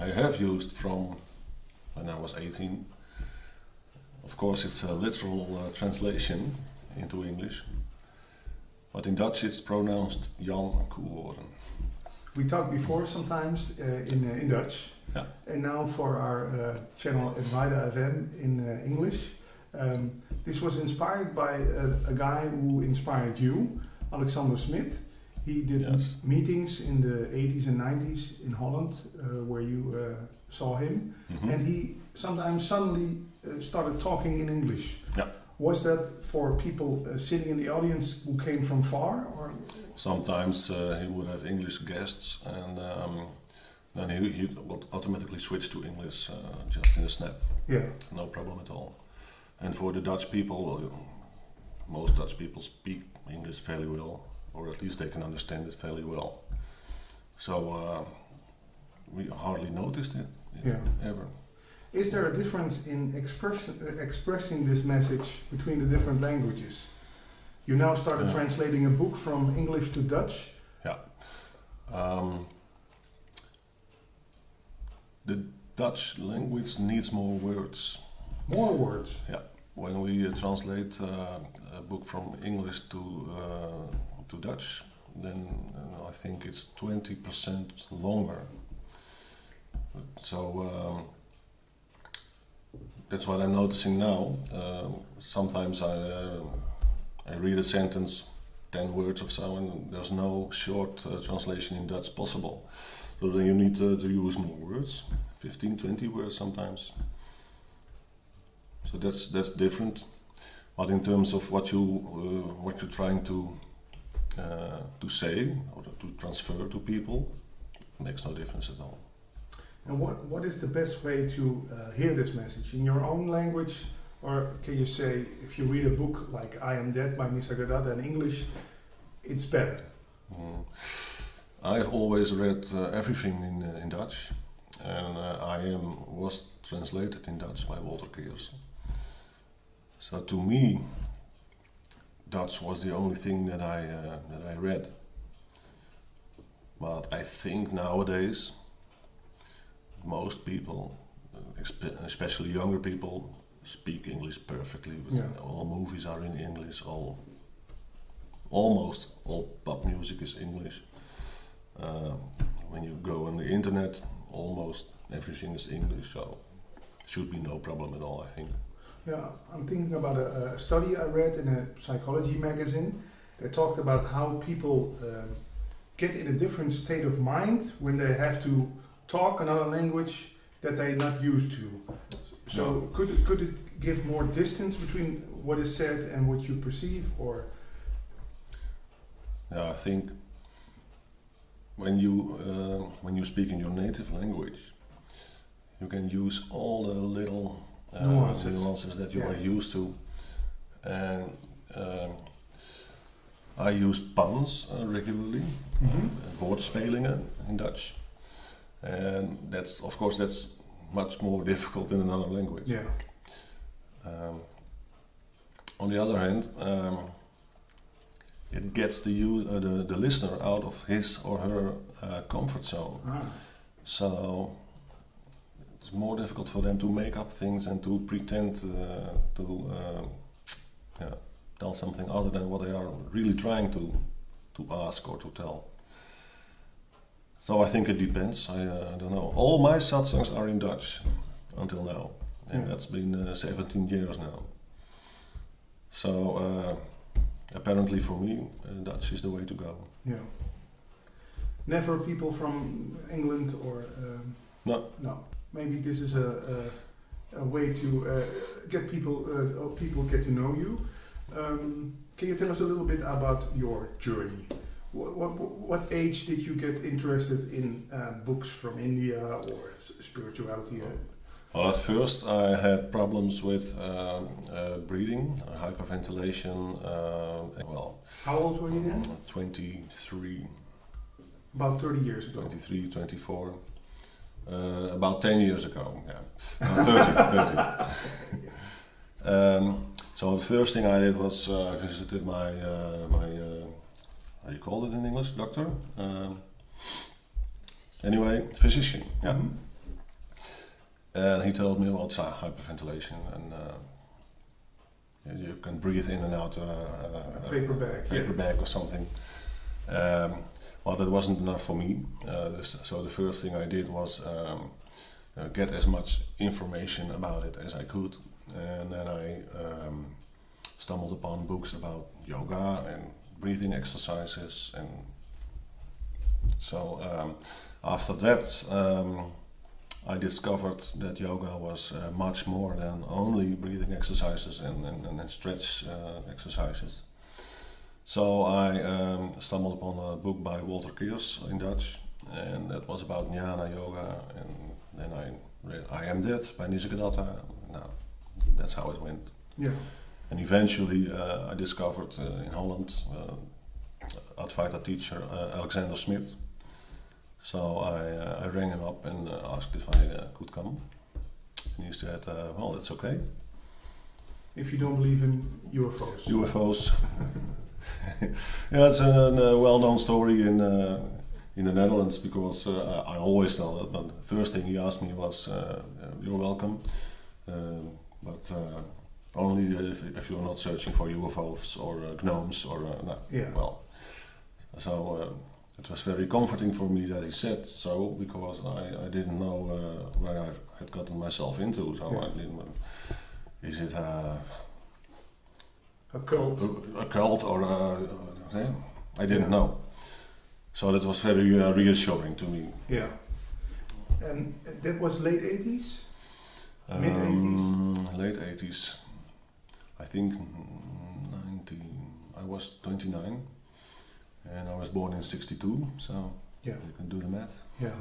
I have used from when I was 18. Of course, it's a literal translation into English, but in Dutch it's pronounced Jan Koehoorn. We talked before sometimes in Dutch, Yeah. and now for our channel Advaita FM in English. This was inspired by a guy who inspired you, Alexander Smith. He did meetings in the 80s and 90s in Holland, where you saw him, and he sometimes suddenly started talking in English. Yeah. Was that for people sitting in the audience who came from far, or? Sometimes he would have English guests, and then he would automatically switch to English just in a snap. Yeah. No problem at all. And for the Dutch people, well, most Dutch people speak English fairly well, or at least they can understand it fairly well. So we hardly noticed it ever. Is there a difference in expressing this message between the different languages? You now started translating a book from English to Dutch. Yeah. The Dutch language needs more words. More words? Yeah. When we translate a book from English to Dutch, then I think it's 20% longer. So that's what I'm noticing now. Sometimes I read a sentence, 10 words or so, and there's no short translation in Dutch possible. So then you need to use more words, 15, 20 words sometimes. So that's different. But in terms of what you're trying to say or to transfer to people, it makes no difference at all. And what is the best way to hear this message? In your own language, or can you say, if you read a book like I Am Dead by Nisargadatta in English, it's better? I've always read everything in Dutch, and I Am was translated in Dutch by Walter Keers. So to me, Dutch was the only thing that I read. But I think nowadays, most people, especially younger people, speak English perfectly. All movies are in English. Almost all pop music is English. When you go on the internet, almost everything is English. So should be no problem at all, I think. Yeah, I'm thinking about a study I read in a psychology magazine that talked about how people get in a different state of mind when they have to talk another language that they're not used to. So could it give more distance between what is said and what you perceive, or? Yeah, I think when you speak in your native language, you can use all the little nuances that you are used to, and I use puns regularly, woordspelingen in Dutch, and that's much more difficult in another language. Yeah. On the other hand, it gets the listener out of his or her comfort zone. So it's more difficult for them to make up things and to pretend to tell something other than what they are really trying to ask or to tell. So I think it depends. I don't know. All my satsangs are in Dutch until now, and that's been 17 years now. So apparently for me, Dutch is the way to go. Yeah. Never people from England or? No. No. Maybe this is a way to get people get to know you. Can you tell us a little bit about your journey? What age did you get interested in books from India or spirituality? Well, at first I had problems with breathing, hyperventilation. How old were you then? 23. About 30 years ago. 23, 24. About 10 years ago, yeah. 30. So the first thing I did was I visited my how you call it in English, doctor? Anyway, physician, yeah. And he told me, well, it's hyperventilation, and you can breathe in and out a paper bag or something. Well, that wasn't enough for me. So the first thing I did was get as much information about it as I could, and then I stumbled upon books about yoga and breathing exercises, and so after that I discovered that yoga was much more than only breathing exercises and stretch exercises. So I stumbled upon a book by Walter Keers in Dutch, and that was about Jnana Yoga, and then I read I Am That by Nisargadatta. Now, that's how it went. Yeah. And eventually I discovered in Holland Advaita teacher Alexander Smith. So I rang him up and asked if I could come. And he said, well, that's okay. If you don't believe in UFOs. UFOs. Yeah, it's a well-known story in the Netherlands, because I always tell it, but the first thing he asked me was, you're welcome, but only if you're not searching for UFOs or gnomes or no. Yeah. Well, so it was very comforting for me that he said so, because I didn't know where I had gotten myself into. So yeah. I didn't. Is it a cult? A cult or I didn't know. So that was very reassuring to me. Yeah. And that was late 80s? Mid 80s? Late 80s. I think I was 29 and I was born in 62, so yeah. You can do the math. Yeah.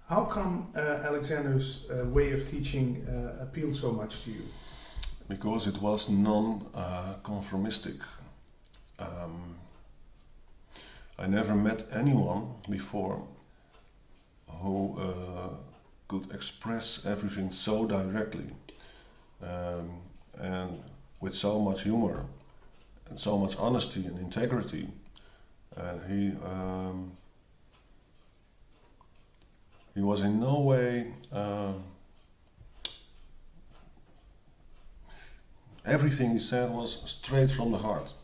How come Alexander's way of teaching appealed so much to you? Because it was non-conformistic. I never met anyone before who could express everything so directly and with so much humor and so much honesty and integrity. And he was in no way everything he said was straight from the heart.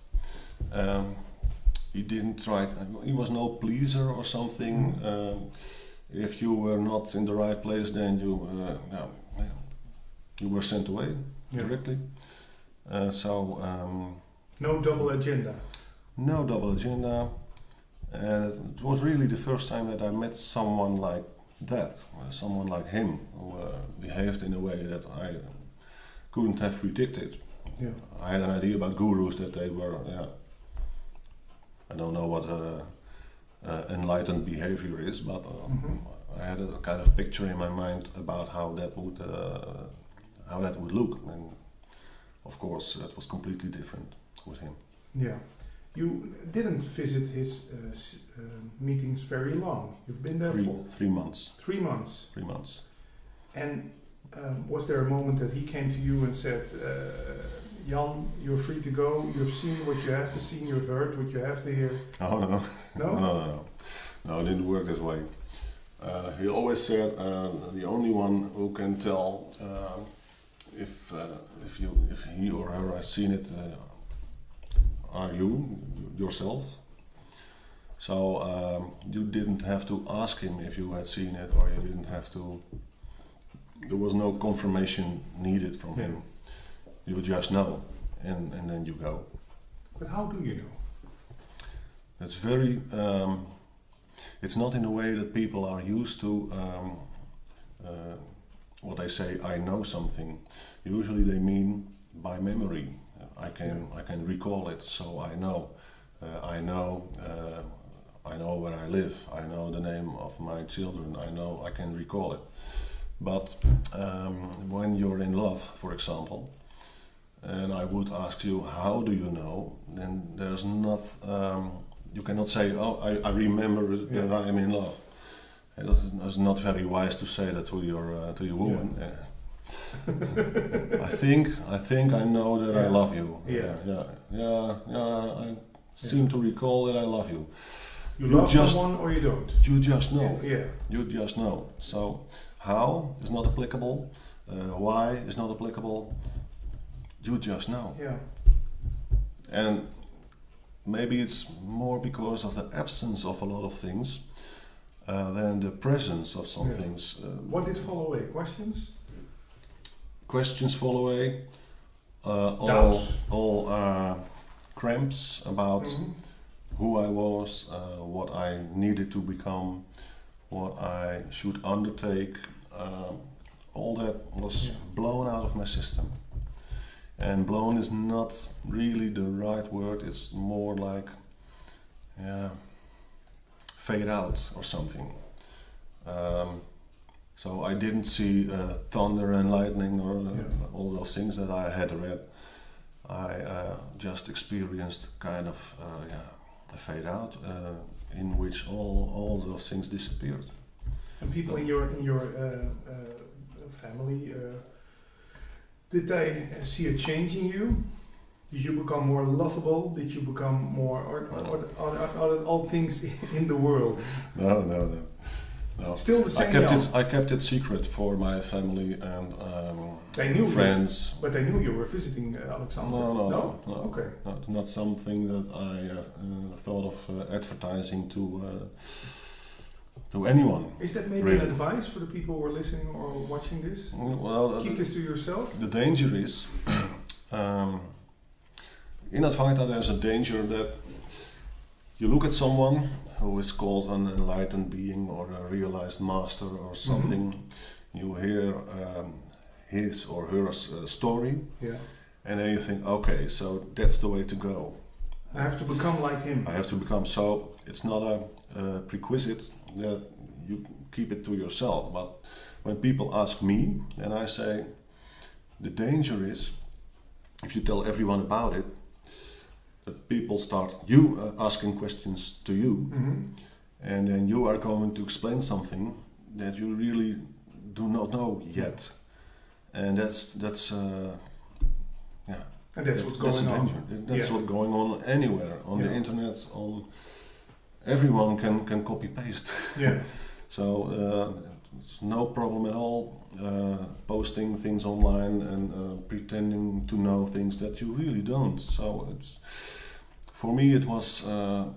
He didn't try he was no pleaser or something. If you were not in the right place, then you were sent away directly. No double agenda. No double agenda. And it was really the first time that I met someone like that, someone like him, who behaved in a way that I couldn't have predicted. Yeah. I had an idea about gurus that they were, I don't know what enlightened behavior is, but I had a kind of picture in my mind about how that would look, and of course it was completely different with him. Yeah, you didn't visit his meetings very long. You've been there for 3 months. 3 months. 3 months. And was there a moment that he came to you and said, Jan, you're free to go, you've seen what you have to see, you've heard what you have to hear? Oh, no. No? No, it didn't work this way. He always said, the only one who can tell if he or her has seen it are you, yourself. So you didn't have to ask him if you had seen it, or you didn't have to, there was no confirmation needed from him. You just know, and then you go. But how do you know? It's very, it's not in a way that people are used to what they say, I know something. Usually they mean by memory. I can recall it, so I know. I know where I live. I know the name of my children. I can recall it. But when you're in love, for example, and I would ask you, how do you know? Then there's not, you cannot say, oh, I remember that I am in love. It's not very wise to say that to your woman. Yeah. I think I know that I love you. I seem to recall that I love you. You love someone or you don't? You just know. Yeah. You just know. So how is not applicable, why is not applicable. You just know. Yeah. And maybe it's more because of the absence of a lot of things than the presence of some things. What did fall away? Questions? Questions fall away. All cramps about who I was, what I needed to become, what I should undertake. All that was blown out of my system. And blown is not really the right word. It's more like fade out or something. So I didn't see thunder and lightning or all those things that I had read. I just experienced kind of a fade out in which all those things disappeared. And people in your family, did they see a change in you? Did you become more lovable? Did you become more, or all things in the world? No. Still the same. I kept it secret for my family and they knew friends. But they knew you were visiting Alexander. No. Okay. Not something that I thought of advertising to anyone. Is that maybe an advice for the people who are listening or watching this? Well, keep this to yourself. The danger is in Advaita there's a danger that you look at someone who is called an enlightened being or a realized master or something. You hear his or her story, and then you think, okay, so that's the way to go. I have to become like him. I have to become. So it's not a prerequisite that you keep it to yourself. But when people ask me, and I say, the danger is if you tell everyone about it, that people start asking questions to you, and then you are going to explain something that you really do not know yet, and that's and that's what's going on. That's what's going on anywhere on the internet. Everyone can copy paste. So it's no problem at all posting things online and pretending to know things that you really don't. So for me it was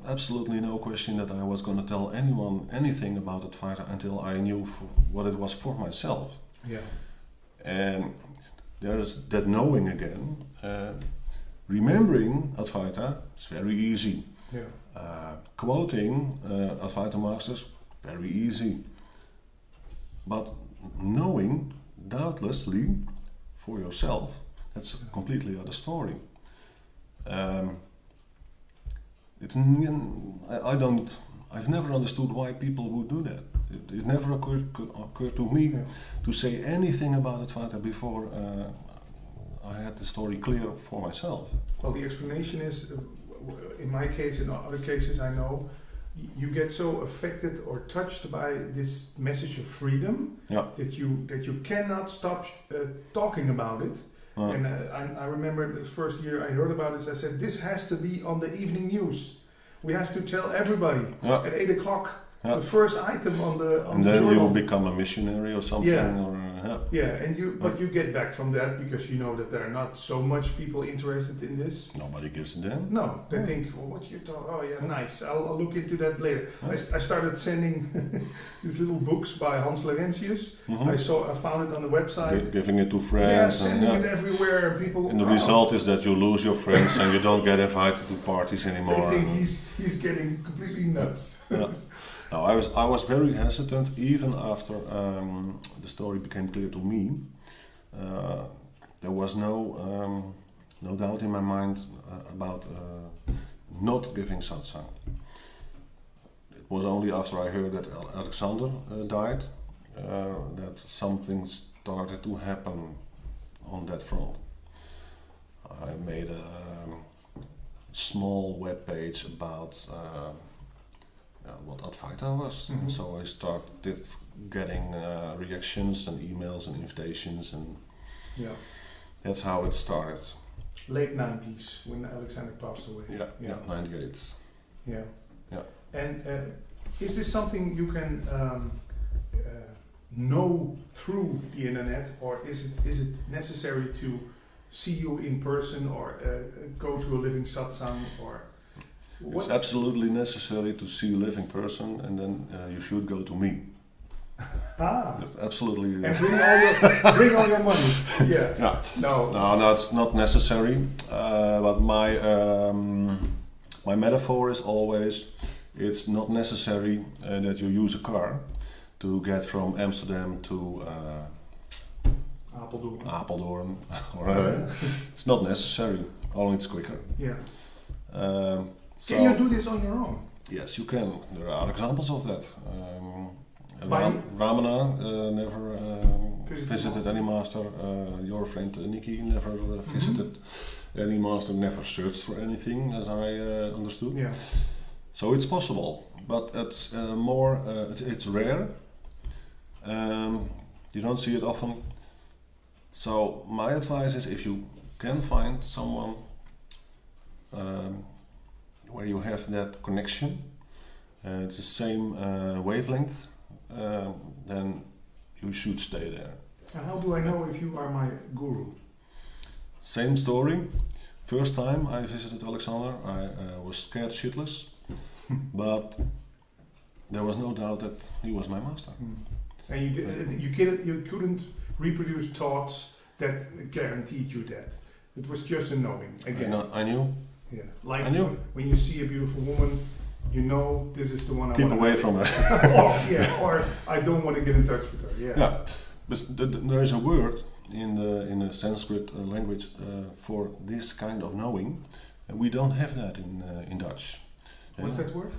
absolutely no question that I was going to tell anyone anything about Advaita until I knew what it was for myself. And there is that knowing again. Remembering Advaita is very easy. Quoting Advaita masters, very easy. But knowing, doubtlessly, for yourself, that's a completely other story. I've never understood why people would do that. It never occurred to me to say anything about Advaita before I had the story clear for myself. Well, the explanation is, in my case, in other cases I know, you get so affected or touched by this message of freedom that you cannot stop talking about it. And I remember the first year I heard about this, I said, this has to be on the evening news. We have to tell everybody at 8 o'clock. The first item on the and then journal. you become a missionary or something. But you get back from that because you know that there are not so much people interested in this. Nobody gives a damn. No, they think, well, what you talk? Oh yeah, nice. I'll look into that later. I started sending these little books by Hans Laurentius. I found it on the website. Giving it to friends. Sending it everywhere. People. And the result is that you lose your friends and you don't get invited to parties anymore. They think he's getting completely nuts. Now, I was very hesitant even after the story became clear to me. There was no doubt in my mind about not giving satsang. It was only after I heard that Alexander died that something started to happen on that front. I made a small web page about what Advaita was. So I started getting reactions and emails and invitations, and that's how it started. Late 90s when Alexander passed away. 98. And is this something you can know through the internet, or is it necessary to see you in person, or go to a living satsang, or what? It's absolutely necessary to see a living person, and then you should go to me. That's absolutely. And bring all your money. Yeah. Yeah. No, it's not necessary. But my metaphor is always, it's not necessary that you use a car to get from Amsterdam to Apeldoorn. It's not necessary. Only it's quicker. Yeah. So can you do this on your own? Yes, you can. There are examples of that. Ramana never visited any master. Your friend Nikki never visited any master, never searched for anything, as I understood. Yeah. So it's possible, but it's it's rare. You don't see it often. So my advice is, if you can find someone where you have that connection, it's the same wavelength, then you should stay there. And how do I know if you are my guru? Same story. First time I visited Alexander, I was scared shitless, but there was no doubt that he was my master. And you couldn't reproduce thoughts that guaranteed you that. It was just a knowing. Again, I knew. Yeah, like I knew. When you see a beautiful woman, you know this is the one I keep want away from her. or I don't want to get in touch with her. Yeah. Yeah, but there is a word in the Sanskrit language for this kind of knowing, and we don't have that in Dutch. What's that word?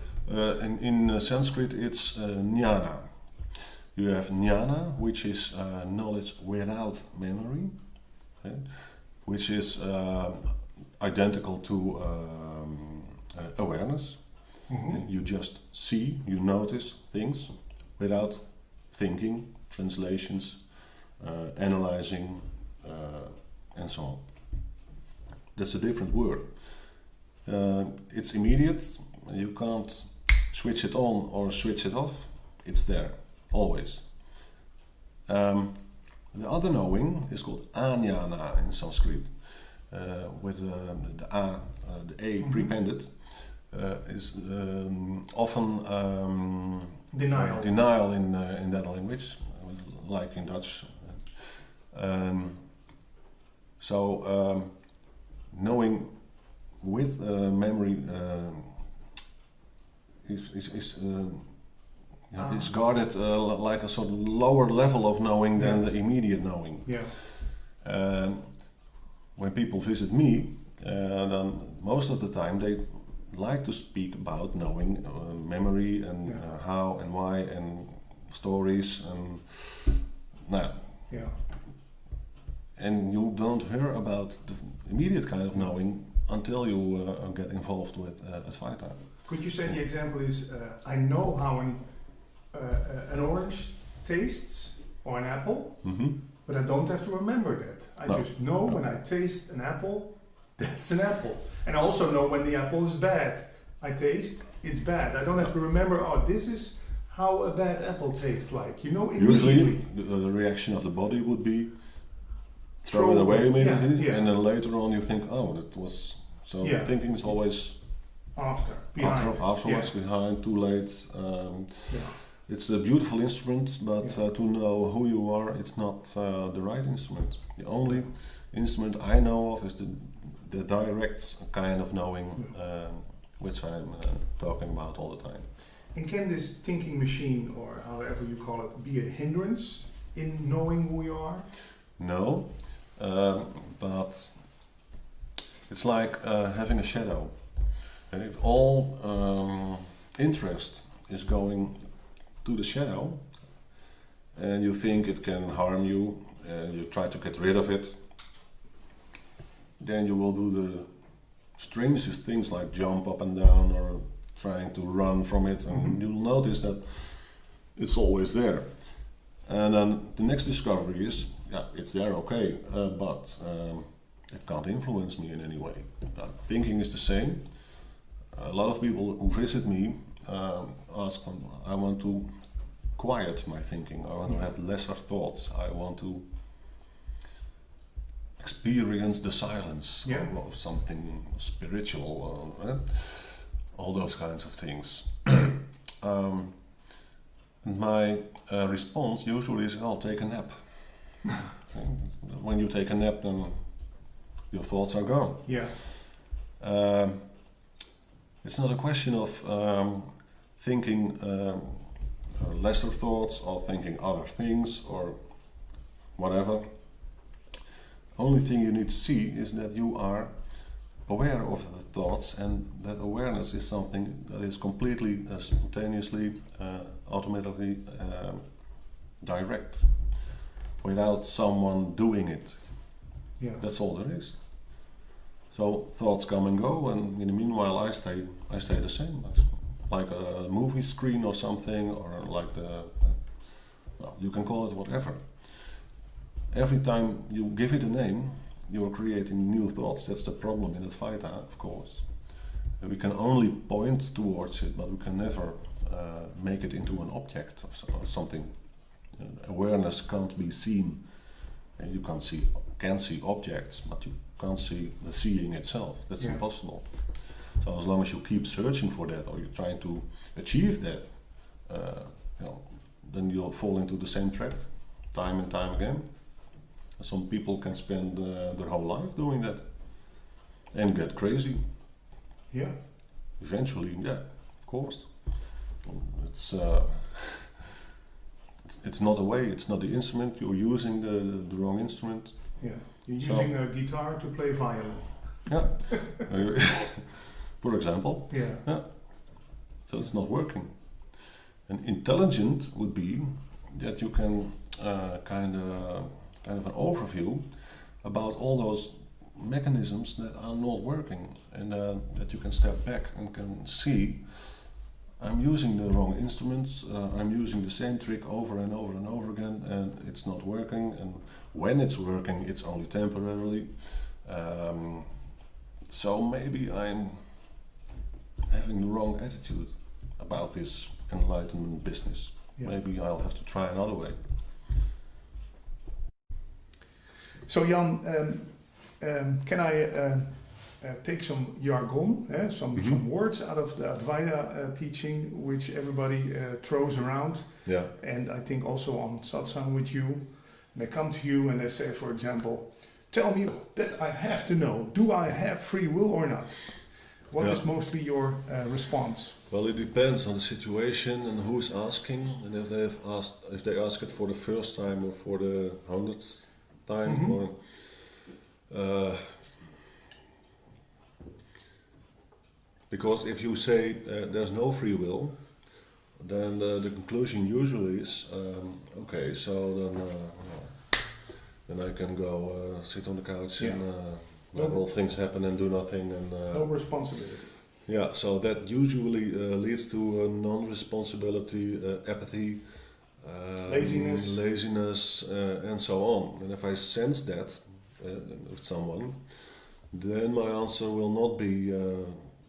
In Sanskrit, it's jnana. You have jnana, which is knowledge without memory, which is identical to awareness. You just see, you notice things without thinking, translations, analyzing, and so on. That's a different word. It's immediate. You can't switch it on or switch it off. It's there, always. The other knowing is called ajnana in Sanskrit, with the A prepended. Is often denial in that language, like in Dutch. Knowing with memory is guarded like a sort of lower level of knowing than the immediate knowing. Yeah. When people visit me, then most of the time they like to speak about knowing memory and how and why and stories and and you don't hear about the immediate kind of knowing until you get involved with Advaita. Could you say the example is I know how an orange tastes or an apple, but I don't have to remember that. I just know when I taste an apple, that's an apple. And I also know when the apple is bad. I taste, it's bad. I don't have to remember, this is how a bad apple tastes like. You know immediately. Usually the reaction of the body would be throw it away immediately, and then later on you think, that was... So thinking is always... Afterwards, behind, too late. It's a beautiful instrument, but to know who you are, it's not the right instrument. The only instrument I know of is the direct kind of knowing, which I'm talking about all the time. And can this thinking machine, or however you call it, be a hindrance in knowing who you are? No, but it's like having a shadow. And if all interest is going to the shadow, and you think it can harm you, and you try to get rid of it, then you will do the strangest things like jump up and down or trying to run from it, and you'll notice that it's always there. And then the next discovery is, it's there, okay, but it can't influence me in any way. Thinking is the same. A lot of people who visit me ask, I want to quiet my thinking. I want to have lesser thoughts. I want to experience the silence of something spiritual, all those kinds of things. My response usually is, I'll take a nap. When you take a nap, then your thoughts are gone. Yeah. It's not a question of thinking lesser thoughts or thinking other things or whatever. Only thing you need to see is that you are aware of the thoughts, and that awareness is something that is completely spontaneously, automatically direct, without someone doing it. Yeah. That's all there is. So thoughts come and go, and in the meanwhile I stay the same, like a movie screen or something, or like well, you can call it whatever. Every time you give it a name, you are creating new thoughts. That's the problem in Advaita, of course. We can only point towards it, but we can never make it into an object of something. Awareness can't be seen, and you can see objects, but you can't see the seeing itself. That's impossible. So as long as you keep searching for that, or you're trying to achieve that, then you'll fall into the same trap time and time again. Some people can spend their whole life doing that and get crazy. Yeah. Eventually, of course. It's not a way. It's not the instrument. You're using the wrong instrument. Yeah. You're using a guitar to play violin. Yeah. For example. Yeah. So it's not working. And intelligent would be that you can kind of an overview about all those mechanisms that are not working, and that you can step back and can see, I'm using the wrong instruments, I'm using the same trick over and over and over again, and it's not working, and when it's working, it's only temporarily. So maybe I'm having the wrong attitude about this enlightenment business. Yeah. Maybe I'll have to try another way. So Jan, can I take some jargon, some words out of the Advaita teaching, which everybody throws around? Yeah. And I think also on satsang with you, and they come to you and they say, for example, tell me that I have to know, do I have free will or not? What is mostly your response? Well, it depends on the situation and who's asking, and if they ask it for the first time or for the 100th time, or because if you say there's no free will, then the conclusion usually is okay. So then I can go sit on the couch and let all things happen and do nothing, and no responsibility. Yeah, so that usually leads to non-responsibility, apathy, laziness, and so on. And if I sense that with someone, then my answer will not be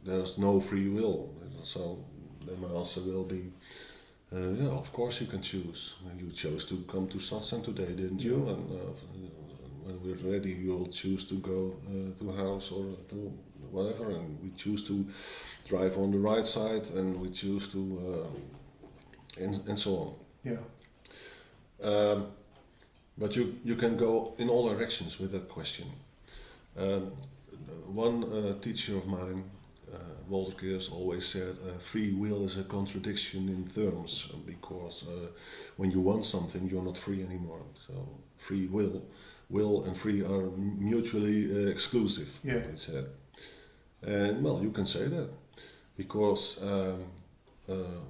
there's no free will. So then my answer will be, of course you can choose. You chose to come to satsang today, didn't you? And when we're ready, you'll choose to go to a house or to whatever, and we choose to drive on the right side, and we choose to and so on. Yeah. But you can go in all directions with that question. One teacher of mine, Walter Keers, always said free will is a contradiction in terms, because when you want something, you're not free anymore. So free will and free are mutually exclusive, he said. And well, you can say that, because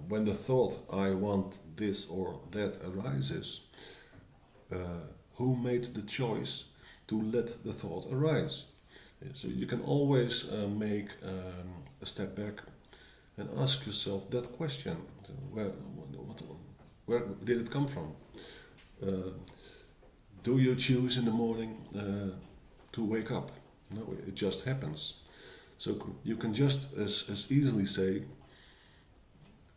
when the thought I want this or that arises, who made the choice to let the thought arise? So you can always make a step back and ask yourself that question: where did it come from? Do you choose in the morning to wake up? No, it just happens. So you can just as easily say,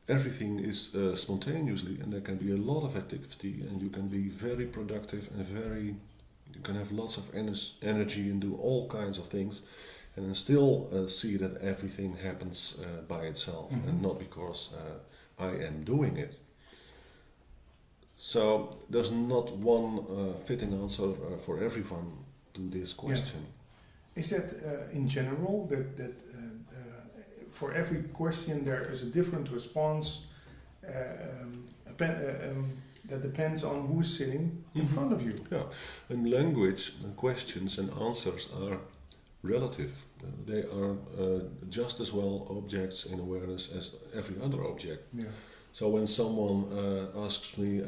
everything is spontaneously, and there can be a lot of activity, and you can be very productive and you can have lots of energy and do all kinds of things, and then still see that everything happens by itself, and not because I am doing it. So there's not one fitting answer for everyone to this question. Yeah. Is that in general that for every question there is a different response that depends on who's sitting in front of you? Yeah, and language and questions and answers are relative. They are just as well objects in awareness as every other object. Yeah. So when someone asks me,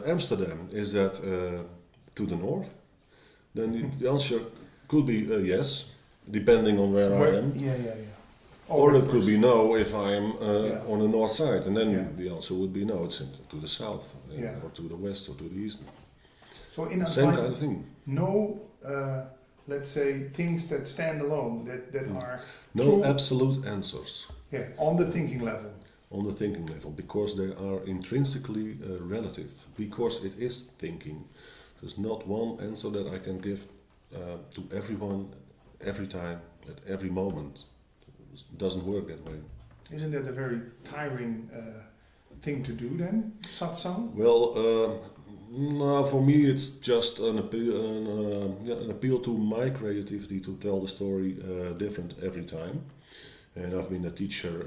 Amsterdam, is that to the north? Then the answer could be yes, depending on where I am. Yeah. Or it could be no if I'm on the north side, and then Yeah. the answer would be no, it's to the south, Yeah. or to the west, or to the east. So in Same Advaita, kind of thing. no, let's say things that stand alone, that are No true, absolute answers on the thinking level. on the thinking level, because they are intrinsically relative, because it is thinking. There's not one answer that I can give to everyone, every time, at every moment. It doesn't work that way. Isn't that a very tiring thing to do then, satsang? Well, no, for me it's just an appeal to my creativity to tell the story different every time. And I've been a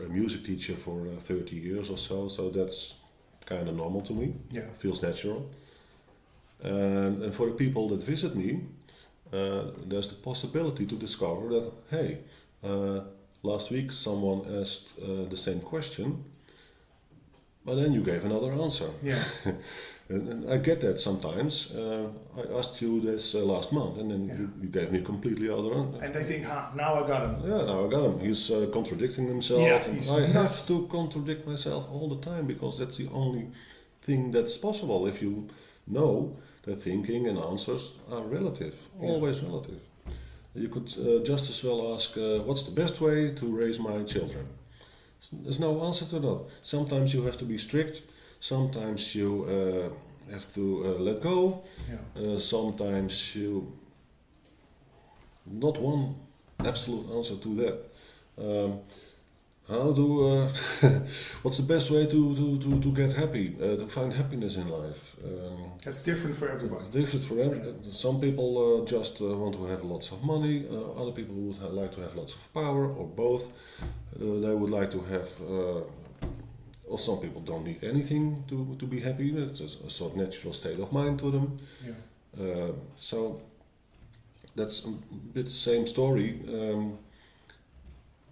music teacher for 30 years or so that's kind of normal to me. Yeah. Feels natural. And for the people that visit me, there's the possibility to discover that, hey, last week someone asked the same question, but then you gave another answer. Yeah. And I get that sometimes. I asked you this last month, and then you gave me a completely other answer. And they think, now I got him. Yeah, now I got him. He's contradicting himself. Yeah, I have to contradict myself all the time, because that's the only thing that's possible. If you know that thinking and answers are relative, always relative. You could just as well ask, what's the best way to raise my children? There's no answer to that. Sometimes you have to be strict. Sometimes you have to let go. Yeah. Sometimes you... Not one absolute answer to that. What's the best way to get happy, to find happiness in life? That's different for everybody. Different for everybody. Some people just want to have lots of money. Other people would like to have lots of power, or both. They would like to have, or some people don't need anything to be happy. It's a sort of natural state of mind to them. Yeah. So that's a bit the same story.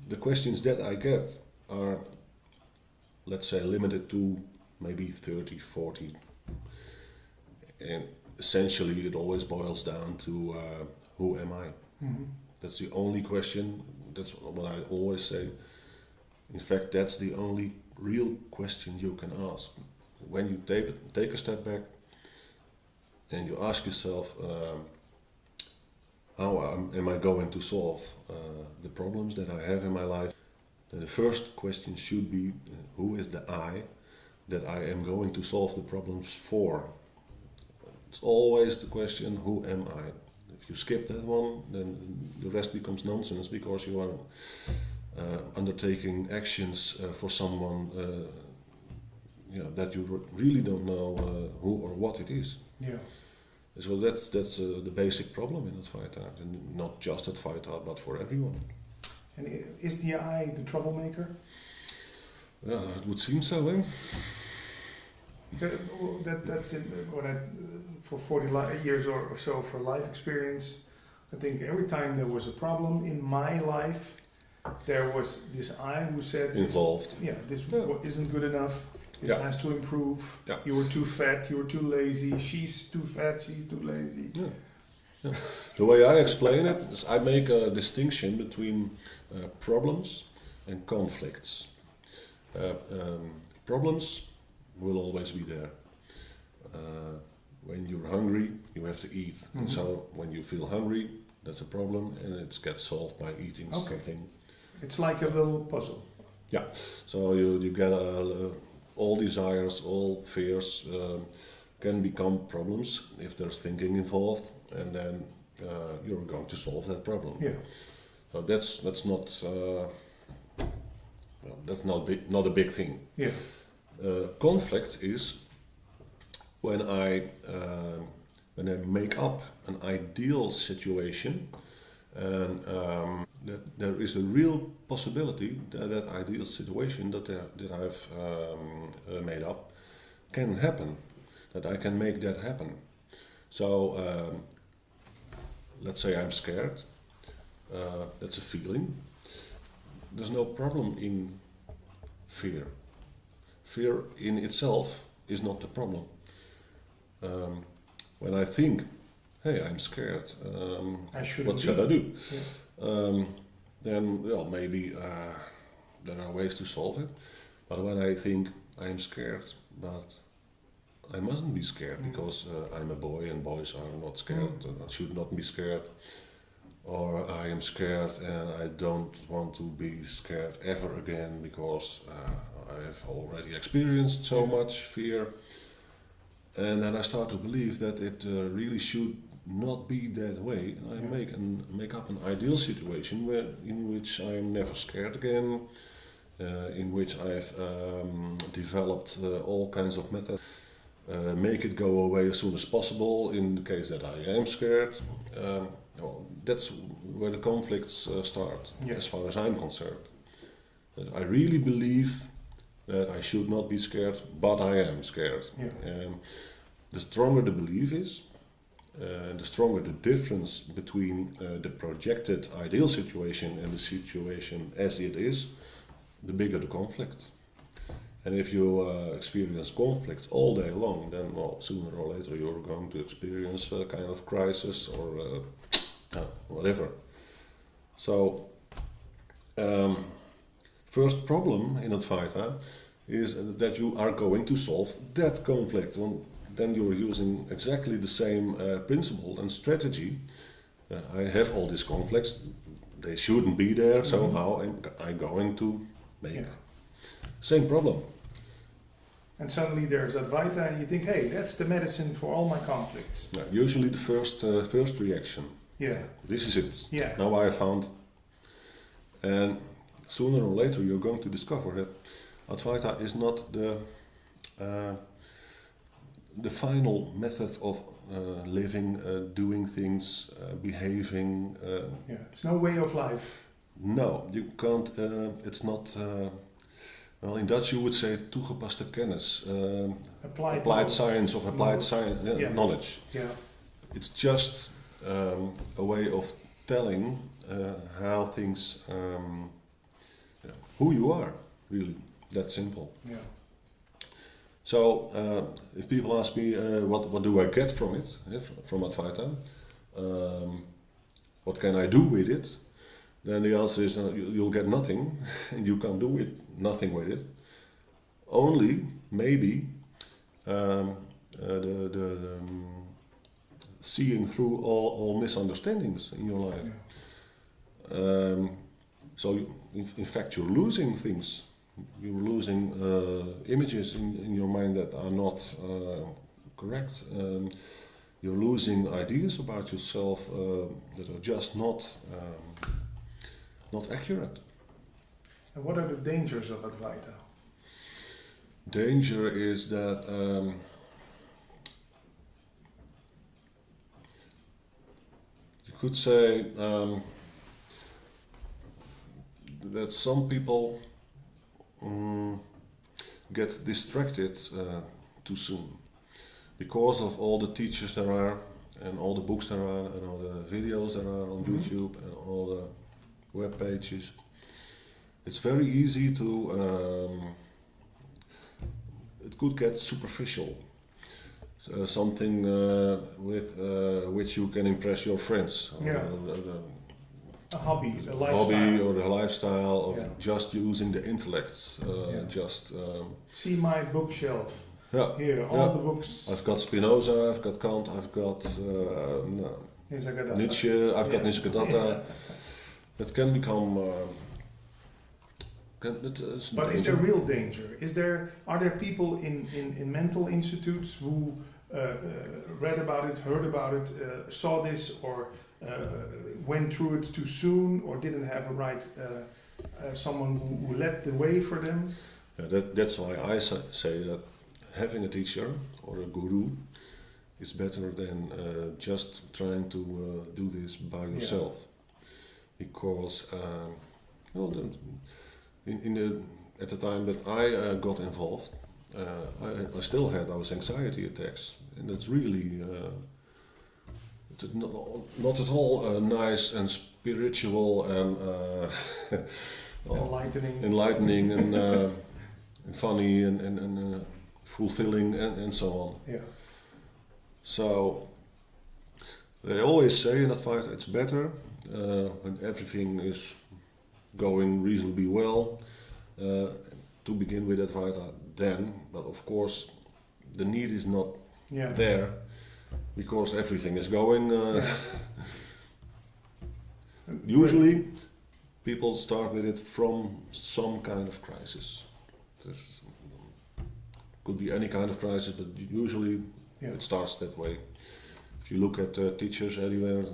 The questions that I get are, let's say, limited to maybe 30, 40. And essentially it always boils down to who am I? Mm-hmm. That's the only question. That's what I always say. In fact, that's the only real question you can ask. When you take a step back and you ask yourself, how am I going to solve the problems that I have in my life? Then the first question should be, who is the I that I am going to solve the problems for? It's always the question, who am I? If you skip that one, then the rest becomes nonsense, because you are undertaking actions for someone that you really don't know who or what it is. Yeah. So that's the basic problem in Advaita, and not just Advaita, but for everyone. And is the I the troublemaker? Yeah, it would seem so, eh? That's it. What I, for 40 years or so for life experience, I think every time there was a problem in my life, there was this I who said involved. This isn't good enough. This has to improve. Yeah. You were too fat. You were too lazy. She's too fat. She's too lazy. Yeah. The way I explain it is, I make a distinction between problems and conflicts. Problems will always be there. When you're hungry, you have to eat. Mm-hmm. And so when you feel hungry, that's a problem, and it gets solved by eating something. It's like a little puzzle. Yeah, so you get all desires, all fears can become problems if there's thinking involved, and then you're going to solve that problem. Yeah. So that's not not a big thing. Yeah. Conflict is when I make up an ideal situation, and that there is a real possibility that that ideal situation that I've made up can happen, that I can make that happen. So let's say I'm scared. That's a feeling. There's no problem in fear. Fear in itself is not the problem. When I think, hey, I'm scared, what should I do? Yeah. Then, well, maybe there are ways to solve it. But when I think I'm scared, but I mustn't be scared because I'm a boy and boys are not scared, and I should not be scared. Or I am scared and I don't want to be scared ever again because I have already experienced so much fear. And then I start to believe that it really should not be that way. And I make up an ideal situation in which I am never scared again, in which I've developed all kinds of methods. Make it go away as soon as possible in the case that I am scared. Well, that's where the conflicts start, as far as I'm concerned. I really believe that I should not be scared, but I am scared. Yeah. The stronger the belief is, the stronger the difference between the projected ideal situation and the situation as it is, the bigger the conflict. And if you experience conflicts all day long, then well, sooner or later you're going to experience a kind of crisis or whatever. So, first problem in Advaita is that you are going to solve that conflict. And then you're using exactly the same principle and strategy. I have all these conflicts, they shouldn't be there, so how am I going to make same problem? And suddenly there's Advaita and you think, hey, that's the medicine for all my conflicts. Yeah, usually the first reaction. Yeah. This is it. Yeah. Now I found. And sooner or later you're going to discover that Advaita is not the final method of living, doing things, behaving. It's no way of life. No, you can't. It's not. Well, in Dutch you would say toegepaste kennis, applied science of applied science knowledge. Yeah. It's just a way of telling how things, who you are, really. That simple. Yeah. So if people ask me what do I get from it, from Advaita, what can I do with it, then the answer is you'll get nothing, and you can't do nothing with it. Only maybe seeing through all misunderstandings in your life. Yeah. So in fact you're losing things. You're losing images in your mind that are not correct. You're losing ideas about yourself that are just not accurate. And what are the dangers of Advaita? Danger is that you could say that some people get distracted too soon because of all the teachers there are and all the books there are and all the videos there are on YouTube and all the web pages. It's very easy to it could get superficial, something with which you can impress your friends. A hobby, a lifestyle. Hobby or the lifestyle of just using the intellect. Just see my bookshelf. Yeah. Here, all the books. I've got Spinoza, I've got Kant, I've got Nietzsche, I've got Nisargadatta. That can become But is there real danger? Are there people in mental institutes who read about it, heard about it, saw this, or went through it too soon, or didn't have a right someone who led the way for them? That's why I say that having a teacher or a guru is better than just trying to do this by yourself. Because at the time that I got involved, I still had those anxiety attacks, and it's really not at all nice and spiritual and enlightening and funny and fulfilling and so on. Yeah. So they always say in Advaita it's better when everything is going reasonably well to begin with Advaita then, but of course the need is not there because everything is going. Usually people start with it from some kind of crisis. This could be any kind of crisis, but usually it starts that way. If you look at teachers anywhere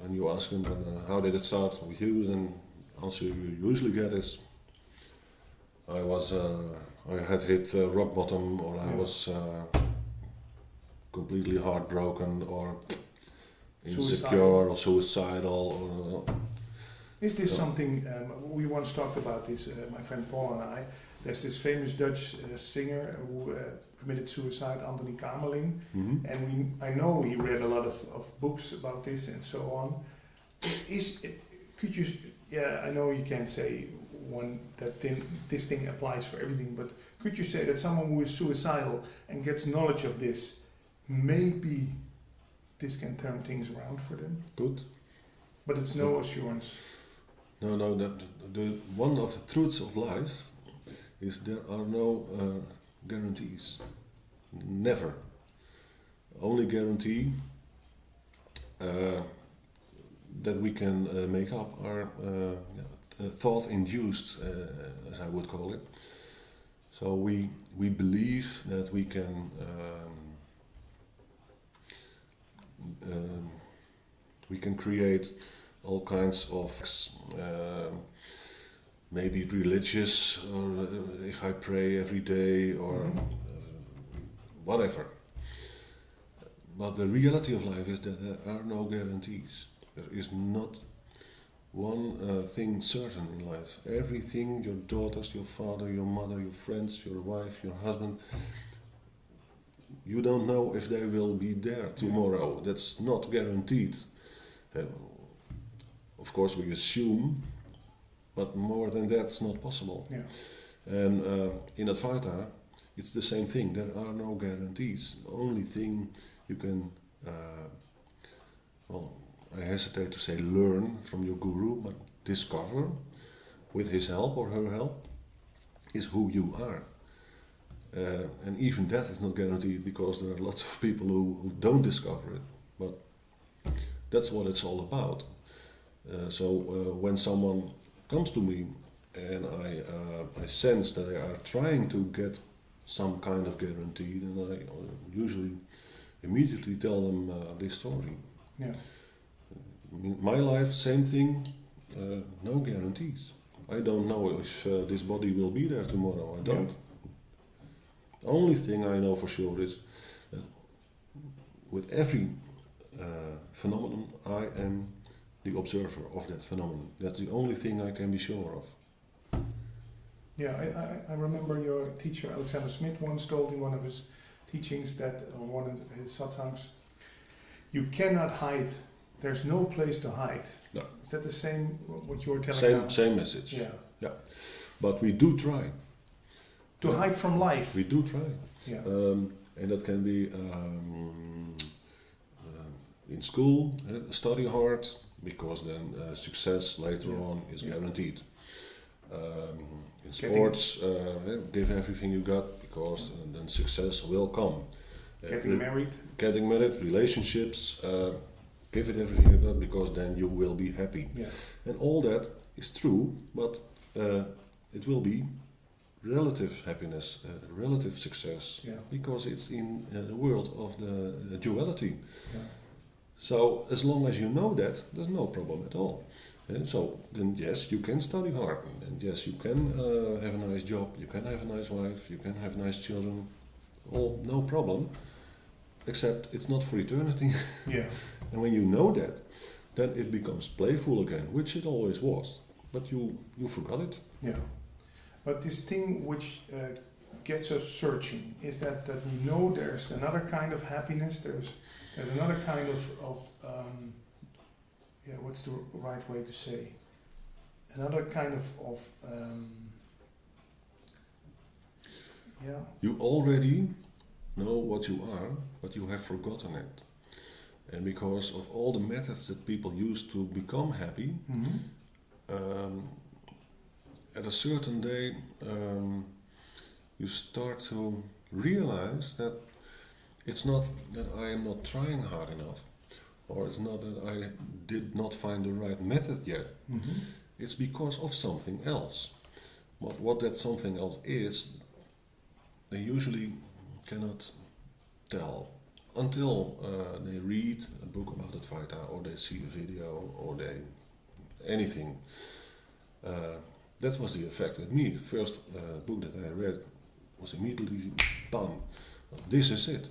and you ask them how did it start with you, then the answer you usually get is I had hit rock bottom, or I was completely heartbroken, or insecure, or suicidal. Is this something, we once talked about this, my friend Paul and I, there's this famous Dutch singer who committed suicide, Anthony Kamerling, and I know he read a lot of books about this and so on. Could you, I know you can't say this thing applies for everything, but could you say that someone who is suicidal and gets knowledge of this, maybe this can turn things around for them? Good. But it's no assurance. No, the one of the truths of life is there are no guarantees. Never. Only guarantee that we can make up are thought-induced, as I would call it. So we believe that we can create all kinds of maybe religious, or if I pray every day, or whatever. But the reality of life is that there are no guarantees. There is not one thing certain in life. Everything, your daughters, your father, your mother, your friends, your wife, your husband, you don't know if they will be there tomorrow. That's not guaranteed. Of course we assume, but more than that's not possible. Yeah. And in Advaita, it's the same thing. There are no guarantees. The only thing you can, I hesitate to say learn from your guru, but discover with his help or her help is who you are. And even that is not guaranteed, because there are lots of people who don't discover it. But that's what it's all about. So when someone comes to me and I sense that they are trying to get some kind of guarantee, then I usually immediately tell them this story. Yeah. In my life, same thing, no guarantees. I don't know if this body will be there tomorrow. I don't. The only thing I know for sure is that with every phenomenon, I am the observer of that phenomenon. That's the only thing I can be sure of. Yeah, I remember your teacher Alexander Smith once told in one of his teachings that, or one of his satsangs, you cannot hide. There's no place to hide. No. Is that the same what you were telling now? Same message. Yeah. But we do try. To hide from life. We do try. Yeah. And that can be in school, study hard, because then success later on is guaranteed. In sports, give everything you got, because then success will come. Getting married, relationships, give it everything you got, because then you will be happy. Yeah. And all that is true, but it will be relative happiness, relative success, because it's in the world of the duality. Yeah. So as long as you know that, there's no problem at all. And so then yes, you can study hard, and yes, you can have a nice job, you can have a nice wife, you can have nice children, all no problem, except it's not for eternity. Yeah. And when you know that, then it becomes playful again, which it always was, but you forgot it. Yeah. But this thing which gets us searching is that we know there's another kind of happiness, there's another kind of what's the right way to say? Another kind of You already know what you are, but you have forgotten it. And because of all the methods that people use to become happy, at a certain day you start to realize that it's not that I am not trying hard enough, or it's not that I did not find the right method yet. It's because of something else. What that something else is, they usually cannot tell until they read a book about Advaita, or they see a video, or anything. That was the effect with me. The first book that I read was immediately, bam, this is it.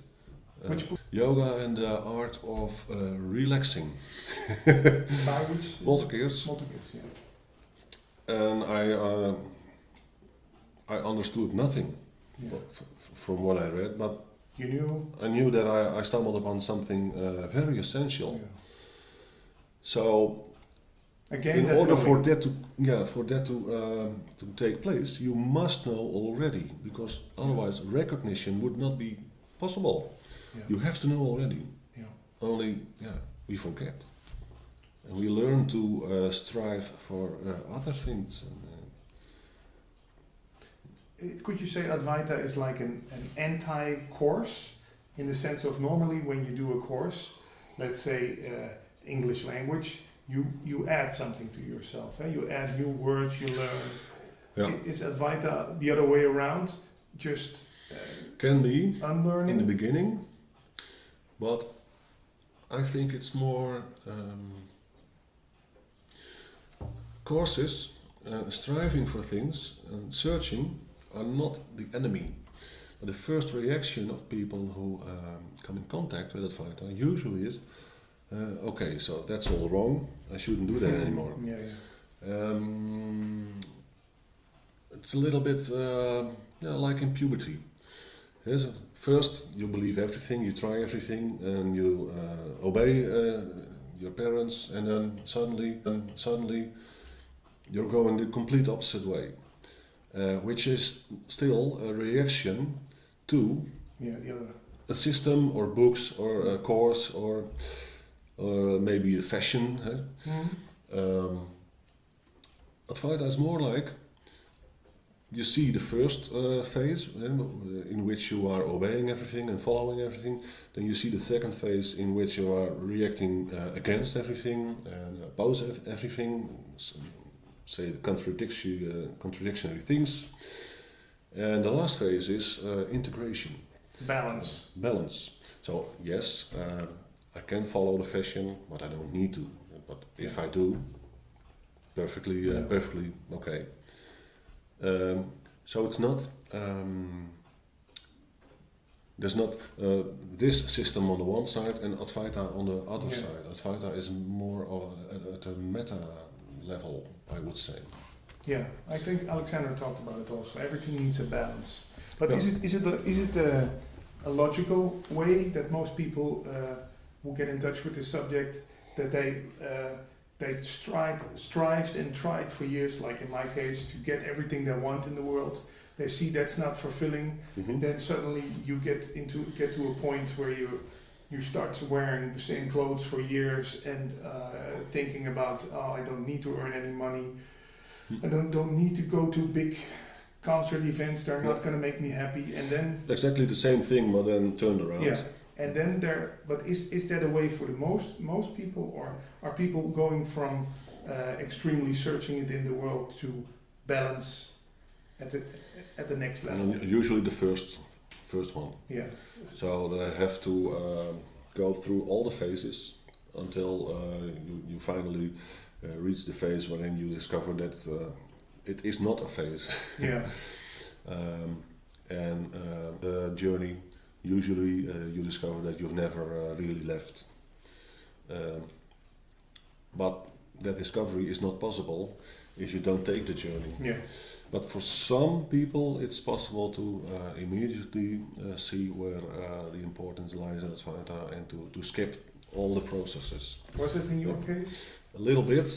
Which book? Yoga and the Art of Relaxing. By which? Multigears. Multigears, yeah. And I understood nothing from what I read, but you knew? I knew that I stumbled upon something very essential. Yeah. So, again, in order for that to take place, you must know already, because otherwise recognition would not be possible. Yeah. You have to know already. Yeah. Only, we forget, and we learn to strive for other things. Could you say Advaita is like an anti-course, in the sense of normally when you do a course, let's say English language, you add something to yourself. You add new words, you learn. Yeah. Is Advaita the other way around? Just can be unlearning in the beginning, but I think it's more courses, striving for things and searching are not the enemy. The first reaction of people who come in contact with Advaita usually is, okay, so that's all wrong, I shouldn't do that anymore. It's a little bit like in puberty. Yes, first you believe everything, you try everything, and you obey your parents, and then suddenly you're going the complete opposite way, which is still a reaction to the other. A system or books or a course or maybe a fashion. Advaita is more like, you see the first phase in which you are obeying everything and following everything. Then you see the second phase in which you are reacting against everything and oppose everything, say contradictory things. And the last phase is integration. Balance. So yes, I can follow the fashion, but I don't need to. But if I do, perfectly okay. So it's not, there's not this system on the one side and Advaita on the other side. Advaita is more at a meta level, I would say. Yeah, I think Alexander talked about it also. Everything needs a balance. But is it a logical way that most people who get in touch with this subject, that they strived and tried for years, like in my case, to get everything they want in the world. They see that's not fulfilling. Then suddenly you get to a point where you start wearing the same clothes for years and thinking about, I don't need to earn any money. I don't need to go to big concert events. They're not going to make me happy. And then exactly the same thing, but then turned around. Yeah. And then but is that a way for the most people, or are people going from extremely searching it in the world to balance at the next level. And usually the first one. Yeah. So they have to go through all the phases until you finally reach the phase wherein you discover that it is not a phase. Yeah. And the journey, usually you discover that you've never really left. But that discovery is not possible if you don't take the journey. Yeah. But for some people, it's possible to immediately see where the importance lies in Advaita and to skip all the processes. Was it in your case? A little bit.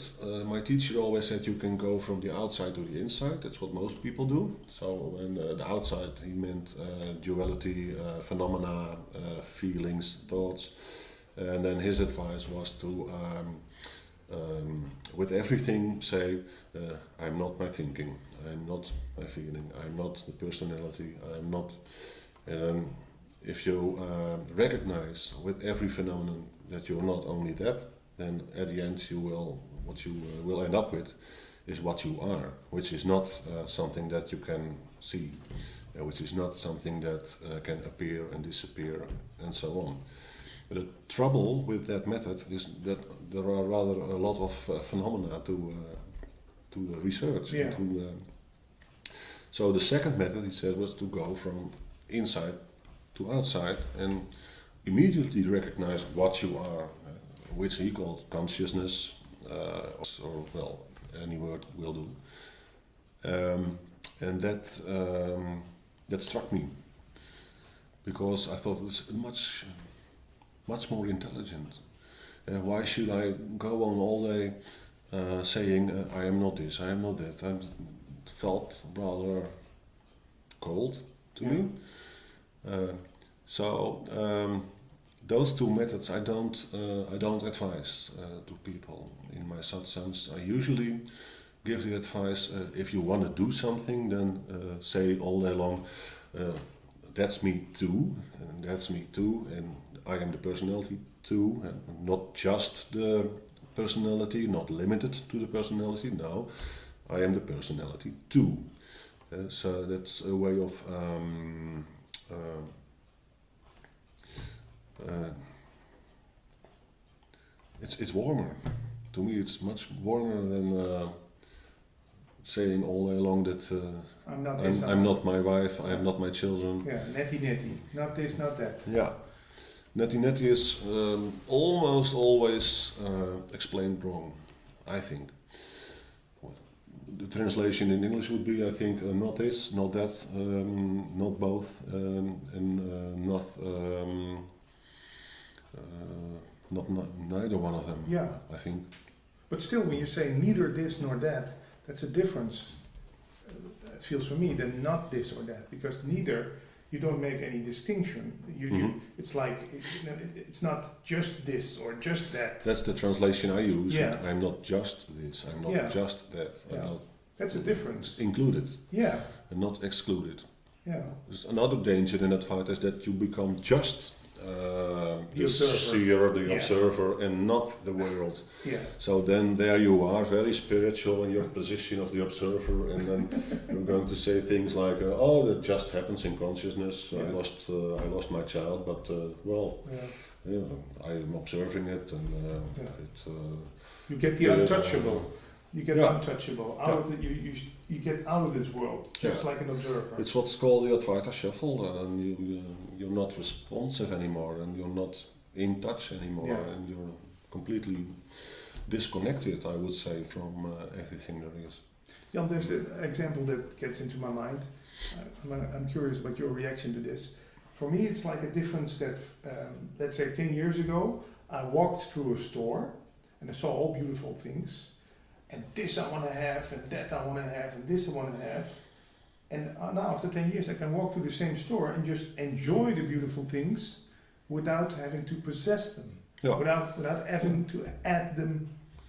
My teacher always said you can go from the outside to the inside. That's what most people do. So when the outside, he meant duality, phenomena, feelings, thoughts. And then his advice was to, with everything, say, I'm not my thinking, I'm not my feeling, I'm not the personality, I'm not... And if you recognize with every phenomenon that you're not only that, then at the end what you will end up with is what you are, which is not something that you can see, which is not something that can appear and disappear and so on. But the trouble with that method is that there are rather a lot of phenomena to research. Yeah. So the second method, he said, was to go from inside to outside and immediately recognize what you are, which he called consciousness, or well, any word will do. And that struck me, because I thought it was much more intelligent. Why should I go on all day saying I am not this, I am not that? I felt rather cold to me. Those two methods I don't advise to people in my satsangs. I usually give the advice, if you want to do something, then say all day long, that's me too, and that's me too, and I am the personality too, and not just the personality, not limited to the personality, no, I am the personality too. So that's a way of it's warmer. To me, it's much warmer than saying all day long that I'm not this. I'm not my wife. I'm not my children. Yeah, netty, not this, not that. Yeah, netty is almost always explained wrong, I think. The translation in English would be, I think, not this, not that, not both, and not neither one of them. Yeah, I think. But still, when you say neither this nor that, that's a difference. It feels for me than not this or that, because neither, you don't make any distinction. It's like it's not just this or just that. That's the translation I use. Yeah. I'm not just this. I'm not just that. I'm not. That's a difference. Included. Yeah. And not excluded. Yeah. There's another danger in that fight is that you become just the observer. seer, the observer, and not the world. Yeah. So then there you are, very spiritual in your position of the observer, and then you're going to say things like, "Oh, that just happens in consciousness. Yeah. I lost my child, but I'm observing it, and you get the untouchable. You get untouchable out of the, you get out of this world, just like an observer. It's what's called the Advaita shuffle, and you're not responsive anymore, and you're not in touch anymore, and you're completely disconnected, I would say, from everything there is. Jan, there's an example that gets into my mind. I'm curious about your reaction to this. For me, it's like a difference that, let's say 10 years ago, I walked through a store and I saw all beautiful things. And this I want to have, and that I want to have, and this I want to have. And now after 10 years I can walk to the same store and just enjoy the beautiful things without having to possess them, without having to add them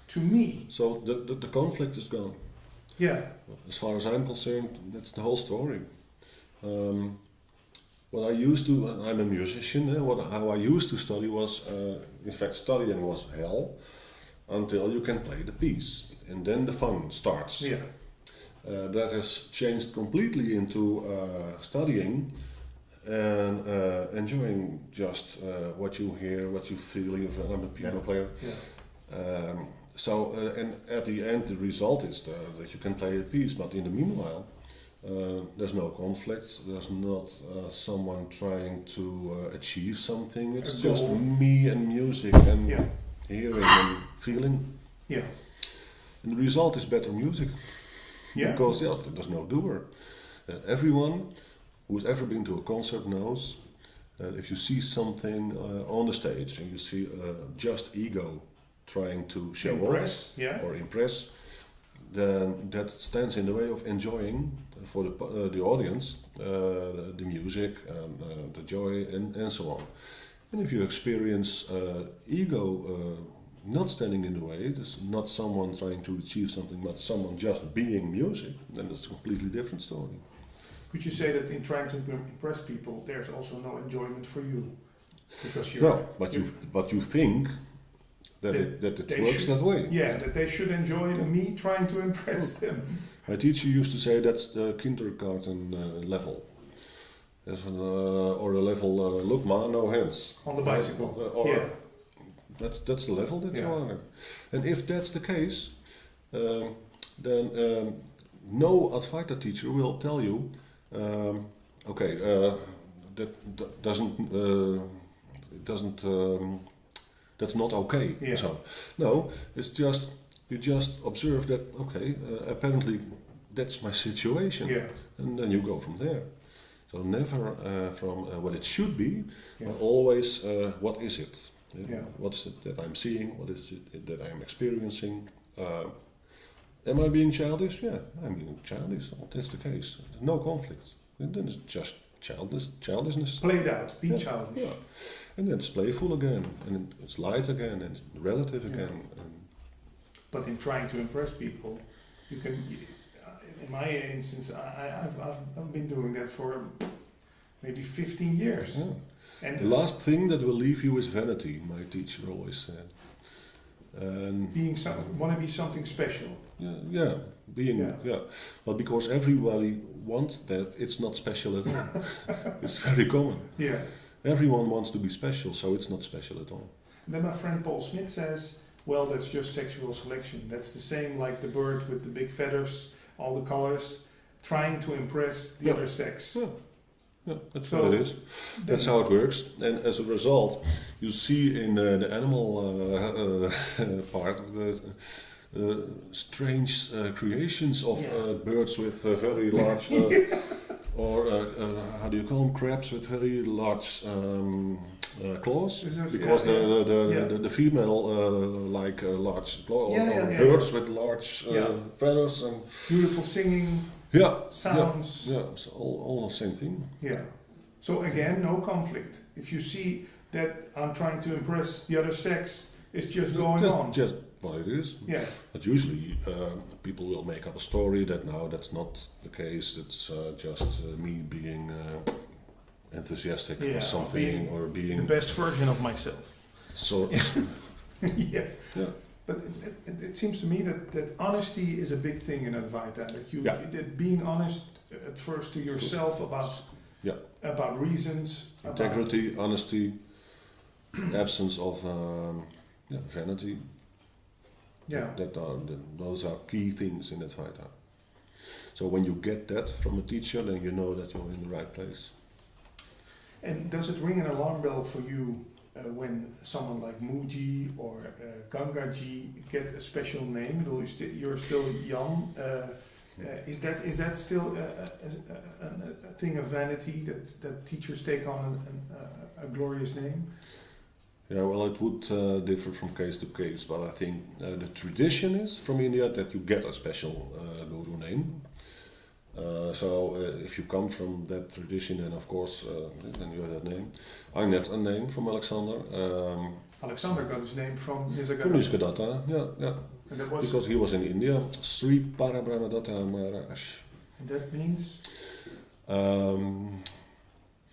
to me. So the conflict is gone. Yeah. As far as I'm concerned, that's the whole story. What I used to, I'm a musician, how I used to study was, in fact studying was hell, until you can play the piece. And then the fun starts. Yeah. that has changed completely into studying and enjoying just what you hear, what you feel. I'm a piano player. Yeah. And at the end, the result is that you can play a piece, but in the meanwhile, there's no conflict, there's not someone trying to achieve something, it's just me and music and hearing and feeling. Yeah. And the result is better music. Yeah. Because there's no doer. Everyone who's ever been to a concert knows that if you see something on the stage and you see just ego trying to show off or impress, then that stands in the way of enjoying for the audience the music and the joy and so on. And if you experience ego not standing in the way, it's not someone trying to achieve something, but someone just being music, then it's a completely different story. Could you say that in trying to impress people, there's also no enjoyment for you? Because but you think that it works that way. Yeah, that they should enjoy me trying to impress them. My teacher used to say that's the kindergarten level. Or the level, look ma, no hands. On the bicycle. That's the level that you're on. And if that's the case, then no Advaita teacher will tell you, that doesn't that's not okay. Yeah. So no, it's just you just observe that apparently that's my situation, and then you go from there. So never from what it should be, but always what is it? What's it that I'm seeing? What is it that I'm experiencing? Am I being childish? Yeah, I'm being childish. That's the case. No conflict. And then it's just childishness. Played out. Be childish. Yeah. And then it's playful again, and it's light again, and it's relative again. But in trying to impress people, you can. In my instance, I've been doing that for maybe 15 years. Yeah. And the last thing that will leave you is vanity, my teacher always said. And want to be something special. But because everybody wants that, it's not special at all. It's very common. Yeah. Everyone wants to be special, so it's not special at all. And then my friend Paul Smith says, well, that's just sexual selection. That's the same like the bird with the big feathers, all the colors, trying to impress the other sex. Yeah, that's what it is. That's how it works. And as a result, you see in the animal part of the strange creations of birds with very large, or how do you call them, crabs with very large claws, because the female like large claws, or birds with large feathers and beautiful singing. Sounds. So all the same thing. Yeah. So again, no conflict. If you see that I'm trying to impress the other sex, it's just going on. Just what it is. Yeah. But usually people will make up a story that no, that's not the case. It's just me being enthusiastic or something, or being the best version of myself. So. Yeah. But it seems to me that honesty is a big thing in Advaita. That being honest at first to yourself about reasons, integrity, honesty, absence of vanity. Yeah, those are key things in Advaita. So when you get that from a teacher, then you know that you're in the right place. And does it ring an alarm bell for you? When someone like Muji or Gangaji get a special name, though you're still Jan, is that still a thing of vanity that teachers take on a glorious name? Yeah, well, it would differ from case to case, but I think the tradition is from India that you get a special guru name. So if you come from that tradition, then of course, then you have that name. I have a name from Alexander. Alexander got his name from Nisargadatta. From Nisargadatta, yeah. And that was because he was in India. Sri Parabrahmadatta Maharaj. And that means?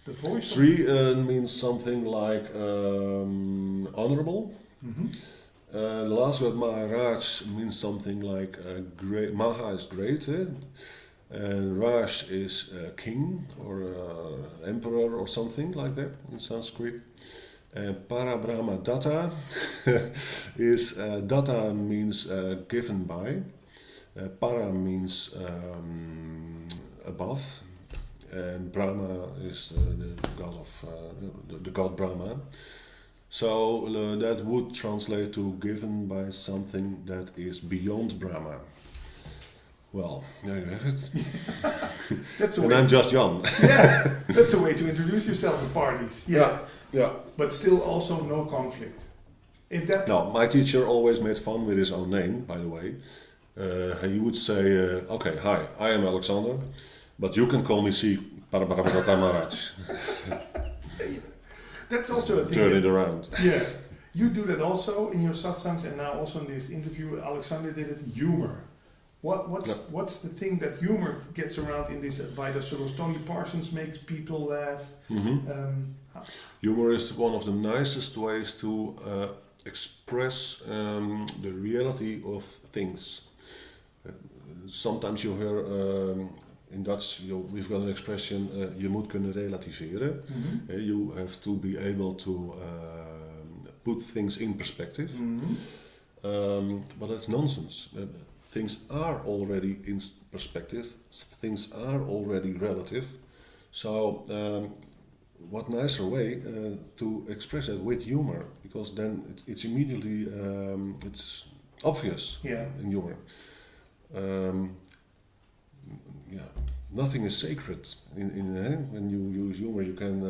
The voice. Sri means something like honorable, The last word Maharaj means something like great. Maha is great, and Raj is king or emperor or something like that in Sanskrit. Parabrahma Datta is Datta means given by. Para means above, and Brahma is the god of the god Brahma. So that would translate to given by something that is beyond Brahma. Well, there you have it. That's a and way I'm just young. Yeah, that's a way to introduce yourself at parties. Yeah, yeah. But still also no conflict. If that No, my teacher always made fun with his own name, by the way. He would say, okay, hi, I am Alexander, but you can call me C. Parabrahmadatta Maharaj. That's also a thing. Turn it around. Yeah. You do that also in your satsangs, and now also in this interview, Alexander did it, humor. What's the thing that humor gets around in this Advaita circles? Tony Parsons makes people laugh. Mm-hmm. Humor is one of the nicest ways to express the reality of things. Sometimes you hear in Dutch, we've got an expression, je moet kunnen relativeren. Mm-hmm. You have to be able to put things in perspective. Mm-hmm. But that's nonsense. Things are already in perspective, things are already relative. So what nicer way to express it with humor, because then it's immediately it's obvious in humor. Nothing is sacred. When you use humor, you can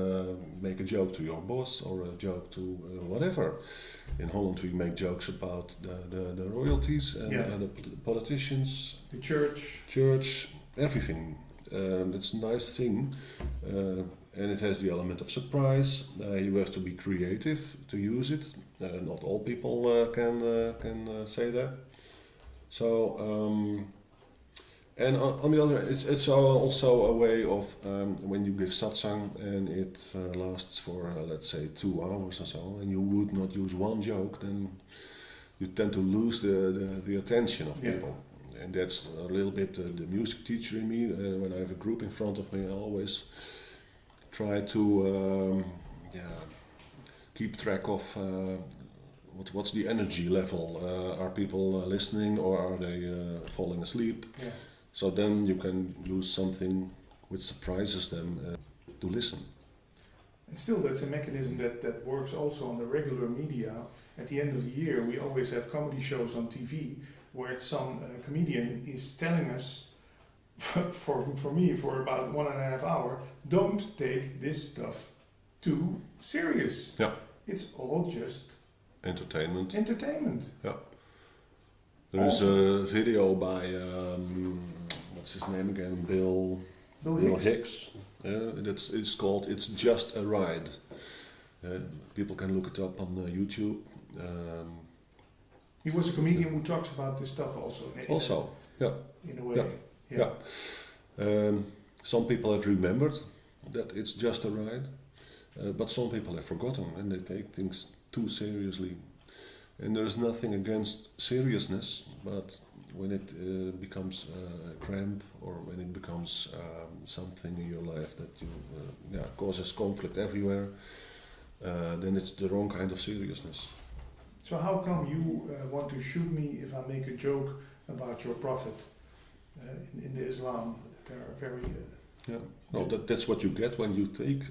make a joke to your boss or a joke to whatever. In Holland, we make jokes about the royalties and the politicians, the church, everything. It's a nice thing, and it has the element of surprise. You have to be creative to use it. Not all people can say that. So. And on the other hand, it's also a way of when you give satsang and it lasts for let's say 2 hours or so, and you would not use one joke, then you tend to lose the attention of people, and that's a little bit the music teacher in me. When I have a group in front of me, I always try to keep track of what's the energy level. Are people listening or are they falling asleep? Yeah. So then you can use something which surprises them to listen. And still, that's a mechanism that works also on the regular media. At the end of the year, we always have comedy shows on TV where some comedian is telling us, for me, for about 1.5 hours, don't take this stuff too serious. Yeah. It's all just entertainment. Yeah. There is a video by what's his name again? Bill Hicks. It's called "It's Just a Ride." People can look it up on YouTube. He was a comedian who talks about this stuff also. In a way. Yeah. Some people have remembered that it's just a ride, but some people have forgotten and they take things too seriously. And there is nothing against seriousness, but when it becomes a cramp or when it becomes something in your life that causes conflict everywhere, then it's the wrong kind of seriousness. So how come you want to shoot me if I make a joke about your prophet in the Islam? They are very... that's what you get when you take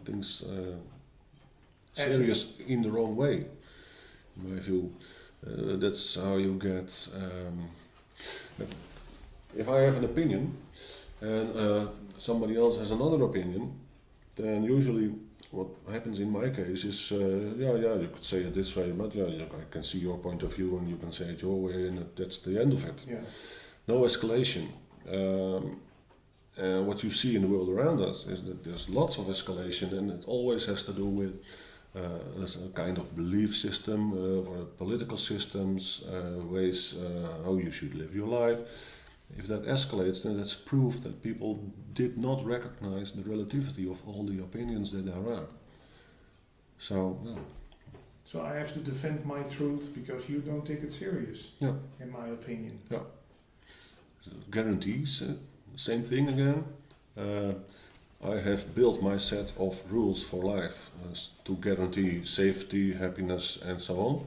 things serious in the wrong way. In my view, that's how you get. If I have an opinion and somebody else has another opinion, then usually what happens in my case is, you could say it this way, but I can see your point of view and you can say it your way, and that's the end of it. Yeah. No escalation. What you see in the world around us is that there's lots of escalation, and it always has to do with a kind of belief system, or political systems, ways how you should live your life. If that escalates, then that's proof that people did not recognize the relativity of all the opinions that there are. So, So I have to defend my truth because you don't take it serious. Yeah. In my opinion. Yeah. Guarantees, same thing again. I have built my set of rules for life to guarantee safety, happiness, and so on.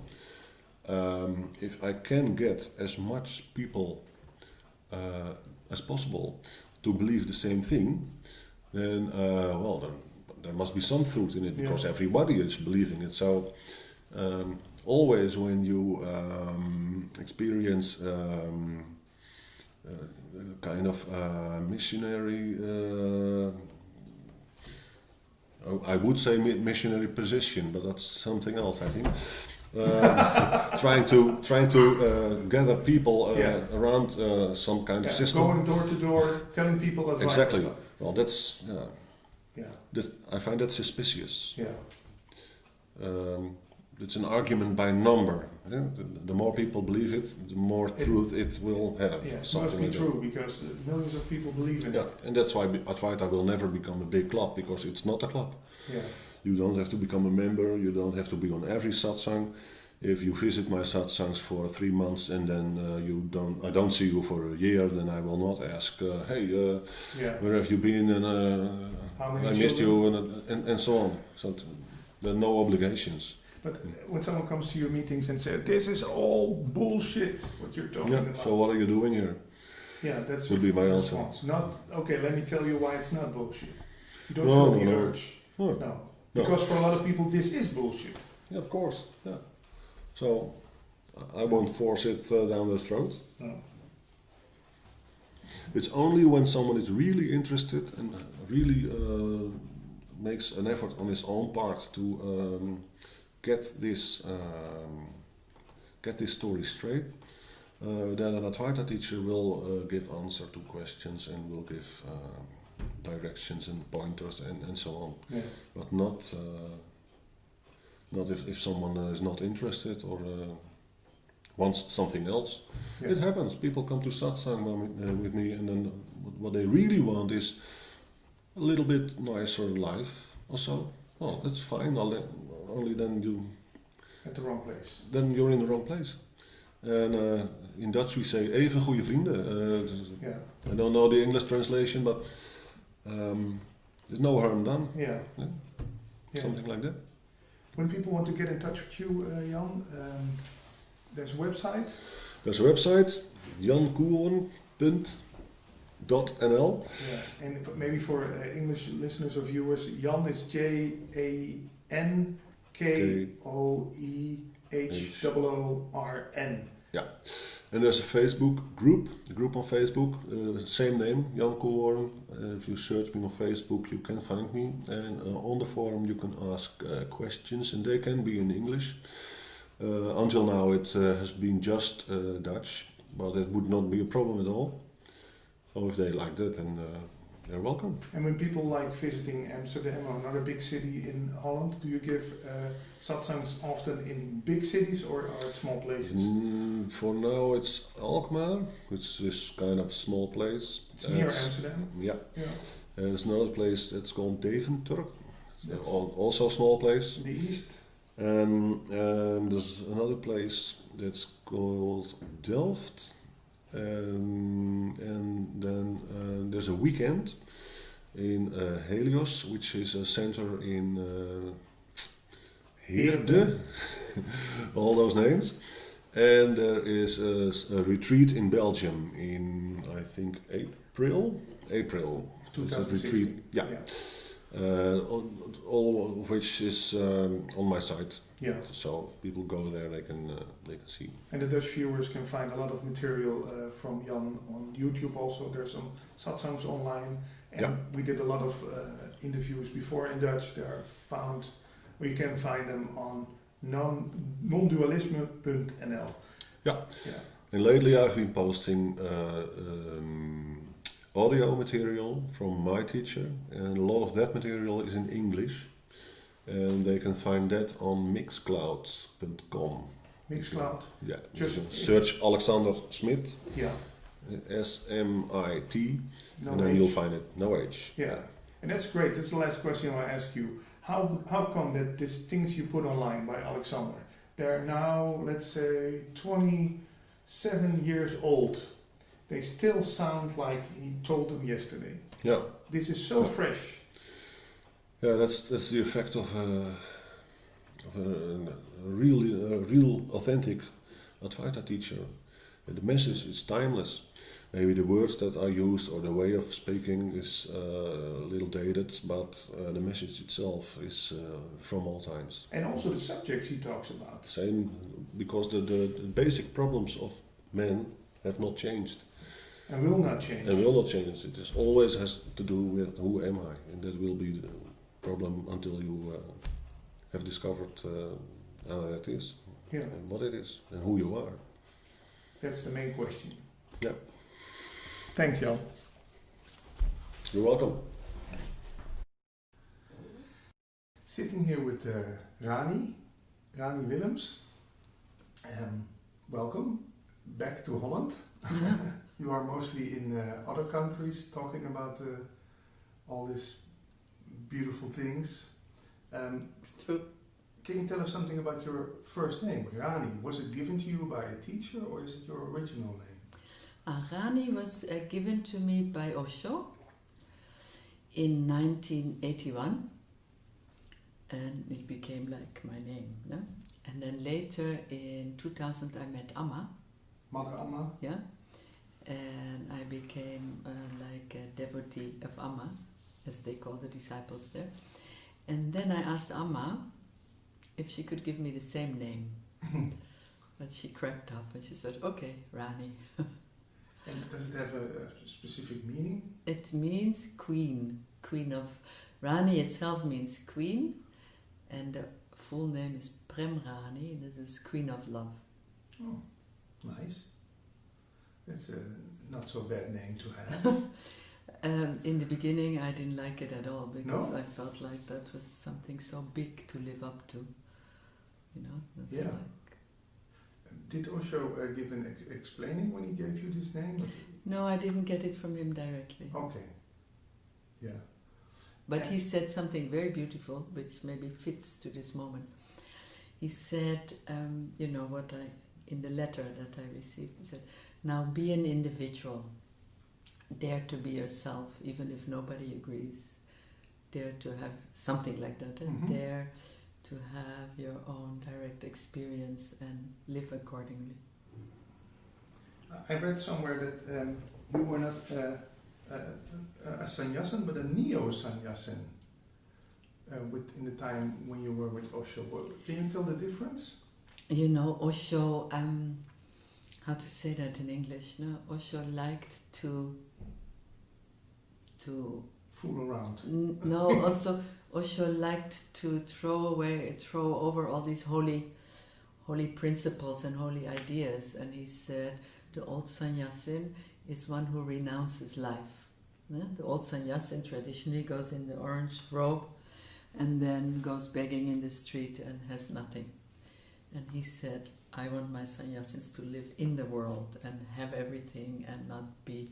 If I can get as much people as possible to believe the same thing, then there must be some truth in it, because everybody is believing it. So always when you experience kind of missionary, I would say missionary position, but that's something else, I think. trying to gather people around some kind of system. Going door to door, telling people Advaita exactly. stuff. Well, that's I find that suspicious. It's an argument by number. Yeah? The more people believe it, the more truth it will have. Yeah, it must be true, because millions of people believe in it. And that's why Advaita will never become a big club, because it's not a club. Yeah. You don't have to become a member, you don't have to be on every satsang. If you visit my satsangs for 3 months and then I don't see you for a year, then I will not ask, where have you been, and I missed you, and so on. So there are no obligations. But when someone comes to your meetings and says, this is all bullshit, what you're talking about. So what are you doing here? Yeah, that's would be my answer. Not, okay, let me tell you why it's not bullshit. You don't feel the urge. No. Because for a lot of people, this is bullshit. Yeah, of course. Yeah. So I won't force it down their throat. No. It's only when someone is really interested and really makes an effort on his own part to get this story straight, that an Advaita teacher will give answer to questions and will give directions and pointers and so on. Yeah. But not if someone is not interested or wants something else. Yeah. It happens. People come to satsang with me, and then what they really want is a little bit nicer life or so. Well, that's fine. Only then you... At the wrong place. Then you're in the wrong place. And in Dutch we say even goede vrienden. I don't know the English translation, but there's no harm done. Yeah. Something like that. When people want to get in touch with you, Jan, there's a website. There's a website, jankoehoorn.nl. Yeah, and maybe for English listeners or viewers, Jan is JANKOEHOORN. Yeah, and there's a Facebook group on Facebook, same name, Jan Koehoorn. If you search me on Facebook, you can find me. And on the forum you can ask questions, and they can be in English. Until now it has been just Dutch, but that would not be a problem at all. So if they like that, then they're welcome. And when people like visiting Amsterdam or another big city in Holland, do you give satsangs often in big cities or small places? For now it's Alkmaar, which is kind of a small place. It's near Amsterdam? Yeah. There's another place that's called Deventer, also a small place. In the east? And there's another place that's called Delft. And then there's a weekend in Helios, which is a center in Heerde, all those names. And there is a retreat in Belgium in, I think, April 2016. Yeah. All of which is on my site. Yeah. So if people go there, they can see. And the Dutch viewers can find a lot of material from Jan on YouTube. Also, there's some satsangs online, and we did a lot of interviews before in Dutch. They are found. We can find them on nondualisme.nl. Yeah. And lately, I've been posting audio material from my teacher, and a lot of that material is in English. And they can find that on mixcloud.com. Mixcloud? Yeah. Just search Alexander Smit. Yeah. SMIT. No and then H. you'll find it. No H. Yeah. And that's great. That's the last question I ask you. how come that these things you put online by Alexander, they're now, let's say, 27 years old. They still sound like he told them yesterday. Yeah. This is so fresh. Yeah, that's the effect of a real authentic Advaita teacher. And the message is timeless. Maybe the words that are used or the way of speaking is a little dated, but the message itself is from all times. And also the subjects he talks about. Same, because the basic problems of men have not changed. And will not change. And will not change. It is always has to do with who am I, and that will be the problem until you have discovered how that is, and what it is, and who you are. That's the main question. Yeah. Thanks, Jan. You're welcome. Sitting here with Rani Willems. Welcome back to Holland. You are mostly in other countries talking about all these beautiful things. It's true. Can you tell us something about your first name, Rani? Was it given to you by a teacher or is it your original name? Rani was given to me by Osho in 1981, and it became like my name. No? And then later in 2000 I met Amma. Mother Amma? Yeah. And I became like a devotee of Amma, as they call the disciples there. And then I asked Amma if she could give me the same name. But she cracked up and she said, okay, Rani. And does it have a specific meaning? It means queen. Queen of... Rani itself means queen, and the full name is Prem Rani, and this is Queen of Love. Oh, nice. That's a not so bad name to have. In the beginning I didn't like it at all, because No? I felt like that was something so big to live up to. You know? That's Yeah. like, Did Osho give an explaining when he gave you this name? no, I didn't get it from him directly. Okay. Yeah. But he said something very beautiful, which maybe fits to this moment. He said, you know, in the letter that I received, he said, now be an individual. Dare to be yourself, even if nobody agrees. Dare to have something like that. And dare to have your own direct experience and live accordingly. I read somewhere that you were not a sannyasin, but a neo-sannyasin in the time when you were with Osho. Can you tell the difference? You know, Osho, how to say that in English? No, Osho liked to Fool around. No, also Osho liked to throw over all these holy principles and holy ideas, and he said the old sannyasin is one who renounces life. The old sannyasin traditionally goes in the orange robe and then goes begging in the street and has nothing. And he said, I want my sannyasins to live in the world and have everything and not be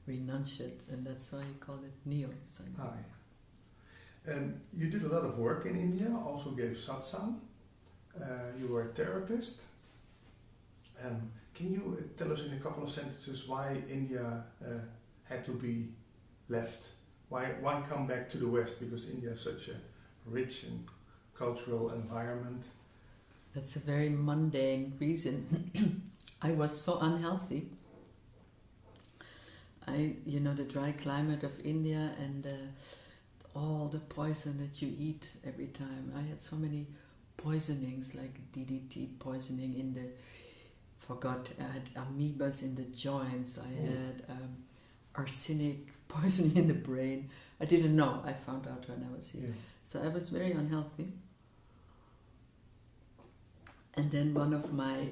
renunciate, and that's why he called it neo-sannyasa. Ah, yeah. You did a lot of work in India, also gave satsang. You were a therapist. Can you tell us in a couple of sentences why India had to be left? Why come back to the West? Because India is such a rich and cultural environment. That's a very mundane reason. I was so unhealthy. The dry climate of India and all the poison that you eat every time. I had so many poisonings, like DDT poisoning I had amoebas in the joints, I had arsenic poisoning in the brain. I didn't know, I found out when I was here. Yeah. So I was very unhealthy. And then one of my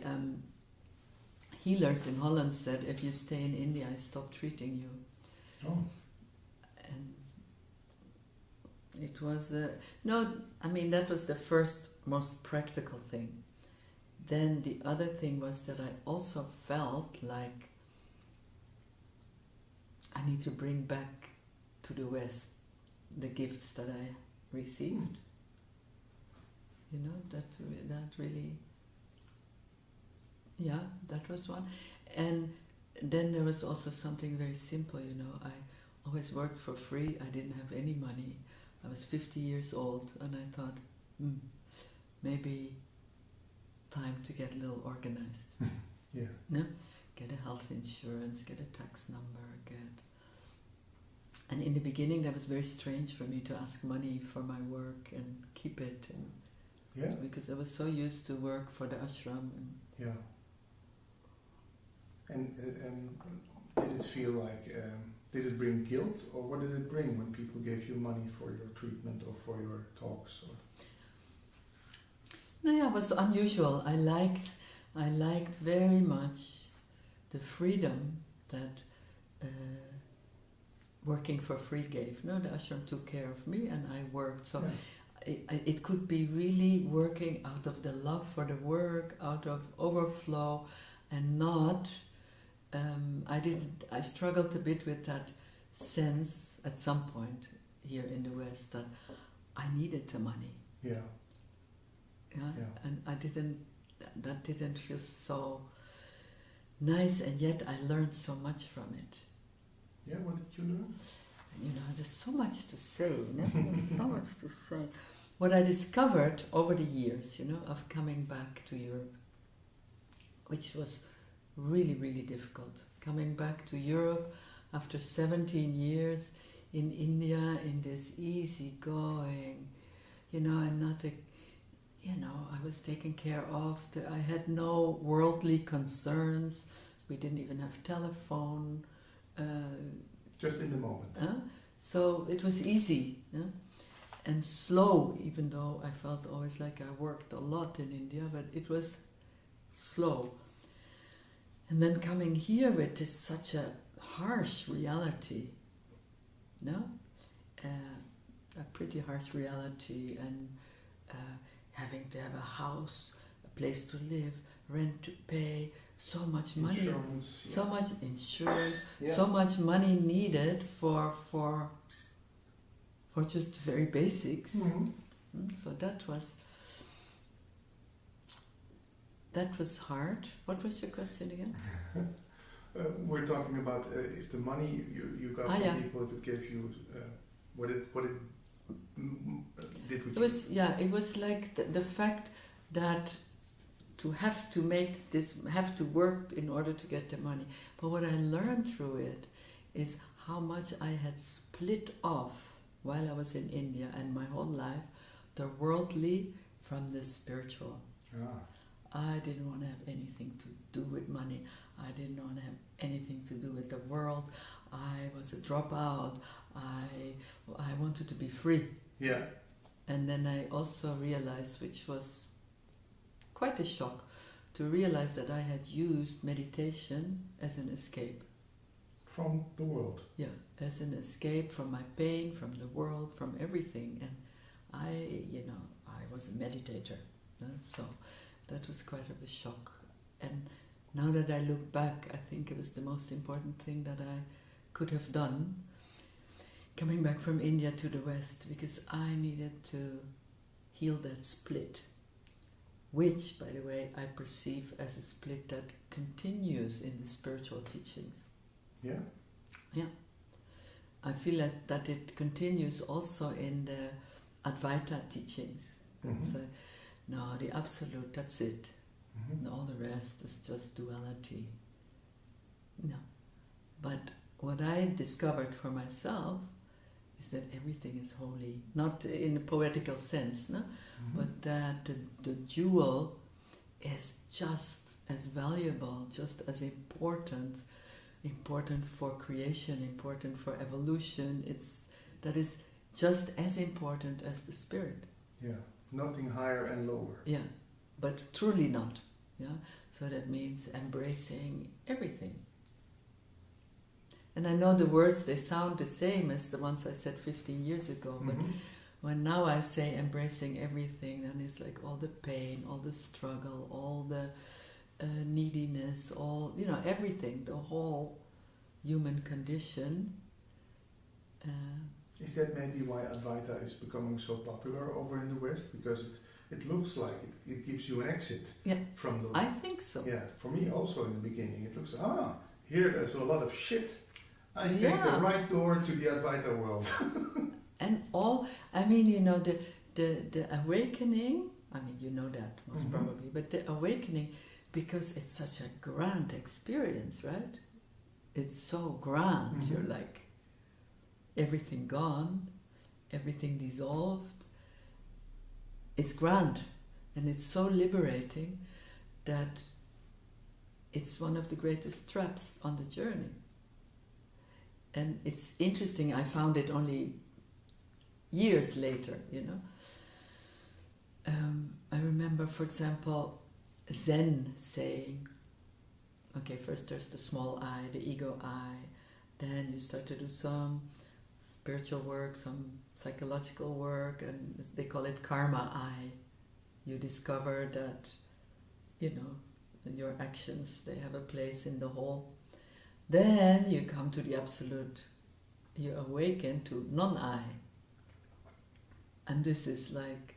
healers in Holland said, if you stay in India, I stop treating you. Oh. And it was, that was the first most practical thing. Then the other thing was that I also felt like I need to bring back to the West the gifts that I received. you know, that really, yeah, that was one. And then there was also something very simple, you know. I always worked for free. I didn't have any money. I was 50 years old, and I thought, maybe time to get a little organized. Yeah. No? Get a health insurance, get a tax number, And in the beginning, that was very strange for me to ask money for my work and keep it, and Yeah. because I was so used to work for the ashram. And Yeah. And did it feel like, did it bring guilt, or what did it bring when people gave you money for your treatment or for your talks? Or? no, yeah, it was unusual. I liked very much the freedom that working for free gave. No, the ashram took care of me, and I worked. So it could be really working out of the love for the work, out of overflow, and not. I struggled a bit with that sense at some point here in the West that I needed the money. Yeah. Yeah. And that didn't feel so nice, and yet I learned so much from it. Yeah, what did you learn? You know, there's so much to say, you know? There's so much to say. What I discovered over the years, you know, of coming back to Europe, which was really, really difficult. Coming back to Europe after 17 years in India, in this easygoing, you know, and not a, you know, I was taken care of. I had no worldly concerns. We didn't even have telephone. Just in the moment. So it was easy, and slow, even though I felt always like I worked a lot in India, but it was slow. And then coming here with this such a harsh reality, a pretty harsh reality, and having to have a house, a place to live, rent to pay, so much money, Insurance, so much insurance, Yeah. so much money needed for just the very basics. Mm-hmm. So that was hard. What was your question again? We're talking about if the money you got from people, if it gave you, what it did with you? It was like the fact that to have to make this, have to work in order to get the money. But what I learned through it is how much I had split off while I was in India and my whole life, the worldly from the spiritual. I didn't want to have anything to do with money. I didn't want to have anything to do with the world. I was a dropout. I wanted to be free. Yeah. And then I also realized, which was quite a shock, to realize that I had used meditation as an escape. From the world. Yeah, as an escape from my pain, from the world, from everything. And I was a meditator. So that was quite of a shock. And now that I look back, I think it was the most important thing that I could have done, coming back from India to the West, because I needed to heal that split, which, by the way, I perceive as a split that continues in the spiritual teachings. Yeah? Yeah. I feel that it continues also in the Advaita teachings. Mm-hmm. No, the absolute, that's it. Mm-hmm. And all the rest is just duality. No. But what I discovered for myself is that everything is holy. Not in a poetical sense, no? Mm-hmm. But that the dual is just as valuable, just as important for creation, important for evolution. That is just as important as the spirit. Yeah. Nothing higher and lower. Yeah, but truly not. Yeah, so that means embracing everything. And I know the words, they sound the same as the ones I said 15 years ago, but when now I say embracing everything, then it's like all the pain, all the struggle, all the neediness, all, everything, the whole human condition. Is that maybe why Advaita is becoming so popular over in the West? Because it looks like it gives you an exit from the... I think so. Yeah, for me also in the beginning, it looks, here there's a lot of shit. I take the right door to the Advaita world. And I mean, you know, the awakening, I mean, you know that most probably, but the awakening, because it's such a grand experience, right? It's so grand. You're like, everything gone, everything dissolved. It's grand, and it's so liberating that it's one of the greatest traps on the journey. And it's interesting, I found it only years later, you know. I remember, for example, Zen saying, okay, first there's the small I, the ego I, then you start to do some spiritual work, some psychological work, and they call it karma I. You discover that, you know, your actions, they have a place in the whole. Then you come to the absolute, you awaken to non-I. And this is like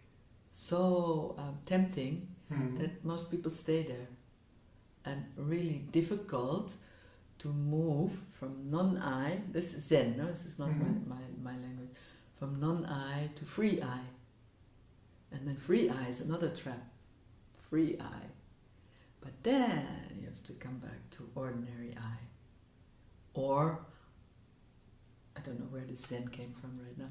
so tempting that most people stay there. And really difficult to move from non-I, this is Zen, no? This is not my language, from non-I to free I. And then free I is another trap, free I. But then you have to come back to ordinary I. Or, I don't know where the Zen came from right now,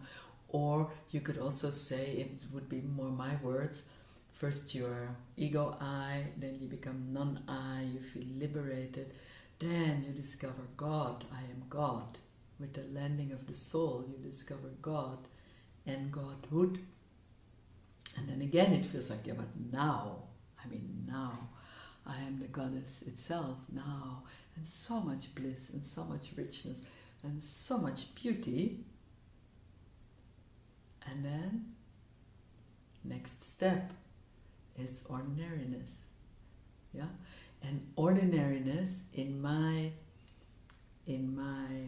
or you could also say, it would be more my words, first you are ego I, then you become non-I, you feel liberated, then you discover God, I am God. With the landing of the soul, you discover God and Godhood. And then again it feels like, yeah, but now I am the goddess itself now, and so much bliss and so much richness and so much beauty. And then next step is ordinariness, yeah, and ordinariness in my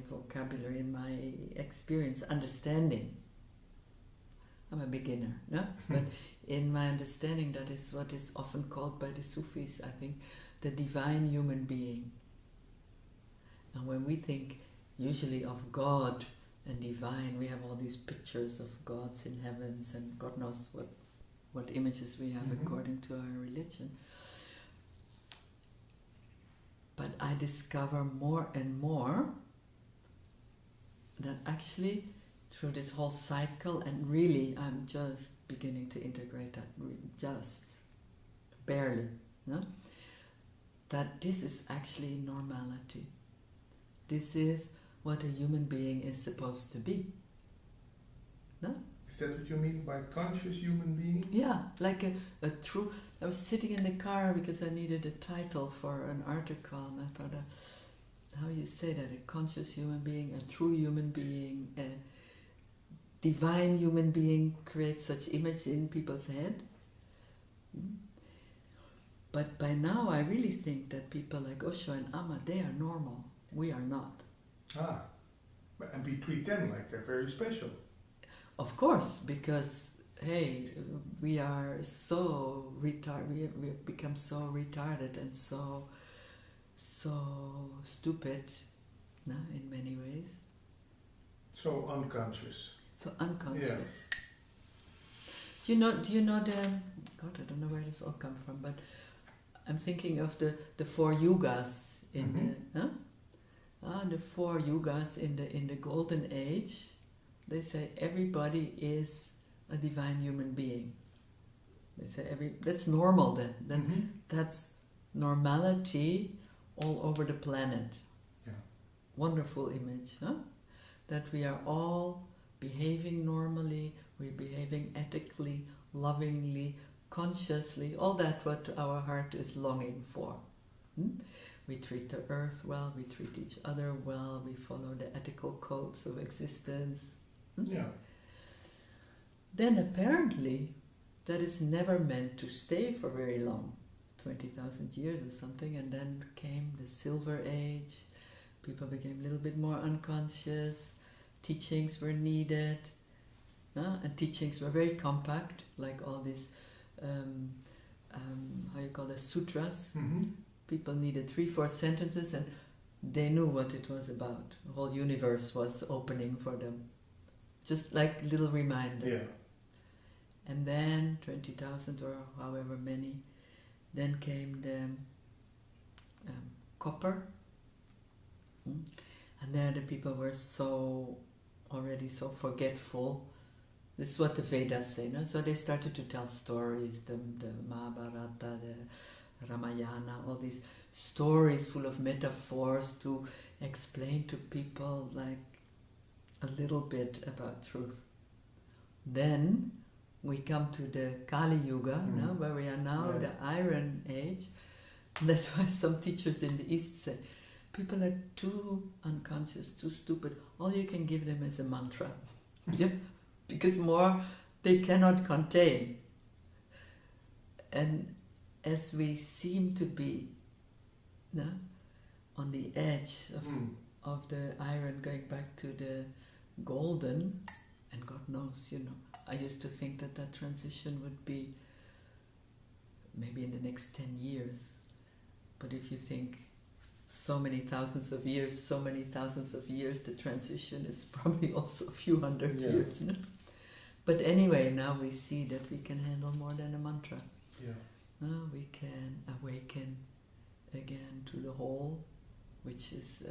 vocabulary, in my experience, understanding. I'm a beginner, no? But in my understanding, that is what is often called by the Sufis, I think, the divine human being. And when we think usually of God and divine, we have all these pictures of gods in heavens and God knows what images we have according to our religion. But I discover more and more that actually through this whole cycle, and really I'm just beginning to integrate that, just barely, no? That this is actually normality. This is what a human being is supposed to be. No? Is that what you mean by conscious human being? Yeah, like a true... I was sitting in the car because I needed a title for an article, and I thought, how you say that? A conscious human being, a true human being, a divine human being creates such image in people's head. But by now I really think that people like Osho and Amma, they are normal. We are not. And we treat them like they're very special. Of course, because, hey, we are so retarded, we have become so retarded and so stupid, no, in many ways. So unconscious. So unconscious. Yeah. Do you know the... God, I don't know where this all come from, but I'm thinking of the 4 yugas in the 4 yugas in the golden age. They say everybody is a divine human being. They say that's normal then. Then that's normality all over the planet. Yeah. Wonderful image, huh? That we are all behaving normally, we're behaving ethically, lovingly, consciously, all that what our heart is longing for. We treat the earth well, we treat each other well, we follow the ethical codes of existence. Yeah. Then apparently that is never meant to stay for very long, 20,000 years or something, and then came the Silver Age, people became a little bit more unconscious, teachings were needed, and teachings were very compact, like all these how you call it, sutras. Mm-hmm. People needed 3-4 sentences and they knew what it was about. The whole universe was opening for them. Just like little reminder. Yeah. And then 20,000 or however many, then came the copper. And there the people were already so forgetful. This is what the Vedas say, no? So they started to tell stories, the Mahabharata, the Ramayana, all these stories full of metaphors to explain to people like a little bit about truth. Then we come to the Kali Yuga, now, where we are now, the Iron Age. That's why some teachers in the East say, people are too unconscious, too stupid. All you can give them is a mantra. Yeah, because more they cannot contain. And as we seem to be on the edge of the iron, going back to the golden, and God knows, I used to think that transition would be maybe in the next 10 years. But if you think so many thousands of years, the transition is probably also a few hundred years. But anyway, now we see that we can handle more than a mantra. Yeah. Now we can awaken again to the whole, which is,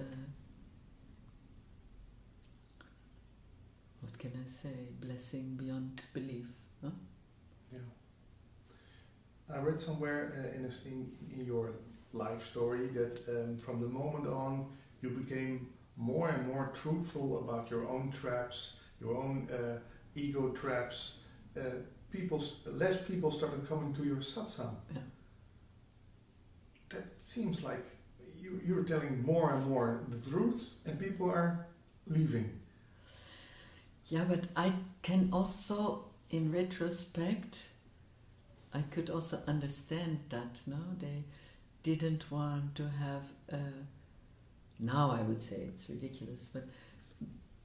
what can I say, blessing beyond belief. Huh? Yeah. I read somewhere in your life story that from the moment on you became more and more truthful about your own traps, your own ego traps. Less people started coming to your satsang. Yeah. That seems like you're telling more and more the truth, and people are leaving. Yeah, but I can also, in retrospect, I could also understand that. No, they didn't want to have. Now I would say it's ridiculous, but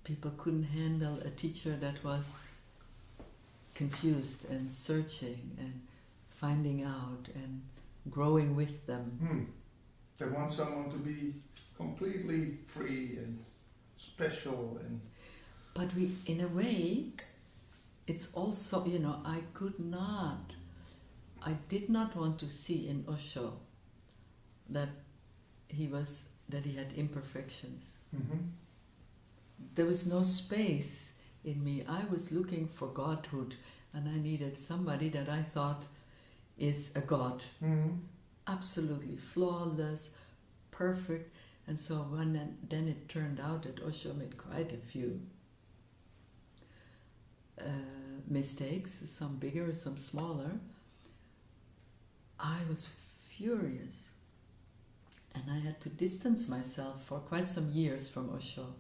people couldn't handle a teacher that was confused and searching and finding out and growing with them. They want someone to be completely free and special and. But we, in a way, it's also, I did not want to see in Osho that he had imperfections. Mm-hmm. There was no space in me. I was looking for godhood, and I needed somebody that I thought is a god. Mm-hmm. Absolutely flawless, perfect. And so then it turned out that Osho made quite a few mistakes, some bigger, some smaller. I was furious, and I had to distance myself for quite some years from Osho.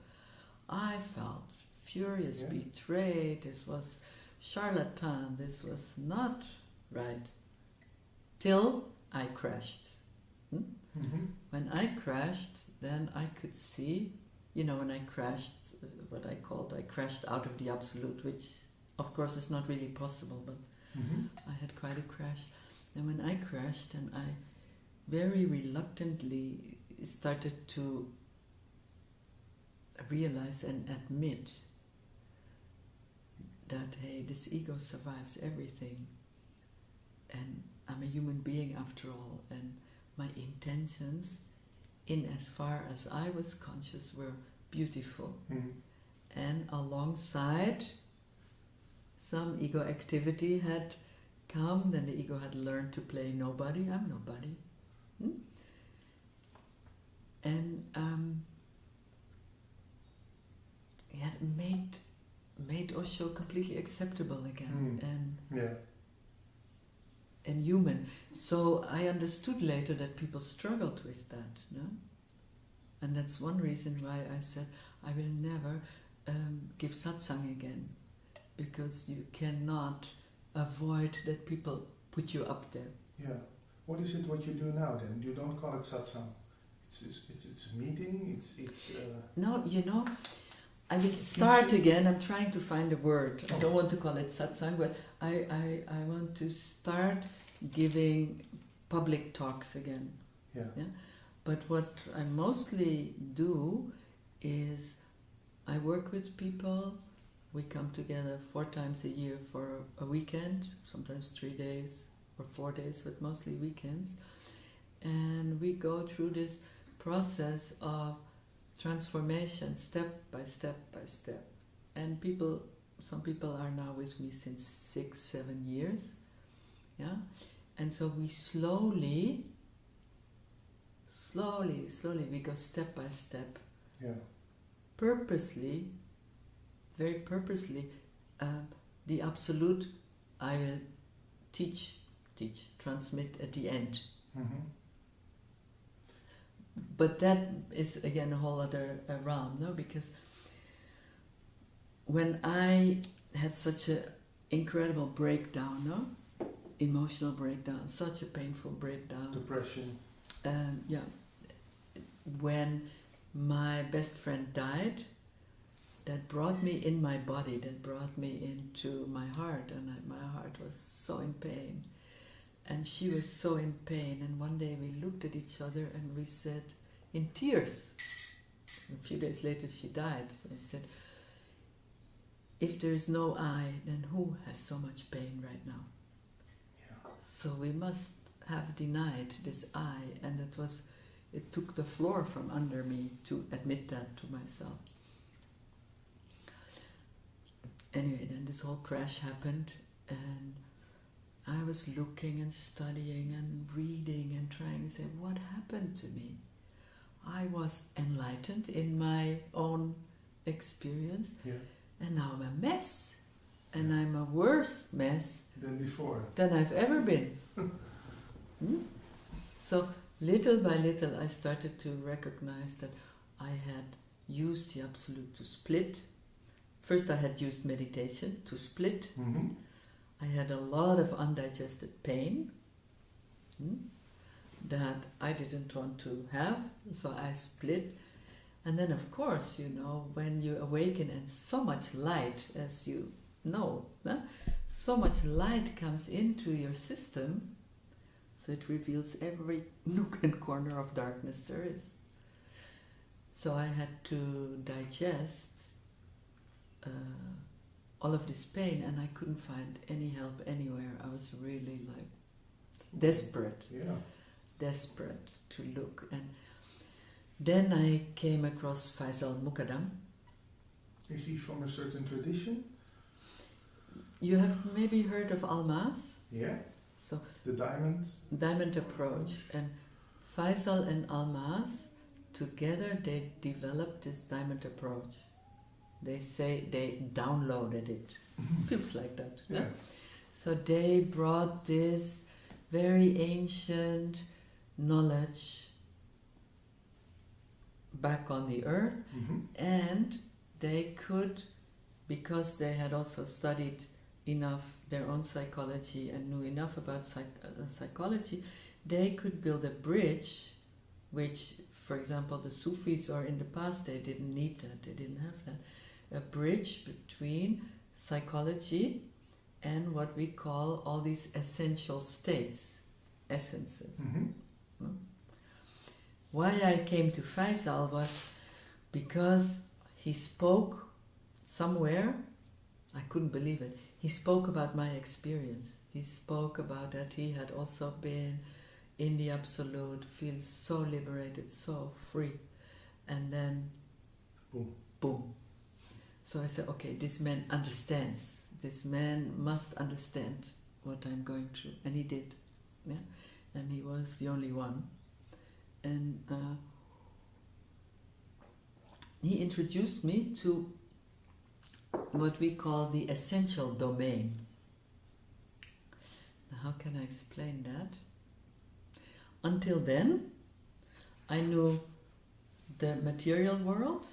I felt furious, betrayed. This was charlatan, this was not right, till I crashed. Mm-hmm. When I crashed, then I could see, when I crashed, I crashed out of the absolute, which of course is not really possible, but I had quite a crash. And when I crashed, and I very reluctantly started to realize and admit that, hey, this ego survives everything, and I'm a human being after all, and my intentions, in as far as I was conscious, were beautiful. And alongside, some ego activity had come, then the ego had learned to play nobody. I'm nobody. And it made Osho completely acceptable again and human. So I understood later that people struggled with that, no? And that's one reason why I said I will never give satsang again, because you cannot avoid that people put you up there. Yeah. What is it what you do now then? You don't call it satsang. It's a meeting. It's. No, I will start again. I'm trying to find a word. I don't want to call it satsang, but I want to start giving public talks again. Yeah. But what I mostly do is I work with people. We come together 4 times a year for a weekend, sometimes 3 days or 4 days, but mostly weekends. And we go through this process of transformation, step by step by step. And some people are now with me since 6-7 years. Yeah? And so we slowly, we go step by step. Yeah. Purposely, very purposely, the absolute I will teach, transmit at the end. Mm-hmm. But that is again a whole other realm, no? Because when I had such an incredible breakdown, no? Emotional breakdown, such a painful breakdown. Depression. Yeah. When my best friend died, that brought me in my body, that brought me into my heart, and my heart was so in pain. And she was so in pain, and one day we looked at each other and we said, in tears, a few days later she died, so I said, if there is no I, then who has so much pain right now? Yeah. So we must have denied this I, and it took the floor from under me to admit that to myself. Anyway, then this whole crash happened, and I was looking and studying and reading and trying to say, what happened to me? I was enlightened in my own experience, and now I'm a mess, and I'm a worse mess than I've ever been. So little by little I started to recognize that I had used the Absolute to split. First I had used meditation to split. Mm-hmm. I had a lot of undigested pain that I didn't want to have, so I split. And then of course, when you awaken and so much light, as you know, so much light comes into your system, so it reveals every nook and corner of darkness there is. So I had to digest all of this pain, and I couldn't find any help anywhere. I was really desperate to look. And then I came across Faisal Muqaddam. Is he from a certain tradition? You have maybe heard of Almaas? Yeah. So the diamond approach. And Faisal and Almaas together, they developed this diamond approach. They say they downloaded it. Feels like that. Yeah. So they brought this very ancient knowledge back on the earth, and they could, because they had also studied enough their own psychology and knew enough about psychology, they could build a bridge, which, for example, the Sufis, or in the past, they didn't need that, they didn't have that, a bridge between psychology and what we call all these essential states, essences. Why I came to Faisal was because he spoke somewhere, I couldn't believe it, he spoke about my experience. He spoke about that he had also been in the Absolute, feels so liberated, so free. And then, boom. So I said, okay, this man understands. This man must understand what I'm going through. And he did. Yeah? And he was the only one. And he introduced me to what we call the essential domain. Now, how can I explain that? Until then, I knew the material world,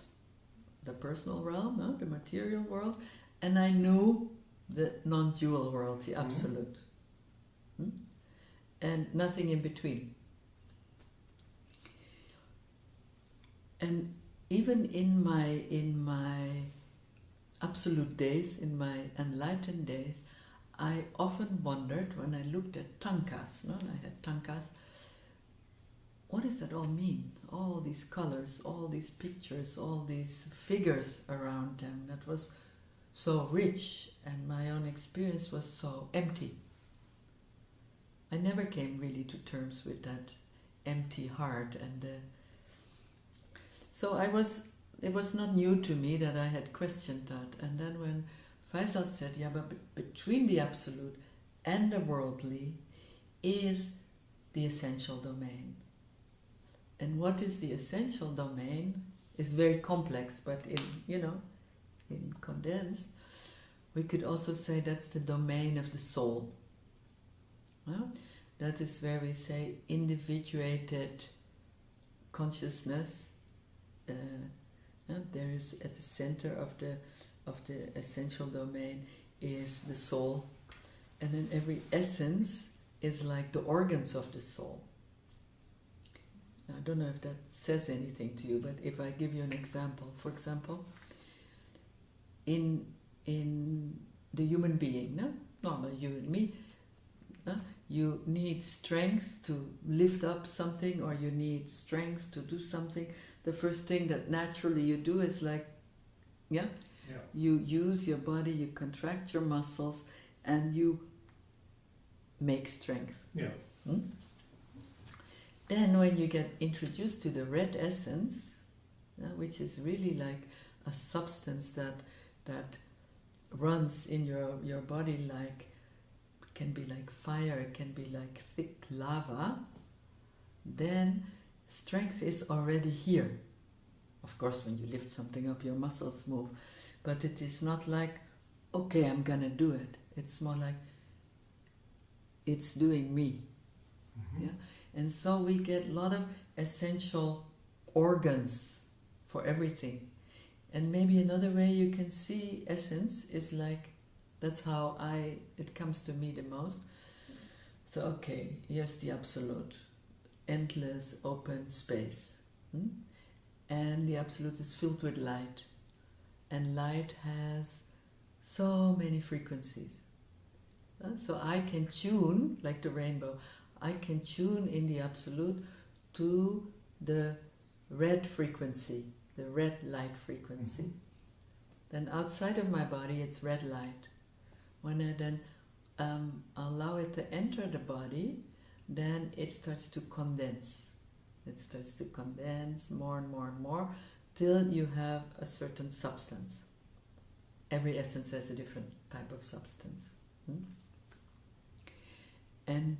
the personal realm, the material world, and I knew the non-dual world, the Absolute. And nothing in between. And even in my absolute days, in my enlightened days, I often wondered when I looked at tankas, no? I had tankas, what does that all mean? All these colors, all these pictures, all these figures around them, that was so rich, and my own experience was so empty. I never came really to terms with that empty heart, and so it was not new to me that I had questioned that. And then when Faisal said, yeah, but between the absolute and the worldly is the essential domain. And what is the essential domain is very complex, but in condensed, we could also say that's the domain of the soul. Well, that is where we say individuated consciousness. There is at the center of the essential domain is the soul, and then every essence is like the organs of the soul. Now, I don't know if that says anything to you, but if I give you an example, for example, in the human being, no? Normal you and me, no? You need strength to lift up something, or you need strength to do something. The first thing that naturally you do is you use your body, you contract your muscles, and you make strength. Yeah. Then when you get introduced to the red essence, which is really like a substance that runs in your body, like can be like fire, it can be like thick lava, then strength is already here. Of course, when you lift something up, your muscles move, but it is not like, okay, I'm gonna do it. It's more like, it's doing me. Mm-hmm. Yeah, and so we get a lot of essential organs for everything. And maybe another way you can see essence is like, that's how it comes to me the most. So, okay, here's the absolute. Endless open space. And the absolute is filled with light. And light has so many frequencies. So I can tune, like the rainbow, I can tune in the absolute to the red frequency, the red light frequency. Then outside of my body it's red light. When I then allow it to enter the body, then it starts to condense. It starts to condense more and more and more till you have a certain substance. Every essence has a different type of substance. And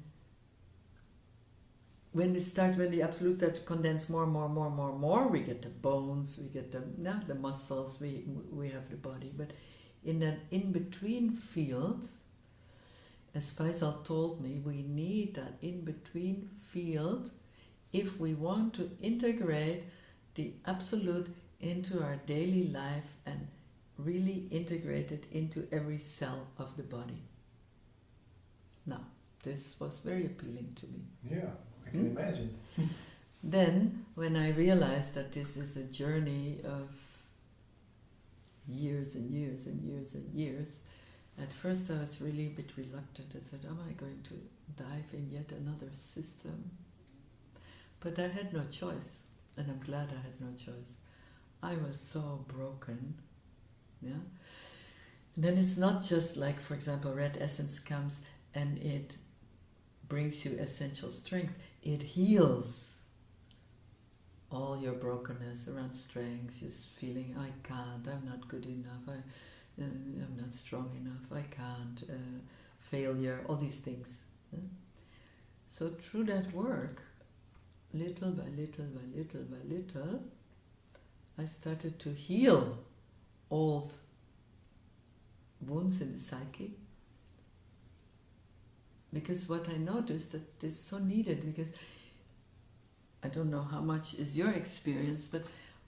when the absolute starts to condense more, we get the bones, we get the muscles, we have the body. But in that in-between field, as Faisal told me, we need that in-between field if we want to integrate the absolute into our daily life and really integrate it into every cell of the body. Now, this was very appealing to me. Yeah, I can imagine. Then, when I realized that this is a journey of years and years and years and years, at first I was really a bit reluctant. I said, am I going to dive in yet another system? But I had no choice, and I'm glad I had no choice. I was so broken, yeah? And then it's not just like, for example, red essence comes and it brings you essential strength. It heals all your brokenness around strength, just feeling, I can't, I'm not good enough, I'm not strong enough, I can't, failure, all these things. Yeah? So through that work, little by little by little by little, I started to heal old wounds in the psyche. Because what I noticed that this is so needed, because I don't know how much is your experience, but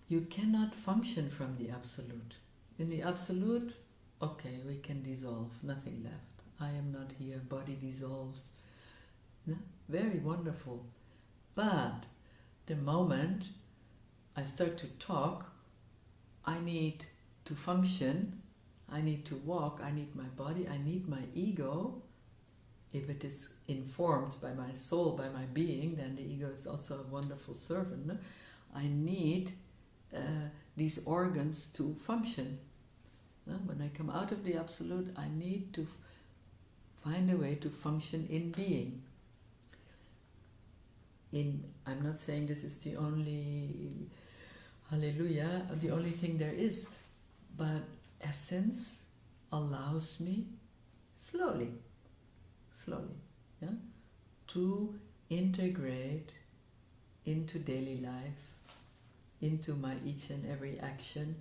you cannot function from the absolute. In the absolute, okay, we can dissolve, nothing left. I am not here, body dissolves. No? Very wonderful. But the moment I start to talk, I need to function, I need to walk, I need my body, I need my ego. If it is informed by my soul, by my being, then the ego is also a wonderful servant. No? I need these organs to function. No? When I come out of the Absolute, I need to find a way to function in being. I'm not saying this is the only hallelujah, the only thing there is, but essence allows me slowly, yeah, to integrate into daily life, into my each and every action,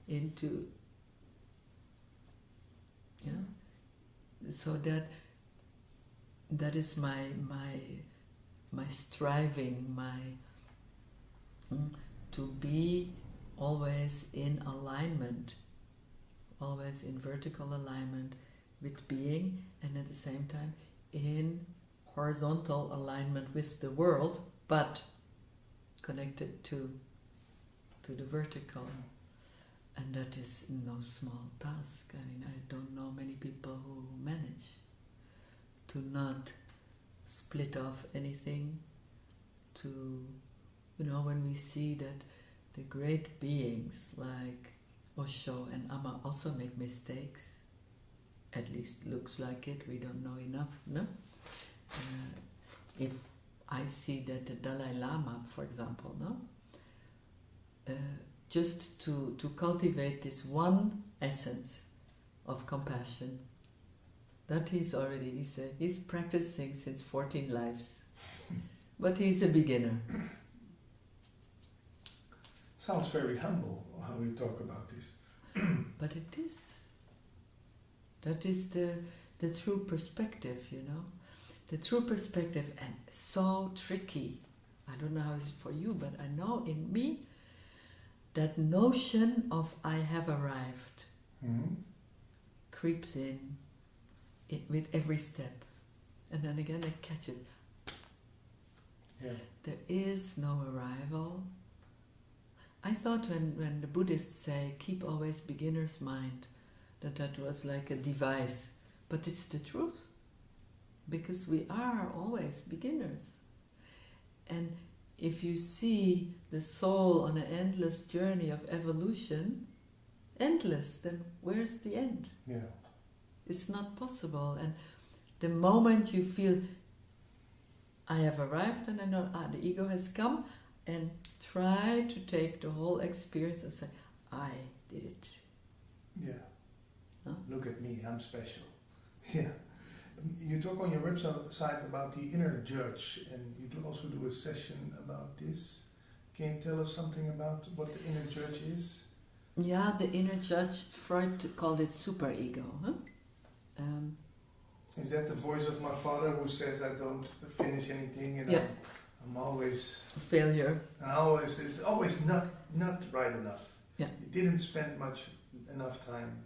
into, yeah, so that is my striving, to be always in alignment, always in vertical alignment with being, and at the same time in horizontal alignment with the world, but connected to the vertical. And that is no small task. I mean, I don't know many people who manage to not split off anything, to, when we see that the great beings like Osho and Amma also make mistakes, at least looks like it, we don't know enough, no? If I see that the Dalai Lama, for example, no? Just to cultivate this one essence of compassion, that he's practicing since 14 lives, but he's a beginner. Sounds very humble how you talk about this. But it is. That is the true perspective, the true perspective, and so tricky. I don't know how it's for you, but I know in me that notion of I have arrived creeps in with every step, and then again I catch it. Yeah. There is no arrival. I thought when the Buddhists say keep always beginner's mind, that was like a device, but it's the truth, because we are always beginners. And if you see the soul on an endless journey of evolution, endless, then where's the end? Yeah. It's not possible. And the moment you feel I have arrived and I know the ego has come, and try to take the whole experience and say, I did it. Yeah. Huh? Look at me, I'm special. Yeah. You talk on your website about the inner judge, and you also do a session about this. Can you tell us something about what the inner judge is? Yeah, the inner judge, Freud called it superego. Huh? Is that the voice of my father who says I don't finish anything and yeah. I'm always a failure? It's always not right enough. Yeah. You didn't spend enough time.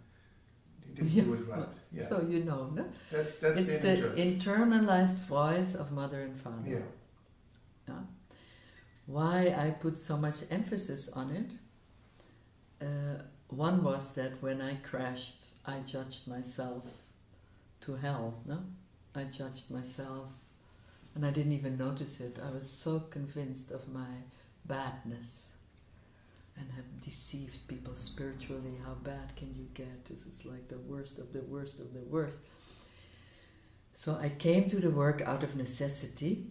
You didn't do it right. Yeah. So no? That's it's the internalized voice of mother and father. Yeah. Yeah. Why I put so much emphasis on it? One was that when I crashed, I judged myself to hell. No, I judged myself, and I didn't even notice it. I was so convinced of my badness, and have deceived people spiritually. How bad can you get? This is like the worst of the worst of the worst. So I came to the work out of necessity,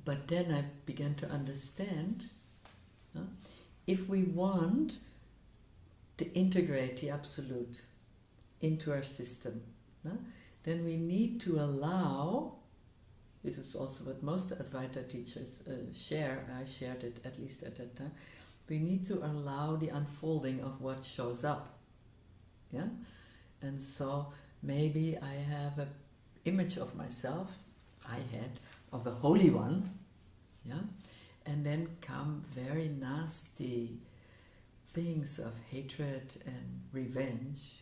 but then I began to understand, if we want to integrate the Absolute into our system, then we need to allow, this is also what most Advaita teachers share, I shared it at least at that time, we need to allow the unfolding of what shows up. Yeah? And so maybe I have an image of myself, of a holy one, yeah? And then come very nasty things of hatred and revenge,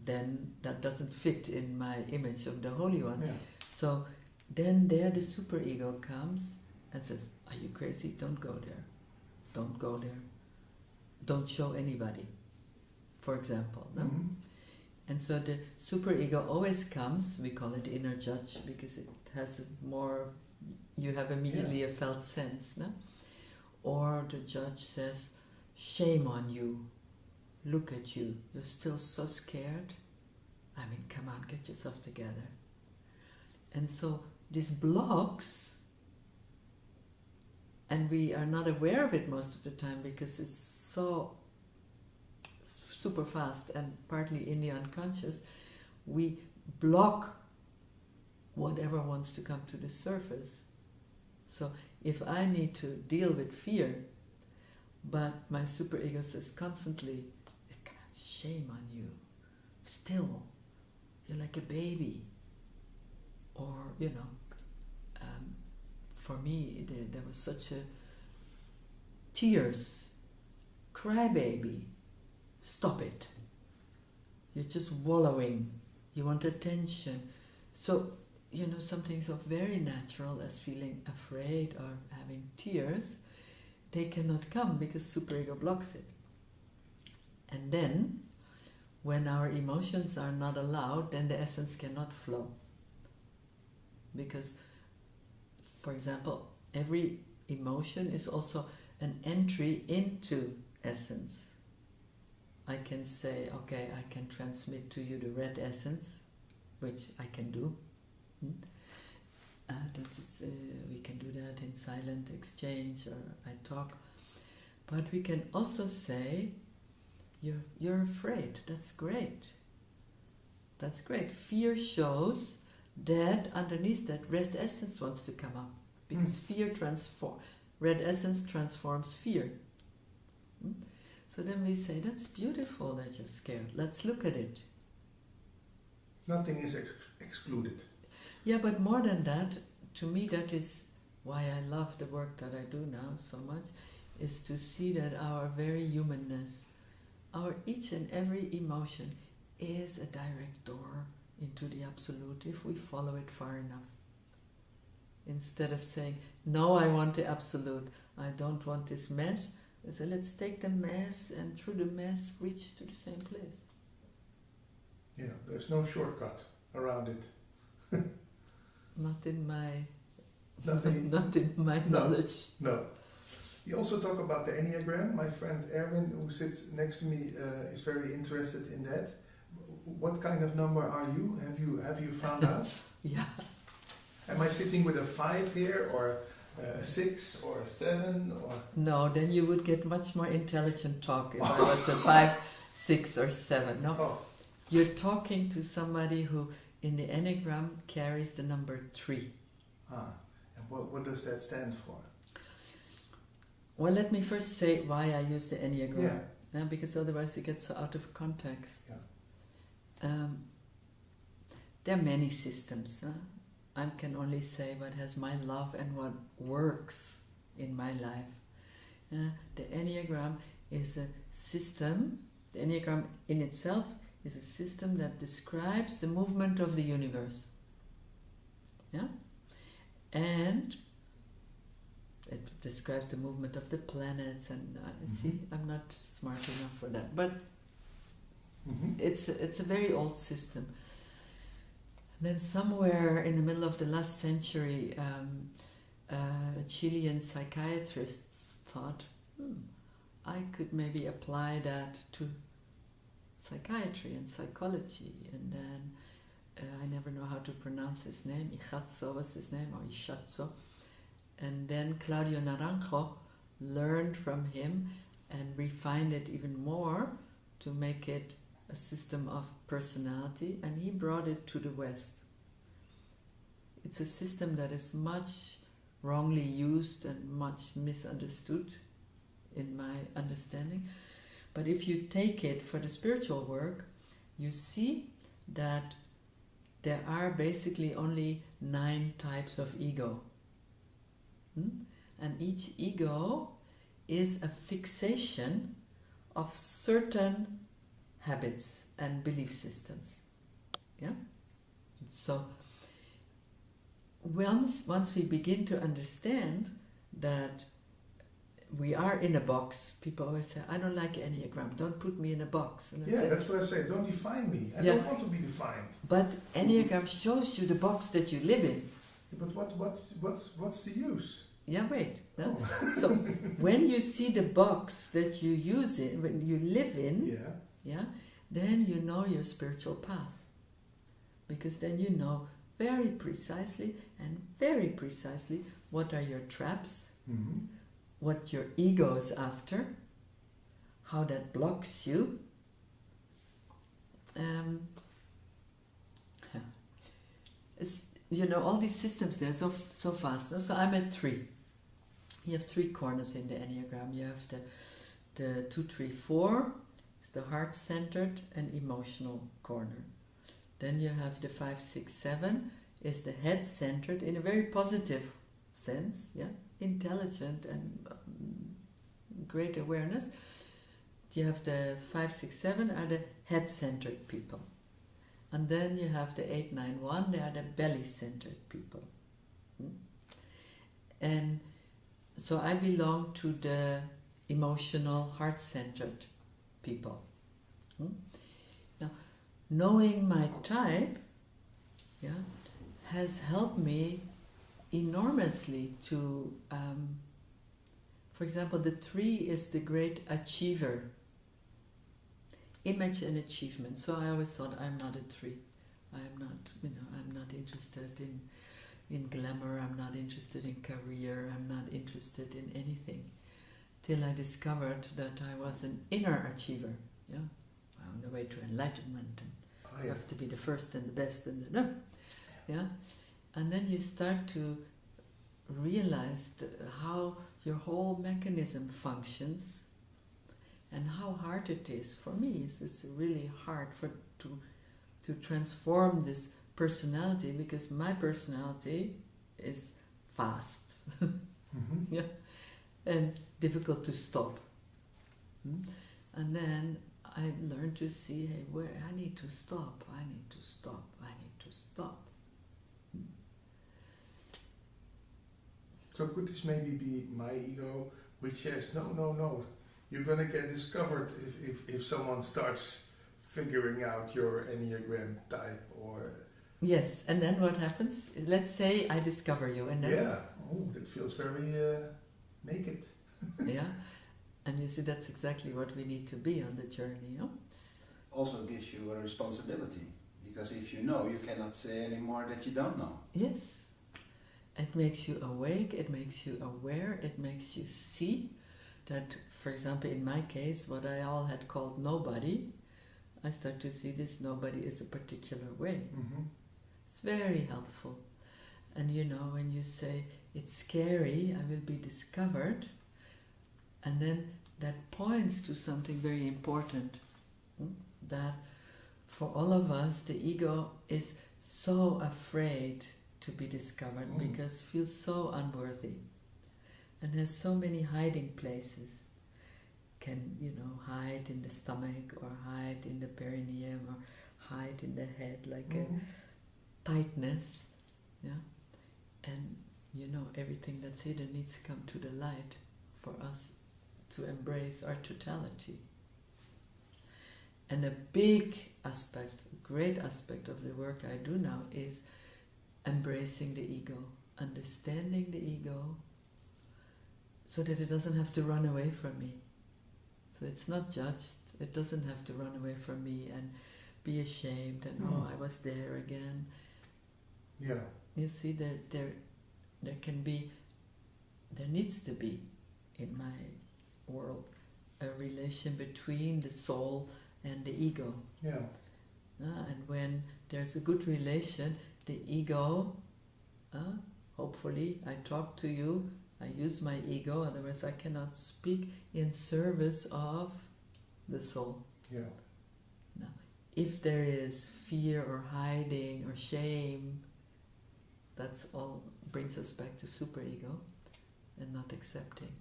then that doesn't fit in my image of the Holy One. Yeah. So then there the superego comes and says, are you crazy? Don't go there. don't go there. Don't show anybody, for example. No? Mm-hmm. And so the superego always comes, we call it inner judge, because it has a more, you have immediately a felt sense. No? Or the judge says, shame on you, look at you, you're still so scared. I mean, come on, get yourself together. And so this blocks, and we are not aware of it most of the time because it's so super fast and partly in the unconscious, we block whatever wants to come to the surface. So if I need to deal with fear, but my superego says constantly, shame on you, still, you're like a baby. Or, you know, for me, there was such a tears, crybaby. Stop it. You're just wallowing. You want attention. So, you know, something so very natural as feeling afraid or having tears, they cannot come because superego blocks it. And then, when our emotions are not allowed, then the essence cannot flow. Because, for example, every emotion is also an entry into essence. I can say, okay, I can transmit to you the red essence, which I can do. We can do that in silent exchange, or I talk. But we can also say, you're afraid. That's great. That's great. Fear shows that underneath that red essence wants to come up, because fear red essence transforms fear. So then we say, that's beautiful that you're scared. Let's look at it. Nothing is excluded. Yeah, but more than that, to me that is why I love the work that I do now so much, is to see that our very humanness, our each and every emotion is a direct door into the Absolute if we follow it far enough. Instead of saying, no, I want the Absolute, I don't want this mess, I say, let's take the mess and through the mess reach to the same place. Yeah, there's no shortcut around it. Not in my No. knowledge. No. You also talk about the Enneagram. My friend Erwin, who sits next to me, is very interested in that. What kind of number are you? Have you found out? Yeah. Am I sitting with a 5 here, or a 6, or a 7, or? No, then you would get much more intelligent talk if I was a 5, 6, or 7. No, You're talking to somebody who, in the Enneagram, carries the number 3. And what does that stand for? Well, let me first say why I use the Enneagram. Yeah. Because otherwise it gets so out of context. Yeah. There are many systems. I can only say what has my love and what works in my life. The Enneagram is a system. The Enneagram in itself is a system that describes the movement of the universe. Yeah? And it describes the movement of the planets, and see, I'm not smart enough for that. But it's a very old system. And then somewhere in the middle of the last century, Chilean psychiatrists thought, I could maybe apply that to psychiatry and psychology. And then I never know how to pronounce his name. Ichatso was his name, or Ichatso. And then Claudio Naranjo learned from him and refined it even more to make it a system of personality, and he brought it to the West. It's a system that is much wrongly used and much misunderstood in my understanding. But if you take it for the spiritual work, you see that there are basically only 9 types of ego. And each ego is a fixation of certain habits and belief systems. Yeah? So once we begin to understand that we are in a box. People always say, I don't like Enneagram, don't put me in a box. And I Yeah, say, that's what I say, don't define me. I Yeah. don't want to be defined. but Enneagram shows you the box that you live in. But what's the use? Yeah, wait. No? Oh. So when you see the box that you use in, when you live in, Yeah. then you know your spiritual path. Because then you know very precisely what are your traps, Mm-hmm. what your ego is after, how that blocks you. All these systems there so fast. No? So I'm at 3. You have 3 corners in the Enneagram. You have the 2, 3, 4, it's the heart-centered and emotional corner. Then you have the 5, 6, 7, is the head-centered in a very positive sense, yeah, intelligent and great awareness. You have the 5, 6, 7 are the head-centered people. And then you have the 8, 9, 1, they are the belly-centered people. And so I belong to the emotional, heart-centered people. Now, knowing my type, has helped me enormously to, for example, the 3 is the great achiever. Image and achievement. So I always thought I'm not a 3. I'm not interested in glamour, I'm not interested in career, I'm not interested in anything. Till I discovered that I was an inner achiever, on the way to enlightenment, and you have to be the first and the best and and then you start to realize how your whole mechanism functions and how hard it is. For me, it's really hard to transform this personality, because my personality is fast and difficult to stop. And then I learned to see, hey, where I need to stop. So could this maybe be my ego, which says, no, you're going to get discovered if someone starts figuring out your Enneagram type, or... Yes, and then what happens? Let's say I discover you, and then... Yeah, that feels very naked. Yeah, and you see, that's exactly what we need to be on the journey, Also gives you a responsibility, because if you know, you cannot say anymore that you don't know. Yes. It makes you awake, it makes you aware, it makes you see that, for example, in my case, what I all had called nobody, I start to see this nobody is a particular way. Mm-hmm. It's very helpful. And when you say, it's scary, I will be discovered, and then that points to something very important, that for all of us, the ego is so afraid to be discovered because feels so unworthy and has so many hiding places. Can, hide in the stomach, or hide in the perineum, or hide in the head, like a tightness, and everything that's hidden needs to come to the light for us to embrace our totality. And a big aspect, a great aspect of the work I do now is embracing the ego, understanding the ego, so that it doesn't have to run away from me. So it's not judged, it doesn't have to run away from me and be ashamed and I was there again. Yeah. You see, there needs to be, in my world, a relation between the soul and the ego. Yeah. And when there's a good relation, the ego, hopefully I talk to you, I use my ego, otherwise I cannot speak in service of the soul. Yeah. Now, if there is fear or hiding or shame, that's all brings us back to superego and not accepting.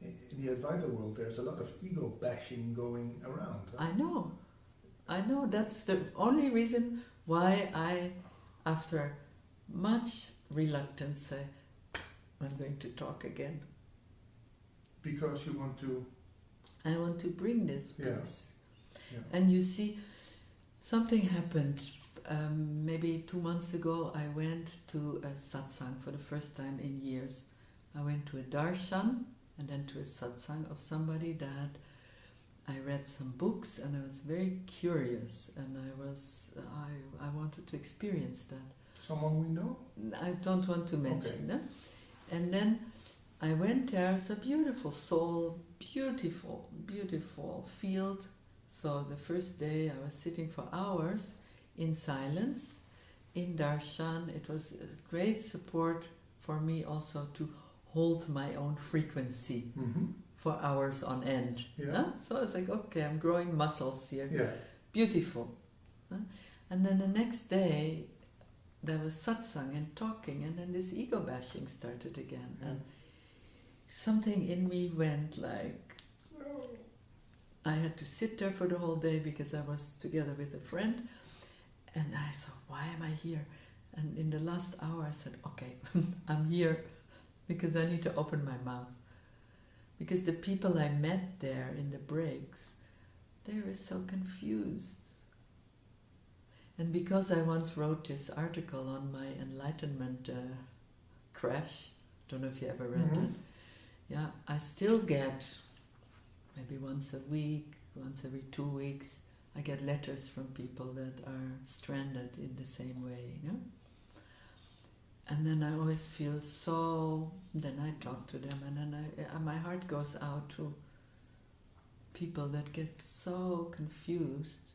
In the Advaita world, there's a lot of ego bashing going around. Huh? I know. That's the only reason why I, after much reluctance, say, I'm going to talk again. Because you want to... I want to bring this peace. Yeah. And you see, something happened. Maybe 2 months ago, I went to a satsang for the first time in years. I went to a darshan and then to a satsang of somebody that I read some books, and I was very curious, and I wanted to experience that. Someone we know? I don't want to mention that. And then I went there. It's a beautiful soul, beautiful, beautiful field. So the first day I was sitting for hours in silence, in darshan. It was a great support for me also to hold my own frequency for hours on end. Yeah. Huh? So I was like, okay, I'm growing muscles here. Yeah. Beautiful. Huh? And then the next day there was satsang and talking, and then this ego bashing started again. Yeah. And something in me went like, I had to sit there for the whole day because I was together with a friend, and I thought, why am I here? And in the last hour I said, okay, I'm here because I need to open my mouth. Because the people I met there in the breaks, they were so confused. And because I once wrote this article on my enlightenment crash, don't know if you ever read it, yeah, I still get, maybe once a week, once every 2 weeks, I get letters from people that are stranded in the same way, you know? And then I always feel so, then I talk to them, and then my heart goes out to people that get so confused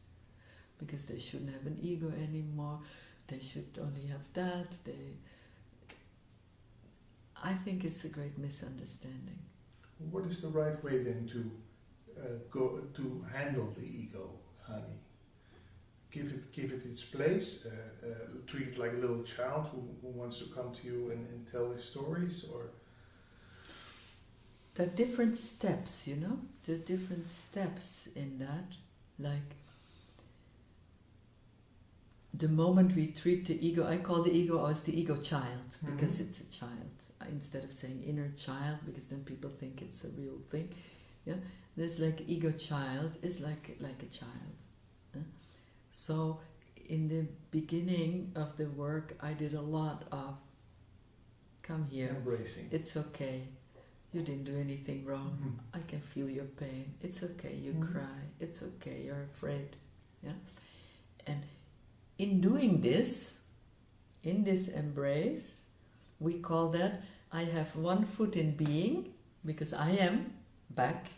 because they shouldn't have an ego anymore, they should only have that. I think it's a great misunderstanding. What is the right way then to go to handle the ego, Hani? Give it its place. Treat it like a little child who wants to come to you and tell his stories, or. There are different steps, you know. There are different steps in that. Like the moment we treat the ego, I call the ego as the ego child because it's a child. Instead of saying inner child, because then people think it's a real thing. Yeah, there's like ego child is like a child. So in the beginning of the work, I did a lot of come here. Embracing. It's okay. You didn't do anything wrong. I can feel your pain. It's okay. You cry. It's okay. You're afraid. Yeah. And in doing this, in this embrace, we call that I have one foot in being because I am back.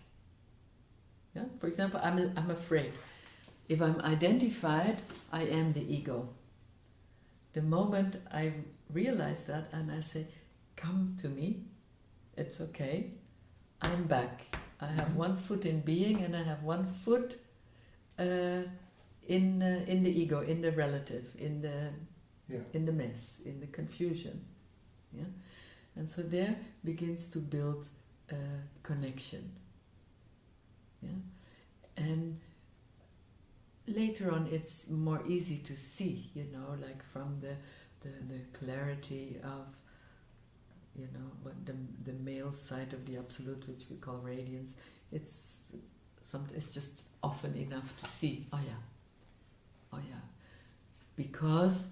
Yeah. For example, I'm afraid. If I'm identified, I am the ego. The moment I realize that and I say, come to me, it's okay, I'm back. I have one foot in being and I have one foot in the ego, in the relative, in the mess, in the confusion. Yeah? And so there begins to build a connection. Yeah? And later on it's more easy to see, you know, like from the clarity of, you know, what the male side of the absolute, which we call radiance. It's just often enough to see, oh yeah, because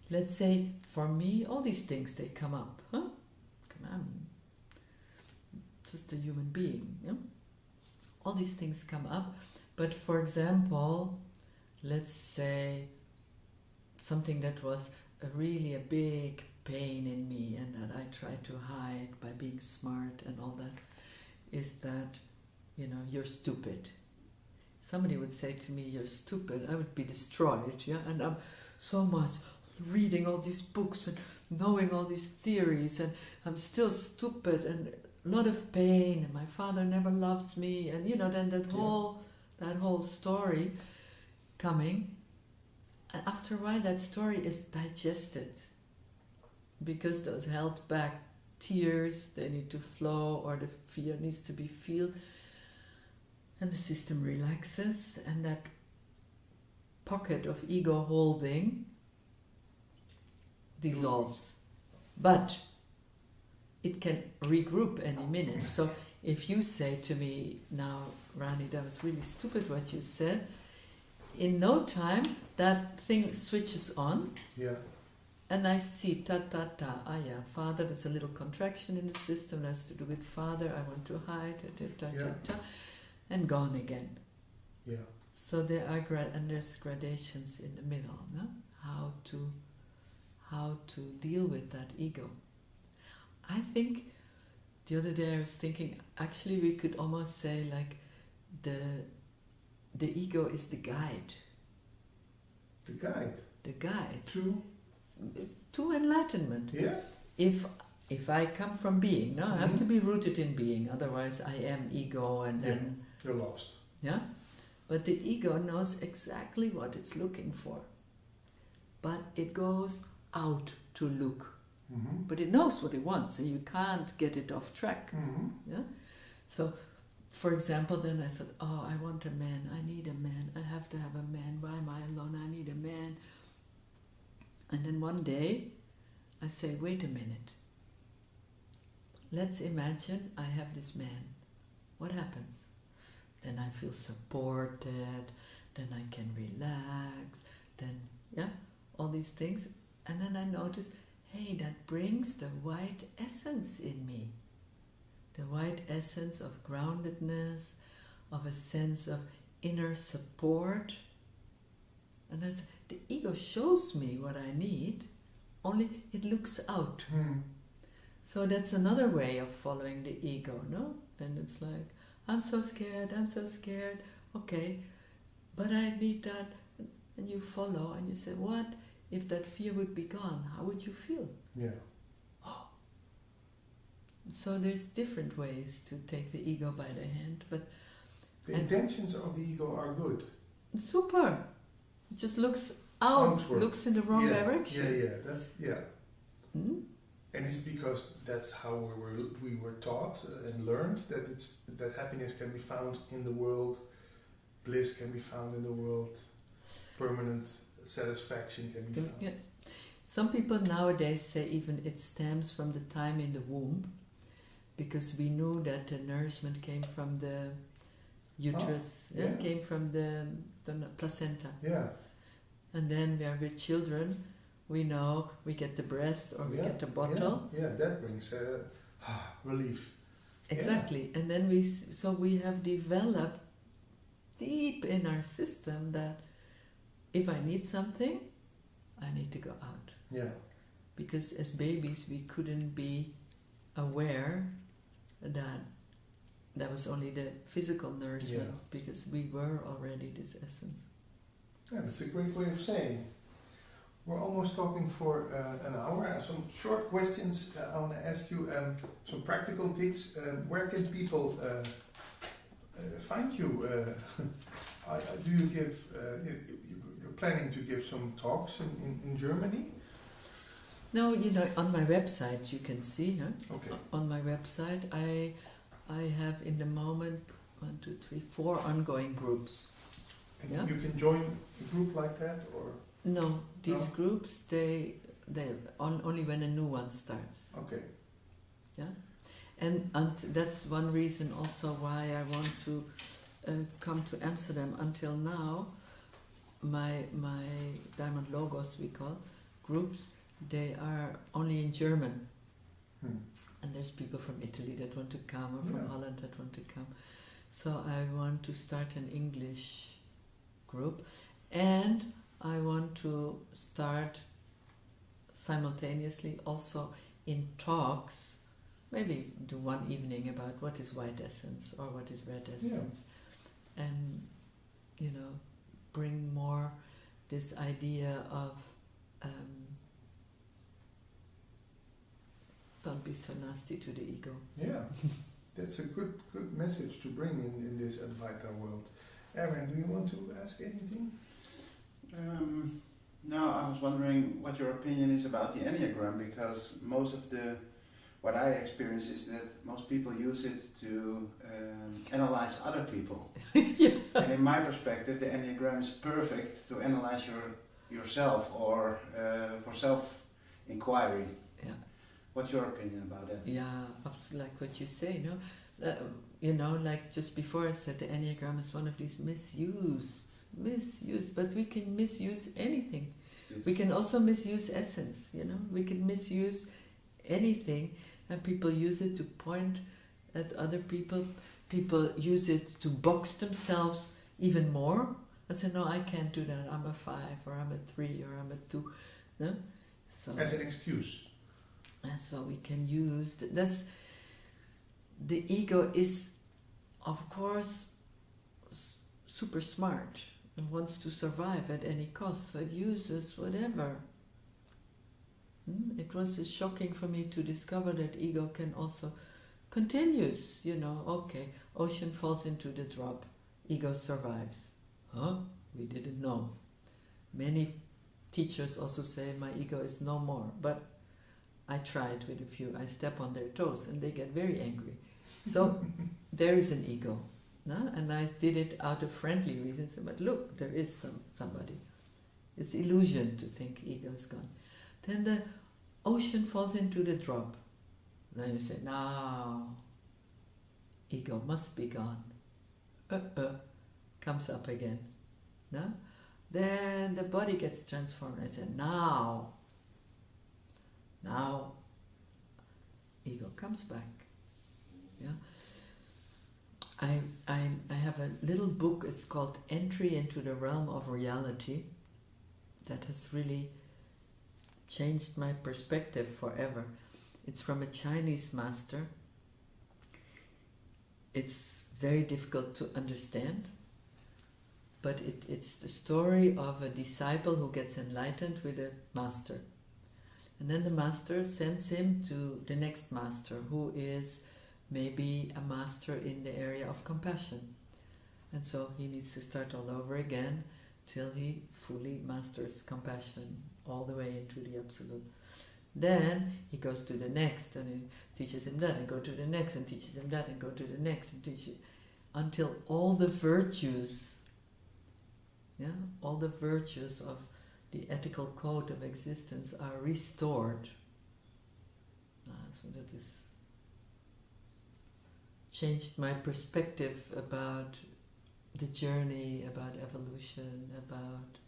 let's say for me all these things, they come up, huh? I'm just a human being, yeah? All these things come up. But for example, let's say something that was really a big pain in me and that I tried to hide by being smart and all that, is that, you know, you're stupid. Somebody would say to me, you're stupid, I would be destroyed, yeah? And I'm so much reading all these books and knowing all these theories, and I'm still stupid and a lot of pain, and my father never loves me, and you know, then that whole story coming. And after a while that story is digested because those held back tears, they need to flow, or the fear needs to be felt, and the system relaxes, and that pocket of ego holding dissolves. But it can regroup any minute. So if you say to me now, Rani, that was really stupid what you said, in no time that thing switches on. Yeah. And I see ta ta ta, yeah, father, there's a little contraction in the system, that has to do with father, I want to hide, ta ta ta ta, and gone again. Yeah. So there are and there's gradations in the middle, no? How to deal with that ego. I think the other day I was thinking, actually we could almost say like the ego is the guide. The guide. The guide. To enlightenment. Yeah. If I come from being, no, I have to be rooted in being, otherwise I am ego and then you're lost. Yeah? But the ego knows exactly what it's looking for. But it goes out to look. Mm-hmm. But it knows what it wants and you can't get it off track. Mm-hmm. Yeah? So, for example, then I said, oh, I want a man, I need a man, I have to have a man, why am I alone, I need a man. And then one day I say, wait a minute. Let's imagine I have this man. What happens? Then I feel supported, then I can relax, then, all these things. And then I notice, hey, that brings the white essence in me. The white essence of groundedness, of a sense of inner support. And that's, the ego shows me what I need, only it looks out. Mm. So that's another way of following the ego, no? And it's like, I'm so scared, okay, but I need that. And you follow and you say, what if that fear would be gone? How would you feel? Yeah. So there's different ways to take the ego by the hand, but the intentions of the ego are good. Super. It just looks out, Outward. looks in the wrong direction. Yeah. Hmm? And it's because that's how we were taught and learned that happiness can be found in the world, bliss can be found in the world, permanent satisfaction can be found. Yeah. Some people nowadays say even it stems from the time in the womb, because we knew that the nourishment came from the uterus, came from the placenta. Yeah. And then we are with children, we know we get the breast or we get the bottle. Yeah, that brings relief. Exactly. And then we have developed deep in our system that if I need something, I need to go out. Yeah. Because as babies we couldn't be aware that was only the physical nourishment, because we were already this essence. Yeah, that's a great way of saying. We're almost talking for an hour. I have some short questions I want to ask you, some practical things. Where can people find you? Do you give, you're planning to give some talks in Germany? No, on my website you can see, Okay. On my website I have in the moment 1, 2, 3, 4 ongoing groups. And you can join a group like that, or? No, these groups, they only when a new one starts. Okay. Yeah, and that's one reason also why I want to come to Amsterdam. Until now, my Diamond Logos, we call groups, they are only in German. And there's people from Italy that want to come, or from Holland that want to come. So I want to start an English group, and I want to start simultaneously also in talks, maybe do one evening about what is white essence or what is red essence, and bring more this idea of don't be so nasty to the ego. Yeah, that's a good message to bring in this Advaita world. Aaron, do you want to ask anything? No, I was wondering what your opinion is about the Enneagram, because most of what I experience is that most people use it to analyze other people. And in my perspective, the Enneagram is perfect to analyze yourself or for self-inquiry. Yeah. What's your opinion about that? Yeah, absolutely, like what you say, like just before I said the Enneagram is one of these misused, but we can misuse anything. We can also misuse essence, we can misuse anything, and people use it to point at other people. People use it to box themselves even more and say, no, I can't do that, I'm a 5 or I'm a 3 or I'm a 2. No? So, as an excuse. And so we can use, that's, the ego is, of course, super smart and wants to survive at any cost, so it uses whatever. It was shocking for me to discover that ego can also continues, okay, ocean falls into the drop, ego survives. Huh? We didn't know. Many teachers also say my ego is no more, but I tried with a few. I step on their toes and they get very angry. So there is an ego. No? And I did it out of friendly reasons, but look, there is somebody. It's illusion to think ego is gone. Then the ocean falls into the drop. Then you say, now, ego must be gone. Comes up again. No? Then the body gets transformed. I say, now, ego comes back. Yeah. I have a little book, it's called Entry into the Realm of Reality, that has really changed my perspective forever. It's from a Chinese master. It's very difficult to understand, but it's the story of a disciple who gets enlightened with a master. And then the master sends him to the next master, who is maybe a master in the area of compassion. And so he needs to start all over again till he fully masters compassion all the way into the Absolute. Then he goes to the next and he teaches him that, and go to the next and teaches him that, and go to the next and teaches, until all the virtues, all the virtues of the ethical code of existence are restored. So that has changed my perspective about the journey, about evolution, about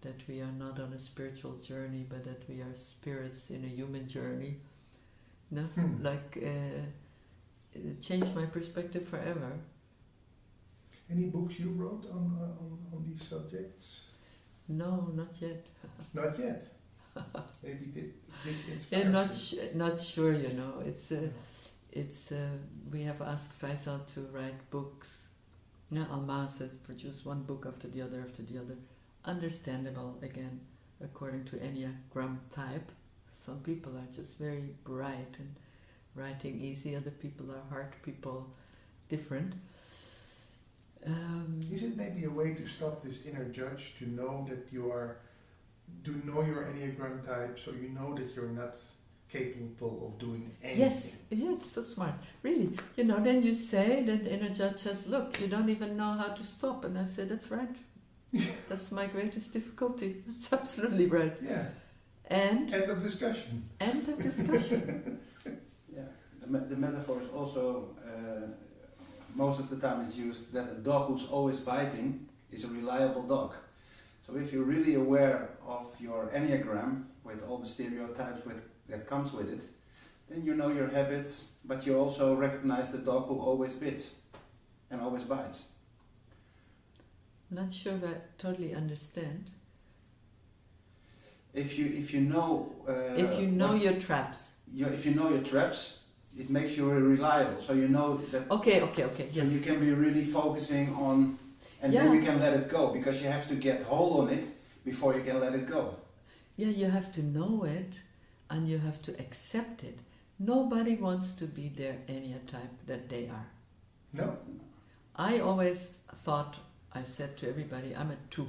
that we are not on a spiritual journey, but that we are spirits in a human journey. No? It changed my perspective forever. Any books you wrote on these subjects? No, not yet. Not yet? Maybe this inspires you. Not sure, It's we have asked Faisal to write books. Almas has produced one book after the other. Understandable, again, according to Enneagram type. Some people are just very bright and writing easy, other people are hard people, different. Is it maybe a way to stop this inner judge, to know that to know your Enneagram type, so you know that you're not capable of doing anything? Yes, it's so smart. Really, then you say that the inner judge says, look, you don't even know how to stop. And I say, that's right. That's my greatest difficulty. That's absolutely right. Yeah. And end of discussion. End of discussion. Yeah. The metaphor is also, most of the time it's used that a dog who's always biting is a reliable dog. So if you're really aware of your Enneagram, with all the stereotypes that comes with it, then you know your habits, but you also recognize the dog who always bits and always bites. Not sure I totally understand. If you know your traps. If you know your traps, it makes you reliable. So you know that. Okay. Yes. So you can be really focusing on, and then you can let it go, because you have to get hold on it before you can let it go. Yeah, you have to know it, and you have to accept it. Nobody wants to be their Enneatype that they are. No. I always thought, I said to everybody, I'm a 2.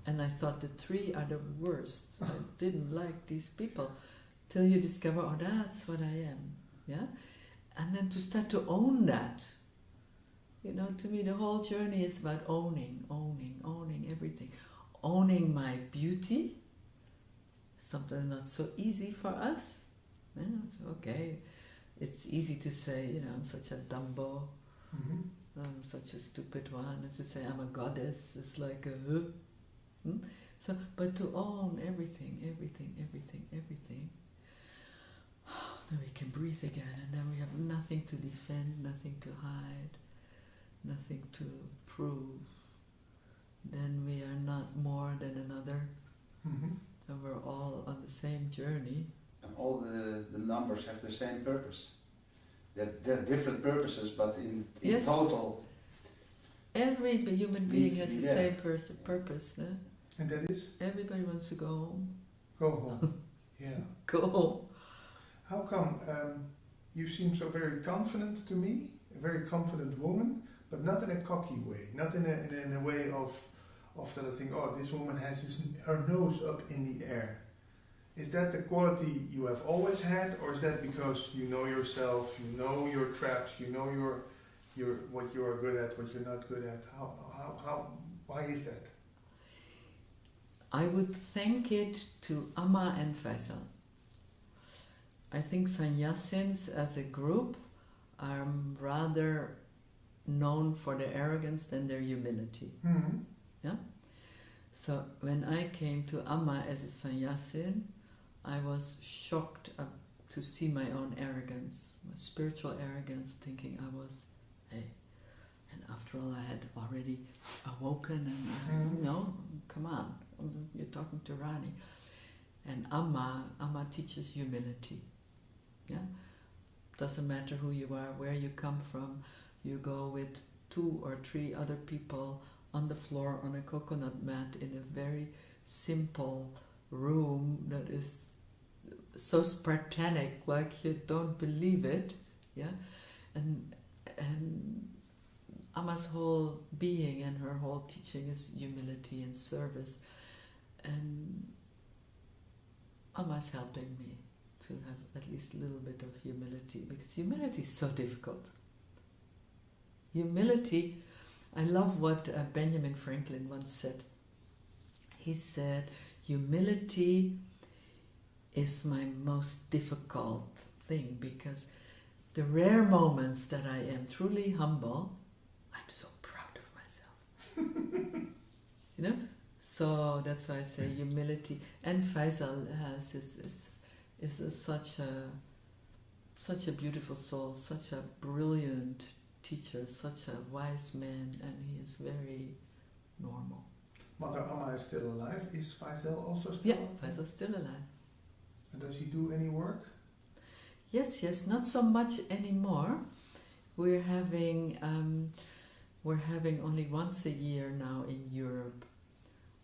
And I thought the 3 are the worst. I didn't like these people. Till you discover, oh, that's what I am. Yeah? And then to start to own that. To me the whole journey is about owning everything. Owning my beauty. Sometimes not so easy for us. Yeah? okay, it's easy to say, you know, I'm such a dumbo, I'm such a stupid one, and to say I'm a goddess is like a So, but to own everything, then we can breathe again, and then we have nothing to defend, nothing to hide, nothing to prove. Then we are not more than another, and we're all on the same journey. And all the numbers have the same purpose. They're different purposes, but in Yes. total... Every human being has the same purpose. Eh? And that is? Everybody wants to go home. Go home. Yeah. Go home. How come you seem so very confident to me, a very confident woman, but not in a cocky way, not in a way of that I think, oh, this woman has her nose up in the air. Is that the quality you have always had, or is that because you know yourself, you know your traps, you know your what you are good at, what you're not good at? Why is that? I would thank it to Amma and Faisal. I think sannyasins as a group are rather known for their arrogance than their humility. Yeah. So when I came to Amma as a sannyasin, I was shocked to see my own arrogance, my spiritual arrogance, thinking I was, hey, and after all I had already awoken and come on, you're talking to Rani. And Amma teaches humility. Yeah, doesn't matter who you are, where you come from, you go with 2 or 3 other people on the floor on a coconut mat in a very simple room that is so Spartanic, like you don't believe it, yeah, and Amma's whole being and her whole teaching is humility and service, and Amma's helping me to have at least a little bit of humility, because humility is so difficult. Humility, I love what Benjamin Franklin once said. He said, humility is my most difficult thing, because the rare moments that I am truly humble, I'm so proud of myself. You know? So that's why I say humility. And Faisal has such a beautiful soul, such a brilliant teacher, such a wise man, and he is very normal. Mother Amma is still alive. Is Faisal also still alive? Yeah, Faisal's still alive. And does he do any work? Yes, not so much anymore. We're having only once a year now in Europe,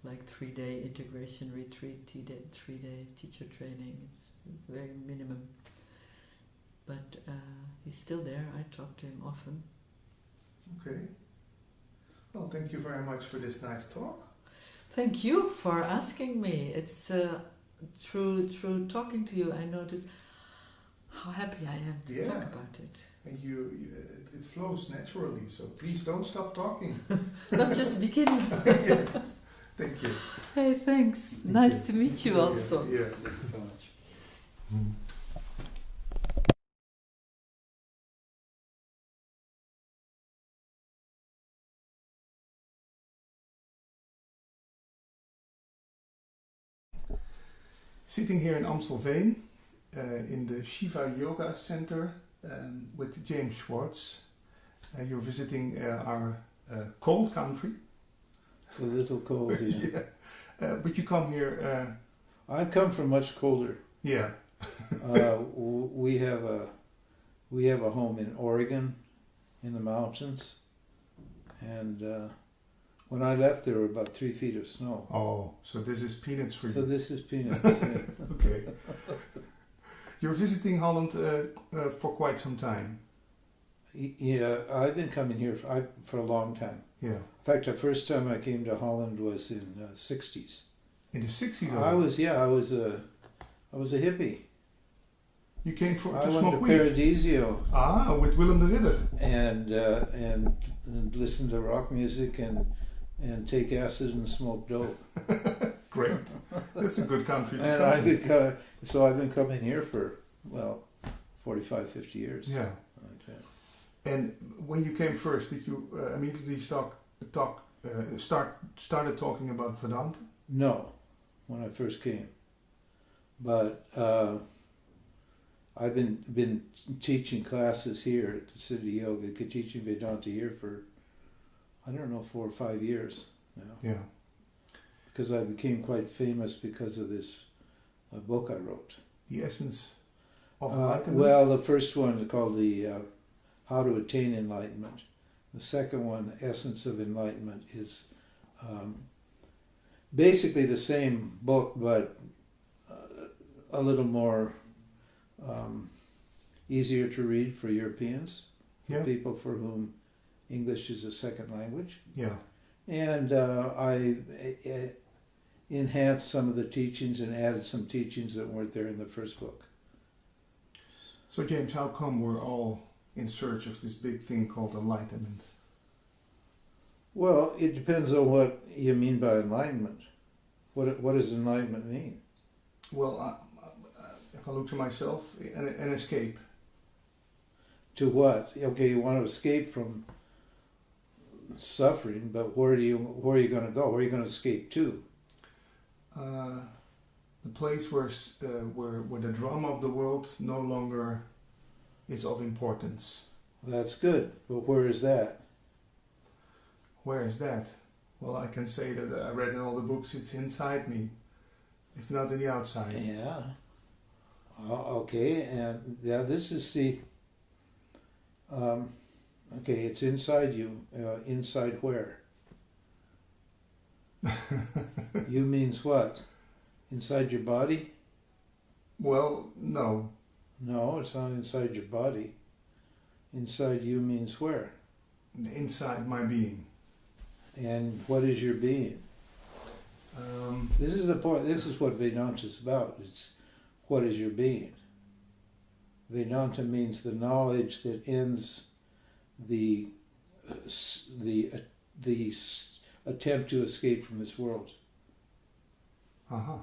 like 3-day integration retreat, 3-day teacher training. It's very minimum. But he's still there. I talk to him often. Okay. Well, thank you very much for this nice talk. Thank you for asking me. It's through talking to you, I notice how happy I am to talk about it. And it flows naturally, so please don't stop talking. I'm just beginning. Yeah. Thank you. Hey, thanks. Nice to meet you also. Yeah, thank you so much. Sitting here in Amstelveen, in the Shiva Yoga Center with James Schwartz. You're visiting our cold country. It's a little cold, yeah. But you come here... I come from much colder. Yeah. We have a home in Oregon, in the mountains, and when I left, there were about 3 feet of snow. Oh, so this is peanuts for you. So this is peanuts. Yeah. Okay. You're visiting Holland for quite some time. Yeah, I've been coming here for a long time. Yeah. In fact, the first time I came to Holland was in the 60s. In the 60s? I was a hippie. You came to I smoke went to weed? Paradiso. Ah, with Willem de Ridder. And listen to rock music and take acid and smoke dope. Great. That's a good country to And come. I've been coming here for, well, 45, 50 years. Yeah. Like that. And when you came first, did you immediately started talking about Vedanta? No, when I first came. But I've been teaching classes here at the City Yoga, teaching Vedanta here for, I don't know, 4 or 5 years now. Yeah. Because I became quite famous because of this book I wrote. The Essence of Enlightenment? Well, the first one is called the How to Attain Enlightenment. The second one, Essence of Enlightenment, is basically the same book, but a little more easier to read for Europeans, Yeah. people for whom English is a second language. Yeah. And I enhanced some of the teachings and added some teachings that weren't there in the first book. So James, how come we're all in search of this big thing called enlightenment? Well, it depends on what you mean by enlightenment. What does enlightenment mean? Well, if I look to myself, an escape. To what? Okay, you want to escape from suffering, but where are you going to go? Where are you going to escape to? The place where the drama of the world no longer is of importance. That's good, but where is that? Where is that? Well, I can say that I read in all the books, it's inside me. It's not in the outside. Yeah. Okay, and yeah, this is the... okay, it's inside you. Inside where? You means what? Inside your body? Well, no. No, it's not inside your body. Inside you means where? Inside my being. And what is your being? This is the point. This is what Vedanta is about. It's what is your being. Vedanta means the knowledge that ends the attempt to escape from this world. Uh-huh.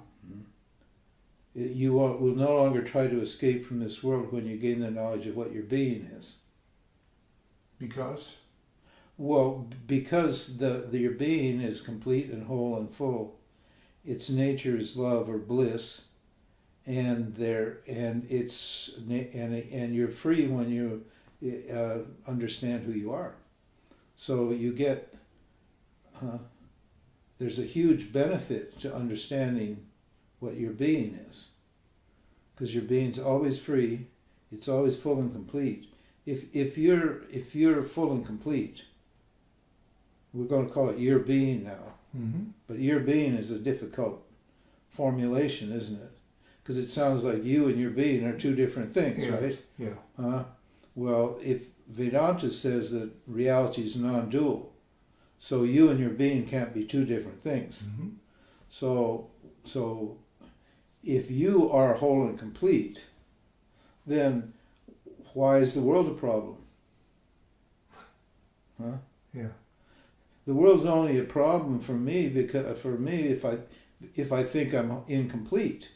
You will no longer try to escape from this world when you gain the knowledge of what your being is. Because? Well, because your being is complete and whole and full. Its nature is love or bliss, and you're free when you understand who you are. So you get there's a huge benefit to understanding what your being is, because your being's always free. It's always full and complete. If you're full and complete, we're going to call it your being now. Mm-hmm. But your being is a difficult formulation, isn't it? Because it sounds like you and your being are two different things, right? Yeah. Well, if Vedanta says that reality is non-dual, so you and your being can't be two different things. Mm-hmm. So if you are whole and complete, then why is the world a problem? Huh? Yeah. The world's only a problem for me if I think I'm incomplete,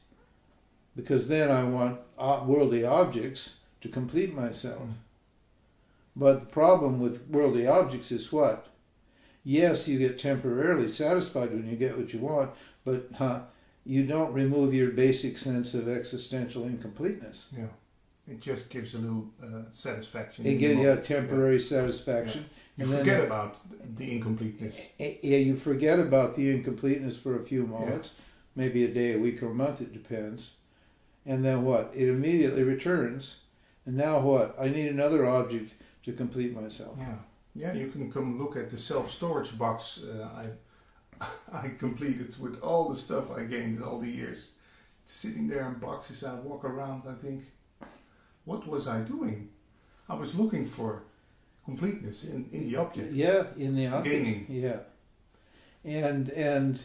because then I want worldly objects to complete myself. Mm. But the problem with worldly objects is what? Yes, you get temporarily satisfied when you get what you want, but you don't remove your basic sense of existential incompleteness. Yeah. It just gives a little satisfaction. It gives you a temporary satisfaction. Yeah. You And forget about the incompleteness. Yeah, you forget about the incompleteness for a few moments, maybe a day, a week, or a month, it depends. And then what? It immediately returns. And now what? I need another object to complete myself. Yeah. Yeah, you can come look at the self-storage box I completed with all the stuff I gained in all the years. It's sitting there in boxes. I walk around, I think, what was I doing? I was looking for completeness in the object. Yeah, in the object. Gaining. Yeah. And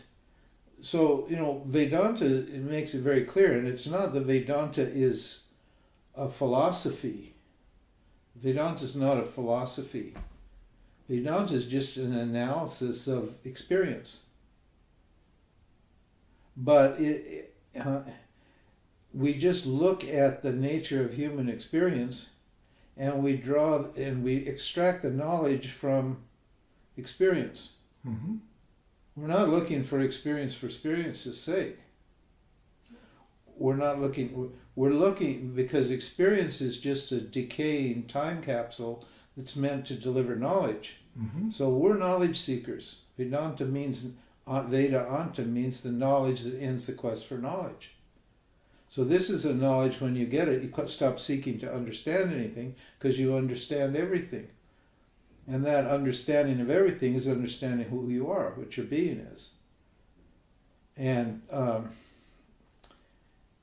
so, Vedanta, it makes it very clear, and it's not that Vedanta is a philosophy. Vedanta is not a philosophy. Vedanta is just an analysis of experience. But we just look at the nature of human experience, and we extract the knowledge from experience. Mm-hmm. We're not looking for experience's sake. We're looking because experience is just a decaying time capsule that's meant to deliver knowledge. Mm-hmm. So we're knowledge seekers. Veda means the knowledge that ends the quest for knowledge. So this is a knowledge, when you get it, you stop seeking to understand anything because you understand everything. And that understanding of everything is understanding who you are, what your being is. And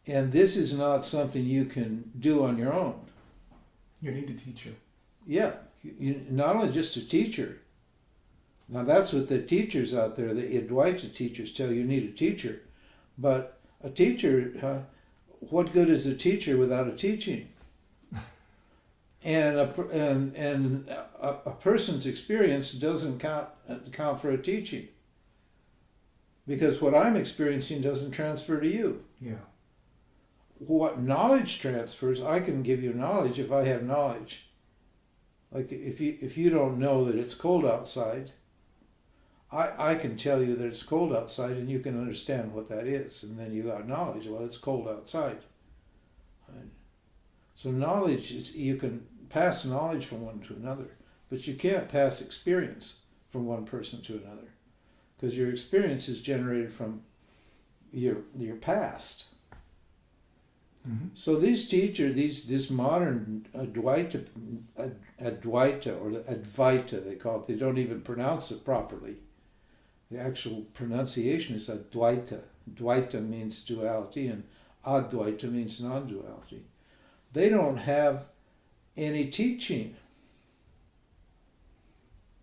this is not something you can do on your own. You need a teacher. Yeah, not only just a teacher. Now that's what the teachers out there, the Advaita teachers tell you need a teacher. But a teacher, what good is a teacher without a teaching? And a person's experience doesn't count for a teaching, because what I'm experiencing doesn't transfer to you. Yeah. What knowledge transfers, I can give you knowledge if I have knowledge. Like if you don't know that it's cold outside, I can tell you that it's cold outside, and you can understand what that is, and then you got knowledge. Well, it's cold outside. Right? So knowledge is, you can pass knowledge from one to another, but you can't pass experience from one person to another, because your experience is generated from your past. Mm-hmm. So these teachers, this modern Advaita, or the Advaita they call it, they don't even pronounce it properly. The actual pronunciation is Advaita. Dvaita means duality, and Advaita means non-duality. They don't have any teaching.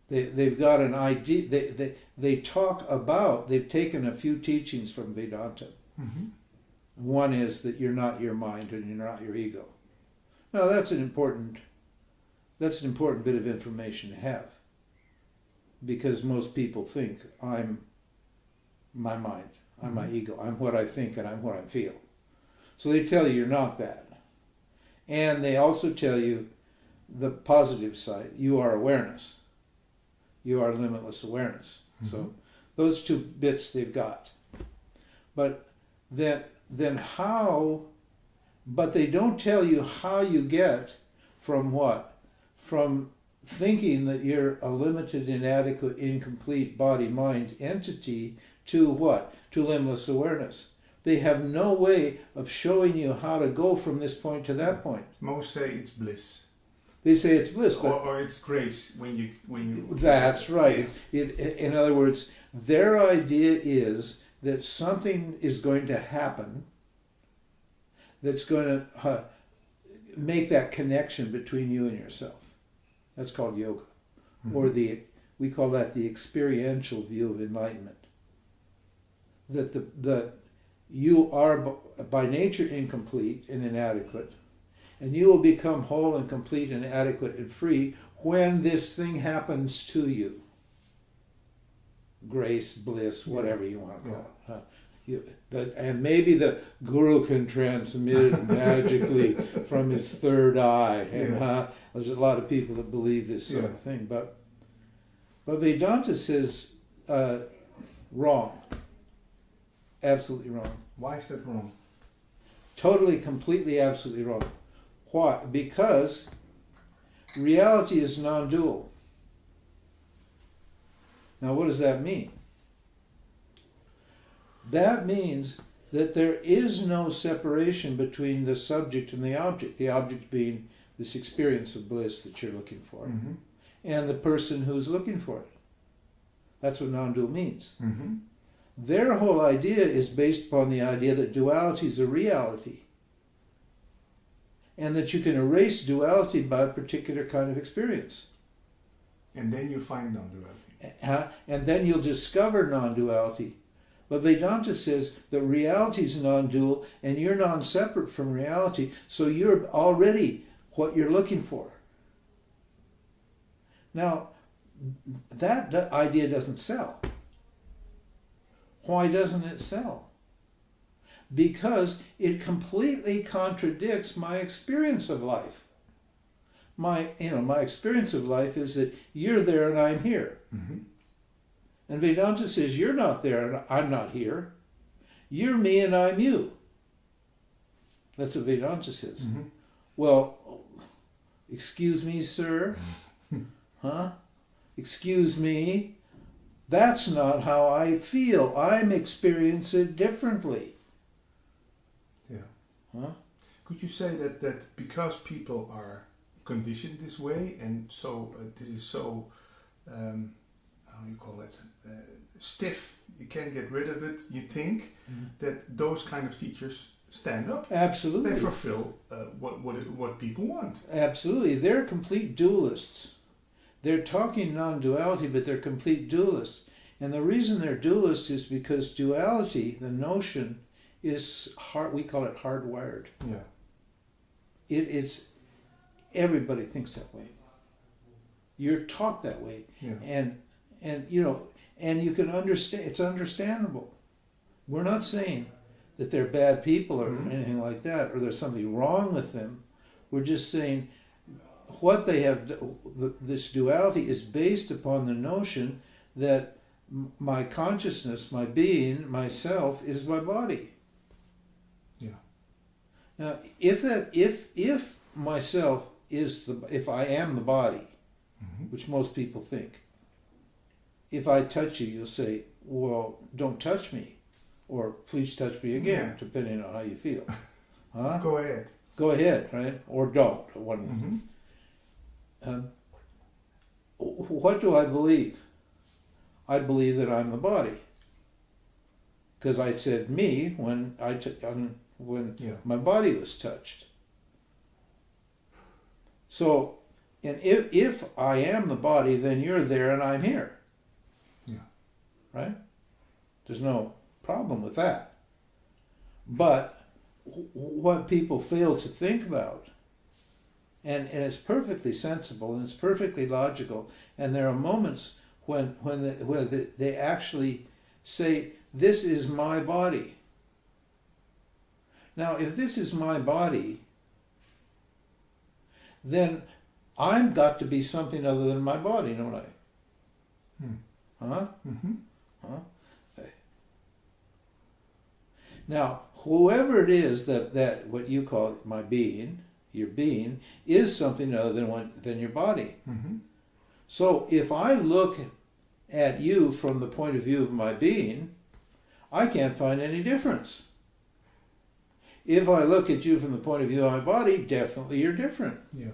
They've got an idea. They talk about, they've taken a few teachings from Vedanta. Mm-hmm. One is that you're not your mind and you're not your ego. Now that's an important bit of information to have, because most people think I'm my mind, I'm my ego, I'm what I think and I'm what I feel. So they tell you you're not that. And they also tell you the positive side, you are awareness. You are limitless awareness. Mm-hmm. So those two bits they've got. But then how, but they don't tell you how you get from what? From thinking that you're a limited, inadequate, incomplete body-mind entity to what? To limitless awareness. They have no way of showing you how to go from this point to that point. Most say it's bliss. They say it's bliss, or it's grace when you. That's right. In other words, their idea is that something is going to happen that's going to make that connection between you and yourself. That's called yoga, or we call that the experiential view of enlightenment. That you are by nature incomplete and inadequate, and you will become whole and complete and adequate and free when this thing happens to you. Grace, bliss, whatever you want to call it. And maybe the guru can transmit it magically from his third eye. And there's a lot of people that believe this sort of thing. But Vedanta says wrong. Absolutely wrong. Why is that wrong? Totally, completely, absolutely wrong. Why? Because reality is non-dual. Now, what does that mean? That means that there is no separation between the subject and the object being this experience of bliss that you're looking for, and the person who's looking for it. That's what non-dual means. Mm-hmm. Their whole idea is based upon the idea that duality is a reality, and that you can erase duality by a particular kind of experience. And then you find non-duality. And then you'll discover non-duality. But Vedanta says that reality is non-dual, and you're non-separate from reality, so you're already what you're looking for. Now, that idea doesn't sell. Why doesn't it sell? because it completely contradicts my experience of life. My experience of life is that you're there and I'm here. Mm-hmm. And Vedanta says you're not there and I'm not here. You're me and I'm you. That's what Vedanta says. Mm-hmm. Well, excuse me, sir? Huh? Excuse me? That's not how I feel. I'm experiencing it differently. Yeah. Huh? Could you say that because people are conditioned this way, and so this is so, how do you call it, stiff, you can't get rid of it, you think that those kind of teachers stand up? Absolutely. They fulfill what people want. Absolutely. They're complete dualists. They're talking non-duality, but they're complete dualists. And the reason they're dualists is because duality, the notion, is we call it hardwired. Yeah. It's everybody thinks that way. You're taught that way. Yeah. And you can understand, it's understandable. We're not saying that they're bad people or anything like that, or there's something wrong with them. We're just saying what they have, this duality is based upon the notion that my consciousness, my being, myself is my body. Yeah. Now, if myself is if I am the body, which most people think, if I touch you, you'll say, well, don't touch me, or please touch me again, depending on how you feel. Huh? Go ahead. Go ahead, right? Or don't. One of them. What do I believe? I believe that I'm the body, because I said me when my body was touched. So, and if I am the body, then you're there and I'm here. Yeah. Right? There's no problem with that. But what people fail to think about, and it's perfectly sensible and it's perfectly logical, and there are moments when they actually say, this is my body. Now, if this is my body, then I've got to be something other than my body, don't I? Huh? Mm-hmm. Huh? Now, whoever it is that what you call my being, your being, is something other than your body. Mm-hmm. So if I look at you from the point of view of my being, I can't find any difference. If I look at you from the point of view of my body, definitely you're different. Yeah.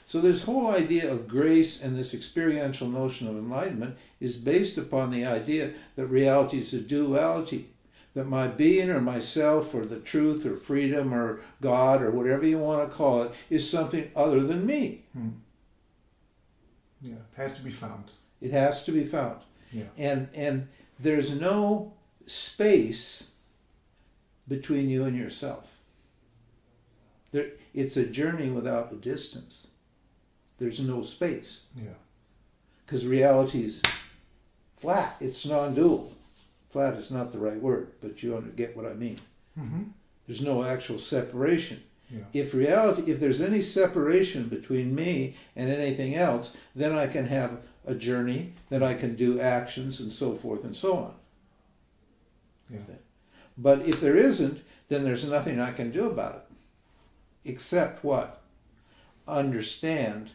So this whole idea of grace and this experiential notion of enlightenment is based upon the idea that reality is a duality, that my being or myself or the truth or freedom or God or whatever you want to call it is something other than me. Yeah, it has to be found. It has to be found. Yeah. And there's no space between you and yourself. It's a journey without a distance. There's no space. Yeah. Because reality is flat. It's non-dual. Flat is not the right word, but you get what I mean. Mm-hmm. There's no actual separation. Yeah. If there's any separation between me and anything else, then I can have a journey, then I can do actions and so forth and so on. Yeah. But if there isn't, then there's nothing I can do about it. Except what? Understand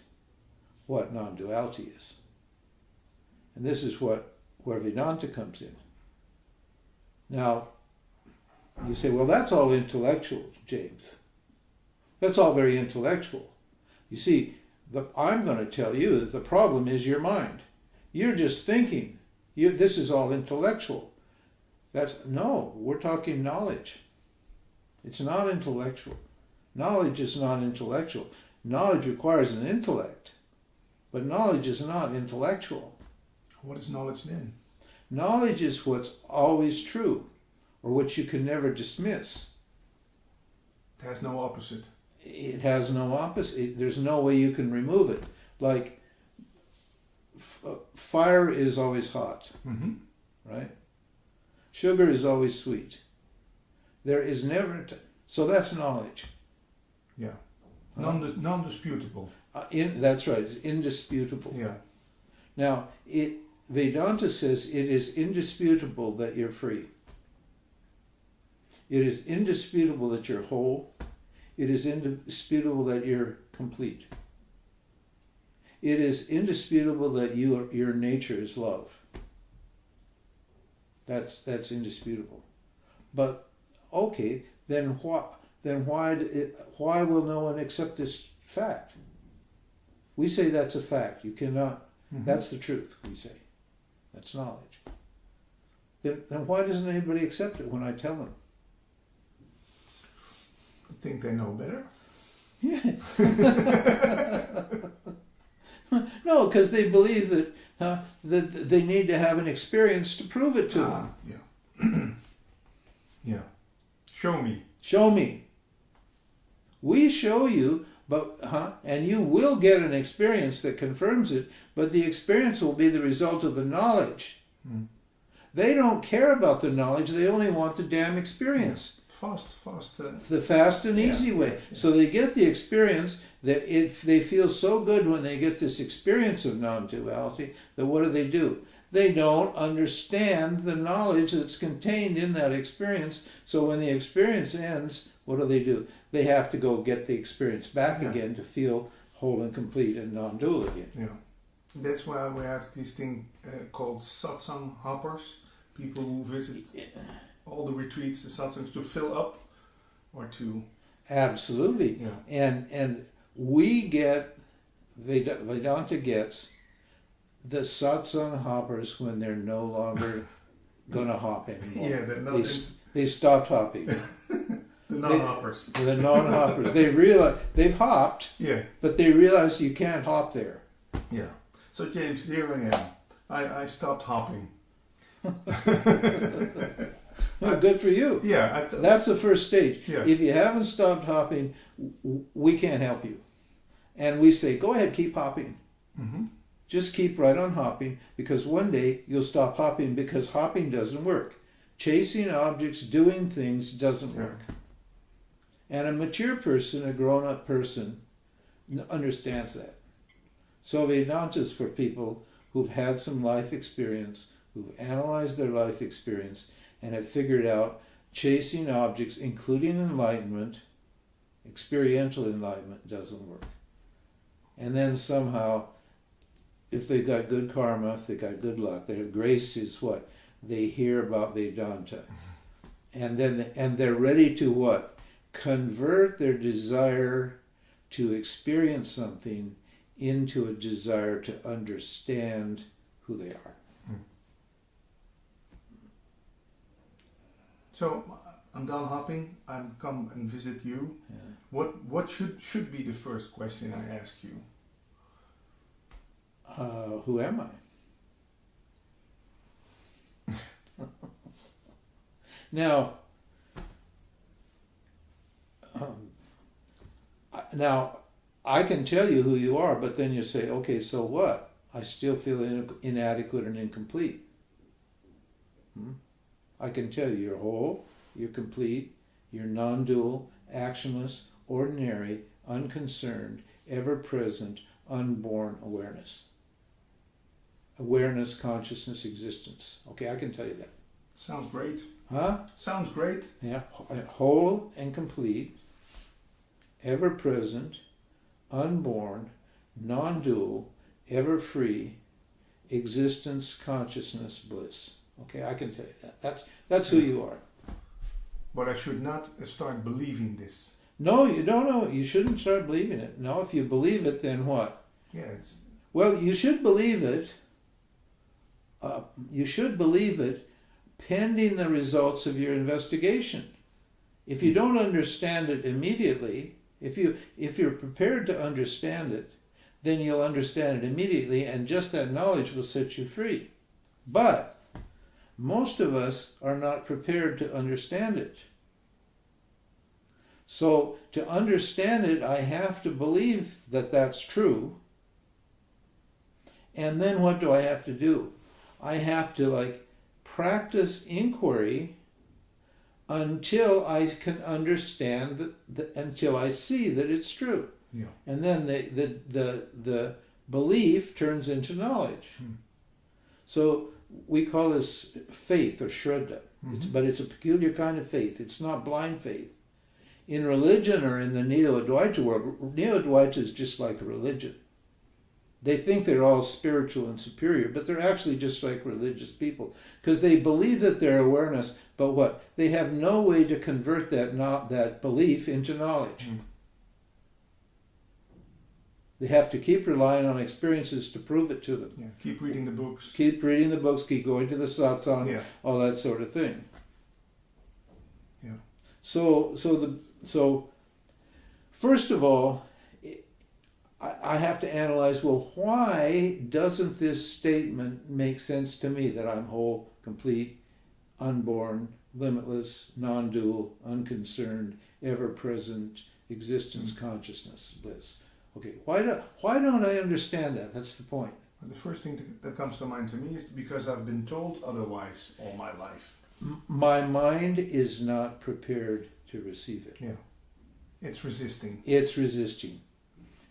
what non-duality is. And this is where Vedanta comes in. Now, you say, well, that's all intellectual, James. That's all very intellectual. You see, I'm going to tell you that the problem is your mind. You're just thinking. This is all intellectual. No, we're talking knowledge. It's not intellectual. Knowledge is not intellectual. Knowledge requires an intellect, but knowledge is not intellectual. What is knowledge then? Knowledge is what's always true, or what you can never dismiss. It has no opposite. It has no opposite. There's no way you can remove it. Like, fire is always hot, right? Sugar is always sweet. There is never... So that's knowledge. Yeah. Non-disputable. That's right. It's indisputable. Yeah. Now, Vedanta says it is indisputable that you're free. It is indisputable that you're whole. It is indisputable that you're complete. It is indisputable that your nature is love. That's indisputable. But okay, then why will no one accept this fact? We say that's a fact. You cannot. Mm-hmm. That's the truth. We say that's knowledge. Then why doesn't anybody accept it when I tell them? You think they know better? Yeah. No, because they believe that they need to have an experience to prove it to them. Yeah. Yeah. Show me. Show me. We show you, and you will get an experience that confirms it, but the experience will be the result of the knowledge. Mm. They don't care about the knowledge, they only want the damn experience. Fast. The fast and easy way. Yeah. So they get the experience, that they feel so good when they get this experience of non-duality, that what do? They don't understand the knowledge that's contained in that experience. So when the experience ends, what do? They have to go get the experience back again to feel whole and complete and non-dual again. Yeah. That's why we have this thing called satsang hoppers. People who visit all the retreats, the satsangs, to fill up or to... Absolutely. Yeah. And we get, Vedanta gets the satsang hoppers when they're no longer going to hop anymore. Yeah, they stopped hopping. The non-hoppers. The non-hoppers. They realize they've hopped, but they realize you can't hop there. Yeah. So James, here I am. I stopped hopping. Well, good for you. Yeah. That's the first stage. Yeah. If you haven't stopped hopping, we can't help you. And we say, go ahead, keep hopping. Mm-hmm. Just keep right on hopping, because one day you'll stop hopping, because hopping doesn't work. Chasing objects, doing things doesn't work. And a mature person, a grown-up person, understands that. So Vedanta is for people who've had some life experience, who've analyzed their life experience, and have figured out chasing objects, including enlightenment, experiential enlightenment, doesn't work. And then somehow, if they've got good karma, if they've got good luck, their grace is what? They hear about Vedanta. And they're ready to what? Convert their desire to experience something into a desire to understand who they are. So I'm done hopping. I'm come and visit you. Yeah. What should be the first question I ask you? Who am I? Now I can tell you who you are, but then you say, okay, so what? I still feel inadequate and incomplete. I can tell you you're whole, you're complete, you're non-dual, actionless, ordinary, unconcerned, ever-present, unborn awareness. Awareness, consciousness, existence. Okay, I can tell you that. Sounds great. Huh? Sounds great. Yeah, whole and complete, ever-present, unborn, non-dual, ever-free, existence, consciousness, bliss. Okay, I can tell you that. That's who you are. But I should not start believing this. No, you don't know. You shouldn't start believing it. No, if you believe it, then what? Yes. Well, you should believe it. You should believe it pending the results of your investigation. If you don't understand it immediately, if you're prepared to understand it, then you'll understand it immediately, and just that knowledge will set you free. But most of us are not prepared to understand it. So to understand it, I have to believe that that's true. And then what do I have to do? I have to practice inquiry until I can understand until I see that it's true. Yeah. And then the belief turns into knowledge. So we call this faith or shraddha. But it's a peculiar kind of faith. It's not blind faith. In religion or in the Neo-Advaita world, Neo-Advaita is just like a religion. They think they're all spiritual and superior, but they're actually just like religious people because they believe that they're awareness, but what? They have no way to convert that belief into knowledge. They have to keep relying on experiences to prove it to them. Yeah. Keep reading the books. Keep reading the books, keep going to the satsang, Yeah. all that sort of thing. Yeah. So first of all, I have to analyze, well, why doesn't this statement make sense to me that I'm whole, complete, unborn, limitless, non-dual, unconcerned, ever-present, existence, consciousness, bliss? Okay, why don't I understand that? That's the point. The first thing that comes to mind to me is because I've been told otherwise all my life. My mind is not prepared to receive it. Yeah. It's resisting. It's resisting.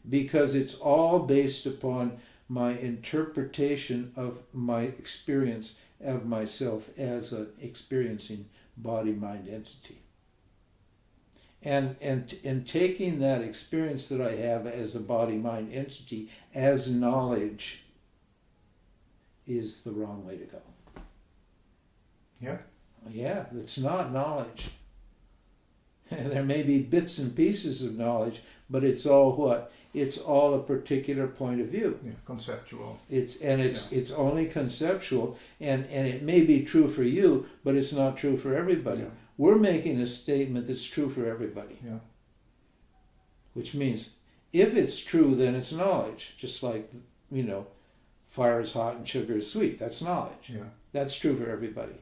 Because it's all based upon my interpretation of my experience of myself as an experiencing body-mind entity. And taking that experience that I have as a body-mind entity as knowledge is the wrong way to go. Yeah? Yeah, it's not knowledge. There may be bits and pieces of knowledge, but it's all what? It's all a particular point of view. Yeah, conceptual. It's only conceptual, and it may be true for you, but it's not true for everybody. Yeah. We're making a statement that's true for everybody. Yeah. Which means, if it's true, then it's knowledge. Just like, fire is hot and sugar is sweet. That's knowledge. Yeah. That's true for everybody.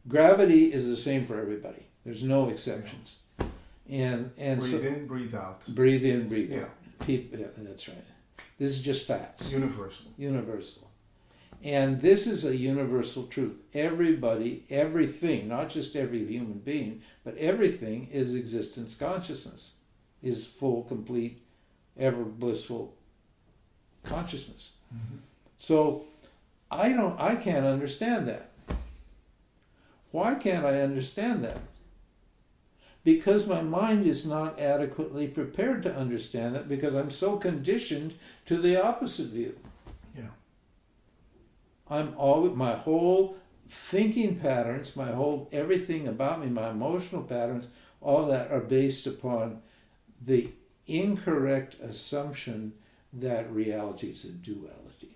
Gravity is the same for everybody. There's no exceptions. Yeah. And breathe in, breathe out. Breathe in, breathe Yeah. out. Yeah, that's right. This is just facts. Universal. Universal. And this is a universal truth. Everybody, everything, not just every human being, but everything is existence consciousness, is full, complete, ever blissful consciousness. Mm-hmm. So I can't understand that. Why can't I understand that? Because my mind is not adequately prepared to understand that, because I'm so conditioned to the opposite view. Yeah. My whole thinking patterns, my whole everything about me, my emotional patterns, all that are based upon the incorrect assumption that reality is a duality.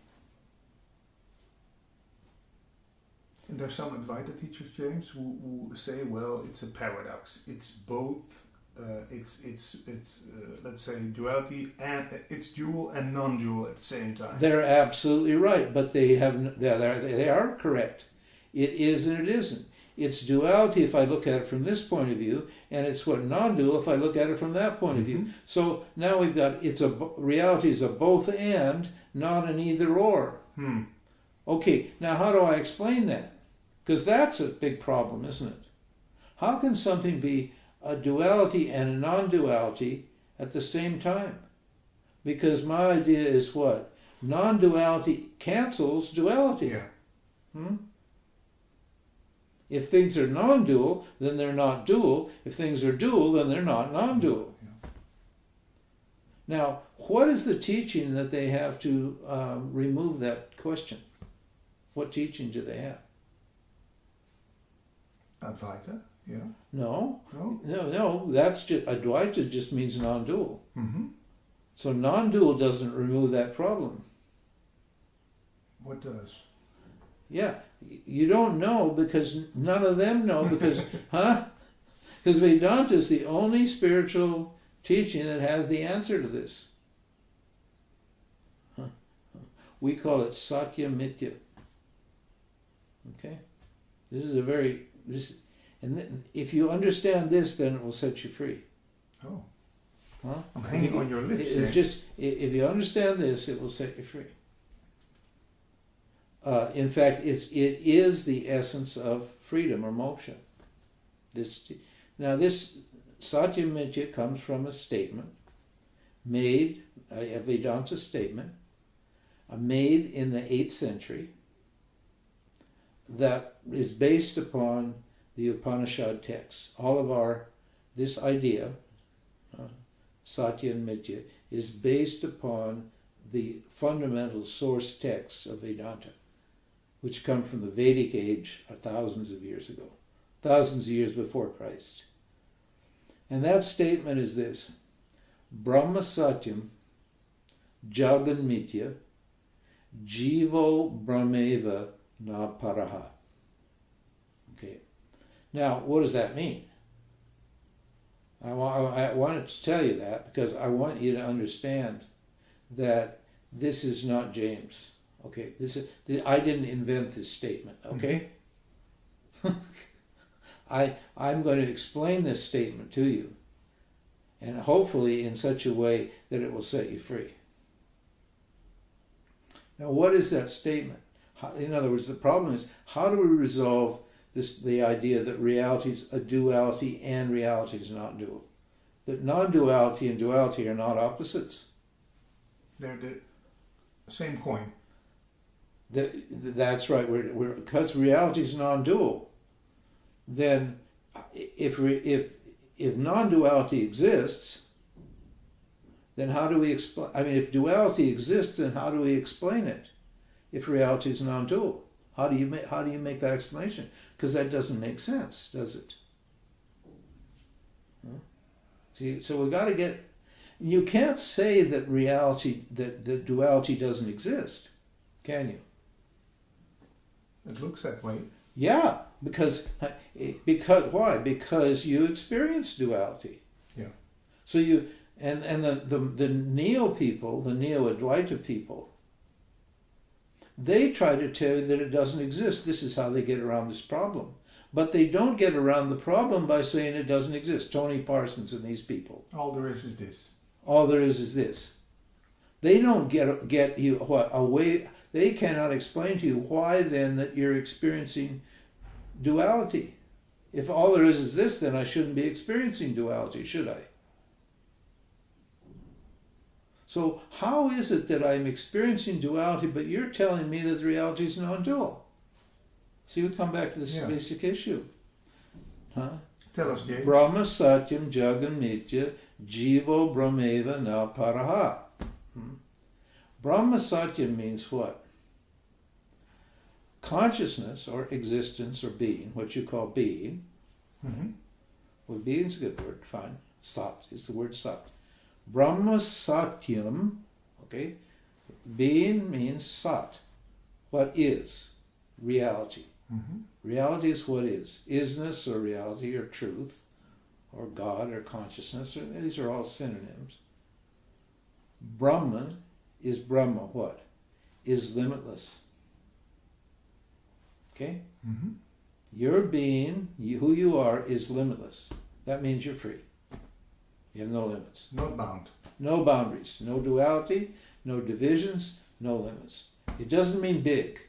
And there's some Advaita teachers, James, who say, well, it's a paradox. It's both. Let's say duality, and it's dual and non-dual at the same time. They're absolutely right, but they are correct. It is and it isn't. It's duality if I look at it from this point of view, and it's what non-dual if I look at it from that point of view. So now we've got reality is a both and, not an either or. Okay, now how do I explain that? Because that's a big problem, isn't it? How can something be a duality and a non-duality at the same time? Because my idea is what? Non-duality cancels duality. Yeah. If things are non-dual, then they're not dual. If things are dual, then they're not non-dual. Yeah. Now, what is the teaching that they have to remove that question? What teaching do they have? Advaita, yeah. No. No? That's just Advaita just means non-dual. Mm-hmm. So non-dual doesn't remove that problem. What does? Yeah, you don't know because none of them know because, Because Vedanta is the only spiritual teaching that has the answer to this. We call it Satya Mithya. Okay? This is and if you understand this, then it will set you free. Oh. Huh? I'm hanging on your lips. If you understand this, it will set you free. In fact, it is the essence of freedom or moksha. This Satya Mithya comes from a statement made, a Vedanta statement, made in the 8th century that is based upon the Upanishad texts. This idea, Satya and Mithya, is based upon the fundamental source texts of Vedanta, which come from the Vedic age thousands of years ago, thousands of years before Christ. And that statement is this: Brahma Satyam, Jagan Mithya, Jivo Brahmeva na Paraha. Okay. Now, what does that mean? I wanted to tell you that because I want you to understand that this is not James. Okay, I didn't invent this statement. Okay, I'm going to explain this statement to you, and hopefully in such a way that it will set you free. Now, what is that statement? In other words, the problem is, how do we resolve the idea that reality is a duality and reality is not dual? That non-duality and duality are not opposites. They're the same coin. That's right. Because reality is non-dual, then if non-duality exists, then how do we explain? I mean, if duality exists, then how do we explain it? If reality is non-dual, how do you make that explanation? Because that doesn't make sense, does it? See, so we got to get. You can't say that that duality doesn't exist, can you? It looks that way. Yeah, because why? Because you experience duality. Yeah. So you and the Neo people, the Neo Advaita people, they try to tell you that it doesn't exist. This is how they get around this problem. But they don't get around the problem by saying it doesn't exist. Tony Parsons and these people. All there is this. All there is this. They don't get you away. They cannot explain to you why then that you're experiencing duality. If all there is this, then I shouldn't be experiencing duality, should I? So how is it that I'm experiencing duality, but you're telling me that the reality is non-dual? See, we come back to this basic issue. Huh? Tell us, James. Brahma Satyam Jagan Mithya Jivo Brahmeva na Paraha. Brahma Satyam means what? Consciousness or existence or being, what you call being. Mm-hmm. Well, being's a good word, fine. Sat is the word Sat. Brahma Satyam, okay? Being means Sat. What is? Reality. Mm-hmm. Reality is what is. Isness or reality or truth or God or consciousness. These are all synonyms. Brahman is Brahma what? Is limitless. Okay? Mm-hmm. Your being, who you are, is limitless. That means you're free. You have no limits. Not bound. No boundaries. No duality, no divisions, no limits. It doesn't mean big.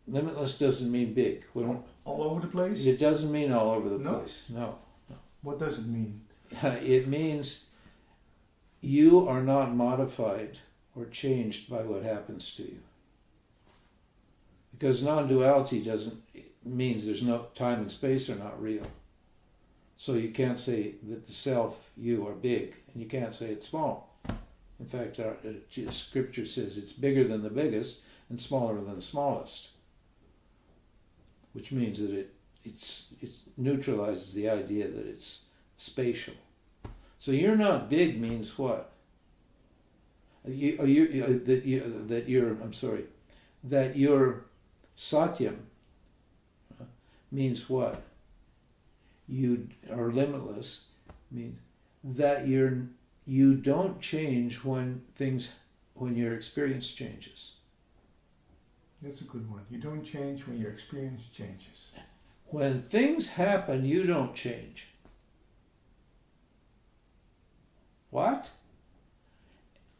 Limitless doesn't mean big. All over the place? It doesn't mean all over the place. No. What does it mean? It means you are not modified or changed by what happens to you. Because non-duality means there's no time and space are not real. So you can't say that the self, you, are big, and you can't say it's small. In fact, our scripture says it's bigger than the biggest and smaller than the smallest, which means that it neutralizes the idea that it's spatial. So you're not big means what? That you're Satyam means what? You are limitless means that you don't change when your experience changes. That's a good one. You don't change when your experience changes. When things happen, you don't change. What?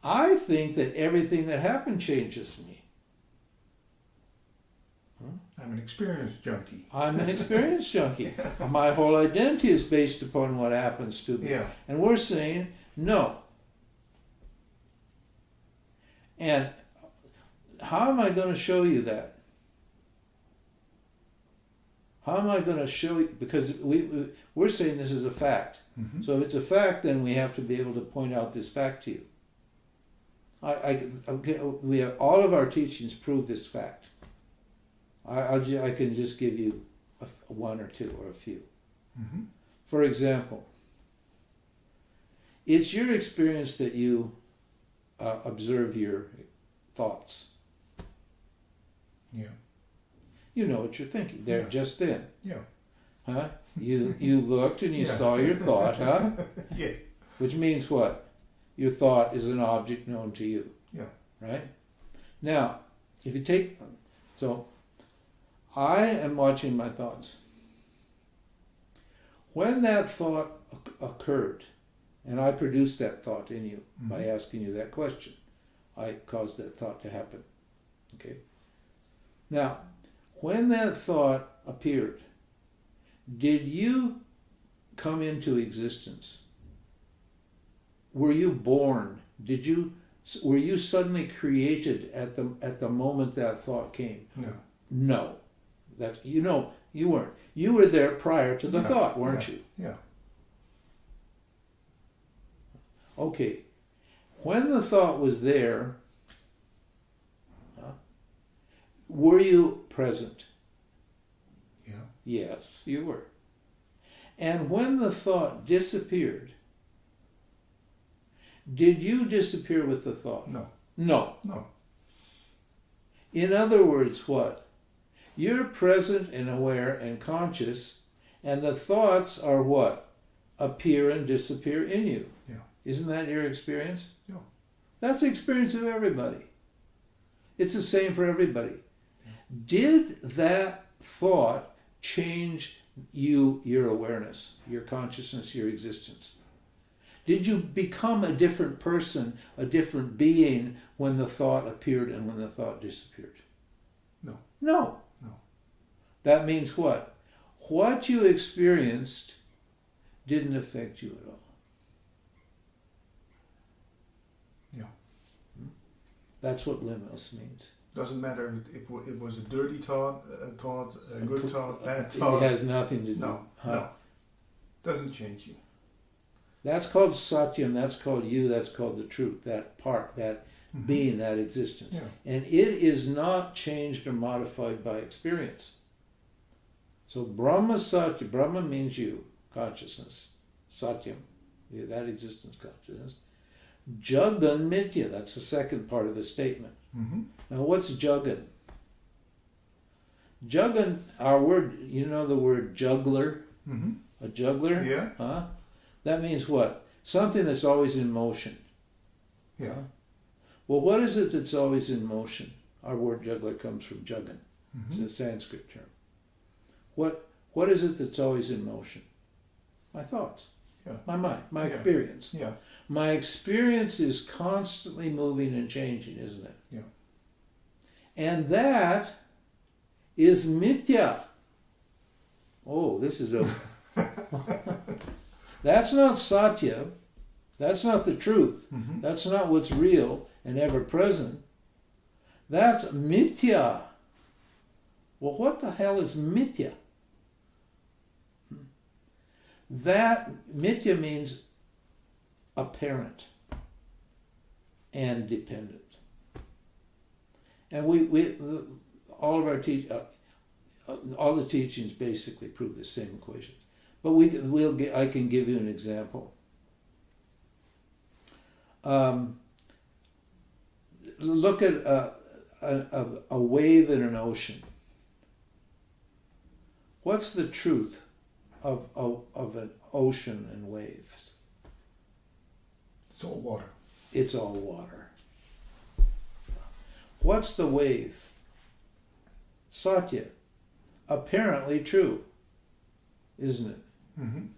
I think that everything that happened changes me. I'm I'm an experience junkie. I'm an experience junkie. My whole identity is based upon what happens to me. Yeah. And we're saying, no. And how am I going to show you that? How am I going to show you? Because we're saying this is a fact. Mm-hmm. So if it's a fact, then we have to be able to point out this fact to you. We have all of our teachings prove this fact. I can just give you one or two or a few. Mm-hmm. For example, it's your experience that you observe your thoughts. Yeah. You know what you're thinking. They're just then. Yeah. Huh? You looked and you Yeah. saw your thought, huh? Yeah. Which means what? Your thought is an object known to you. Yeah. Right? Now, if you take... So, I am watching my thoughts. When that thought occurred, and I produced that thought in you by asking you that question, I caused that thought to happen. Okay? Now, when that thought appeared, did you come into existence? Were you born? Were you suddenly created at the moment that thought came? No. No. You weren't. You were there prior to the thought, weren't you? Yeah. Okay. When the thought was there, were you present? Yeah. Yes, you were. And when the thought disappeared, did you disappear with the thought? No. No. No. In other words, what? You're present and aware and conscious, and the thoughts are what? Appear and disappear in you. Yeah. Isn't that your experience? Yeah. That's the experience of everybody. It's the same for everybody. Yeah. Did that thought change your awareness, your consciousness, your existence? Did you become a different person, a different being when the thought appeared and when the thought disappeared? No. No. No. That means what? What you experienced didn't affect you at all. Yeah. That's what limos means. Doesn't matter if it was a dirty thought, a good thought, bad thought. It has nothing to do. No. No. Doesn't change you. That's called satyam, that's called you, that's called the truth, that part, that being, that existence. Yeah. And it is not changed or modified by experience. So Brahma Satya, Brahma means you, consciousness. Satyam, that existence, consciousness. Jagan Mitya, that's the second part of the statement. Mm-hmm. Now what's Jagan? Jagan, our word, you know the word juggler? Mm-hmm. A juggler? Yeah. Huh? That means what? Something that's always in motion. Yeah. Huh? Well, what is it that's always in motion? Our word juggler comes from jagan. It's a Sanskrit term. What is it that's always in motion? My thoughts. Yeah. My mind. My experience. Yeah. My experience is constantly moving and changing, isn't it? Yeah. And that is mithya. Oh, this is a... That's not satya. That's not the truth. Mm-hmm. That's not what's real and ever present. That's mithya. Well, what the hell is mithya? That mithya means apparent and dependent. And we all of our all the teachings basically prove the same equations. But I can give you an example. Look at a wave in an ocean. What's the truth of an ocean and waves? It's all water. It's all water. What's the wave? Satya. Apparently true, isn't it? Mm-hmm.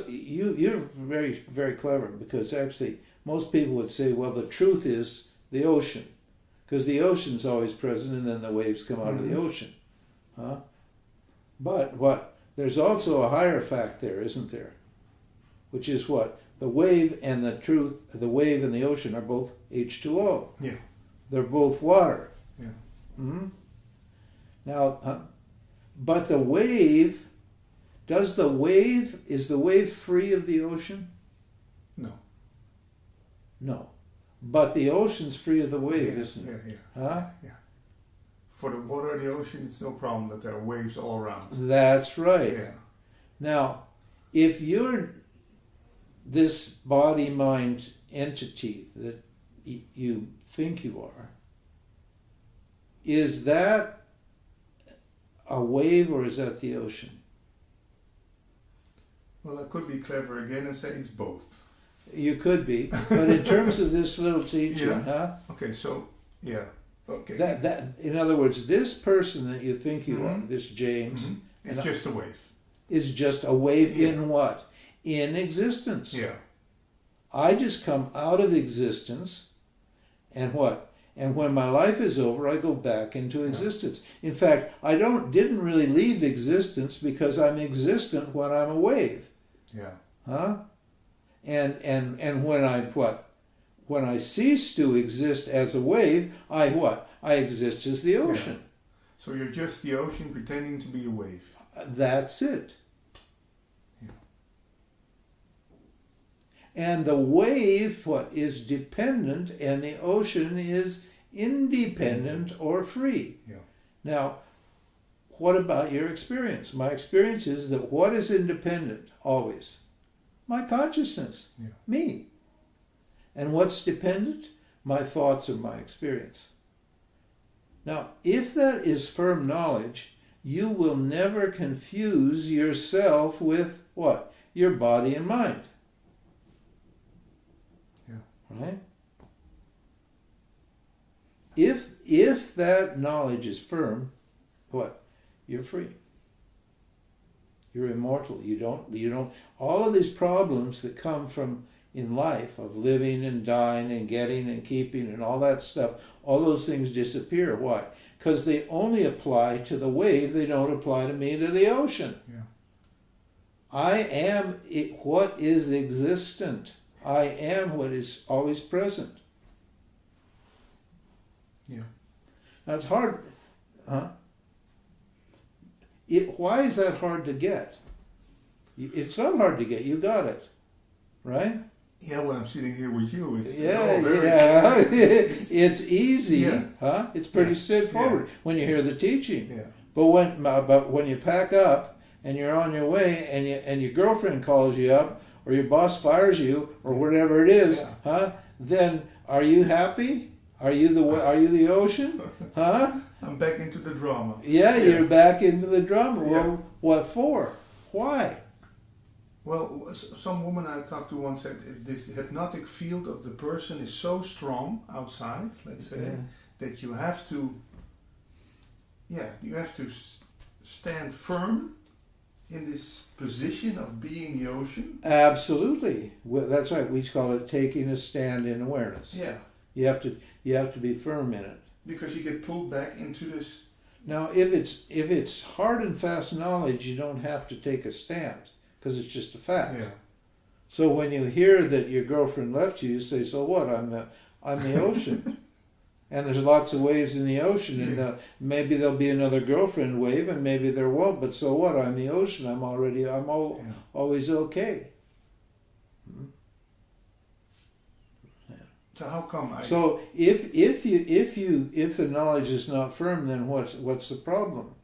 You're very, very clever, because actually most people would say, well, the truth is the ocean. because the ocean's always present, and then the waves come out of the ocean. Huh? But what? There's also a higher fact there, isn't there? Which is what? The wave and the wave and the ocean are both H2O. Yeah. They're both water. Yeah. Mm-hmm. Now, but the wave, is the wave free of the ocean? No. No. But the ocean's free of the wave, isn't it? Yeah. Huh? Yeah. For the water of the ocean, it's no problem that there are waves all around. That's right. Yeah. Now, if you're this body-mind entity that you think you are, is that a wave or is that the ocean? Well, I could be clever again and say it's both. You could be, but in terms of this little teaching, Yeah. huh? Okay, so, yeah. Okay. That in other words, this person that you think you are, this James, It's just a wave. is just a wave in what? In existence. Yeah. I just come out of existence, and what? And when my life is over, I go back into existence. In fact, I didn't really leave existence because I'm existent when I'm a wave. Yeah. Huh? And when I what? When I cease to exist as a wave, I what? I exist as the ocean. Yeah. So you're just the ocean pretending to be a wave. That's it. Yeah. And the wave, what, is dependent, and the ocean is independent or free. Yeah. Now, what about your experience? My experience is that what is independent always? My consciousness, Yeah. me. And what's dependent? My thoughts and my experience. Now, if that is firm knowledge, you will never confuse yourself with what? Your body and mind. Yeah. Right? If that knowledge is firm, what? You're free. You're immortal. You don't all of these problems that come from in life of living and dying and getting and keeping and all that stuff, all those things disappear. Why? Because they only apply to the wave, they don't apply to me, to the ocean. Yeah. I am what is existent. I am what is always present. Yeah. Now it's hard, huh? Why is that hard to get? It's not hard to get. You got it, right? Yeah, when I'm sitting here with you, it's it's easy, huh? It's pretty straightforward when you hear the teaching. Yeah. But when you pack up and you're on your way and your girlfriend calls you up or your boss fires you or whatever it is, huh? Then are you happy? Are you the ocean? Huh? I'm back into the drama. Yeah, you're back into the drama. Yeah. Well, what for? Why? Well, some woman I talked to once said this hypnotic field of the person is so strong outside, let's say, that you have to stand firm in this position of being the ocean. Absolutely. Well, that's right. We call it taking a stand in awareness. Yeah. You have to be firm in it. Because you get pulled back into this. Now, if it's hard and fast knowledge, you don't have to take a stand because it's just a fact. Yeah. So when you hear that your girlfriend left you, you say, "So what? I'm the ocean." And there's lots of waves in the ocean, and maybe there'll be another girlfriend wave, and maybe there won't. But so what? I'm the ocean. I'm always okay. So how come So if the knowledge is not firm, then what's the problem?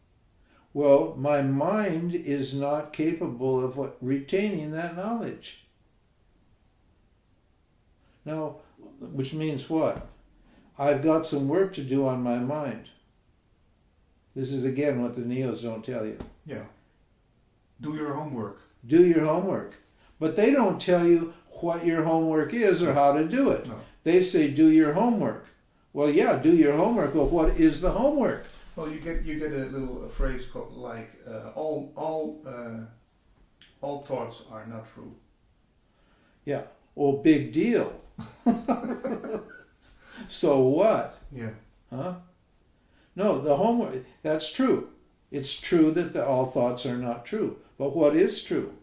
Well, my mind is not capable of retaining that knowledge. Now, which means what? I've got some work to do on my mind. This is again what the Neos don't tell you. Yeah. Do your homework. Do your homework. But they don't tell you what your homework is or how to do it. No. They say do your homework. Well, yeah, do your homework, but what is the homework? Well, you get a little phrase called like all thoughts are not true. Yeah. Well, big deal. So what? Yeah. Huh? No, the homework, that's true. It's true that all thoughts are not true. But what is true?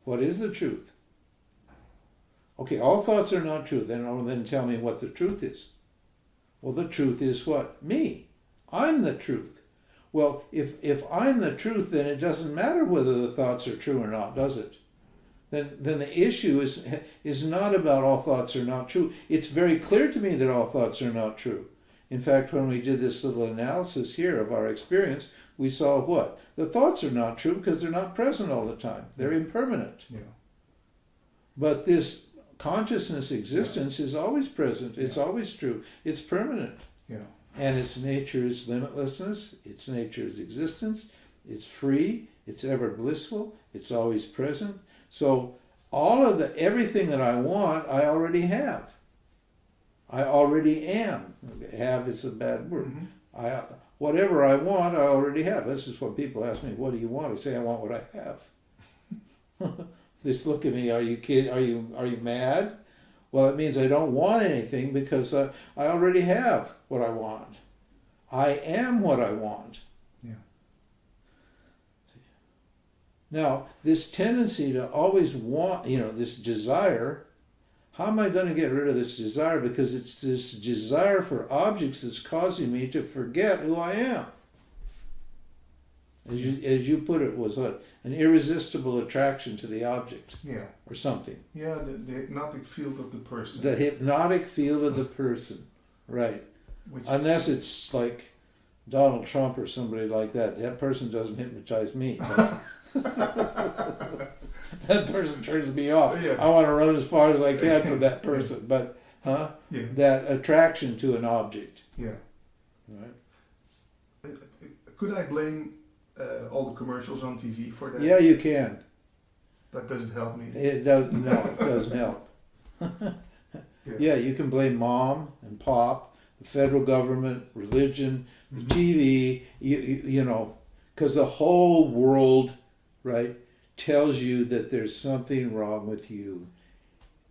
What is the truth? Okay, all thoughts are not true. Then tell me what the truth is. Well, the truth is what? Me. I'm the truth. Well, if I'm the truth, then it doesn't matter whether the thoughts are true or not, does it? Then the issue is not about all thoughts are not true. It's very clear to me that all thoughts are not true. In fact, when we did this little analysis here of our experience, we saw what? The thoughts are not true because they're not present all the time. They're impermanent. Yeah. But this consciousness existence is always present. It's always true. It's permanent. Yeah. And its nature is limitlessness. Its nature is existence. It's free. It's ever blissful. It's always present. So everything that I want, I already have. I already am. Have is a bad word. Mm-hmm. Whatever I want, I already have. This is what people ask me, what do you want? I say, I want what I have. They just look at me, are you kidding? Are you mad? Well, it means I don't want anything because I already have what I want. I am what I want. Yeah. Now, this tendency to always want, this desire, how am I going to get rid of this desire? Because it's this desire for objects that's causing me to forget who I am. As you put it, was what? An irresistible attraction to the object. Yeah. Or something. Yeah, the hypnotic field of the person. The hypnotic field of the person. Right. Unless it's like Donald Trump or somebody like that. That person doesn't hypnotize me. That person turns me off. Yeah. I want to run as far as I can from that person. But, that attraction to an object. Yeah. Right. Could I blame all the commercials on TV for that? Yeah, you can. But does it help me? It does. No, it doesn't help. Yeah, you can blame mom and pop, the federal government, religion, the TV. Because the whole world, right, tells you that there's something wrong with you,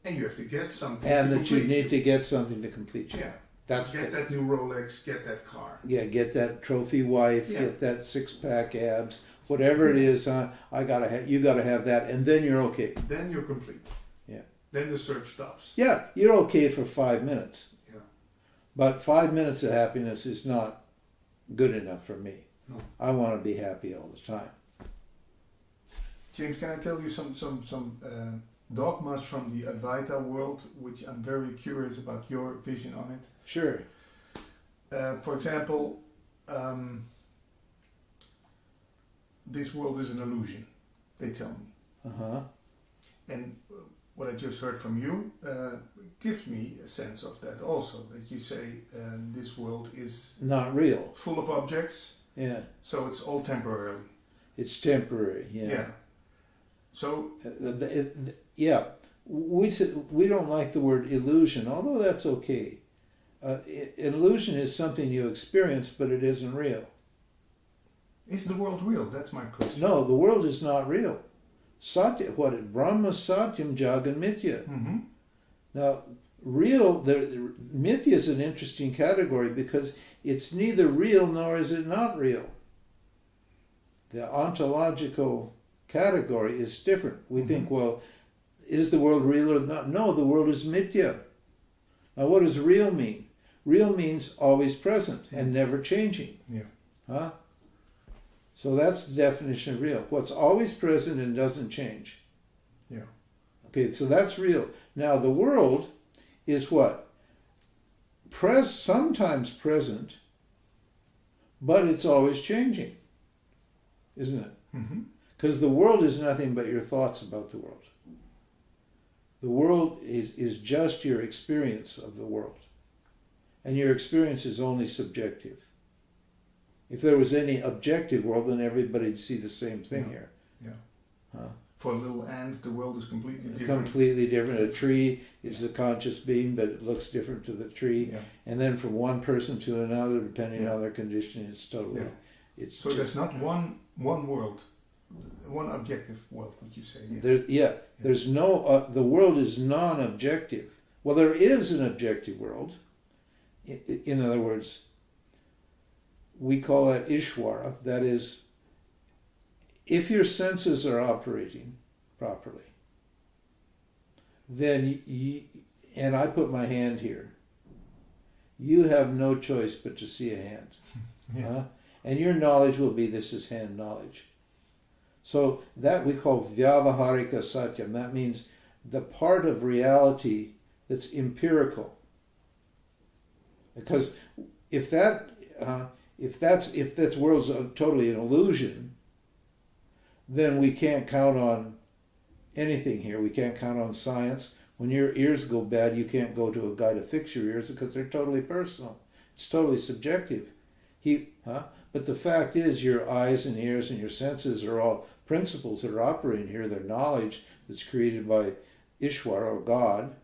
and you have to get something. And that you need to get something to complete you. Yeah. Get that new Rolex, get that car. Yeah, get that trophy wife, get that 6-pack abs, whatever it is. You gotta have that, and then you're okay. Then you're complete. Yeah. Then the search stops. Yeah, you're okay for 5 minutes. Yeah. But 5 minutes of happiness is not good enough for me. No. I want to be happy all the time. James, can I tell you some dogmas from the Advaita world, which I'm very curious about your vision on it? Sure. For example, this world is an illusion, they tell me. Uh-huh. And what I just heard from you gives me a sense of that also, that you say this world is not real, full of objects. Yeah. So it's all temporary. It's temporary, yeah. Yeah. So we don't like the word illusion, although that's okay. Illusion is something you experience, but it isn't real. Is the world real? That's my question. No, the world is not real. Satya, Brahma Satyam Jagan Mithya. Mm-hmm. Now, Mithya is an interesting category because it's neither real nor is it not real. The ontological category is different. We think, well, is the world real or not? No, the world is mithya. Now, what does real mean? Real means always present and never changing. Yeah. Huh? So that's the definition of real. What's always present and doesn't change. Yeah. Okay, so that's real. Now, the world is what? Sometimes present, but it's always changing. Isn't it? Mm-hmm. Because the world is nothing but your thoughts about the world. The world is just your experience of the world. And your experience is only subjective. If there was any objective world, then everybody'd see the same thing here. Yeah. Huh? For a little ant, the world is completely different. Completely different. A tree is a conscious being, but it looks different to the tree. Yeah. And then from one person to another, depending on their condition, it's totally... Yeah. So there's not one world, one objective world, would you say? There's no... the world is non-objective. Well, there is an objective world. In other words, we call that Ishwara. That is, if your senses are operating properly, then and I put my hand here, you have no choice but to see a hand. Yeah. And your knowledge will be, this is hand knowledge. So that we call Vyavaharika Satyam. That means the part of reality that's empirical. Because if that world's totally an illusion, then we can't count on anything here. We can't count on science. When your ears go bad, you can't go to a guy to fix your ears because they're totally personal. It's totally subjective. But the fact is, your eyes and ears and your senses are all principles that are operating here. They're knowledge that's created by Ishwara, or God.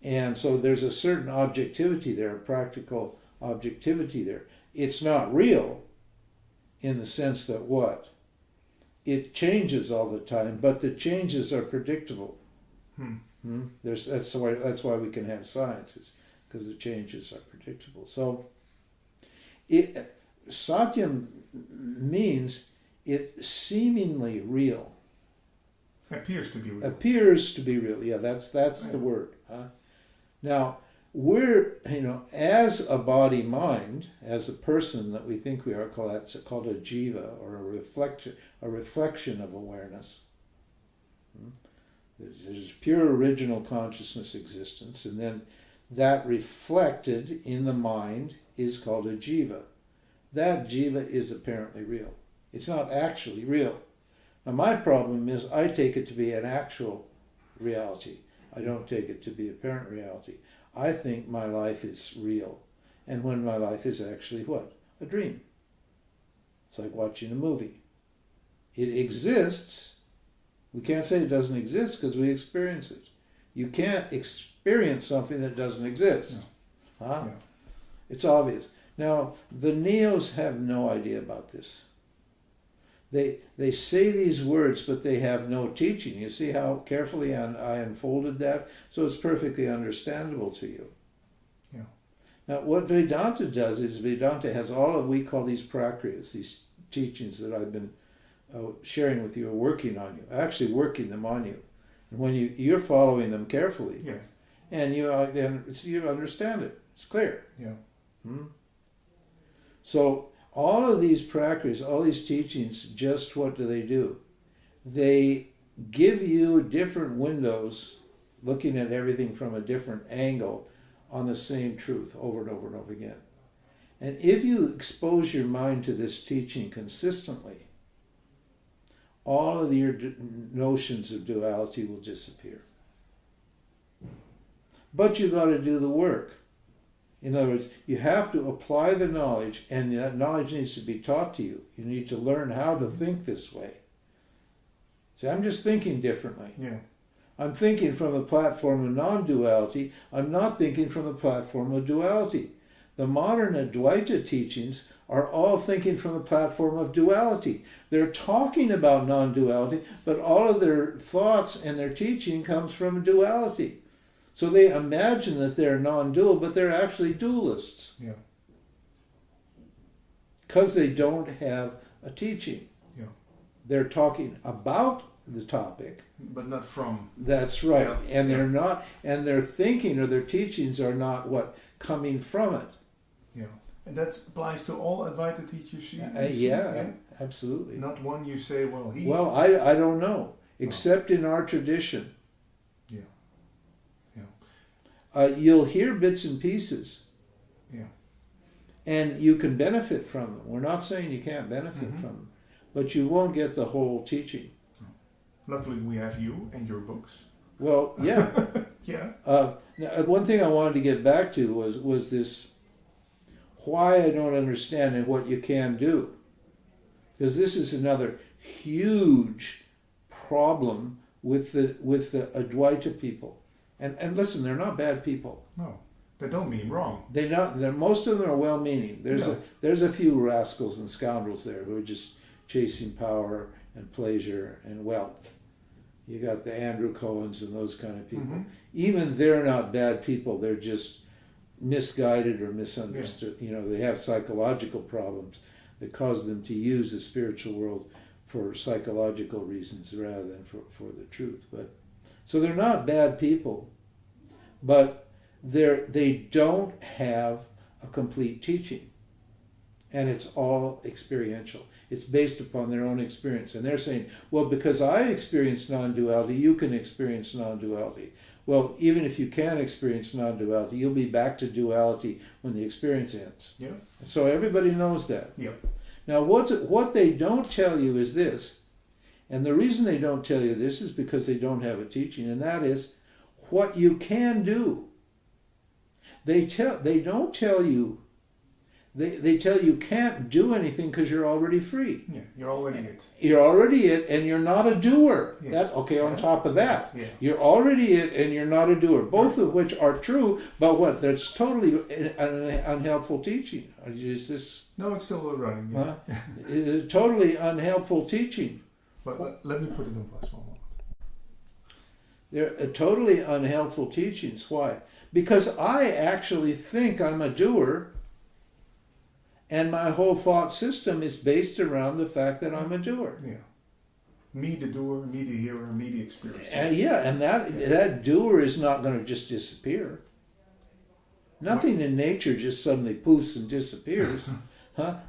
And so there's a certain objectivity there, a practical objectivity there. It's not real in the sense that what? It changes all the time, but the changes are predictable. That's why we can have sciences, because the changes are predictable. So Satyam means it seemingly real. Appears to be real. Appears to be real. Yeah, that's the word. Now, we're, as a body mind, as a person that we think we are, called a jiva, or a reflection of awareness. There's pure original consciousness existence, and then that reflected in the mind is called a jiva. That jiva is apparently real. It's not actually real. Now my problem is I take it to be an actual reality. I don't take it to be apparent reality. I think my life is real. And when my life is actually what? A dream. It's like watching a movie. It exists. We can't say it doesn't exist because we experience it. You can't experience something that doesn't exist. No. Huh? Yeah. It's obvious. Now, the Neos have no idea about this. They say these words, but they have no teaching. You see how carefully I unfolded that? So it's perfectly understandable to you. Yeah. Now, what Vedanta does is Vedanta has all of, we call these prakriyas, these teachings that I've been sharing with you, or working on you, actually working them on you. And when you're following them carefully, Yeah. and you understand it. It's clear. Yeah. So all of these prakriyas, all these teachings, just what do? They give you different windows, looking at everything from a different angle on the same truth over and over and over again. And if you expose your mind to this teaching consistently, all of your notions of duality will disappear. But you got to do the work. In other words, you have to apply the knowledge, and that knowledge needs to be taught to you. You need to learn how to think this way. See, I'm just thinking differently. Yeah. I'm thinking from the platform of non-duality. I'm not thinking from the platform of duality. The modern Advaita teachings are all thinking from the platform of duality. They're talking about non-duality, but all of their thoughts and their teaching comes from duality. So they imagine that they're non-dual, but they're actually dualists. Yeah. Because they don't have a teaching. Yeah. They're talking about the topic. But not from. That's right. Yeah. And they're not, and their thinking or their teachings are not what? Coming from it. Yeah. And that applies to all Advaita teachers you see? Yeah, absolutely. Not one you say, well, he... Well, I don't know. Except in our tradition. Yeah. You'll hear bits and pieces. Yeah. And you can benefit from them. We're not saying you can't benefit from them. But you won't get the whole teaching. Luckily we have you and your books. Well, yeah. Yeah. Now, one thing I wanted to get back to was this, why I don't understand and what you can do. Because this is another huge problem with the Advaita people. And listen, they're not bad people. No, they don't mean wrong. Most of them are well-meaning. No. There's a few rascals and scoundrels there who are just chasing power and pleasure and wealth. You got the Andrew Cohens and those kind of people. Even they're not bad people. They're just misguided or misunderstood. You know, they have psychological problems that cause them to use the spiritual world for psychological reasons rather than for the truth. But so they're not bad people, but they don't have a complete teaching, and it's all experiential. It's based upon their own experience, and they're saying, well, because I experienced non-duality, you can experience non-duality. Well, even if you can experience non-duality, you'll be back to duality when the experience ends. Yeah. So everybody knows that. Yeah. Now, what they don't tell you is this, and the reason they don't tell you this is because they don't have a teaching, and that is what you can do. They don't tell you. They tell you can't do anything because you're already free. Yeah, you're already it. You're already it, and you're not a doer. Yeah. On top of that, Yeah. you're already it, and you're not a doer. Both of which are true, but what? That's totally an unhelpful teaching. Is this? No, it's still running. Yeah. Totally unhelpful teaching. But let me put it in plus one more. They're totally unhelpful teachings. Why? Because I actually think I'm a doer, and my whole thought system is based around the fact that I'm a doer. Yeah. Me the doer, me the hearer, me the experience. And that doer is not going to just disappear. Nothing in nature just suddenly poofs and disappears.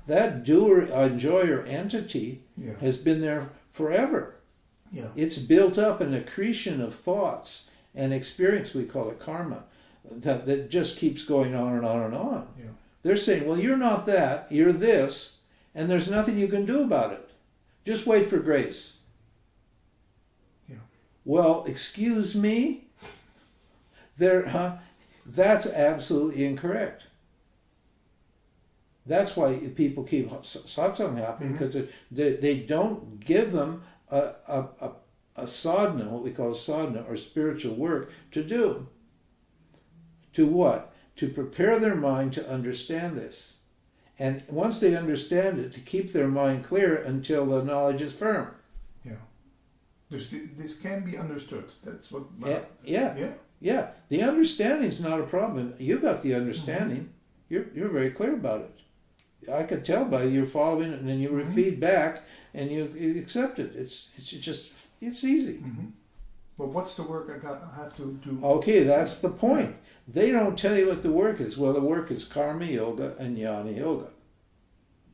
That doer, enjoyer entity has been there forever. Yeah. It's built up an accretion of thoughts and experience, we call it karma, that just keeps going on and on and on. Yeah. They're saying, well, you're not that, you're this, and there's nothing you can do about it. Just wait for grace. Yeah. Well, excuse me? That's absolutely incorrect. That's why people keep satsang happening, because they don't give them a sadhana, what we call sadhana, or spiritual work to do. To what? To prepare their mind to understand this. And once they understand it, to keep their mind clear until the knowledge is firm. Yeah. This can be understood. That's what... Yeah. The understanding's not a problem. You got the understanding. You're very clear about it. I could tell by you following it, and then you feed back, and you accept it. It's easy. But what's the work I have to do? Okay, that's the point. They don't tell you what the work is. Well, the work is karma yoga and jnana yoga.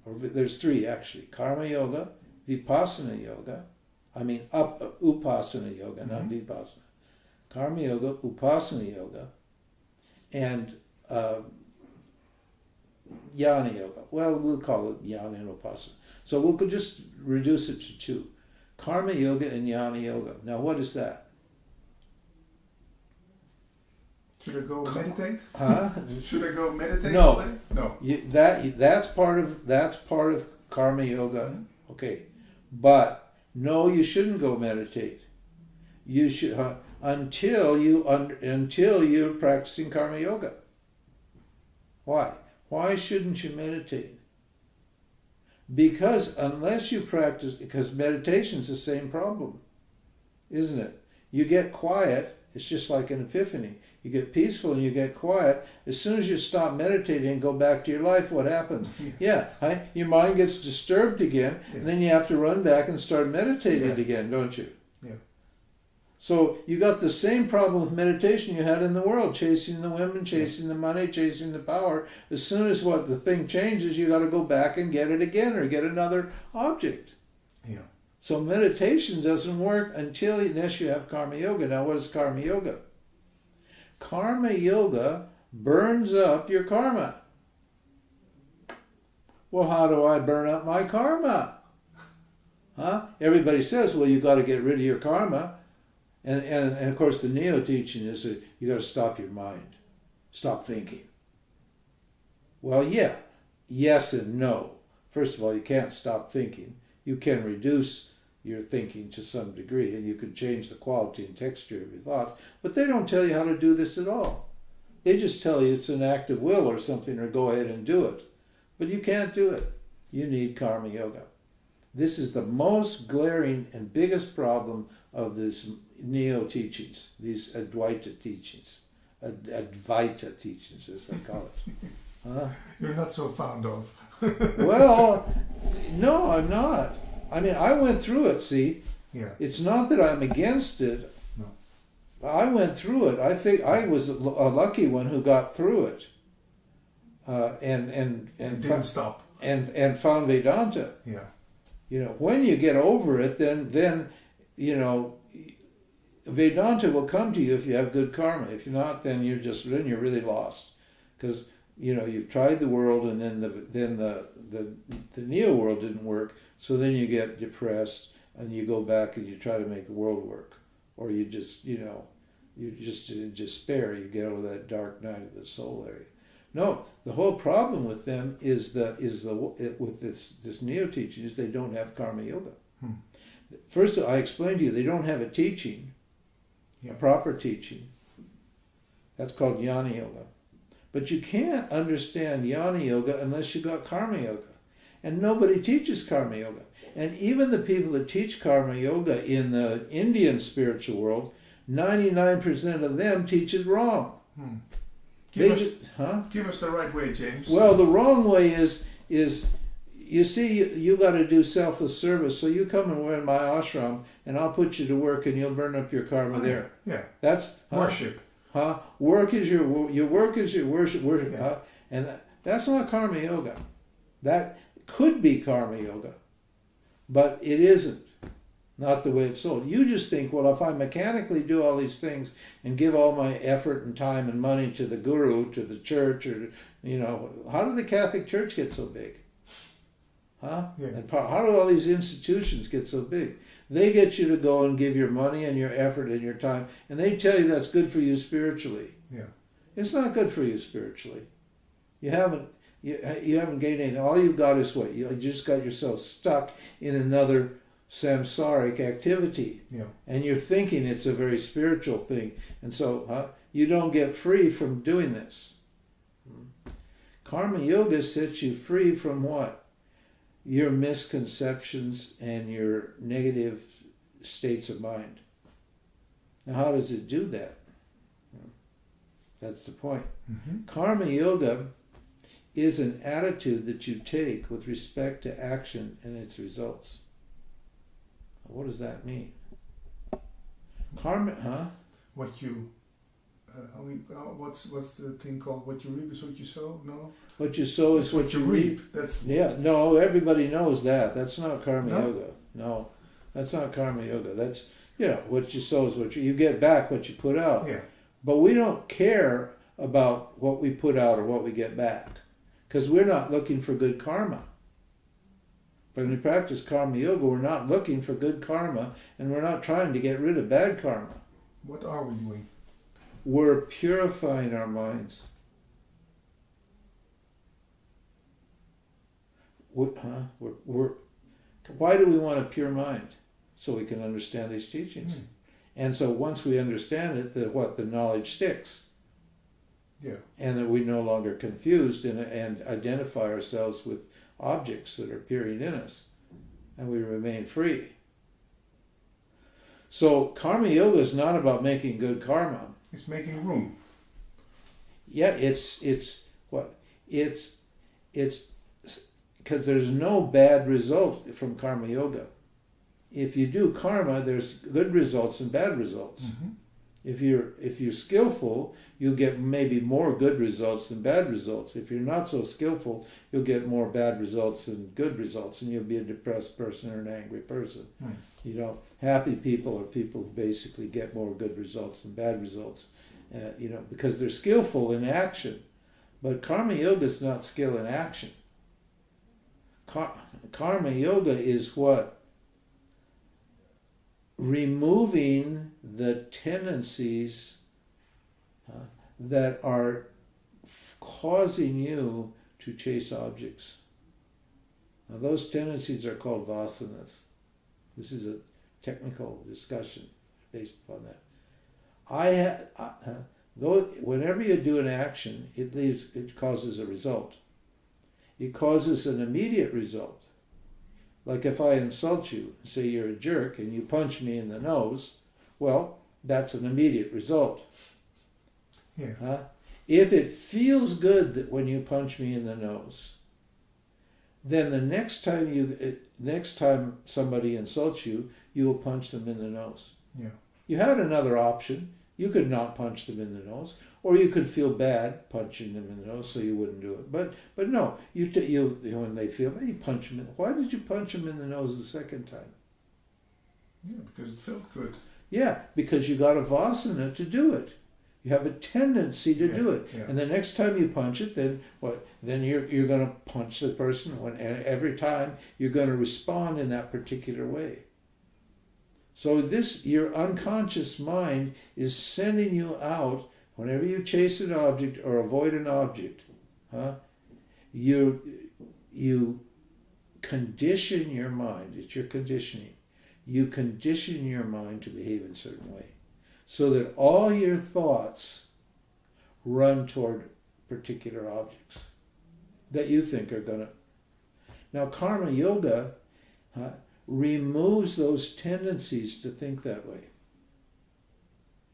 Or there's three, actually. Karma yoga, vipassana yoga. Upasana yoga, not vipassana. Karma yoga, upasana yoga, and jnana yoga. Well, we'll call it jnana and upasana. So we could just reduce it to two. Karma yoga and jnana yoga. Now, what is that? Should I go meditate? Should I go meditate? No. No. That's part of karma yoga. Okay, but no, you shouldn't go meditate. You should until you're practicing karma yoga. Why? Why shouldn't you meditate? Because unless you practice, because meditation's the same problem, isn't it? You get quiet. It's just like an epiphany. You get peaceful and you get quiet. As soon as you stop meditating and go back to your life, what happens? Your mind gets disturbed again, and then you have to run back and start meditating again, don't you? Yeah. So you got the same problem with meditation you had in the world, chasing the women, chasing the money, chasing the power. As soon as the thing changes, you got to go back and get it again or get another object. Yeah. So meditation doesn't work unless you have karma yoga. Now, what is karma yoga? Karma yoga burns up your karma. Well, how do I burn up my karma? Everybody says, well, you got to get rid of your karma. And of course, the Neo teaching is that you got to stop your mind. Stop thinking. Well, yes and no. First of all, you can't stop thinking. You can reduce your thinking to some degree, and you can change the quality and texture of your thoughts, but they don't tell you how to do this at all. They just tell you it's an act of will or something, or go ahead and do it. But you can't do it. You need karma yoga. This is the most glaring and biggest problem of this Neo teachings, these Advaita teachings. Advaita teachings, as they call it. You're not so fond of. Well, no, I'm not. I mean, I went through it, see? Yeah. It's not that I'm against it. No. I went through it. I think I was a lucky one who got through it. And didn't stop. And found Vedanta. Yeah. You know, when you get over it, then you know, Vedanta will come to you if you have good karma. If you're not, then you're really lost, because you know you've tried the world, and then the neo world didn't work. So then you get depressed, and you go back and you try to make the world work, or you just you're just in despair. You get over that dark night of the soul area. No, the whole problem with them with this neo teaching is they don't have karma yoga. First, I explained to you they don't have a teaching, a proper teaching. That's called jnana yoga. But you can't understand jnana yoga unless you got karma yoga, and nobody teaches karma yoga. And even the people that teach karma yoga in the Indian spiritual world, 99% of them teach it wrong. Give us the right way, James. Well, the wrong way is you see, you got to do selfless service. So you come and we're in my ashram, and I'll put you to work, and you'll burn up your karma there. Yeah. That's worship. Work is your work is your worship. Yeah. And that's not karma yoga. That could be karma yoga, but it isn't. Not the way it's sold. You just think, well, if I mechanically do all these things and give all my effort and time and money to the guru, to the church, or, you know, how did the Catholic Church get so big? Yeah. And how do all these institutions get so big? They get you to go and give your money and your effort and your time, and they tell you that's good for you spiritually. Yeah. It's not good for you spiritually. You haven't gained anything. All you've got is what? You just got yourself stuck in another samsaric activity, and you're thinking it's a very spiritual thing, and so you don't get free from doing this. Karma yoga sets you free from what? Your misconceptions and your negative states of mind. Now, how does it do that? That's the point. Karma yoga is an attitude that you take with respect to action and its results. What does that mean? Karma, What you, what's the thing called? What you reap is what you sow? No. What you sow is what you reap. That's no. Everybody knows that. That's not karma yoga. No, that's not karma yoga. That's what you sow is what you get back. What you put out. Yeah. But we don't care about what we put out or what we get back, because we're not looking for good karma. When we practice karma yoga, we're not looking for good karma, and we're not trying to get rid of bad karma. What are we doing? We're purifying our minds. Why do we want a pure mind? So we can understand these teachings. And so once we understand it, the knowledge sticks. Yeah. And that we're no longer confused and identify ourselves with objects that are appearing in us, and we remain free. So karma yoga is not about making good karma. It's making room. Yeah, it's because there's no bad result from karma yoga. If you do karma, there's good results and bad results. If you're skillful, you'll get maybe more good results than bad results. If you're not so skillful, you'll get more bad results than good results, and you'll be a depressed person or an angry person. Happy people are people who basically get more good results than bad results, because they're skillful in action. But karma yoga is not skill in action. Karma yoga is what? Removing the tendencies that are causing you to chase objects. Now those tendencies are called vasanas. This is a technical discussion based upon that. Whenever you do an action, it causes a result. It causes an immediate result. Like if I insult you, say you're a jerk, and you punch me in the nose, well, that's an immediate result. Yeah. Huh? If it feels good that when you punch me in the nose, then the next time somebody insults you, you will punch them in the nose. Yeah. You had another option. You could not punch them in the nose, or you could feel bad punching them in the nose, so you wouldn't do it. But no, you when they feel, hey, you punch them in. Why did you punch them in the nose the second time? Yeah, because it felt good. Yeah, because you got a vasana to do it. You have a tendency to do it, and the next time you punch it, then what? Then you're going to punch the person. Every time you're going to respond in that particular way. So your unconscious mind is sending you out whenever you chase an object or avoid an object. You condition your mind. It's your conditioning. You condition your mind to behave in a certain way, so that all your thoughts run toward particular objects that you think are going to. Now, karma yoga removes those tendencies to think that way.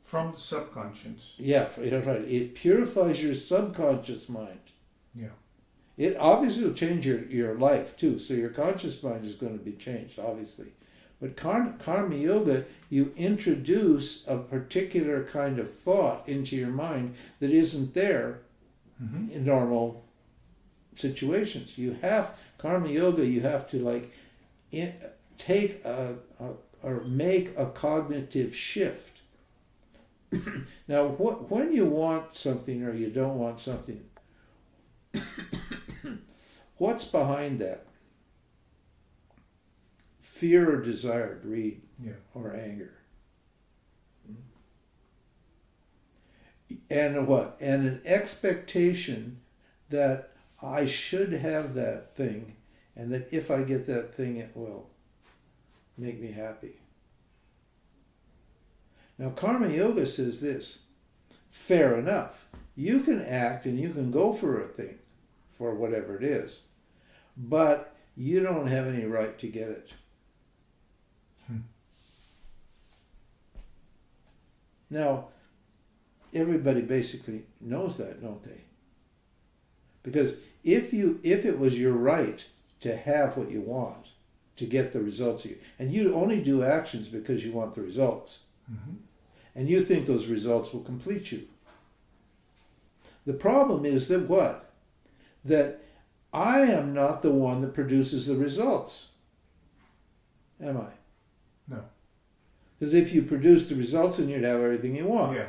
From the subconscious. Yeah, right. It purifies your subconscious mind. Yeah. It obviously will change your life too, so your conscious mind is going to be changed, obviously. But karma yoga, you introduce a particular kind of thought into your mind that isn't there in normal situations. Karma yoga, you have to take or make a cognitive shift. Now, when you want something or you don't want something, what's behind that? Fear or desire, greed, or anger. And what? And an expectation that I should have that thing, and that if I get that thing, it will make me happy. Now, Karma Yoga says this: fair enough. You can act and you can go for a thing, for whatever it is, but you don't have any right to get it. Now, everybody basically knows that, don't they? Because if it was your right to have what you want, to get the results, and you only do actions because you want the results, and you think those results will complete you. The problem is that what? That I am not the one that produces the results. Am I? No. Because if you produce the results, then you'd have everything you want. Yeah.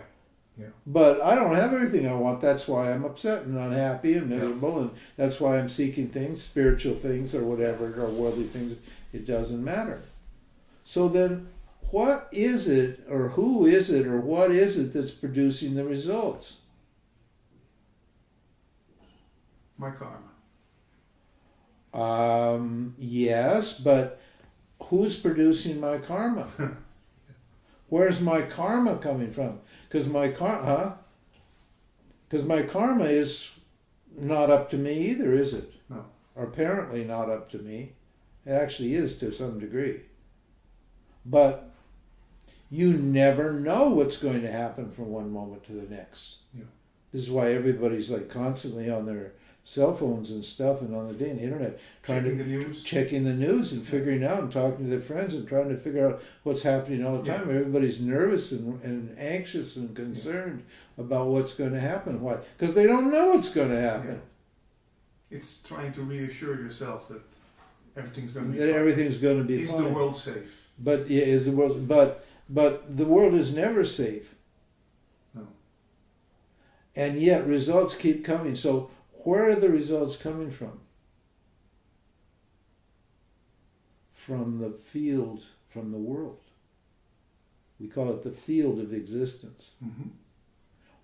But I don't have everything I want. That's why I'm upset and unhappy and miserable, and that's why I'm seeking things, spiritual things or whatever, or worldly things. It doesn't matter. So then, what is it, or who is it, or what is it that's producing the results? My karma. Yes, but who's producing my karma? Where's my karma coming from? Because my karma is not up to me either, is it? No. Or apparently not up to me. It actually is to some degree. But you never know what's going to happen from one moment to the next. Yeah. This is why everybody's constantly on their cell phones and stuff and on the internet checking the news and figuring out and talking to their friends and trying to figure out what's happening all the time. Everybody's nervous and anxious and concerned about what's going to happen. Why? Because they don't know what's going to happen. Yeah. It's trying to reassure yourself that everything's going to be fine. Everything's going to be fine. Is the world safe? But is the world? But the world is never safe. No. And yet results keep coming. So where are the results coming from? From the field, from the world. We call it the field of existence.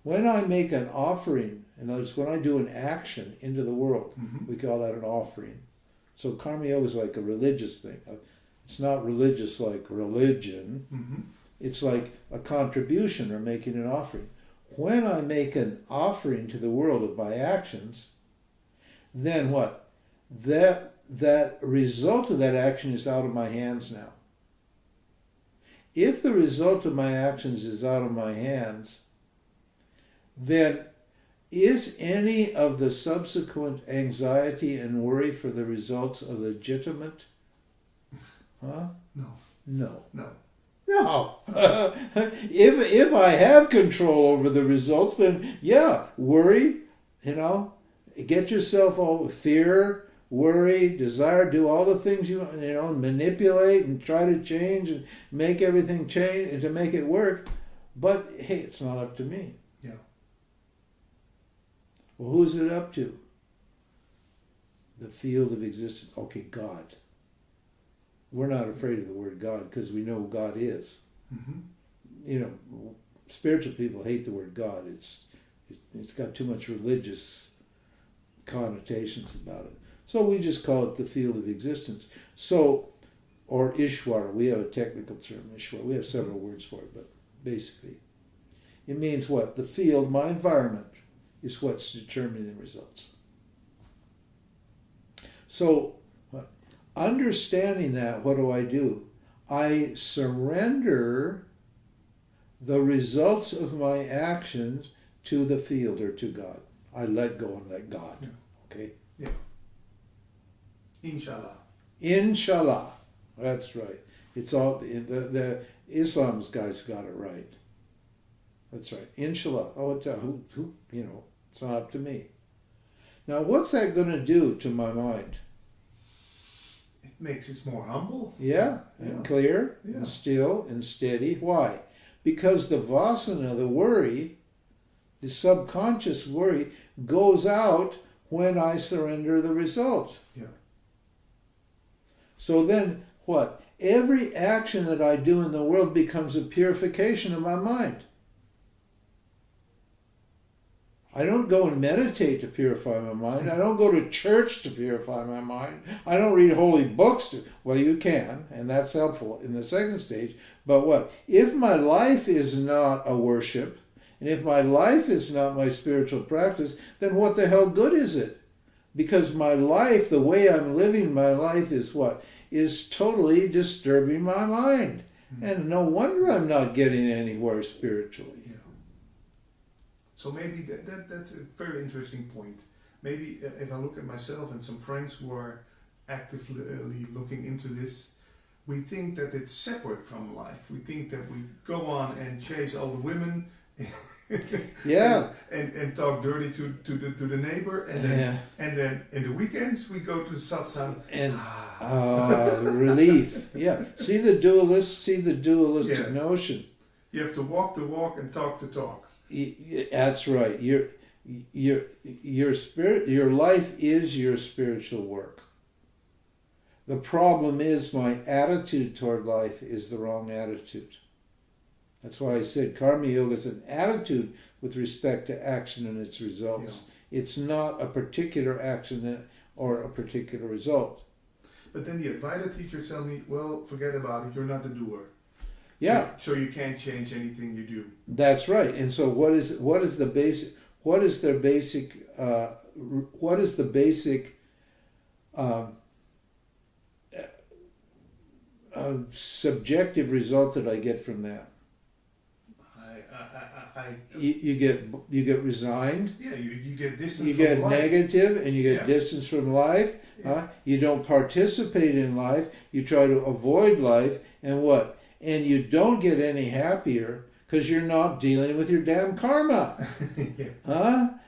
When I make an offering, in other words, when I do an action into the world, we call that an offering. So karma yoga is like a religious thing. It's not religious like religion. It's like a contribution or making an offering. When I make an offering to the world of my actions, then what? That result of that action is out of my hands now. If the result of my actions is out of my hands, then is any of the subsequent anxiety and worry for the results a legitimate? Huh? No. No. No. No. if I have control over the results, then yeah, worry, get yourself all fear, worry, desire, do all the things manipulate and try to change and make everything change and to make it work. But hey, it's not up to me. Yeah. Well, who's it up to? The field of existence. Okay, God. We're not afraid of the word God because we know who God is. Mm-hmm. Spiritual people hate the word God. It's got too much religious connotations about it. So we just call it the field of existence. So, or Ishwara. We have a technical term, Ishwara. We have several words for it, but basically it means what? The field, my environment, is what's determining the results. So, understanding that, what do? I surrender the results of my actions to the field or to God. I let go and let God. Yeah. Okay? Yeah. Inshallah. Inshallah. That's right. It's all the Islam's guys got it right. That's right. Inshallah. Oh, it's it's not up to me. Now, what's that going to do to my mind? It makes it more humble. Yeah, and clear, yeah. and still, and steady. Why? Because the vasana, the worry, the subconscious worry, goes out when I surrender the result. Yeah. So then, what? Every action that I do in the world becomes a purification of my mind. I don't go and meditate to purify my mind. I don't go to church to purify my mind. I don't read holy books well, you can, and that's helpful in the second stage. But what? If my life is not a worship, and if my life is not my spiritual practice, then what the hell good is it? Because my life, the way I'm living my life is what? Is totally disturbing my mind. And no wonder I'm not getting anywhere spiritually. So maybe that's a very interesting point. Maybe if I look at myself and some friends who are actively looking into this, we think that it's separate from life. We think that we go on and chase all the women, Yeah. and talk dirty to the neighbor, and then in the weekends we go to satsang and relief. Yeah. See the dualistic notion. You have to walk the walk and talk the talk. That's right. Your spirit, your life is your spiritual work. The problem is my attitude toward life is the wrong attitude. That's why I said karma yoga is an attitude with respect to action and its results. Yeah. It's not a particular action or a particular result. But then the Advaita teacher tell me, well, forget about it. You're not the doer. Yeah. So you can't change anything you do. That's right. And so what is the basic subjective result that I get from that? You get resigned. Yeah, you get distance. You get from negative, and you get distance from life. Yeah. You don't participate in life. You try to avoid life, and what? And you don't get any happier because you're not dealing with your damn karma.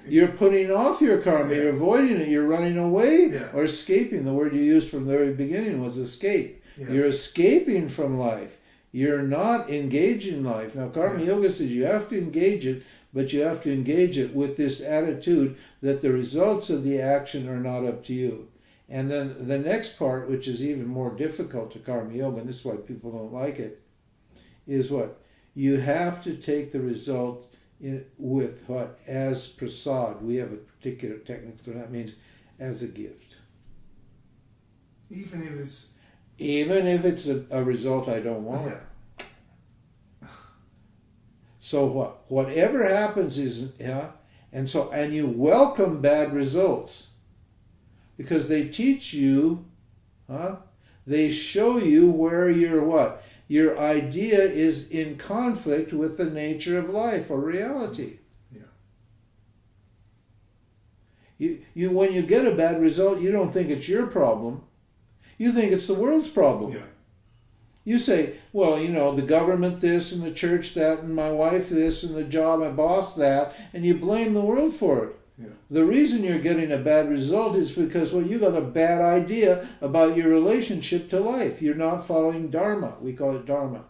You're putting off your karma. You're avoiding it. You're running away or escaping. The word you used from the very beginning was escape. You're escaping from life. You're not engaged in life. Now, Karma Yoga says you have to engage it, but you have to engage it with this attitude that the results of the action are not up to you. And then the next part, which is even more difficult to Karma Yoga, and this is why people don't like it, is what? You have to take the result with what? As prasad. We have a particular technique, so that means as a gift. Even if it's a result I don't want. So what? Whatever happens is, and you welcome bad results. Because they teach you, they show you where your what? Your idea is in conflict with the nature of life or reality. Yeah. You when you get a bad result, you don't think it's your problem. You think it's the world's problem. Yeah. You say, well, you know, the government this and the church that and my wife this and the job, my boss that, and you blame the world for it. Yeah. The reason you're getting a bad result is because, well, you got a bad idea about your relationship to life. You're not following Dharma. We call it Dharma.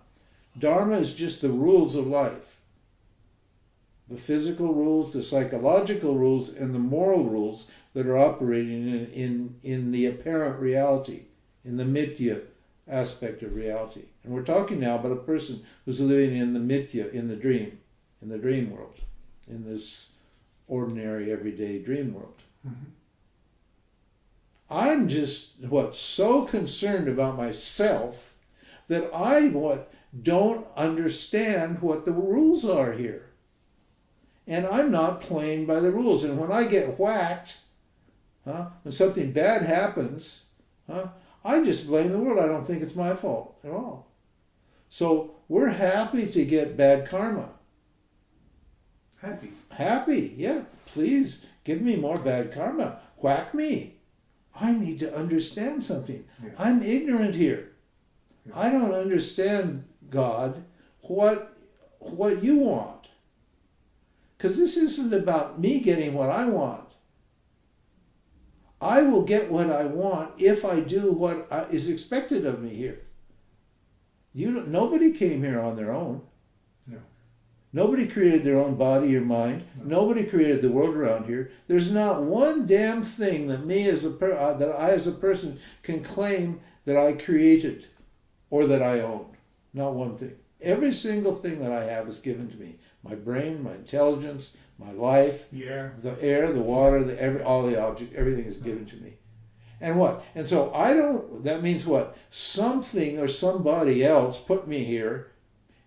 Dharma is just the rules of life. The physical rules, the psychological rules, and the moral rules that are operating in the apparent reality, in the mithya aspect of reality. And we're talking now about a person who's living in the mithya, in the dream world, in this ordinary, everyday dream world. Mm-hmm. I'm just, so concerned about myself that I, don't understand what the rules are here. And I'm not playing by the rules. And when I get whacked, when something bad happens, I just blame the world. I don't think it's my fault at all. So we're happy to get bad karma. Happy, yeah. Please give me more bad karma. Whack me. I need to understand something. Yeah. I'm ignorant here. Yeah. I don't understand, God, what you want. Because this isn't about me getting what I want. I will get what I want if I do what is expected of me here. Nobody came here on their own. No. Nobody created their own body or mind. No. Nobody created the world around here. There's not one damn thing that that I as a person can claim that I created or that I own. Not one thing. Every single thing that I have is given to me. My brain, my intelligence, my life, the air, the water, all the objects, everything is given to me. And what? And so that means what? Something or somebody else put me here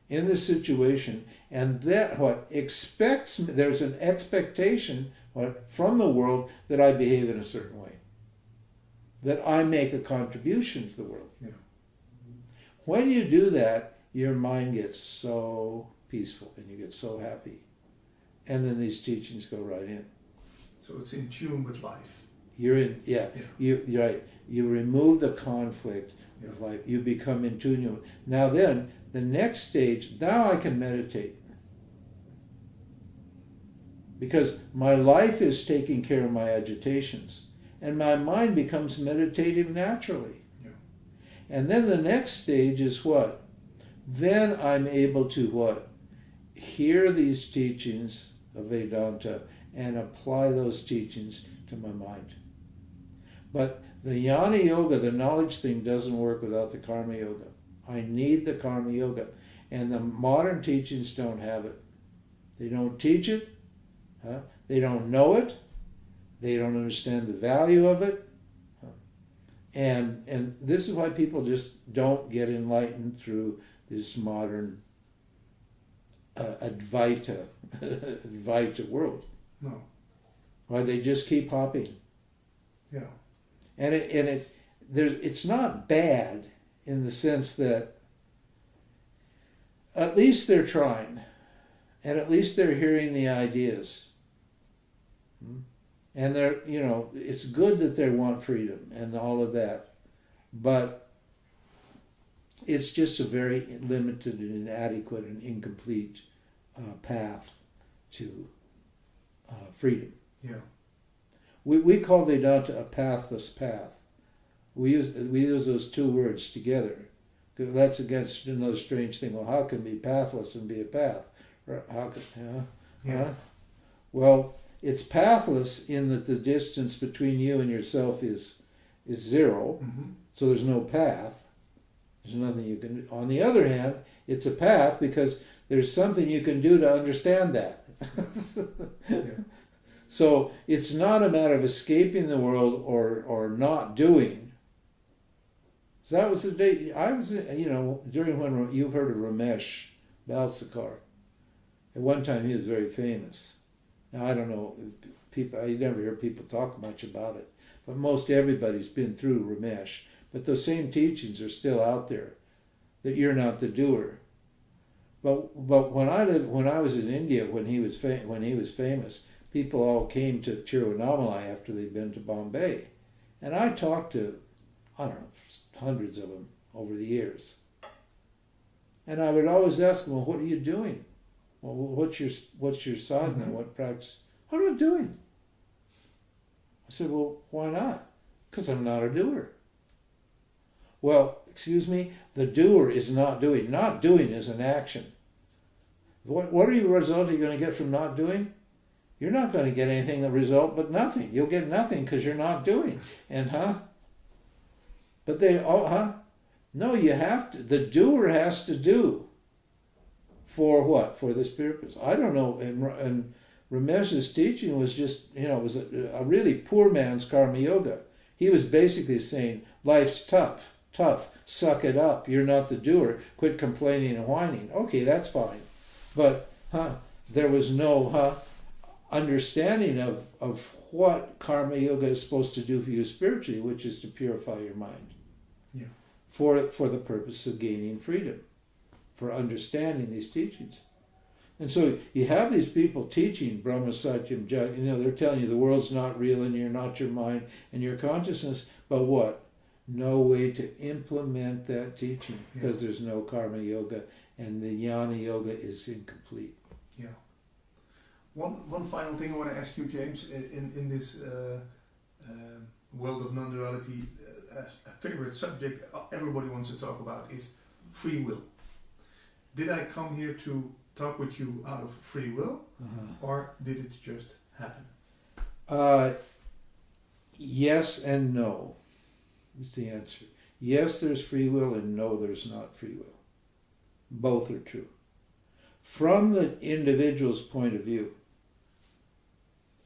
in this situation, and that expects me, there's an expectation from the world that I behave in a certain way. That I make a contribution to the world. Yeah. When you do that, your mind gets so peaceful and you get so happy. And then these teachings go right in. So it's in tune with life. You're right. You remove the conflict with life. You become in tune. Now then, the next stage, now I can meditate. Because my life is taking care of my agitations. And my mind becomes meditative naturally. Yeah. And then the next stage is what? Then I'm able to hear these teachings of Vedanta and apply those teachings to my mind. But the jnana yoga, the knowledge thing, doesn't work without the karma yoga. I need the karma yoga. And the modern teachings don't have it. They don't teach it. They don't know it. They don't understand the value of it. And this is why people just don't get enlightened through this modern Advaita world. No. Why they just keep hopping. Yeah. And it's not bad in the sense that at least they're trying, and at least they're hearing the ideas. And it's good that they want freedom and all of that, but it's just a very limited and inadequate and incomplete path to freedom. Yeah. We call Vedanta a pathless path. We use those two words together. That's against another strange thing. Well, how can it be pathless and be a path? Or how can, Well, it's pathless in that the distance between you and yourself is zero, so there's no path. There's nothing you can do. On the other hand, it's a path because there's something you can do to understand that. So it's not a matter of escaping the world or not doing. So that was the day I was, during when you've heard of Ramesh Balsekar. At one time he was very famous. Now I don't know, I never hear people talk much about it, but most everybody's been through Ramesh. But those same teachings are still out there, that you're not the doer. But when I was in India when he was famous, people all came to Tiruvannamalai after they'd been to Bombay. And I talked to, I don't know, hundreds of them over the years. And I would always ask them, well, what are you doing? Well, what's your sadhana? What practice? What am I doing? I said, well, why not? Because I'm not a doer. Well, excuse me, the doer is not doing. Not doing is an action. What are the result you're going to get from not doing? You're not going to get anything, a result, but nothing. You'll get nothing because you're not doing. And But no, you have to. The doer has to do. For what? For this purpose. I don't know. And Ramesh's teaching was just, it was a really poor man's karma yoga. He was basically saying, life's tough, suck it up. You're not the doer. Quit complaining and whining. Okay, that's fine. But there was no understanding of what karma yoga is supposed to do for you spiritually, which is to purify your mind. Yeah. For the purpose of gaining freedom, for understanding these teachings. And so you have these people teaching Brahma Satyam Jat, they're telling you the world's not real and you're not your mind and your consciousness, but what? No way to implement that teaching because there's no karma yoga and the jnana yoga is incomplete. Yeah. One final thing I want to ask you, James, in this world of non-duality, a favorite subject everybody wants to talk about is free will. Did I come here to talk with you out of free will, or did it just happen? Yes and no is the answer. Yes, there's free will, and no, there's not free will. Both are true. From the individual's point of view,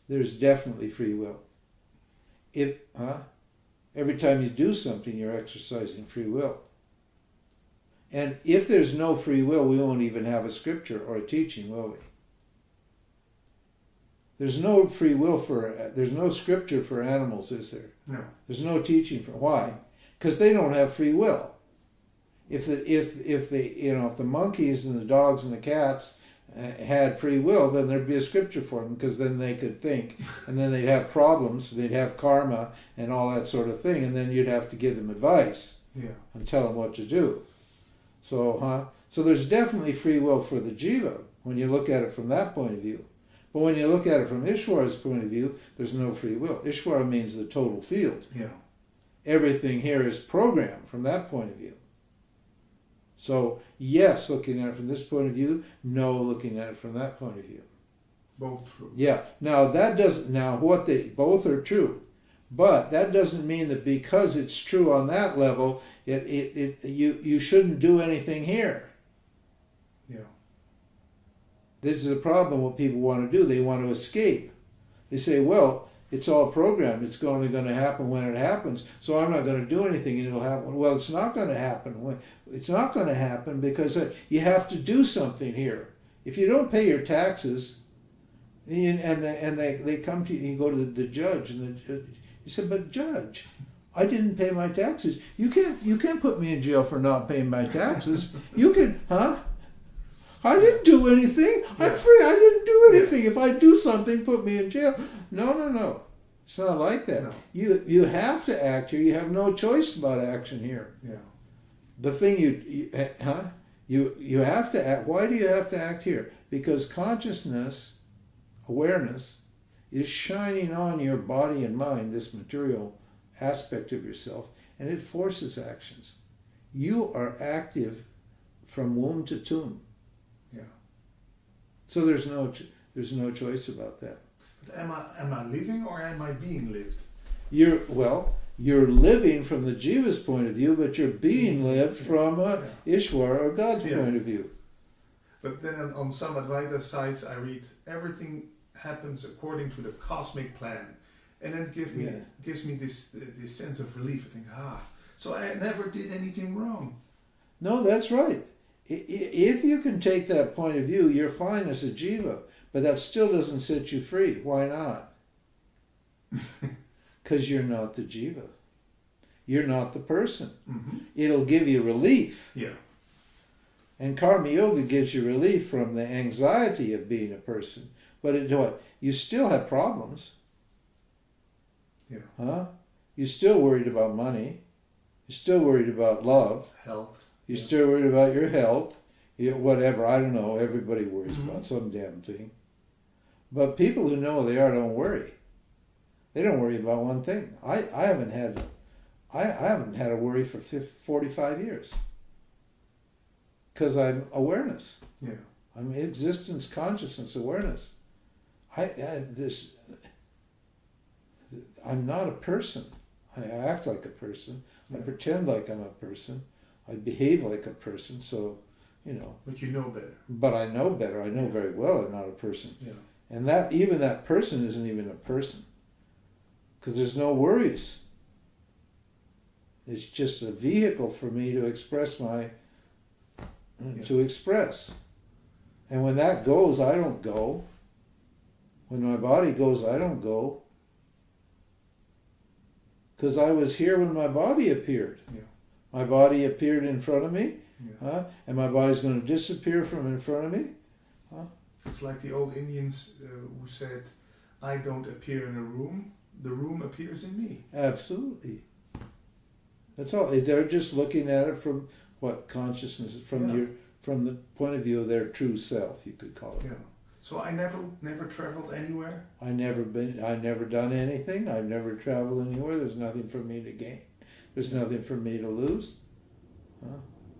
there's definitely free will. Every time you do something, you're exercising free will. And if there's no free will, we won't even have a scripture or a teaching, will we? There's no free will there's no scripture for animals, is there? No. There's no teaching for, why? Because they don't have free will. If the monkeys and the dogs and the cats had free will, then there'd be a scripture for them, because then they could think, and then they'd have problems, they'd have karma and all that sort of thing, and then you'd have to give them advice and tell them what to do. So there's definitely free will for the jiva when you look at it from that point of view. But when you look at it from Ishwara's point of view, there's no free will. Ishwara means the total field. Yeah. Everything here is programmed from that point of view. So yes, looking at it from this point of view, no, looking at it from that point of view. Both true. Yeah. Now both are true. But that doesn't mean that because it's true on that level, you shouldn't do anything here. Yeah. This is a problem. What people want to do, they want to escape. They say, well, it's all programmed. It's only going to happen when it happens. So I'm not going to do anything, and it'll happen. Well, it's not going to happen. It's not going to happen because you have to do something here. If you don't pay your taxes, and they come to you, you go to the judge, and you said, but judge, I didn't pay my taxes. You can't put me in jail for not paying my taxes. You can, I didn't do anything. I'm free. I didn't do anything. If I do something, put me in jail. No. It's not like that. No. You have to act here. You have no choice about action here. Yeah. The thing you have to act. Why do you have to act here? Because consciousness, awareness, is shining on your body and mind, this material aspect of yourself, and it forces actions. You are active from womb to tomb. Yeah. So there's no choice about that. But am I living or am I being lived? You're living from the jiva's point of view, but you're being lived from Ishwara or God's point of view. But then on some Advaita sites I read everything happens according to the cosmic plan, and then gives me this sense of relief. I think, so I never did anything wrong. No, that's right. If you can take that point of view, you're fine as a jiva, but that still doesn't set you free. Why not? Because you're not the jiva. You're not the person. Mm-hmm. It'll give you relief. Yeah. And karma yoga gives you relief from the anxiety of being a person. But what? You still have problems. Yeah. Huh? You're still worried about money. You're still worried about love. Health. You're still worried about your health. Whatever, I don't know. Everybody worries about some damn thing. But people who know they are don't worry. They don't worry about one thing. I haven't had a worry for 45 years. Because I'm awareness. Yeah. I'm existence, consciousness, awareness. I'm not a person. I act like a person. I pretend like I'm a person. I behave like a person. So, But you know better. But I know better. I know very well I'm not a person. Yeah. And that person isn't even a person. Because there's no worries. It's just a vehicle for me to express to express. And when that goes, I don't go. When my body goes, I don't go. Because I was here when my body appeared. Yeah. My body appeared in front of me, Yeah. and my body's going to disappear from in front of me. It's like the old Indians who said, I don't appear in a room, the room appears in me. Absolutely. That's all. They're just looking at it from what consciousness, from the point of view of their true self, you could call it. Yeah. So I never traveled anywhere. I never done anything. I've never traveled anywhere. There's nothing for me to gain. There's nothing for me to lose.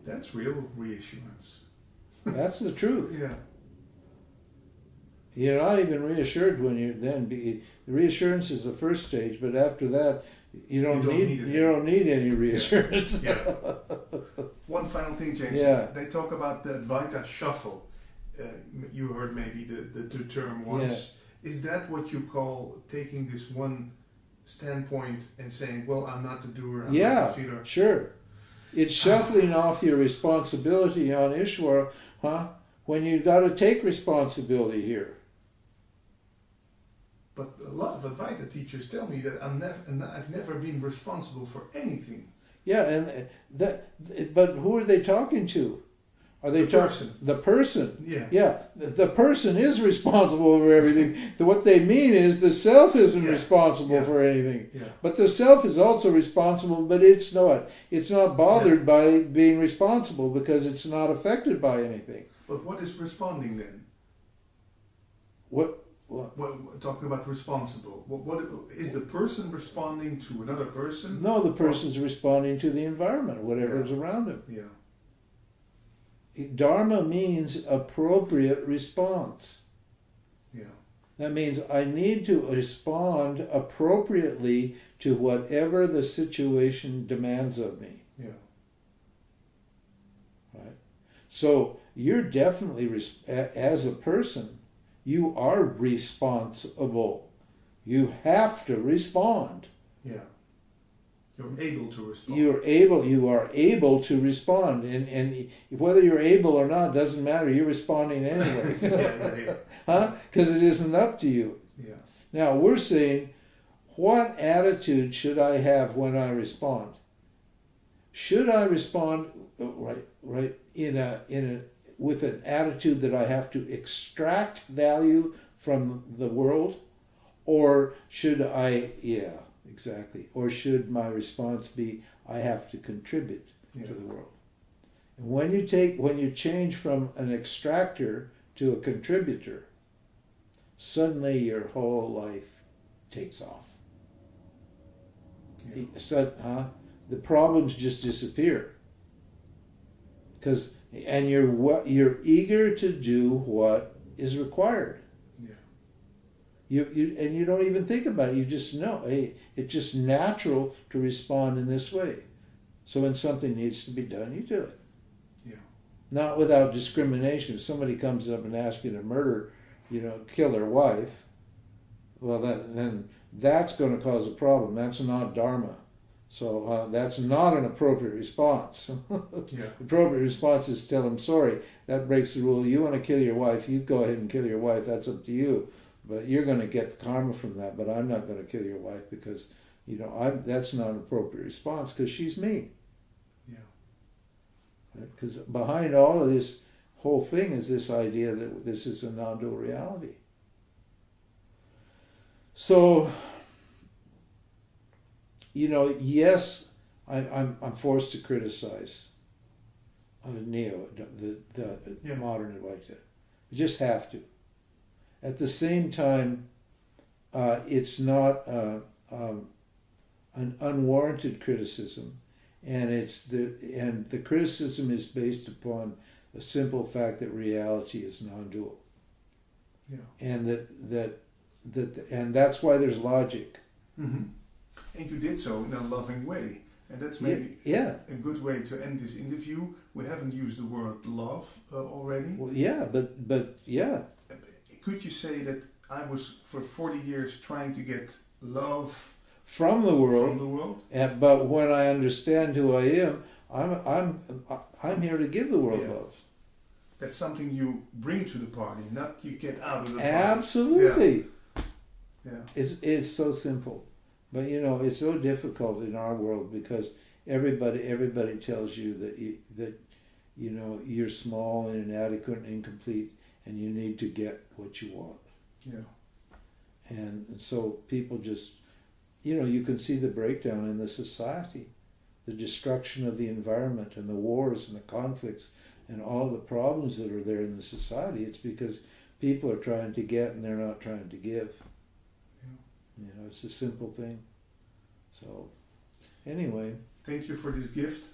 That's real reassurance. That's the truth. Yeah. You're not even reassured when you're then. The reassurance is the first stage, but after that, you don't need any reassurance. Yeah. One final thing, James. Yeah. They talk about the Advaita shuffle. You heard maybe the term once. Yeah. Is that what you call taking this one standpoint and saying, well, I'm not the doer, I'm not the feeler? Sure. It's shuffling off your responsibility on Ishwara, when you've got to take responsibility here. But a lot of Advaita teachers tell me that I've never been responsible for anything. Yeah, but who are they talking to? Are they talking the person? Yeah. Yeah, the person is responsible for everything. What they mean is the self isn't responsible for anything. Yeah. But the self is also responsible, but it's not. It's not bothered by being responsible because it's not affected by anything. But what is responding then? What? Well, talking about responsible. What is the person responding to another person? No, the person's responding to the environment, whatever is around him. Yeah. Dharma means appropriate response. Yeah. That means I need to respond appropriately to whatever the situation demands of me. Yeah. Right? So you're definitely, as a person, you are responsible. You have to respond. Yeah. You're able to respond. You are able to respond, and whether you're able or not doesn't matter. You're responding anyway. Because it isn't up to you. Yeah. Now we're saying, what attitude should I have when I respond? Should I respond with an attitude that I have to extract value from the world, or should I? Yeah. Exactly. Or should my response be, I have to contribute to the world? And when you change from an extractor to a contributor, suddenly your whole life takes off. Yeah. The problems just disappear. And you're eager to do what is required. You don't even think about it. You just know, hey, it's just natural to respond in this way. So when something needs to be done, you do it. Yeah. Not without discrimination. If somebody comes up and asks you to kill their wife, well, then that's going to cause a problem. That's not dharma. So that's not an appropriate response. Appropriate response is to tell them, sorry, that breaks the rule. You want to kill your wife, you go ahead and kill your wife. That's up to you. But you're going to get karma from that. But I'm not going to kill your wife because, that's not an appropriate response because she's me. Yeah. Because behind all of this whole thing is this idea that this is a non-dual reality. So, yes, I'm forced to criticize Neo, the modern Advaita. You just have to. At the same time, it's not an unwarranted criticism, and the criticism is based upon the simple fact that reality is non-dual. Yeah. And that's why there's logic. Mm-hmm. And you did so in a loving way. And that's maybe a good way to end this interview. We haven't used the word love already. Well, yeah, but yeah. Could you say that I was for 40 years trying to get love from the world? But when I understand who I am, I'm here to give the world love. That's something you bring to the party, not you get out of the party. Absolutely. Yeah. It's so simple. But it's so difficult in our world because everybody tells you that you're small and inadequate and incomplete and you need to get what you want. Yeah. And so people just you can see the breakdown in the society, the destruction of the environment and the wars and the conflicts and all the problems that are there in the society. It's because people are trying to get and they're not trying to give. It's a simple thing. So, anyway. Thank you for this gift.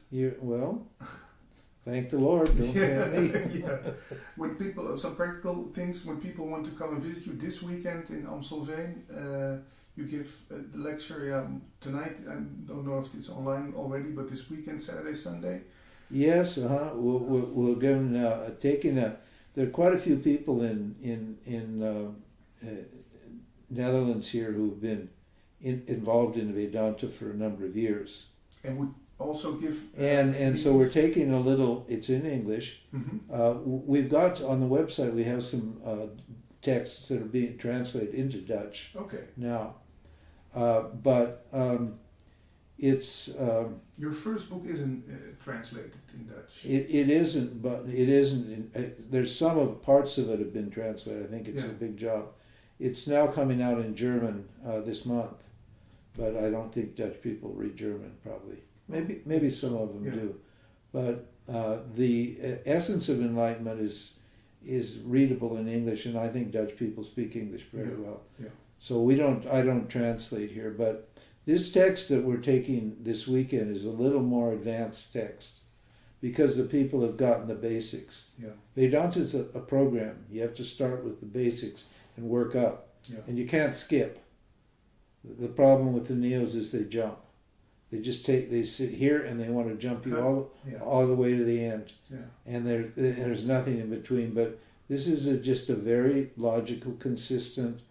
Thank the Lord. Don't thank me. Yeah. When people, some practical things, when people want to come and visit you this weekend in Amstelveen, you give the lecture tonight. I don't know if it's online already, but this weekend, Saturday, Sunday. Yes, we're going there are quite a few people in Netherlands here who've been involved in Vedanta for a number of years. And would also give... And so we're taking a little, it's in English. Mm-hmm. We've got, on the website, we have some texts that are being translated into Dutch. Okay. Now. It's... Your first book isn't translated in Dutch. It isn't, but it isn't. There's parts of it have been translated. I think it's a big job. It's now coming out in German this month, but I don't think Dutch people read German, probably. Maybe some of them do. But the essence of enlightenment is readable in English, and I think Dutch people speak English very well. Yeah. So I don't translate here, but this text that we're taking this weekend is a little more advanced text because the people have gotten the basics. Yeah. Vedanta is a program. You have to start with the basics and work up. Yeah. And you can't skip. The problem with the neos is they jump. They sit here and they want to jump you all the way to the end. Yeah. And there's nothing in between. But this is just a very logical, consistent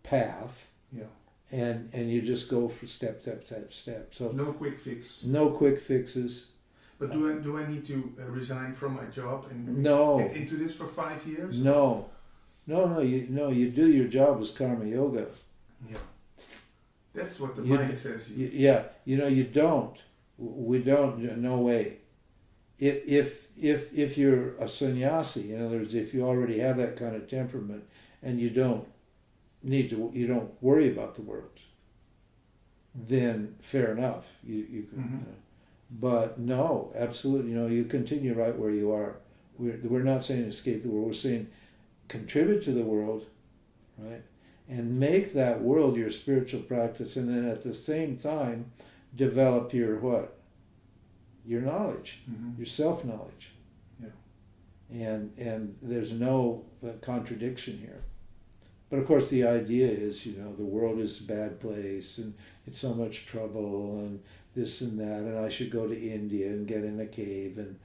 path. Yeah. And you just go for step. So no quick fix. No quick fixes. But do I need to resign from my job and get into this for 5 years? No. You do your job as karma yoga. Yeah. That's what the mind says. You don't. We don't. No way. If you're a sannyasi, in other words, if you already have that kind of temperament, and you don't worry about the world, then fair enough. You can. Mm-hmm. But no, absolutely no. You continue right where you are. We're not saying escape the world. We're saying contribute to the world, right? And make that world your spiritual practice, and then at the same time develop your what? Your knowledge, your self-knowledge. Yeah. And there's no contradiction here. But of course the idea is, the world is a bad place and it's so much trouble and this and that, and I should go to India and get in a cave and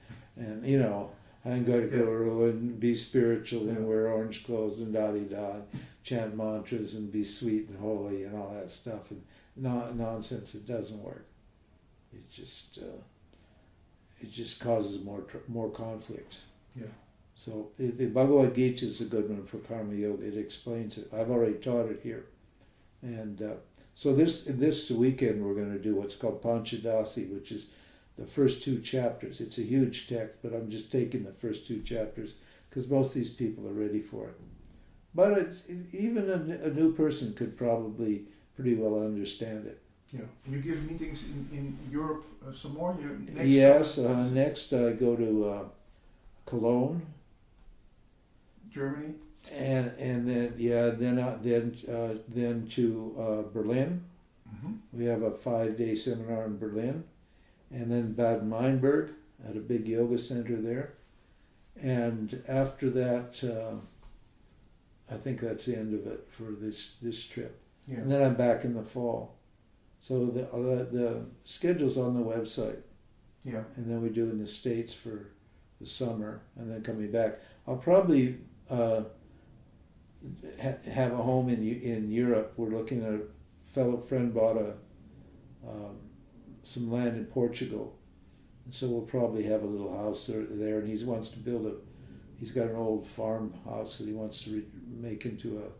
and go to Guru and be spiritual and wear orange clothes and da-di-da, and chant mantras and be sweet and holy and all that stuff. And nonsense, it doesn't work. It just causes more conflict. Yeah. So the Bhagavad Gita is a good one for karma yoga. It explains it. I've already taught it here. And so this weekend we're going to do what's called Panchadasi, which is the first 2 chapters. It's a huge text, but I'm just taking the first 2 chapters because most of these people are ready for it. But even a new person could probably pretty well understand it. Yeah. You give meetings in Europe some more? Yes, next I go to Cologne. Germany? And then to Berlin. Mm-hmm. We have a 5-day seminar in Berlin. And then Baden-Meinberg at a big yoga center there. And after that, I think that's the end of it for this trip. Yeah. And then I'm back in the fall. So the schedule's on the website. Yeah. And then we do in the States for the summer, and then coming back. I'll probably have a home in Europe. We're looking at a fellow friend bought some land in Portugal, and so we'll probably have a little house there. And he wants to build he's got an old farmhouse that he wants to make into a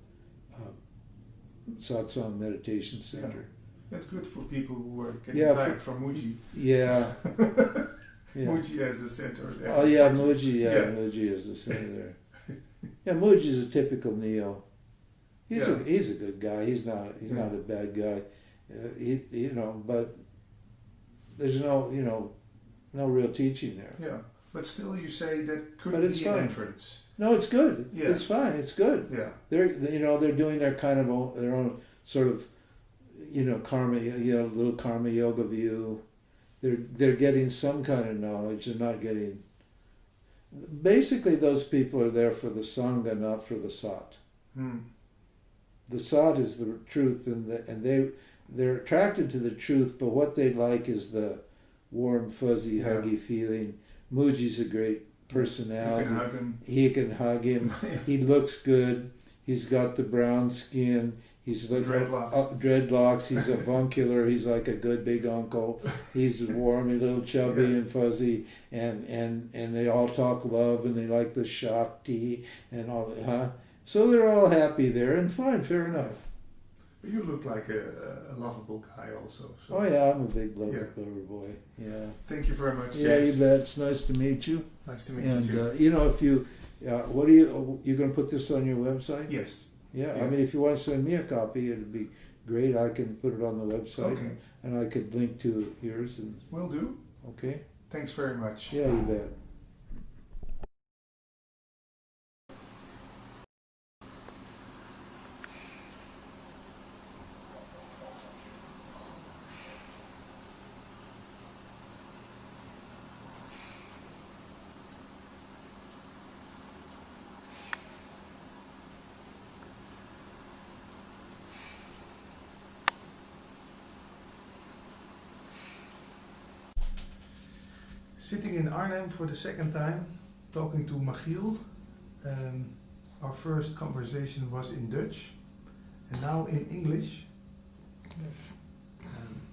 satsang meditation center. That's good for people who are getting Yeah, tired from Muji. Yeah. Yeah. Muji as a center there. Oh yeah, Muji. Yeah, Yeah. Muji is the center there. Yeah, Muji's a typical neo. He's a good guy. He's not a bad guy. But there's no real teaching there. Yeah, but still, you say that could But it's be fine. an entrance. No, it's good. Yeah. It's fine. It's good. Yeah. They're doing their kind of their own sort of karma, little karma yoga view. They're getting some kind of knowledge. They're not getting. Basically, those people are there for the sangha, not for the sat. Hmm. The sat is the truth, and they're attracted to the truth. But what they like is the warm, fuzzy, huggy feeling. Muji's a great personality. You can hug him. He can hug him. He looks good. He's got the brown skin. He's like dreadlocks. He's avuncular. He's like a good big uncle. He's warm, a little chubby and fuzzy, and they all talk love, and they like the Shakti and all that, huh? So they're all happy there, and fine, fair enough. But you look like a lovable guy also. So. Oh yeah, I'm a big lover boy. Yeah. Thank you very much. Yeah, James. you bet. It's nice to meet you. Nice to meet And you too. if you, what are you going to put this on your website? Yes. Yeah, Yeah. I mean, if you want to send me a copy, it'd be great. I can put it on the website, Okay. and I could link to yours. And Will do. okay. Thanks very much. Yeah, you bet. Sitting in Arnhem for the second time, talking to Michiel. Our first conversation was in Dutch, and now in English. Yes.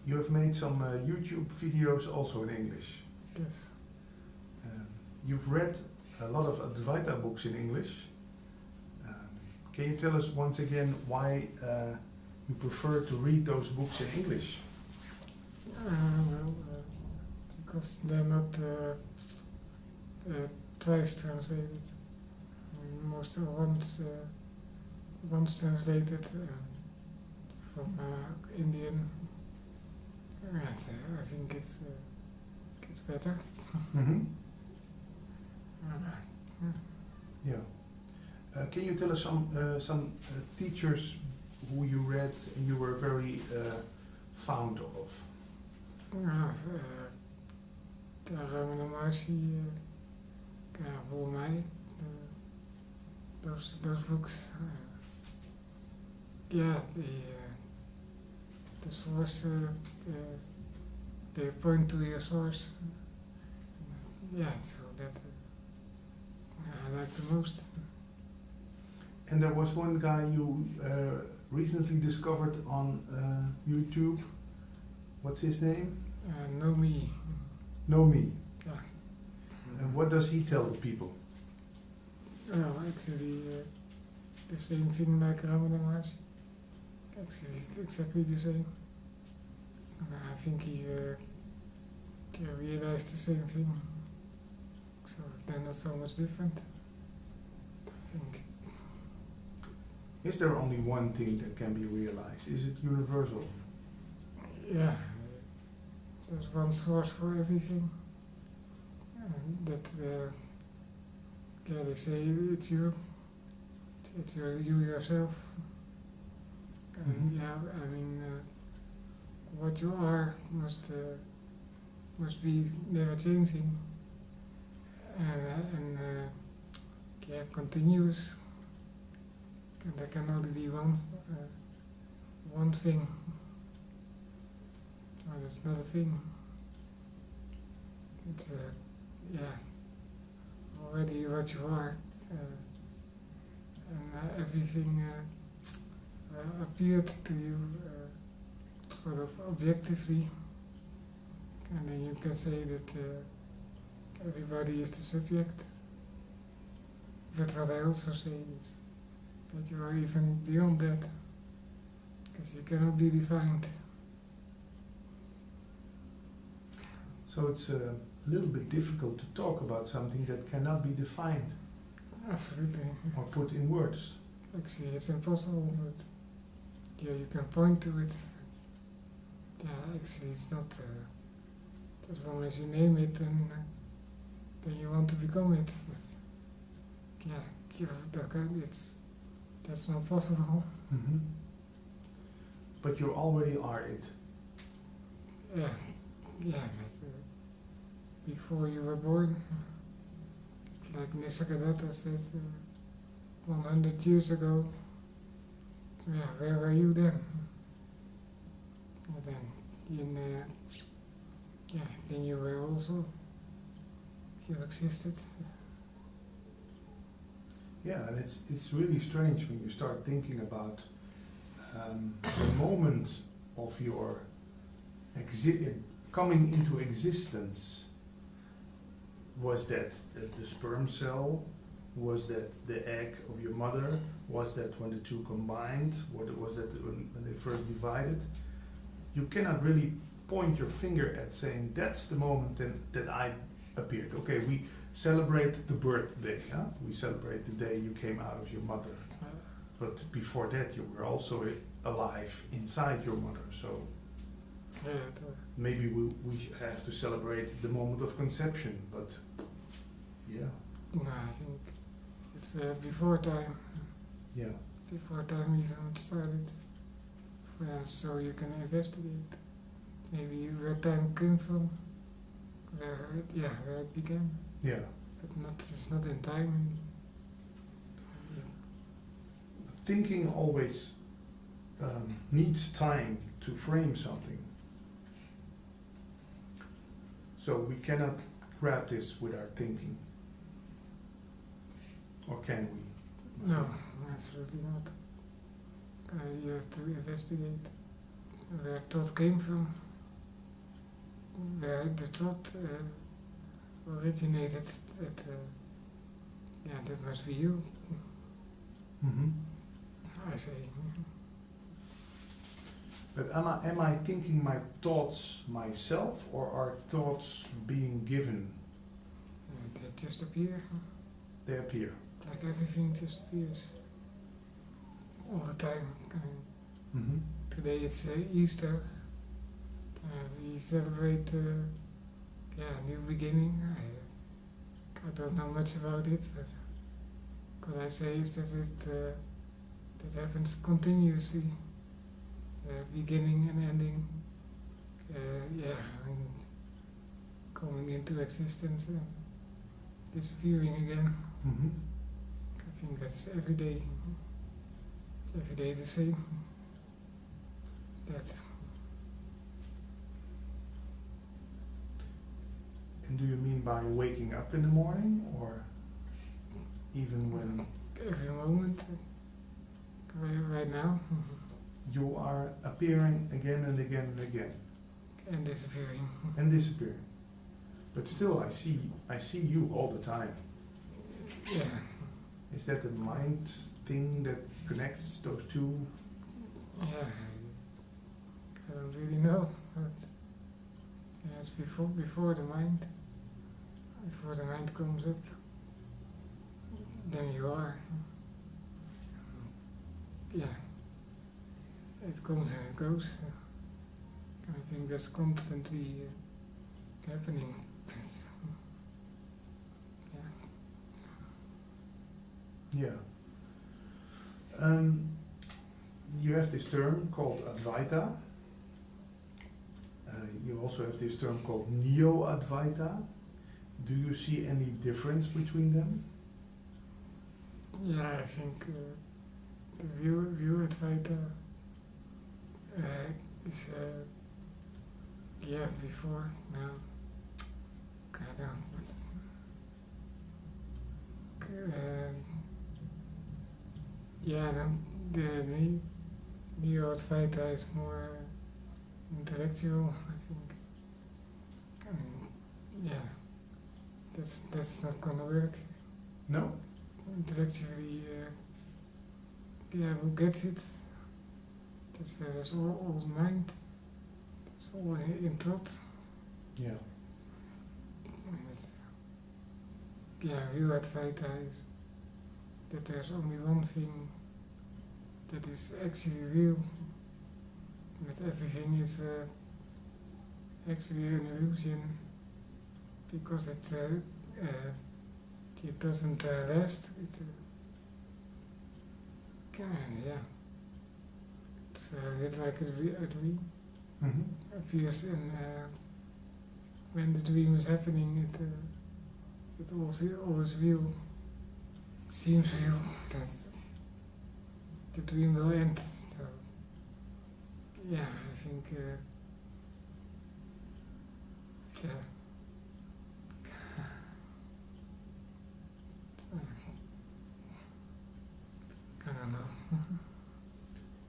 You have made some YouTube videos also in English. Yes. You've read a lot of Advaita books in English. Can you tell us once again why you prefer to read those books in English? Because they're not twice translated. Most of once translated from Indian, and I think it's better. Mm-hmm. Yeah. Can you tell us some teachers who you read and you were very fond of? Ramana Maharshi, voor mij, those books, the source, they point to your source. So that I like the most. And there was one guy you recently discovered on YouTube. What's his name? Nomi. Nomi. Yeah. And what does he tell the people? Well, actually, the same thing like Ramana Maharshi. Actually, exactly the same. I think he realized the same thing. So they're not so much different. I think. Is there only one thing that can be realized? Is it universal? Yeah, there's one source for everything. That, yeah, they say it's you. It's you yourself. Mhm. Yeah, I mean, what you are must be never changing, and yeah, continuous. And there can only be one thing. Well, there's not a thing. It's yeah, already what you are, and everything appeared to you sort of objectively, and then you can say that everybody is the subject. But what I also say is that you are even beyond that, because you cannot be defined. So it's a little bit difficult to talk about something that cannot be defined Absolutely. or put in words. Actually, it's impossible, but yeah, you can point to it. But, yeah, actually, it's not. As long as you name it, then you want to become it. But, yeah, that's not possible. Mhm. But you already are it. Yeah, but, before you were born, like Nisargadatta said 100 years ago. Yeah, where were you then? And then, then you were also. You existed. Yeah, and it's really strange when you start thinking about the moment of your coming into existence. Was that the sperm cell? Was that the egg of your mother? Was that when the two combined? Was that when they first divided? You cannot really point your finger at saying that's the moment that I appeared. Okay, we celebrate the birthday. Huh? We celebrate the day you came out of your mother. But before that, you were also alive inside your mother. So maybe we have to celebrate the moment of conception. But yeah. No, I think it's before time. Yeah. Before time even started. So you can investigate. Maybe where time came from. Where it began. Yeah. But it's not in time. Thinking always needs time to frame something. So we cannot grab this with our thinking. Or can we? No, absolutely not. You have to investigate where thought came from, where the thought originated. That must be you. Mm-hmm. I say. But am I thinking my thoughts myself, or are thoughts being given? They just appear. They appear. Like everything just appears. All the time. Mm-hmm. Today it's Easter. We celebrate new beginning. I don't know much about it, but what I say is that that happens continuously. Beginning and ending. Coming into existence and disappearing again. Mm-hmm. I think that's every day. Every day the same. That. And do you mean by waking up in the morning, or even when Every moment. Right now. you are appearing again and again and again? And disappearing. And disappearing. But still I see you all the time. Yeah. Is that the mind thing that connects those two? Yeah. I don't really know. But it's before the mind. Before the mind comes up. Then you are. yeah, it comes and it goes. I think that's constantly happening. Yeah. You have this term called Advaita. You also have this term called Neo-Advaita. Do you see any difference between them? Yeah, I think the view Advaita is before now. Kind of. Then the Neo-Advaita is more intellectual, I think. That's not gonna work. No? Intellectually, who gets it? That's all mind. It's all in thought. Yeah. Real Advaita is that there's only one thing that is actually real, that everything is actually an illusion, because it doesn't last. It's a bit like a dream. Mm-hmm. Appears in when the dream is happening, it all is real. Seems real that the dream will end. So I think I don't know.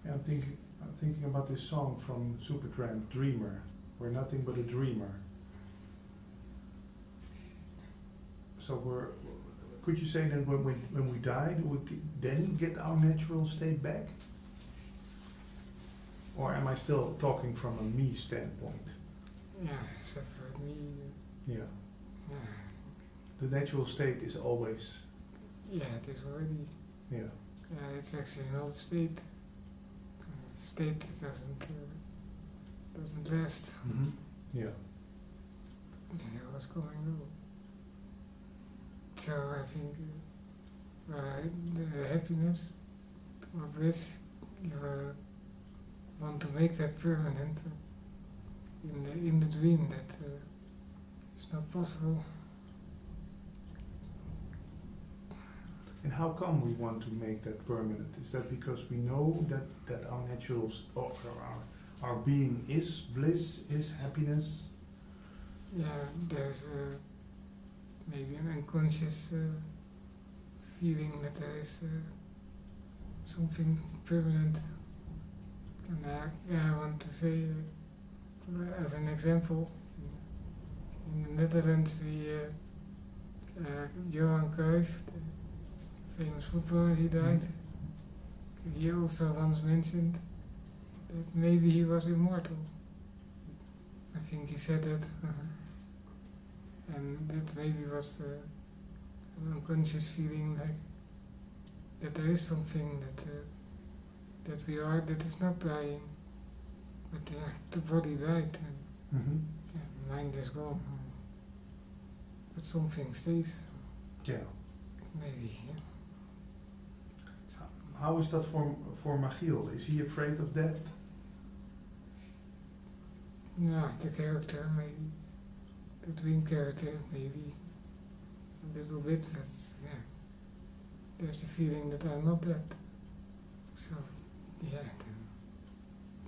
Yeah, I'm thinking about this song from Supertramp, Dreamer. We're nothing but a dreamer. So could you say that when we died, we then get our natural state back? Or am I still talking from a me standpoint? Yeah, separate me. Yeah. Yeah. The natural state is always. Yeah, it is already. Yeah. Yeah, it's actually not a state. State doesn't last. Mm-hmm. Yeah. It was coming and go. So I think the happiness or bliss, you want to make that permanent. In the dream, that is not possible. And how come we want to make that permanent? Is that because we know that our natural our being is bliss, is happiness? Yeah, there's maybe an unconscious feeling that there is something permanent. And I want to say, as an example, in the Netherlands, Johan Cruyff, the famous footballer, he died. He also once mentioned that maybe he was immortal. I think he said that. And that maybe was an unconscious feeling, like that there is something that we are, that is not dying, but the body died and mind is gone, but something stays. Yeah. Maybe. Yeah. How is that for Michiel? Is he afraid of death? No, the character maybe. The dream character, maybe a little bit, but there's the feeling that I'm not dead. So,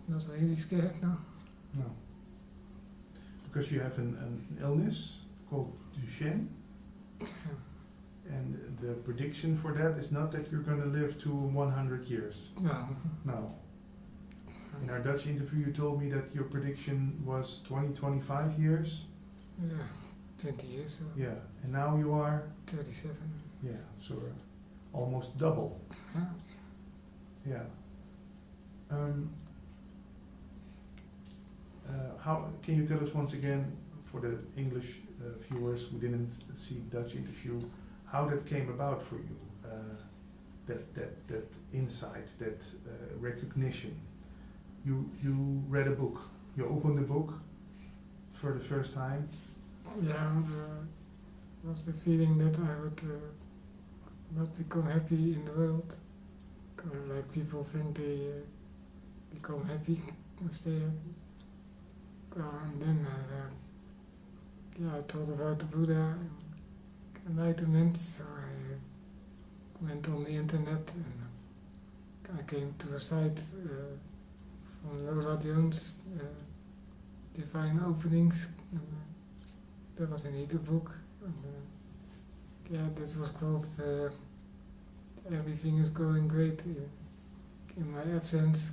not really scared now. No. Because you have an illness called Duchenne, and the prediction for that is not that you're going to live to 100 years. No. No. In our Dutch interview, you told me that your prediction was 20-25 years. Yeah, 20 years. Yeah, and now you are 37. Yeah, so almost double. Huh? Yeah. How can you tell us once again, for the English viewers who didn't see the Dutch interview, how that came about for you? that insight, that recognition. You read a book. You opened a book for the first time. Yeah, was the feeling that I would not become happy in the world. Like people think they become happy and stay happy. And then I thought about the Buddha and enlightenment, so I went on the internet and I came to a site from Lola Jones, Divine Openings, and that was an e-book. That was called Everything is Going Great in My Absence.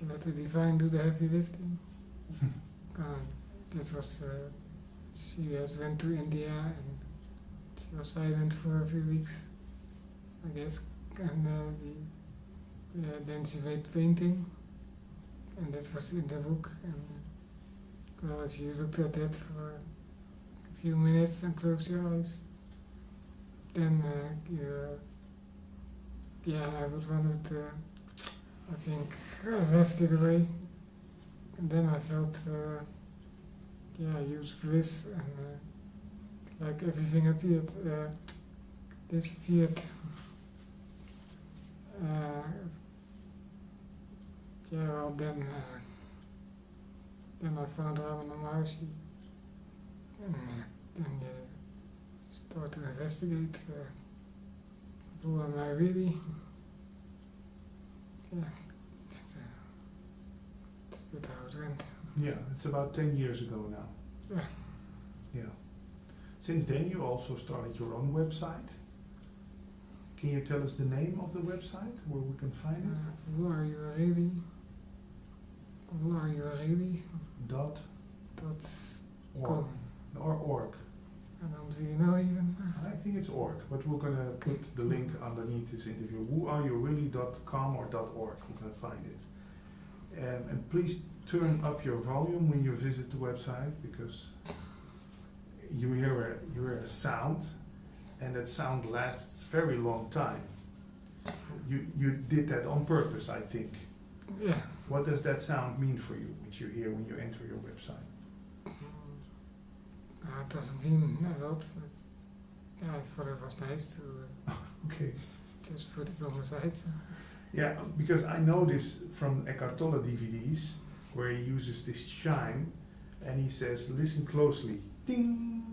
Let the Divine do the heavy lifting. That was, she has went to India and she was silent for a few weeks, I guess. And then she made painting, and that was in the book. And well, if you looked at that for a few minutes and close your eyes, then I would want it. I think I left it away, and then I felt huge bliss, and like everything disappeared. Well, then I found Ramana Maharshi, and then start to investigate who am I really. Yeah, that's a bit how it went. Yeah, it's about 10 years ago now. Yeah. Yeah. Since then you also started your own website. Can you tell us the name of the website where we can find it? Who are you really? Who are you really? Dot .com. org. Or org. I don't really know even. I think it's org, but we're going to put the link underneath this interview. whoareyourreally.com or .org. We're going to find it. And please turn up your volume when you visit the website, because you hear a sound, and that sound lasts very long time. You did that on purpose, I think. Yeah. What does that sound mean for you, which you hear when you enter your website? It doesn't mean a lot, but I thought it was nice to Okay. just put it on the site. Yeah, because I know this from Eckhart Tolle DVDs, where he uses this chime, and he says, listen closely, ding,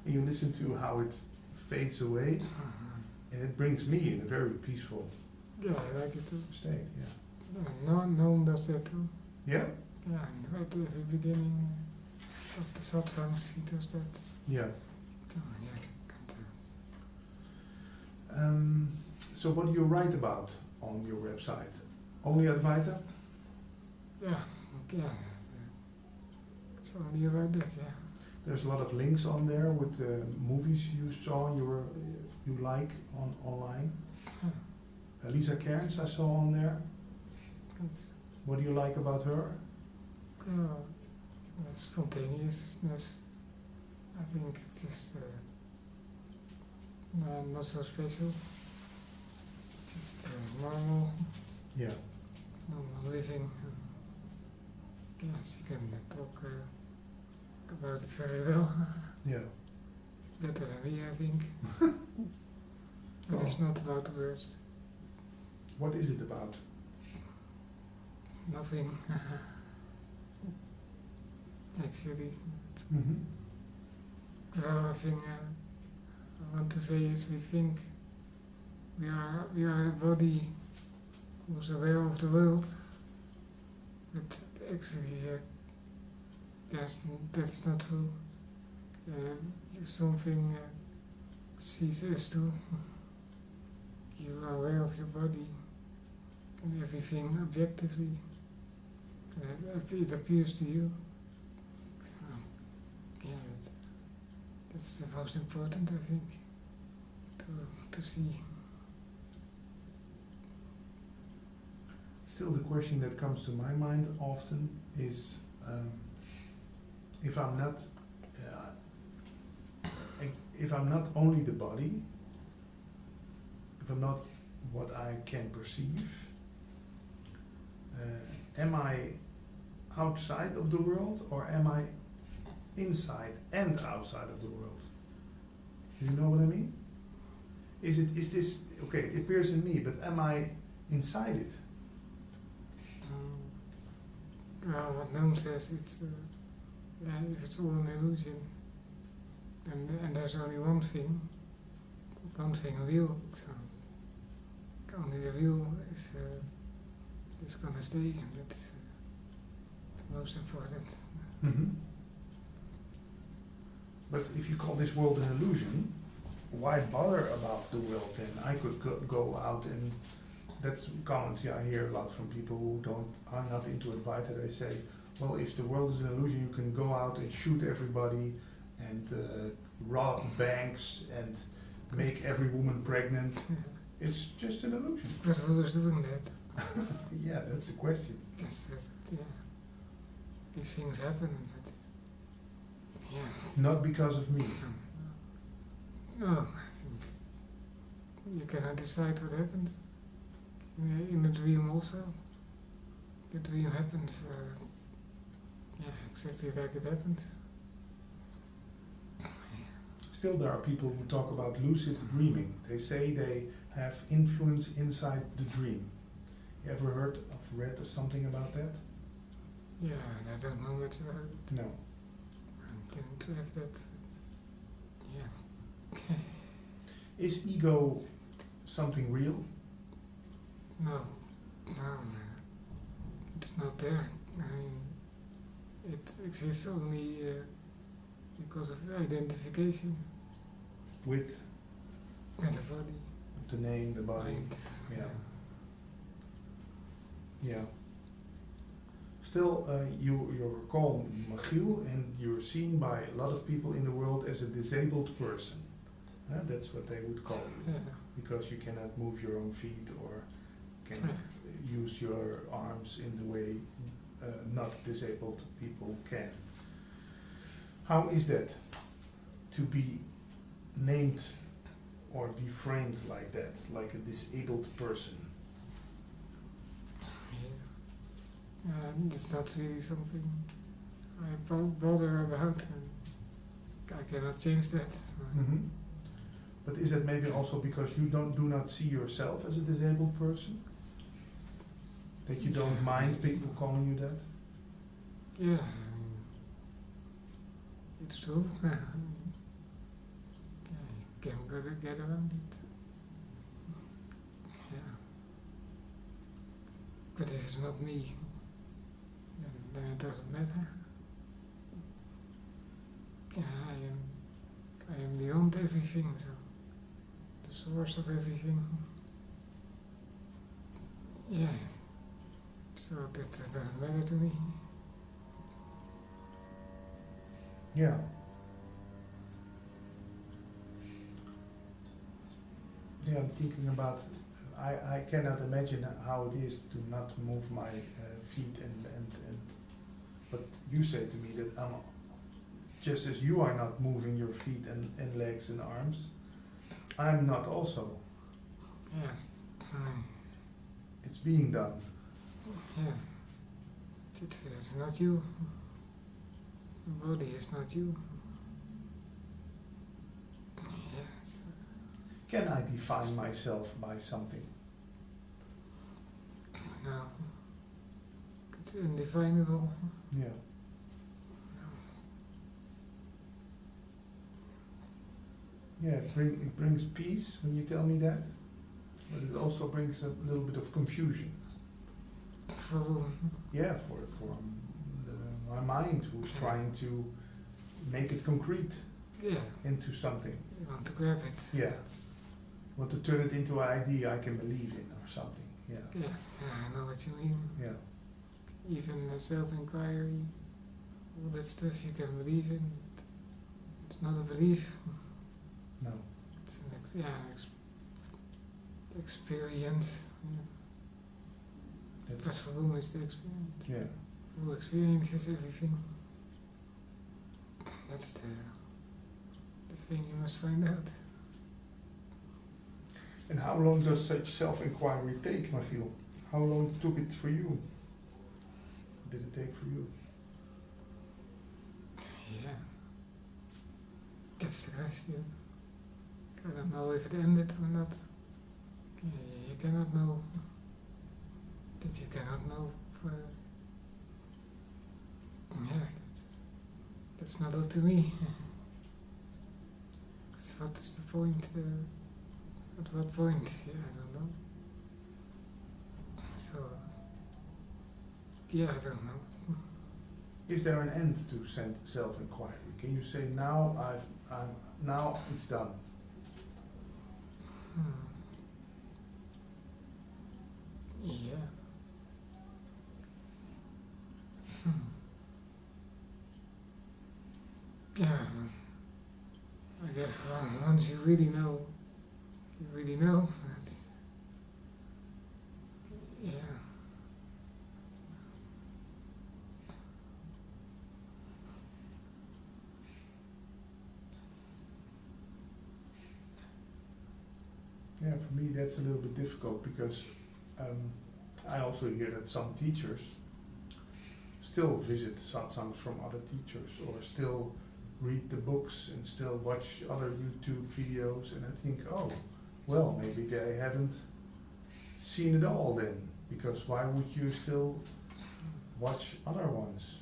and you listen to how it fades away, and it brings me in a very peaceful Yeah, I like it too. state. Yeah. No does that too. Yeah. Yeah, and right at the beginning of the satsangs, he does that. Yeah. So, yeah, I can't. So what do you write about on your website? Only Advaita? Yeah. It's only about that, yeah. There's a lot of links on there with the movies you saw, you like online. Lisa Cairns I saw on there. It's, What do you like about her? spontaneousness. I think it's just not so special. Just normal Yeah. living. Yes, you can talk about it very well. Yeah. Better than me, I think. But it's not about the words. What is it about? Nothing. Actually. Mm-hmm. Well, I think I want to say is we think we are a body who's aware of the world, but actually that's not true. If something sees us too, you are aware of your body and everything objectively. It appears to you. That's the most important, I think, to see. Still, the question that comes to my mind often is, if I'm not only the body, if I'm not what I can perceive, am I outside of the world, or am I inside and outside of the world? Do you know what I mean? Is this okay? It appears in me, but am I inside it? Well, what Noam says, it's if it's all an illusion, and there's only one thing real. So only the real is gonna stay, and that's the most important. Mm-hmm. But if you call this world an illusion, why bother about the world then? I could go out, and that's a comment I hear a lot from people who are not into Advaita. They say, well, if the world is an illusion, you can go out and shoot everybody and rob banks and make every woman pregnant. It's just an illusion. But who is doing that? Yeah, that's the question. Yeah. These things happen, but yeah. Not because of me. No, I think you cannot decide what happens. In a dream also. The dream happens, exactly like it happens. Still, there are people who talk about lucid dreaming. They say they have influence inside the dream. You ever heard of, read or something about that? Yeah, I don't know much about it. No. I didn't have that. Yeah. Is ego something real? No, it's not there. I mean, it exists only because of identification With the body. the name, the body? Mind. Yeah. Yeah. Still, you're called Michiel, and you're seen by a lot of people in the world as a disabled person. That's what they would call you, Yeah. because you cannot move your own feet or cannot use your arms in the way not disabled people can. How is that to be named or be framed like that, like a disabled person? It's not really something I bother about, and I cannot change that. Mm-hmm. But is it maybe also because you do not see yourself as a disabled person? That you don't mind people calling you that? Yeah, it's true. Yeah, you can get around it. Yeah. But if it's not me, then it doesn't matter. Yeah, I am beyond everything, so the source of everything. Yeah. So that doesn't matter to me. Yeah. Yeah, I'm thinking about, I cannot imagine how it is to not move my feet and but you say to me that just as you are not moving your feet and legs and arms, I'm not also. Yeah. It's being done. Yeah. It's not you. The body is not you. Yes. Can I define myself by something? No. It's indefinable. Yeah. Yeah, it brings peace when you tell me that, but it also brings a little bit of confusion. For whom? Yeah, for my mind, who's trying to make it concrete Yeah. into something. You want to grab it. Yeah. Want to turn it into an idea I can believe in or something. Yeah. Yeah, I know what you mean. Yeah. Even self-inquiry, all that stuff you can believe in. It's not a belief. No. It's an experience. Yeah. But That's, for whom is the experience? yeah. Who experiences everything? That's the thing you must find out. And how long does such self-inquiry take, Michiel? How long took it for you? Did it take for you? Yeah. That's the question. I don't know if it ended or not. You cannot know. That you cannot know. Yeah, that's not up to me. So what is the point? At what point? Yeah, I don't know. So, yeah, I don't know. Is there an end to self-inquiry? Can you say now now it's done? Yeah. Yeah. I guess once you really know, you really know. Yeah. Yeah, for me that's a little bit difficult because I also hear that some teachers still visit satsangs from other teachers or still read the books and still watch other YouTube videos, and I think, oh, well, maybe they haven't seen it all then, because why would you still watch other ones?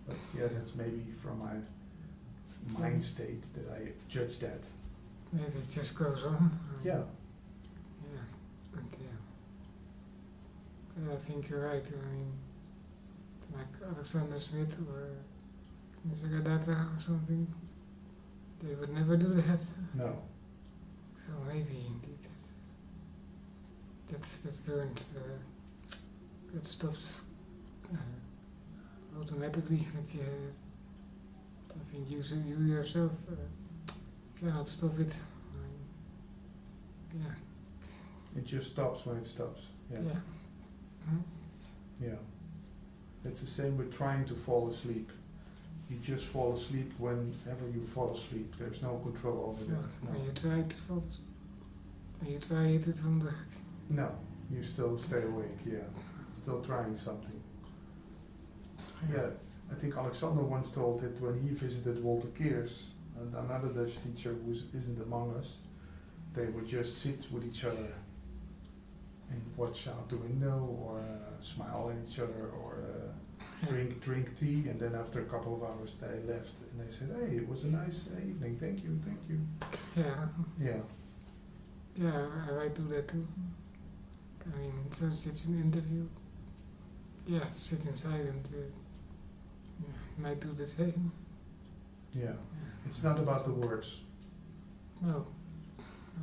But yeah, that's maybe from my mind state that I judge that. Maybe it just goes on. Yeah. Yeah, but yeah. I think you're right. I mean, like Alexander Smith or Advaita or something, they would never do that. No. So maybe indeed that's burned. That stops automatically. But I think you yourself cannot stop it. Yeah. It just stops when it stops. Yeah. Yeah. Hmm? Yeah. It's the same with trying to fall asleep. You just fall asleep whenever you fall asleep. There's no control over that. When you try to fall asleep, when you try it won't work. No, you still stay awake, yeah. Still trying something. Yeah, I think Alexander once told that when he visited Walter Keers, and another Dutch teacher who isn't among us, they would just sit with each other and watch out the window or smile at each other or drink tea, and then after a couple of hours they left and they said, hey, it was a nice evening, thank you. Yeah. Yeah. Yeah, I might do that too. I mean, since it's an interview, yeah, sitting silent, might do the same. Yeah. It's not about the words. No.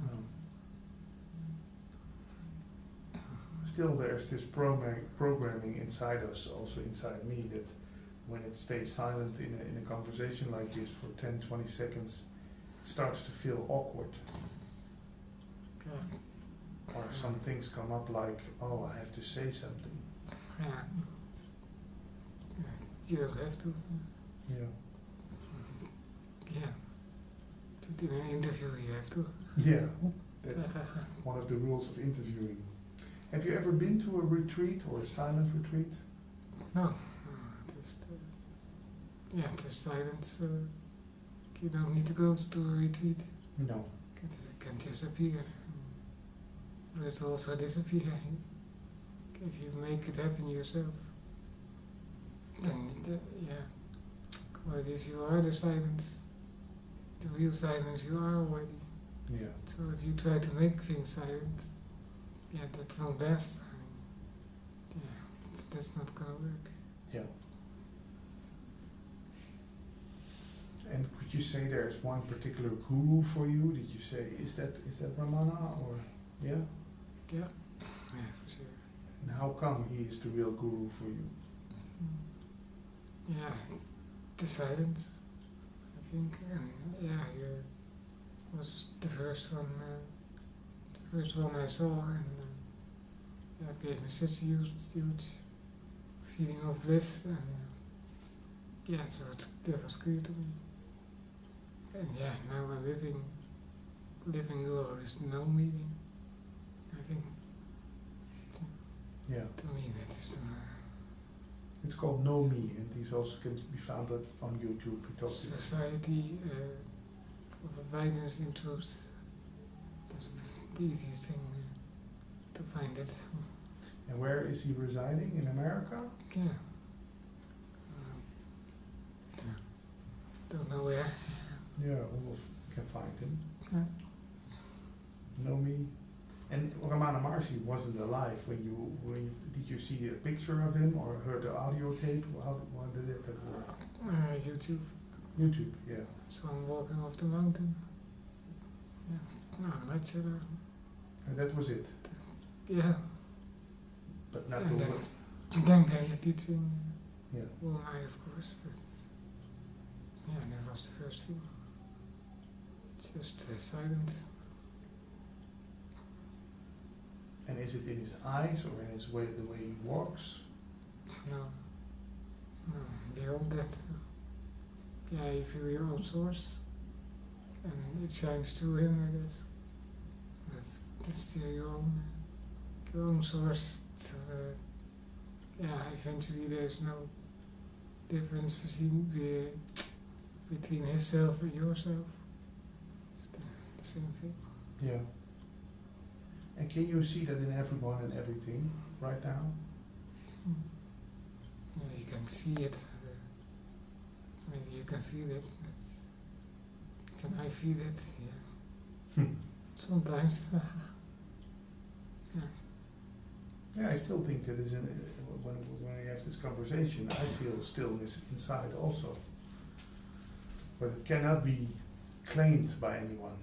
No. Still there's this programming inside us, also inside me, that when it stays silent in a conversation like this for 10-20 seconds, it starts to feel awkward. Yeah. Or some things come up like, oh, I have to say something. Yeah. You don't have to. Yeah. Yeah. To do an interview, you have to. Yeah, that's one of the rules of interviewing. Have you ever been to a retreat or a silent retreat? No. Just silence. You don't need to go to a retreat. No. It can disappear. But it will also disappear if you make it happen yourself. Then, what is you are the silence. The real silence you are already. Yeah. So if you try to make things silent, that won't last. That's not gonna work. Yeah. And could you say there's one particular guru for you? Did you say is that Ramana or yeah? Yeah, for sure. And how come he is the real guru for you? Yeah, the silence, I think, and he was the first one I saw, and it gave me such a huge feeling of bliss, and so that was clear to me. And now a living guru is no meaning. I think, Yeah. to me, that is the It's called Know Me, and these also can be found on YouTube. He talks about society of abidance in truth. That's the easiest thing to find it. And where is he residing? In America? Yeah. Don't know where. Yeah, Olaf can find him. Yeah. Know Me. And Ramana Maharshi wasn't alive when you did you see a picture of him or heard the audio tape? How did that work? YouTube. YouTube, yeah. So I'm walking off the mountain. Yeah. No, not sure. And that was it. Yeah. But not And the then, word. then came the teaching. Yeah. Well, I of course, but yeah, that was the first thing. Just silence. And is it in his eyes or in his way, the way he walks? No. No, beyond that. Yeah, you feel your own source. And it shines through him, I guess. But it's still your own source. So, yeah, eventually there's no difference between himself and yourself. It's the same thing. Yeah. And can you see that in everyone and everything right now? Yeah, you can see it. Maybe you can feel it. But can I feel it? Yeah. Sometimes. Yeah. Yeah, I still think that is when we have this conversation, I feel stillness inside also. But it cannot be claimed by anyone.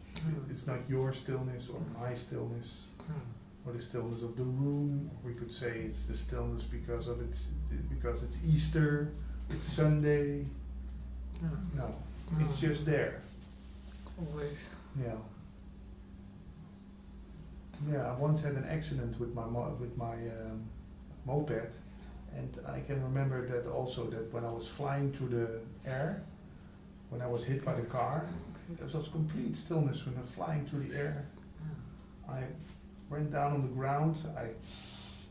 It's not your stillness or my stillness or the stillness of the room. We could say it's the stillness because it's Easter, it's Sunday. No, it's just there. Always. Yeah. Yeah, I once had an accident with my moped, and I can remember that also, that when I was flying through the air, when I was hit by the car, there was complete stillness when I was flying through the air. I went down on the ground, I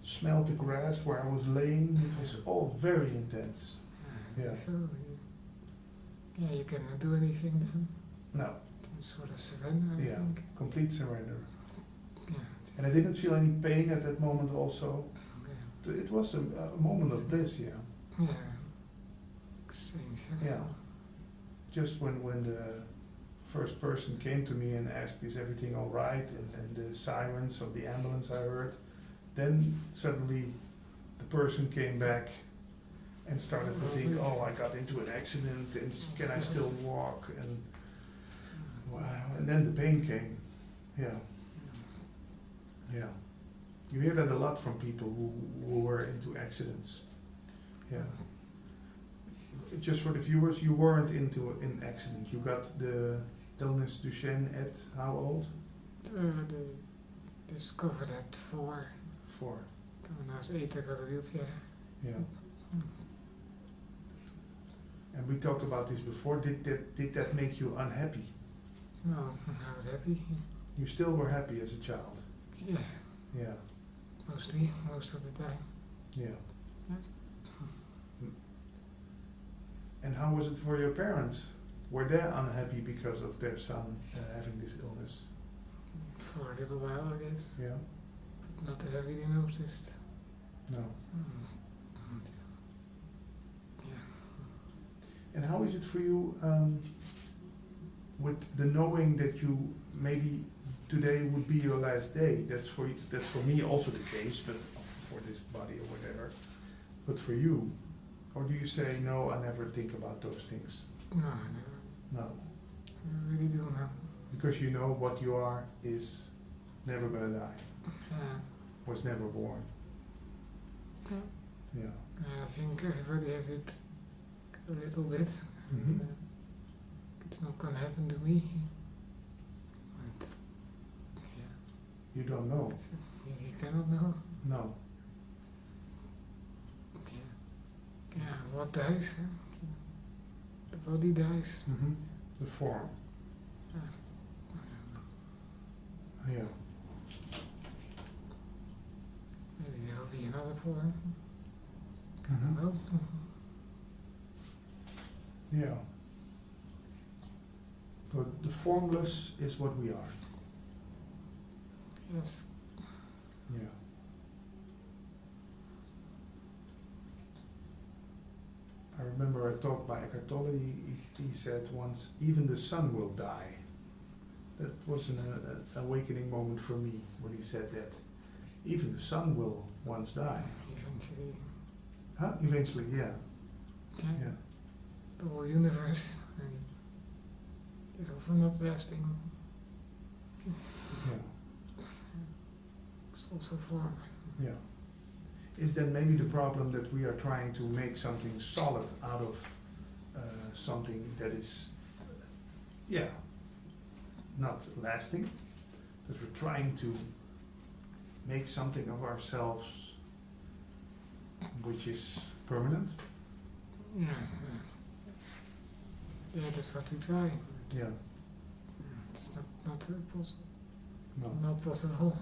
smelled the grass where I was laying, it was all very intense. Yeah. So, yeah, you cannot do anything then. No, It's sort of surrender, I yeah, think. complete surrender. Yeah. And I didn't feel any pain at that moment also. Okay. It was a moment of bliss, yeah. Yeah. Strange. Yeah. Just when the first person came to me and asked, is everything all right? And the sirens of the ambulance I heard, then suddenly the person came back and started to think, oh, I got into an accident and can I still walk? And wow, and then the pain came. Yeah. Yeah. You hear that a lot from people who were into accidents. Yeah. Just for the viewers, you weren't into an accident. You got the illness Duchenne at how old? They discovered at 4. 4. When I was 8, I got a wheelchair. Yeah. And we talked about this before. Did that make you unhappy? No, I was happy. You still were happy as a child? Yeah, Yeah. most of the time. Yeah. Yeah. And how was it for your parents? Were they unhappy because of their son having this illness? For a little while, I guess. Yeah. Not that I really noticed. No. Yeah. And how is it for you with the knowing that you maybe today would be your last day? That's for me also the case, but for this body or whatever. But for you, or do you say no? I never think about those things. No, I never. No, I really don't know. because you know what you are is never gonna die. Yeah. Was never born. Yeah. Yeah. I think everybody has it a little bit. Mhm. It's not gonna happen to me. But, yeah. You don't know. You cannot know. No. Yeah. Yeah, what dies? The body dies. Mhm. The form. Yeah. Yeah. daarvoor. Kan wel. Yeah. So the formless is what we are. Yes. Yeah. I remember a talk by Eckhart Tolle. He said once, "Even the sun will die." That was an awakening moment for me when he said that. Even the sun will once die. Eventually. Huh? Eventually, yeah. Yeah. The whole universe is also not lasting. Yeah. It's also form. Yeah. Is then maybe the problem that we are trying to make something solid out of something that is, not lasting? That we're trying to make something of ourselves which is permanent? Yeah. Yeah, that's what we try. Yeah. It's not possible. No. Not possible.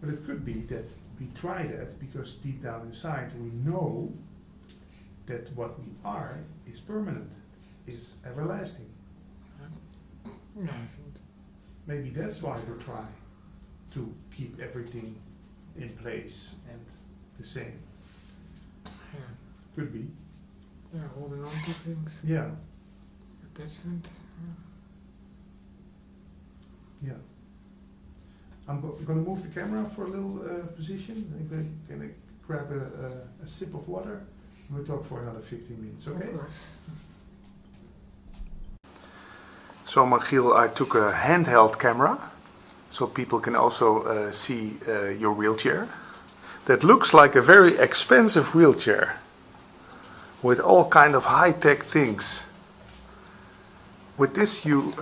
But it could be that we try that because deep down inside we know that what we are is permanent, is everlasting. Yeah, I think. Maybe that's why we try to keep everything in place and the same. Yeah. Could be. Yeah, holding on to things. Yeah. Attachment. Yeah. I'm going to move the camera for a little position. I'm going to grab a sip of water. We'll talk for another 15 minutes, okay? Of course. So Michiel, I took a handheld camera, so people can also see your wheelchair. That looks like a very expensive wheelchair, with all kind of high-tech things. With this you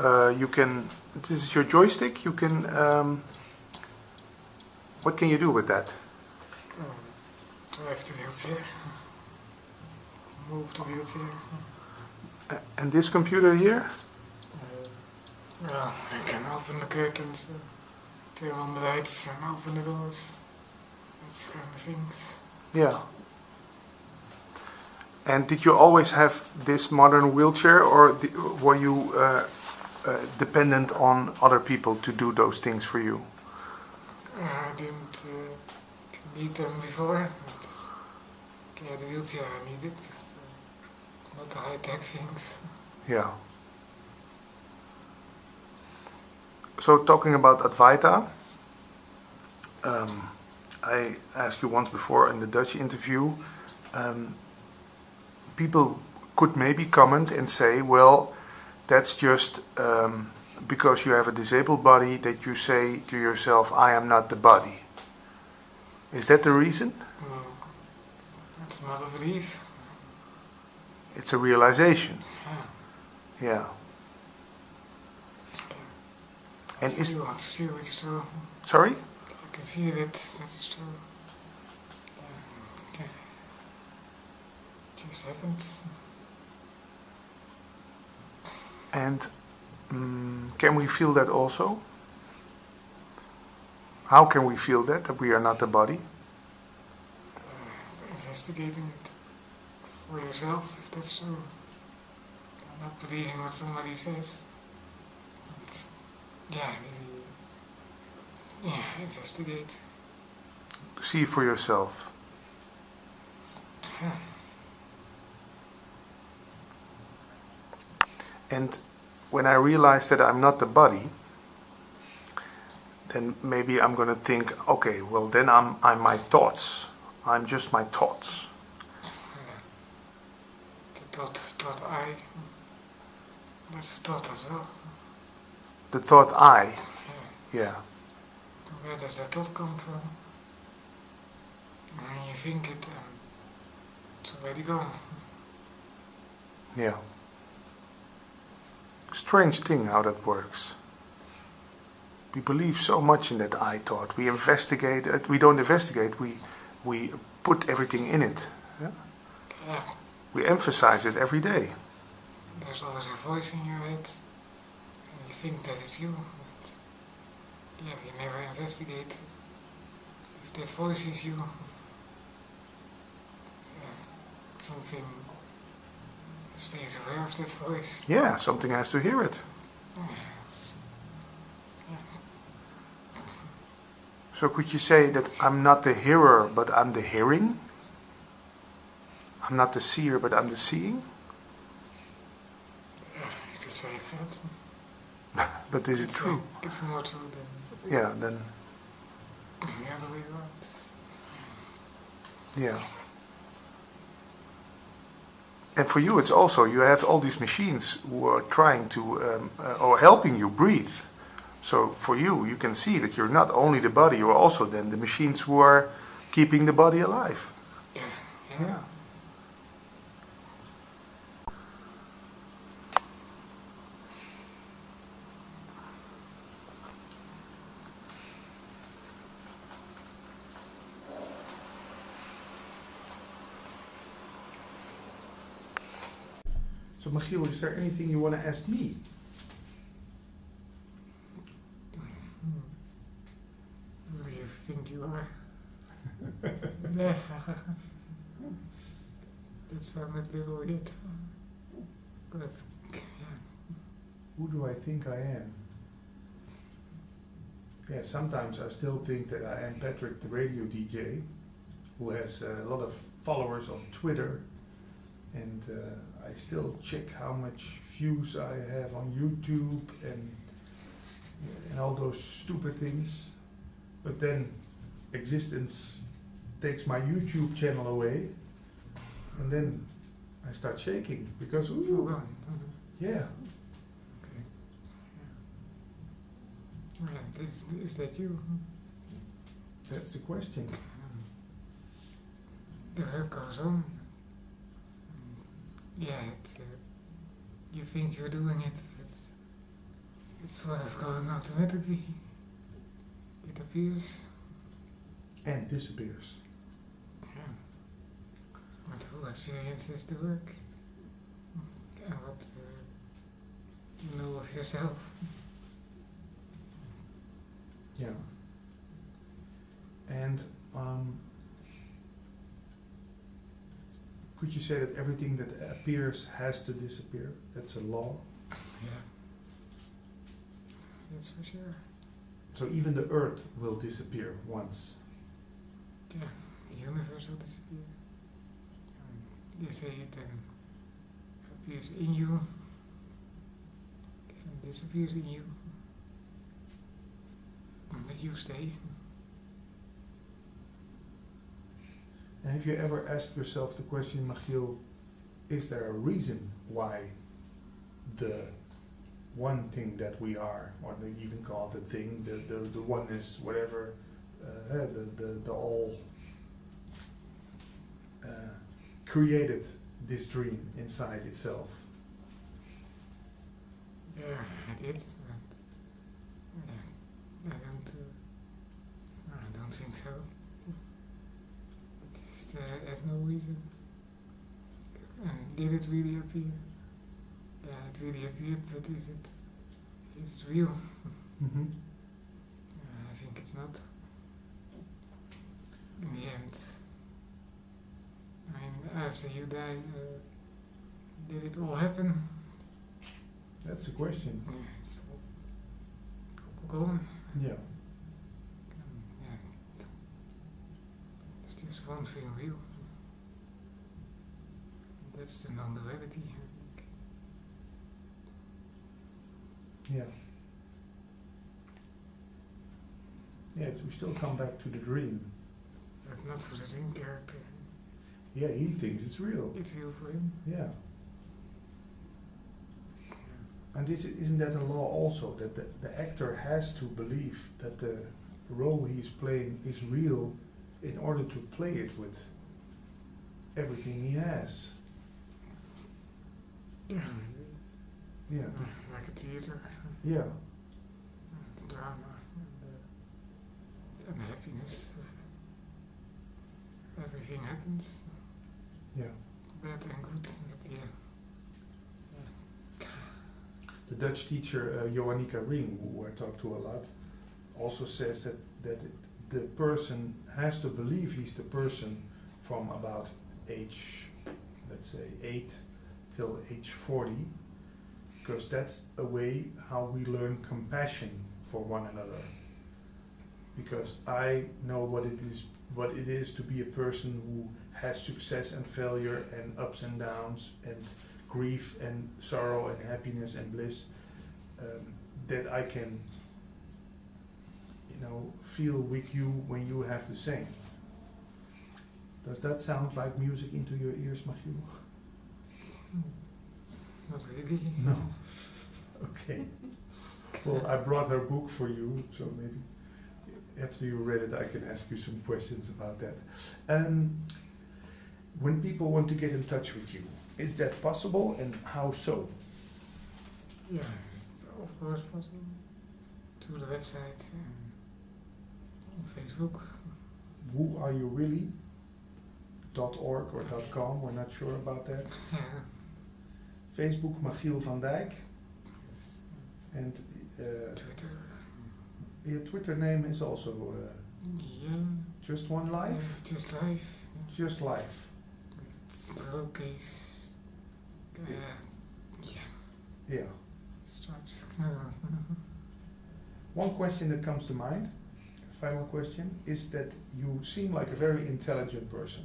can, this is your joystick, you can, what can you do with that? Drive the wheelchair. Move the wheelchair. And this computer here? Well, I can open the curtains, turn on the lights and open the doors. That's kind of things. Yeah. And did you always have this modern wheelchair, or were you dependent on other people to do those things for you? I didn't need them before. Yeah, the wheelchair I needed, but not the high-tech things. Yeah. So talking about Advaita, I asked you once before in the Dutch interview, people could maybe comment and say, well, that's just because you have a disabled body that you say to yourself, I am not the body. Is that the reason? No, it's not a belief. It's a realization. Yeah. Yeah. And I feel it's true. Sorry? I can feel it, that it's true. Yeah. It just happened. And can we feel that also? How can we feel that we are not the body? Investigating it for yourself, if that's true. Not believing what somebody says. But, investigate. See for yourself. Yeah. And when I realize that I'm not the body, then maybe I'm going to think, okay, well then I'm my thoughts. I'm just my thoughts. The thought I, that's a thought as well. The thought I, yeah. Where does that thought come from? When you think it, it's already gone. Yeah. Strange thing how that works. We believe so much in that I thought. We investigate it. We don't investigate. We put everything in it. Yeah? Yeah. We emphasize it every day. There's always a voice in your head, and you think that it's you, but we never investigate. if that voice is you, something stays aware of that voice. Yeah, something has to hear it. Yes. So could you say that I'm not the hearer, but I'm the hearing? I'm not the seer, but I'm the seeing? You could say that. But is it It's true? It's more true than Yeah, then, the other way around. yeah. And for you, it's also, you have all these machines who are trying to, or helping you breathe. So for you, you can see that you're not only the body, you're also then the machines who are keeping the body alive. Yeah. So Michiel, is there anything you want to ask me? Who do you think you are? That sounded a little weird. But Who do I think I am? Yeah, sometimes I still think that I am Patrick, the radio DJ, who has a lot of followers on Twitter, and I still check how much views I have on YouTube and all those stupid things. But then existence takes my YouTube channel away, and then I start shaking because it's all gone. yeah. Okay. Yeah. Is that you? That's the question. The work goes on. Yeah, you think you're doing it, but it's sort of going automatically. It appears. And disappears. Yeah. But who experiences the work? And what you know of yourself? Yeah. And could you say that everything that appears has to disappear? That's a law. Yeah. That's for sure. So even the earth will disappear once. Yeah, the universe will disappear. They say it appears in you and disappears in you. But you stay. And have you ever asked yourself the question, Michiel, is there a reason why the one thing that we are, or they even call it the thing, the oneness, whatever, the all created this dream inside itself? Yeah, it is. But I don't think so. It just has no reason. And did it really appear? Yeah, it really appeared, but is it real? Mm-hmm. I think it's not. In the end, I mean, after you die, did it all happen? That's the question. Yeah, it's all gone. Yeah. Yeah. There's just one thing real. That's the non-duality. Yeah. Yeah, we still come back to the dream. But not for the dream character. Yeah, he thinks it's real. It's real for him. Yeah. And isn't that a law also, that the actor has to believe that the role he's playing is real in order to play it with everything he has? Yeah. Yeah. Like a theater. Yeah. The drama and the happiness. Everything happens. Yeah. Bad and good, but yeah. The Dutch teacher Johannika Ring, who I talk to a lot, also says that the person has to believe he's the person from about age, let's say 8 till age 40, because that's a way how we learn compassion for one another. Because I know what it is to be a person who has success and failure and ups and downs and grief and sorrow and happiness and bliss, that I can, feel with you when you have the same. Does that sound like music into your ears, Michiel? Not really. No. Okay. Well, I brought her book for you, so maybe after you read it, I can ask you some questions about that. When people want to get in touch with you, is that possible, and how so? Yeah, it's of course possible. To the website, on Facebook. Who are you really? .org or .com, we're not sure about that. Yeah. Facebook, Michiel van Dijk. Yes. And Twitter. your Twitter name is also Yeah. Just One Life? Just Life. Just Life. It's lowercase. Yeah. Yeah. Stripes. One question that comes to mind, final question, is that you seem like a very intelligent person.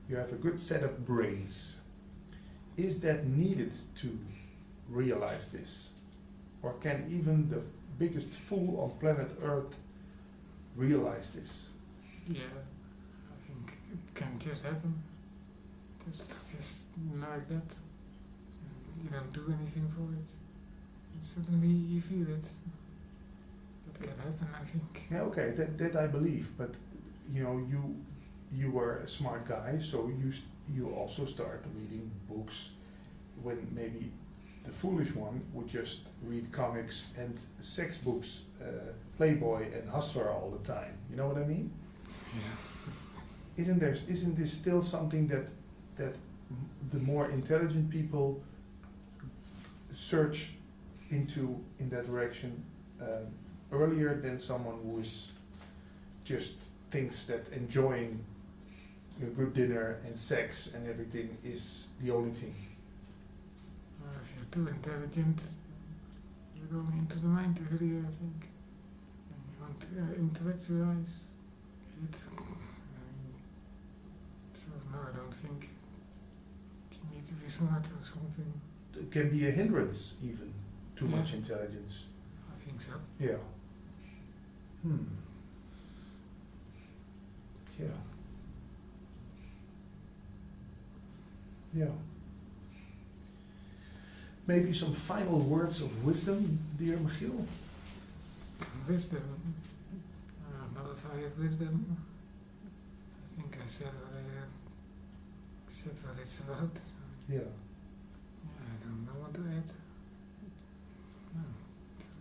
You have a good set of brains. Is that needed to realize this? Or can even the biggest fool on planet Earth realize this? Yeah, I think it can just happen. Just like that. You don't do anything for it. And suddenly you feel it. That can happen, I think. Yeah, okay, that I believe, but you were a smart guy, so you also start reading books when maybe the foolish one would just read comics and sex books, Playboy and Hustler all the time. You know what I mean? Yeah. Isn't this still something that the more intelligent people search into in that direction earlier than someone who is just thinks that enjoying a good dinner and sex and everything is the only thing? Well, if you're too intelligent, you're going into the mind earlier, I think. And you want to intellectualize it. So no, I don't think you need to be smart or something. It can be a hindrance even, too Yeah. much intelligence. I think so. Yeah. Yeah. Yeah. Maybe some final words of wisdom, dear Michiel? Wisdom. I don't know if I have wisdom. I think I said what it's about. Yeah. Yeah, I don't know what to add. No, sorry.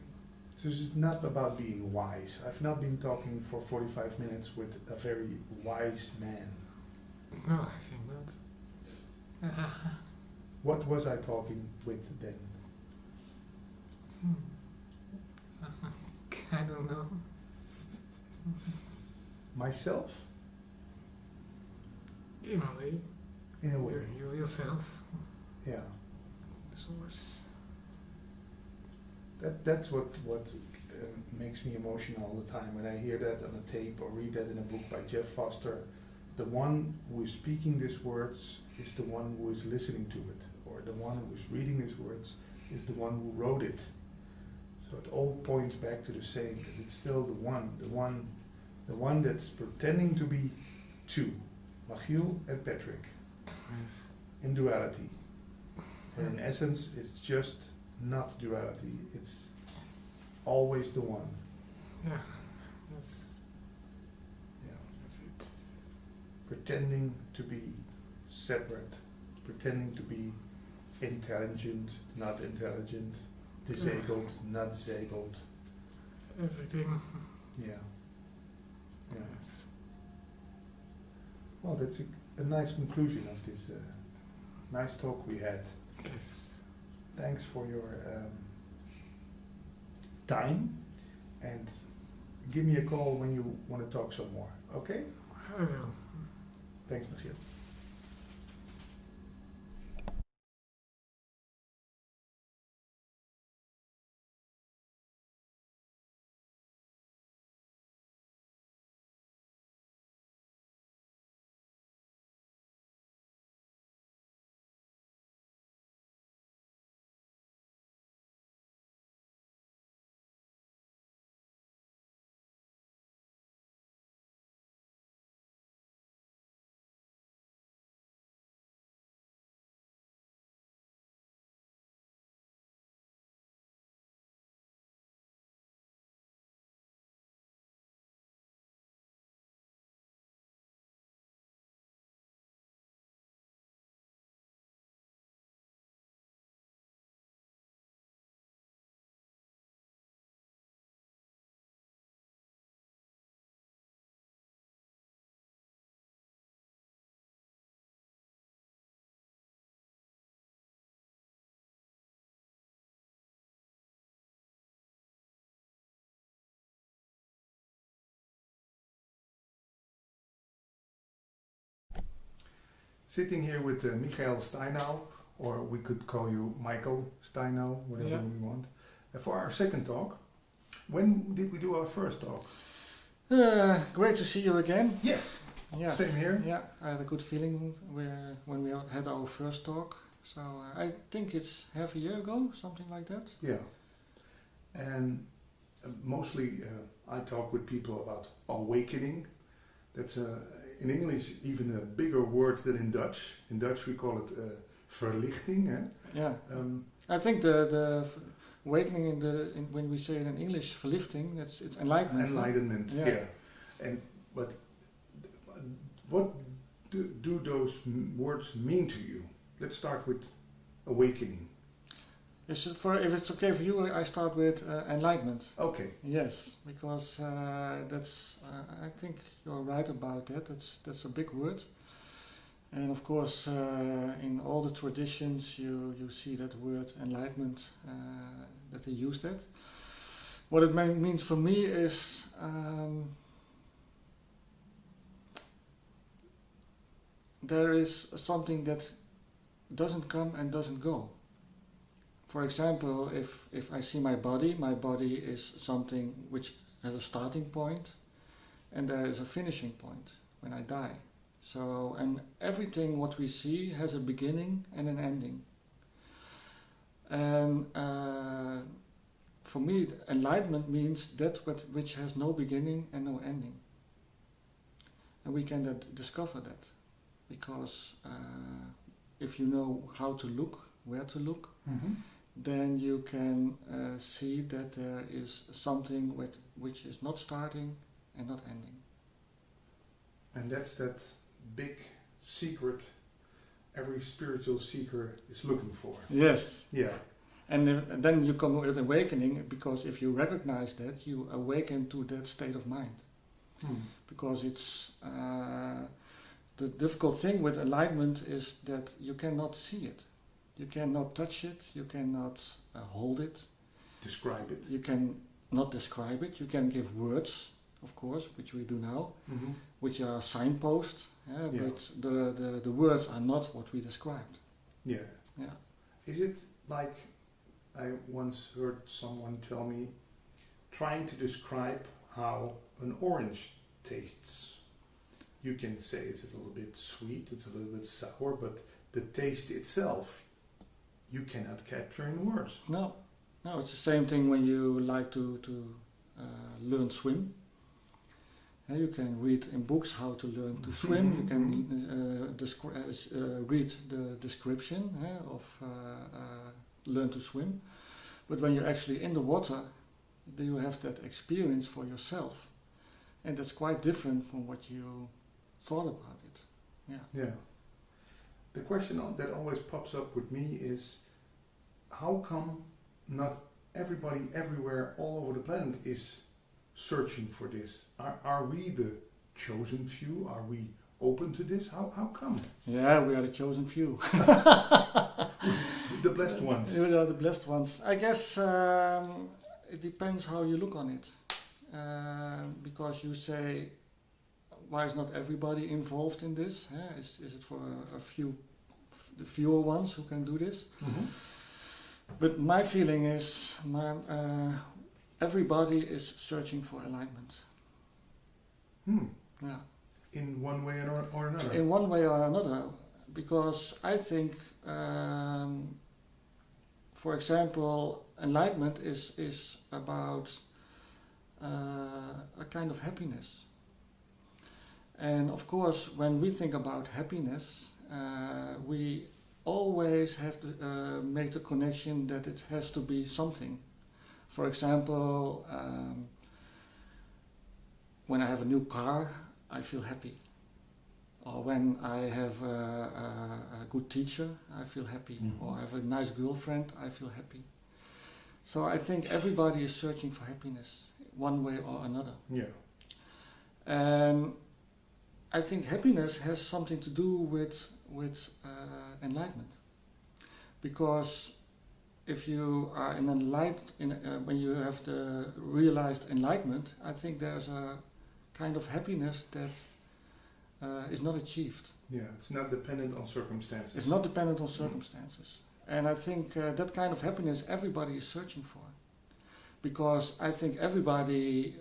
So this is not about being wise. I've not been talking for 45 minutes with a very wise man. No, I think not. What was I talking with then? I don't know. Myself? In a way. In a way. Your real self. Yeah. Source. That's what makes me emotional all the time when I hear that on a tape or read that in a book by Jeff Foster. The one who is speaking these words is the one who is listening to it, or the one who is reading these words is the one who wrote it. So it all points back to the same. That it's still the one that's pretending to be two, Michiel and Patrick, Yes. in duality. And in essence, it's just not duality. It's always the one. Yeah. Yeah. That's it. Pretending to be separate, pretending to be intelligent, not intelligent, disabled, not disabled. Everything. Yeah. Yeah. Yes. Well, that's a nice conclusion of this nice talk we had. Yes. Thanks for your time and give me a call when you want to talk some more. Okay? I will. Thanks, Michiel. Sitting here with Michael Steinau, or we could call you Michael Steinau, whatever we want, for our second talk. When did we do our first talk? Great to see you again. Yes. Yes. Same here. Yeah, I had a good feeling when we had our first talk. So I think it's half a year ago, something like that. Yeah. And mostly I talk with people about awakening. That's in English even a bigger word than in Dutch. In Dutch we call it verlichting. Eh? Yeah. I think the awakening when we say it in English, verlichting, it's enlightenment. Enlightenment. Yeah. And but what do those words mean to you? Let's start with awakening. If it's okay for you, I start with enlightenment. Okay. Yes, because that's. I think you're right about that. That's a big word, and of course, in all the traditions, you see that word enlightenment that they use that. What it means for me is. There is something that doesn't come and doesn't go. For example, if I see my body is something which has a starting point and there is a finishing point when I die. So, and everything what we see has a beginning and an ending. And for me, enlightenment means that which has no beginning and no ending. And we can discover that. Because if you know how to look, where to look, then you can see that there is something which is not starting and not ending. And that's that big secret every spiritual seeker is looking for. Yes. Yeah. And then you come with awakening, because if you recognize that, you awaken to that state of mind. Because it's... the difficult thing with enlightenment is that you cannot see it. You cannot touch it, you cannot hold it. Describe it. You can not describe it. You can give words, of course, which we do now, which are signposts, but the words are not what we described. Yeah. Yeah. Is it like I once heard someone tell me, trying to describe how an orange tastes? You can say it's a little bit sweet, it's a little bit sour, but the taste itself, you cannot capture in words. No, it's the same thing when you like to learn swim. You can read in books how to learn to swim. You can read the description of learn to swim. But when you're actually in the water, then you have that experience for yourself. And that's quite different from what you thought about it. Yeah. The question that always pops up with me is, how come not everybody everywhere all over the planet is searching for this? Are we the chosen few? Are we open to this? How come? Yeah, we are the chosen few. The blessed ones. We are the blessed ones. I guess it depends how you look on it. because you say, why is not everybody involved in this? Is it for a few, the fewer ones who can do this? Mm-hmm. But my feeling is, everybody is searching for enlightenment. Yeah. In one way or another. In one way or another, because I think, for example, enlightenment is about a kind of happiness. And of course, when we think about happiness, we always have to make the connection that it has to be something. For example, when I have a new car, I feel happy. Or when I have a good teacher, I feel happy. Mm-hmm. Or I have a nice girlfriend, I feel happy. So I think everybody is searching for happiness, one way or another. Yeah. And I think happiness has something to do with enlightenment. Because if you are in when you have the realized enlightenment, I think there's a kind of happiness that is not achieved. Yeah, it's not dependent on circumstances. It's not dependent on circumstances. And I think that kind of happiness everybody is searching for. Because I think everybody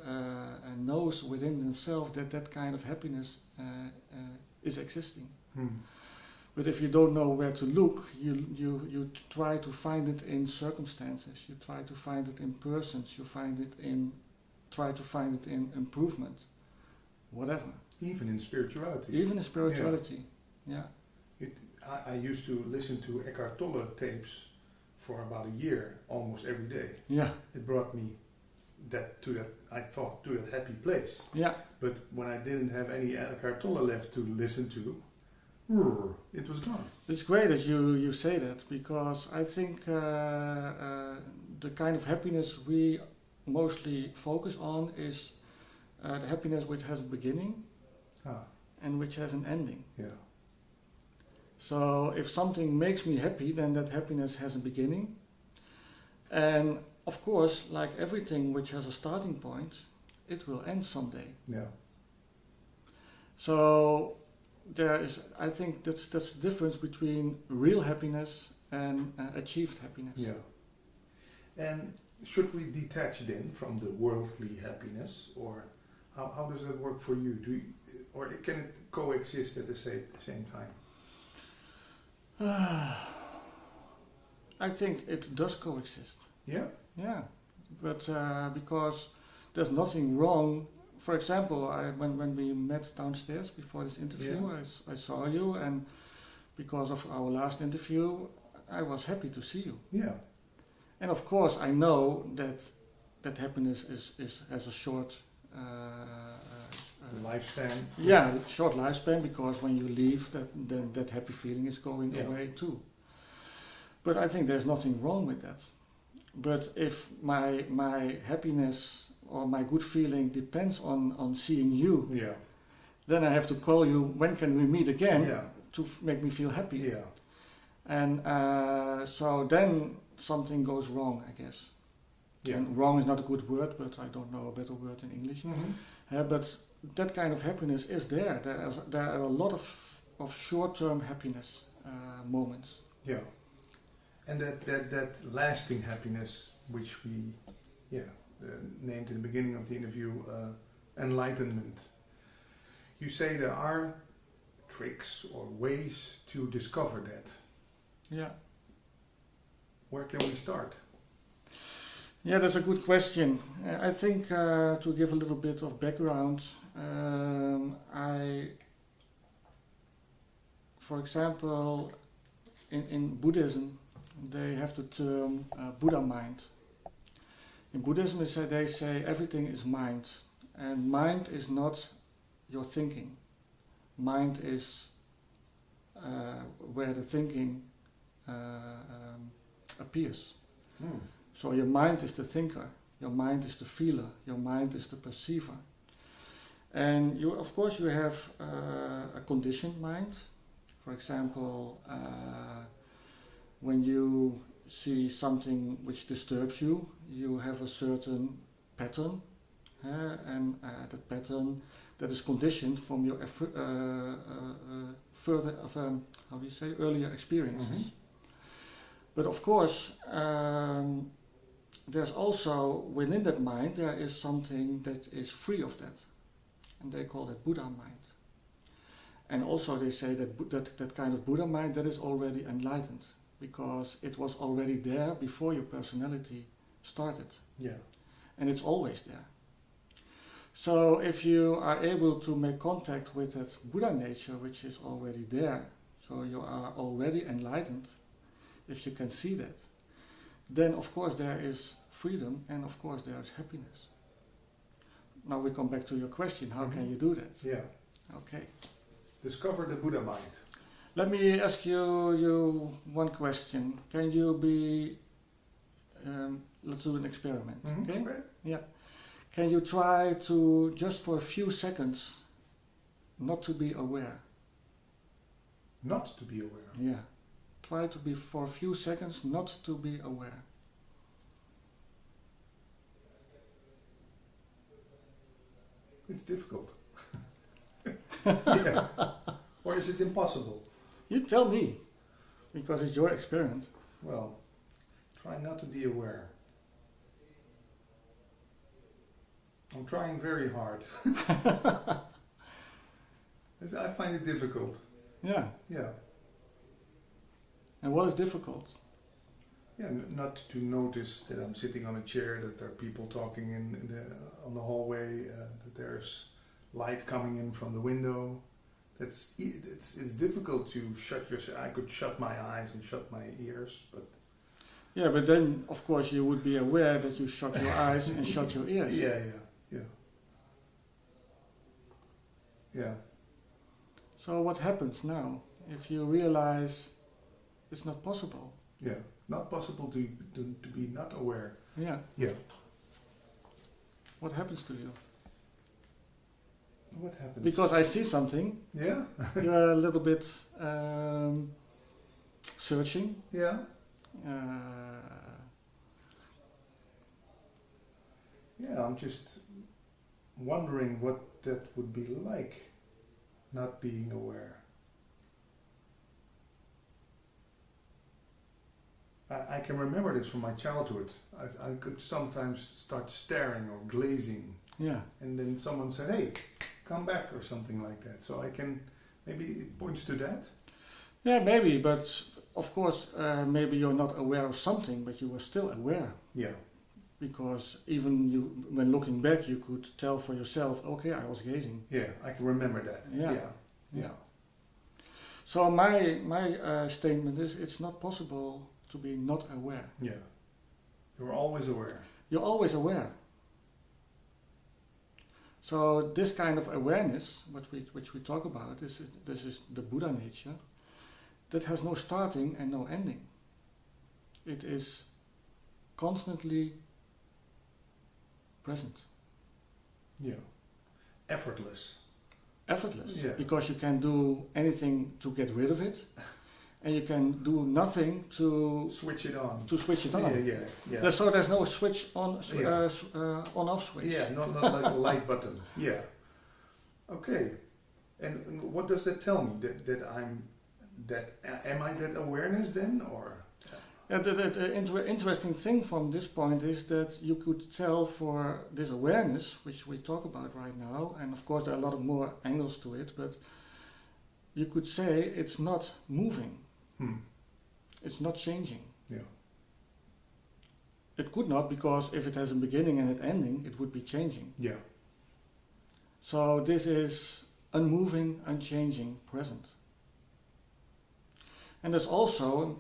knows within themselves that that kind of happiness is existing. But if you don't know where to look, you try to find it in circumstances, you try to find it in persons, you try to find it in improvement, whatever. Even in spirituality. Even in spirituality, yeah. I used to listen to Eckhart Tolle tapes for about a year, almost every day. Yeah. It brought me to that happy place. Yeah. But when I didn't have any Eckhart Tolle left to listen to, it was gone. It's great that you say that, because I think the kind of happiness we mostly focus on is the happiness which has a beginning and which has an ending. Yeah. So if something makes me happy, then that happiness has a beginning. And of course, like everything which has a starting point, it will end someday. Yeah. So I think that's the difference between real happiness and achieved happiness. Yeah. And should we detach then from the worldly happiness, or how does that work for you? Or can it coexist at the same time? I think it does coexist. Yeah? Yeah, but because there's nothing wrong. For example, when we met downstairs before this interview, I saw you, and because of our last interview, I was happy to see you. Yeah. And of course, I know that happiness has a short lifespan. Yeah, short lifespan, because when you leave, that happy feeling is going away too. But I think there's nothing wrong with that. But if my happiness or my good feeling depends on seeing you, then I have to call you, when can we meet again, to make me feel happy. Yeah. And so then something goes wrong, I guess. Yeah. And wrong is not a good word, but I don't know a better word in English. Mm-hmm. But that kind of happiness is there. There are a lot of short-term happiness moments. Yeah. And that lasting happiness, which we named in the beginning of the interview, enlightenment. You say there are tricks or ways to discover that. Yeah. Where can we start? Yeah, that's a good question. I think to give a little bit of background, for example, in Buddhism, they have the term Buddha mind. In Buddhism, they say everything is mind, and mind is not your thinking. Mind is where the thinking appears. So your mind is the thinker, your mind is the feeler, your mind is the perceiver. And of course you have a conditioned mind. For example, when you see something which disturbs you, you have a certain pattern and that pattern that is conditioned from your further how do you say, earlier experiences. But of course, there's also within that mind there is something that is free of that, and they call it Buddha mind. And also they say that that kind of Buddha mind that is already enlightened, because it was already there before your personality started. Yeah. And it's always there. So if you are able to make contact with that Buddha nature which is already there, so you are already enlightened, if you can see that, then of course there is freedom and of course there is happiness. Now we come back to your question, how can you do that? Yeah. Okay. Discover the Buddha mind. Let me ask you one question. Can you be, let's do an experiment, okay? Yeah. Can you try to, just for a few seconds, not to be aware? Not to be aware. Yeah. Try to be, for a few seconds, not to be aware. It's difficult. Yeah. Or is it impossible? You tell me, because it's your experiment. Well, try not to be aware. I'm trying very hard. I find it difficult. Yeah. Yeah. And what is difficult? Yeah, not to notice that I'm sitting on a chair, that there are people talking on the hallway, that there's light coming in from the window. It's difficult to shut your. I could shut my eyes and shut my ears, but. Yeah, but then of course you would be aware that you shut your eyes and shut your ears. Yeah. So what happens now if you realize it's not possible? Yeah, not possible to be not aware. Yeah. Yeah. What happens to you? What happens? Because I see something. Yeah. You're a little bit searching. Yeah. Yeah, I'm just wondering what that would be like, not being aware. I can remember this from my childhood. I could sometimes start staring or glazing. Yeah. And then someone said, hey, come back or something like that. So I can, maybe it points to that. Yeah, maybe, but of course, maybe you're not aware of something, but you were still aware. Yeah. Because even you, when looking back, you could tell for yourself, okay, I was gazing. Yeah, I can remember that. Yeah. So my statement is, it's not possible to be not aware. Yeah. You're always aware. You're always aware. So this kind of awareness, which we talk about, this is the Buddha nature, that has no starting and no ending. It is constantly present. Yeah. Effortless. Effortless. Yeah. Because you can do anything to get rid of it, and you can do nothing to switch it on. Yeah. So there's no switch on, on-off switch. Yeah, not like a light button. Yeah. Okay. And what does that tell me? Am I that awareness then, or? Yeah, the interesting thing from this point is that you could tell for this awareness, which we talk about right now, and of course there are a lot of more angles to it, but you could say it's not moving. It's not changing. Yeah. It could not, because if it has a beginning and an ending, it would be changing. Yeah. So this is unmoving, unchanging, present. And there's also,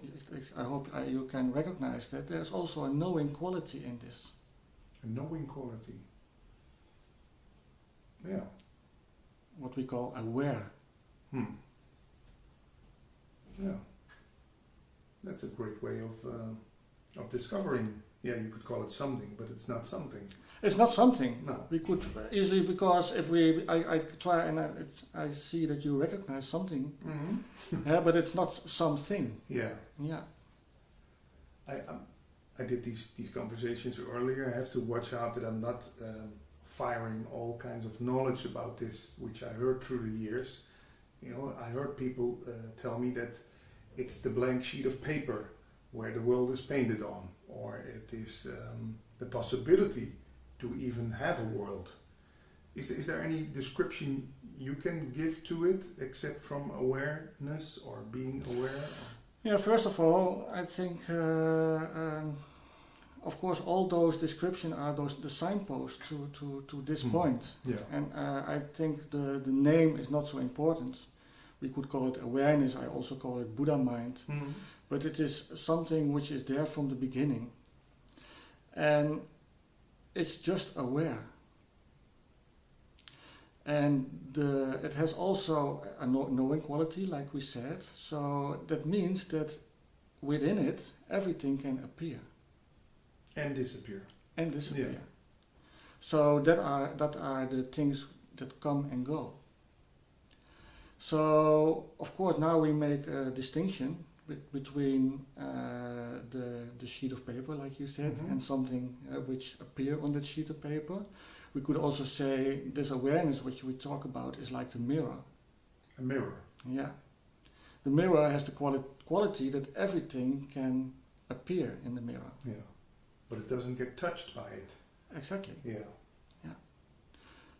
I hope you can recognize that, there's also a knowing quality in this. A knowing quality. Yeah. What we call aware. Yeah. That's a great way of discovering. Yeah, you could call it something, but it's not something. It's not something. No. We could easily, because if I try and I see that you recognize something, but it's not something. Yeah. Yeah. I did these conversations earlier. I have to watch out that I'm not firing all kinds of knowledge about this, which I heard through the years. You know, I heard people tell me that it's the blank sheet of paper where the world is painted on, or it is the possibility to even have a world. Is there any description you can give to it, except from awareness or being aware? Yeah, first of all, I think, of course, all those descriptions are the signposts to this point. Yeah. And I think the name is not so important. We could call it awareness, I also call it Buddha mind. Mm-hmm. But it is something which is there from the beginning. And it's just aware. And it has also a knowing quality, like we said. So that means that within it, everything can appear. And disappear. And disappear. Yeah. So that are the things that come and go. So, of course, now we make a distinction between the sheet of paper, like you said, Mm-hmm. and something which appear on that sheet of paper. We could also say this awareness which we talk about is like the mirror. A mirror. Yeah. The mirror has the quality that everything can appear in the mirror. Yeah. But it doesn't get touched by it. Exactly. Yeah.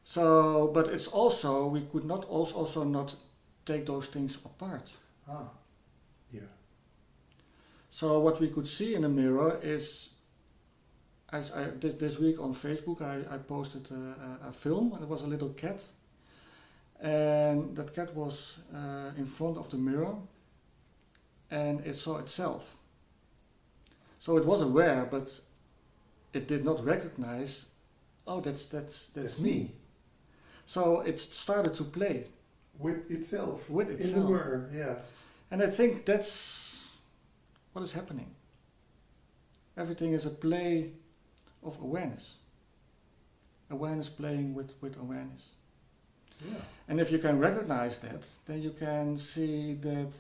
So, but it's also, we could not also not take those things apart. Ah. Yeah. So what we could see in the mirror is, this week on Facebook I posted a film, and it was a little cat. And that cat was in front of the mirror, and it saw itself. So it was aware, but it did not recognize, oh, that's me. So it started to play With itself. with In itself. the mirror, yeah. And I think that's what is happening. Everything is a play of awareness. Awareness playing with awareness. Yeah. And if you can recognize that, then you can see that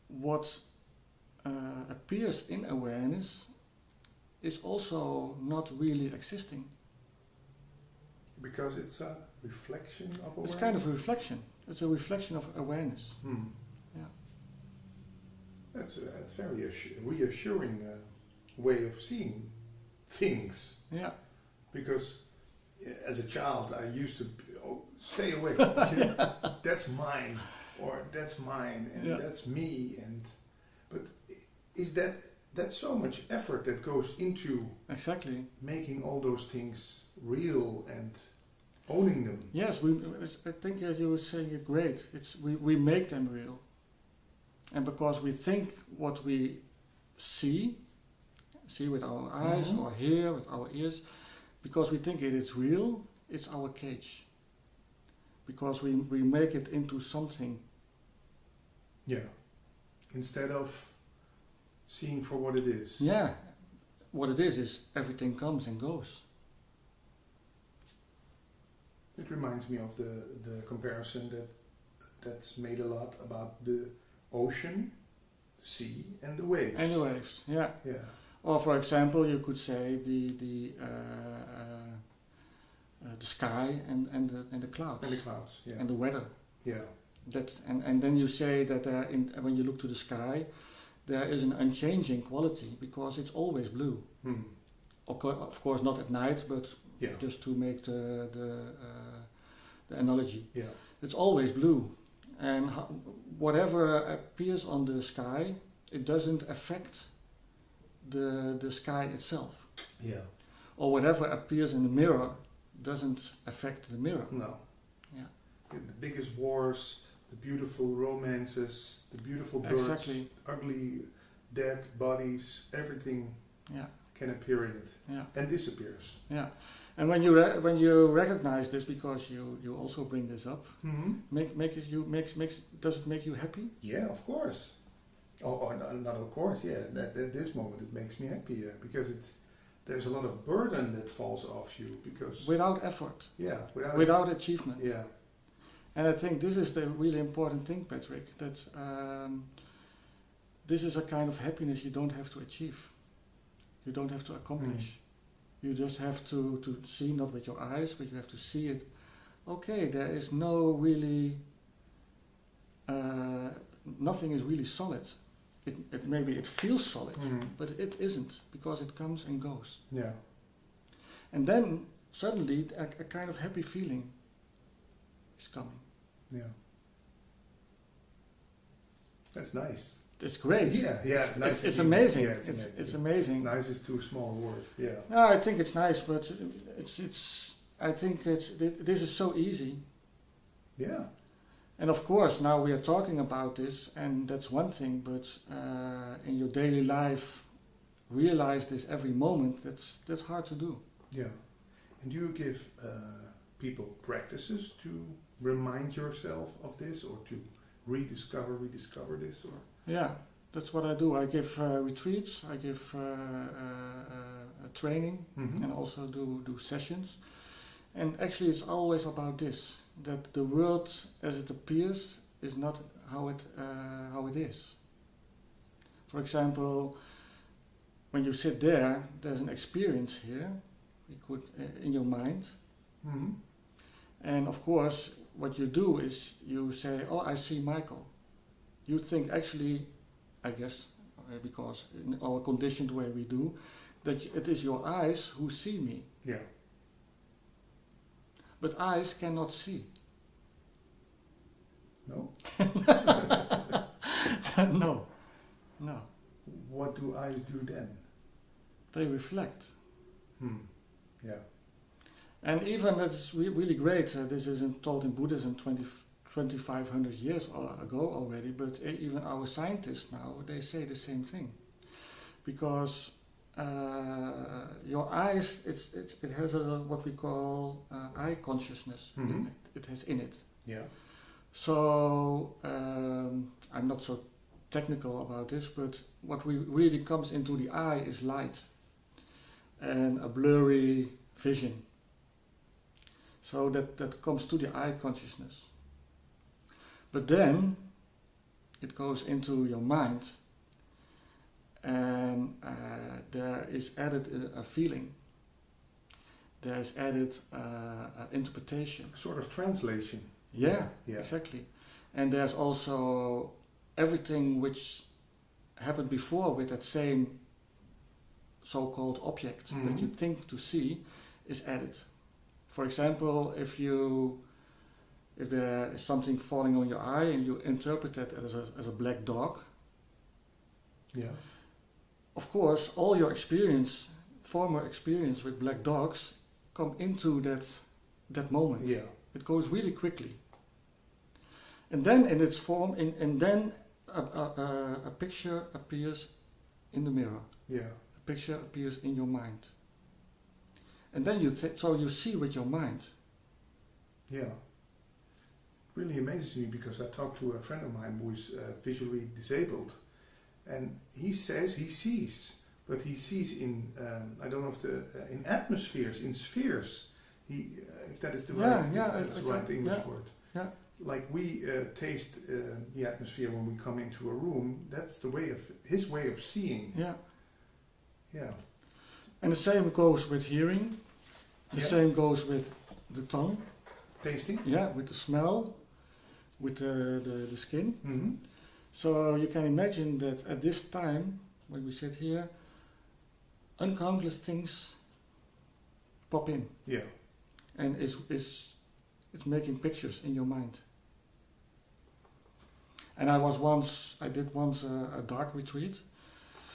what appears in awareness is also not really existing. Because it's a reflection of awareness. It's kind of a reflection. It's a reflection of awareness. Hmm. Yeah. That's a very reassuring way of seeing things. Yeah. Because as a child, I used to stay away. That's mine, or that's mine, and that's me. But is that's so much effort that goes into Exactly. making all those things real and owning them. Yes, I think you were saying it great. We make them real. And because we think what we see with our eyes Mm-hmm. or hear with our ears, because we think it is real, it's our cage. Because we make it into something. Yeah. Instead of seeing for what it is. Yeah, what it is everything comes and goes. It reminds me of the comparison that's made a lot about the ocean, the sea, and the waves. And the waves, yeah. Yeah. Or for example, you could say the sky and the clouds. And the clouds, yeah. And the weather. Yeah. And then you say that when you look to the sky, there is an unchanging quality because it's always blue. Hmm. Of course, not at night, but Yeah. just to make the analogy. Yeah. It's always blue, and whatever appears on the sky, it doesn't affect the sky itself. Yeah. Or whatever appears in the mirror doesn't affect the mirror. No. Yeah. The biggest wars, the beautiful romances, the beautiful birds, Exactly. ugly dead bodies, everything Yeah. can appear in it Yeah. and disappears. Yeah. And when you recognize this, because you also bring this up, Mm-hmm. does it make you happy? Yeah, of course. Oh, not of course. Yeah, at this moment it makes me happy. Yeah, because there's a lot of burden that falls off you because Without effort, yeah, without achievement. yeah, And I think this is the really important thing, Patrick, that this is a kind of happiness you don't have to achieve. You don't have to accomplish. You just have to see, not with your eyes, but you have to see it. Okay, there is no really, nothing is really solid. Maybe it feels solid, but it isn't, because it comes and goes. Yeah. And then suddenly a kind of happy feeling is coming. Yeah. That's nice. It's great. Yeah, yeah. It's amazing. Yeah, it's amazing. Nice is too small a word. Yeah. No, I think it's nice, but I think this is so easy. Yeah. And of course, now we are talking about this, and that's one thing. But in your daily life, realize this every moment. That's hard to do. Yeah. And do you give people practices to remind yourself of this, or to rediscover this, or? Yeah, that's what I do. I give retreats. I give training, and also do sessions. And actually, it's always about this: that the world, as it appears, is not how it is. For example, when you sit there, there's an experience here. You could in your mind, and of course, what you do is you say, "Oh, I see Michael." You think actually, I guess, because in our conditioned way we do, that it is your eyes who see me. Yeah. But eyes cannot see. No? No. What do eyes do then? They reflect. Yeah. And even it's really great, this isn't taught in Buddhism 2,500 years ago already, but even our scientists now, they say the same thing. Because your eyes, it has what we call eye consciousness in it. It has in it. Yeah. So I'm not so technical about this, but what really comes into the eye is light and a blurry vision. So that comes to the eye consciousness. But then it goes into your mind, and there is added a feeling. There is added interpretation. Sort of translation. Yeah, exactly. And there's also everything which happened before with that same so-called object that you think to see is added. For example, if there is something falling on your eye and you interpret it as a black dog, of course, all your former experience with black dogs, come into that moment. Yeah. It goes really quickly. And then in its form, and then a picture appears in the mirror. Yeah. A picture appears in your mind. And then you see with your mind. Yeah. It really amazes me, because I talked to a friend of mine who is visually disabled, and he says he sees, but he sees in I don't know if in atmospheres, in spheres. If that is the right English word. Yeah. Like we taste the atmosphere when we come into a room. That's his way of seeing. Yeah. Yeah. And the same goes with hearing. The same goes with the tongue. Tasting. Yeah, with the smell, with the skin. Mm-hmm. So you can imagine that at this time, when we sit here, uncountless things pop in. Yeah. And it's making pictures in your mind. And I did once a dark retreat.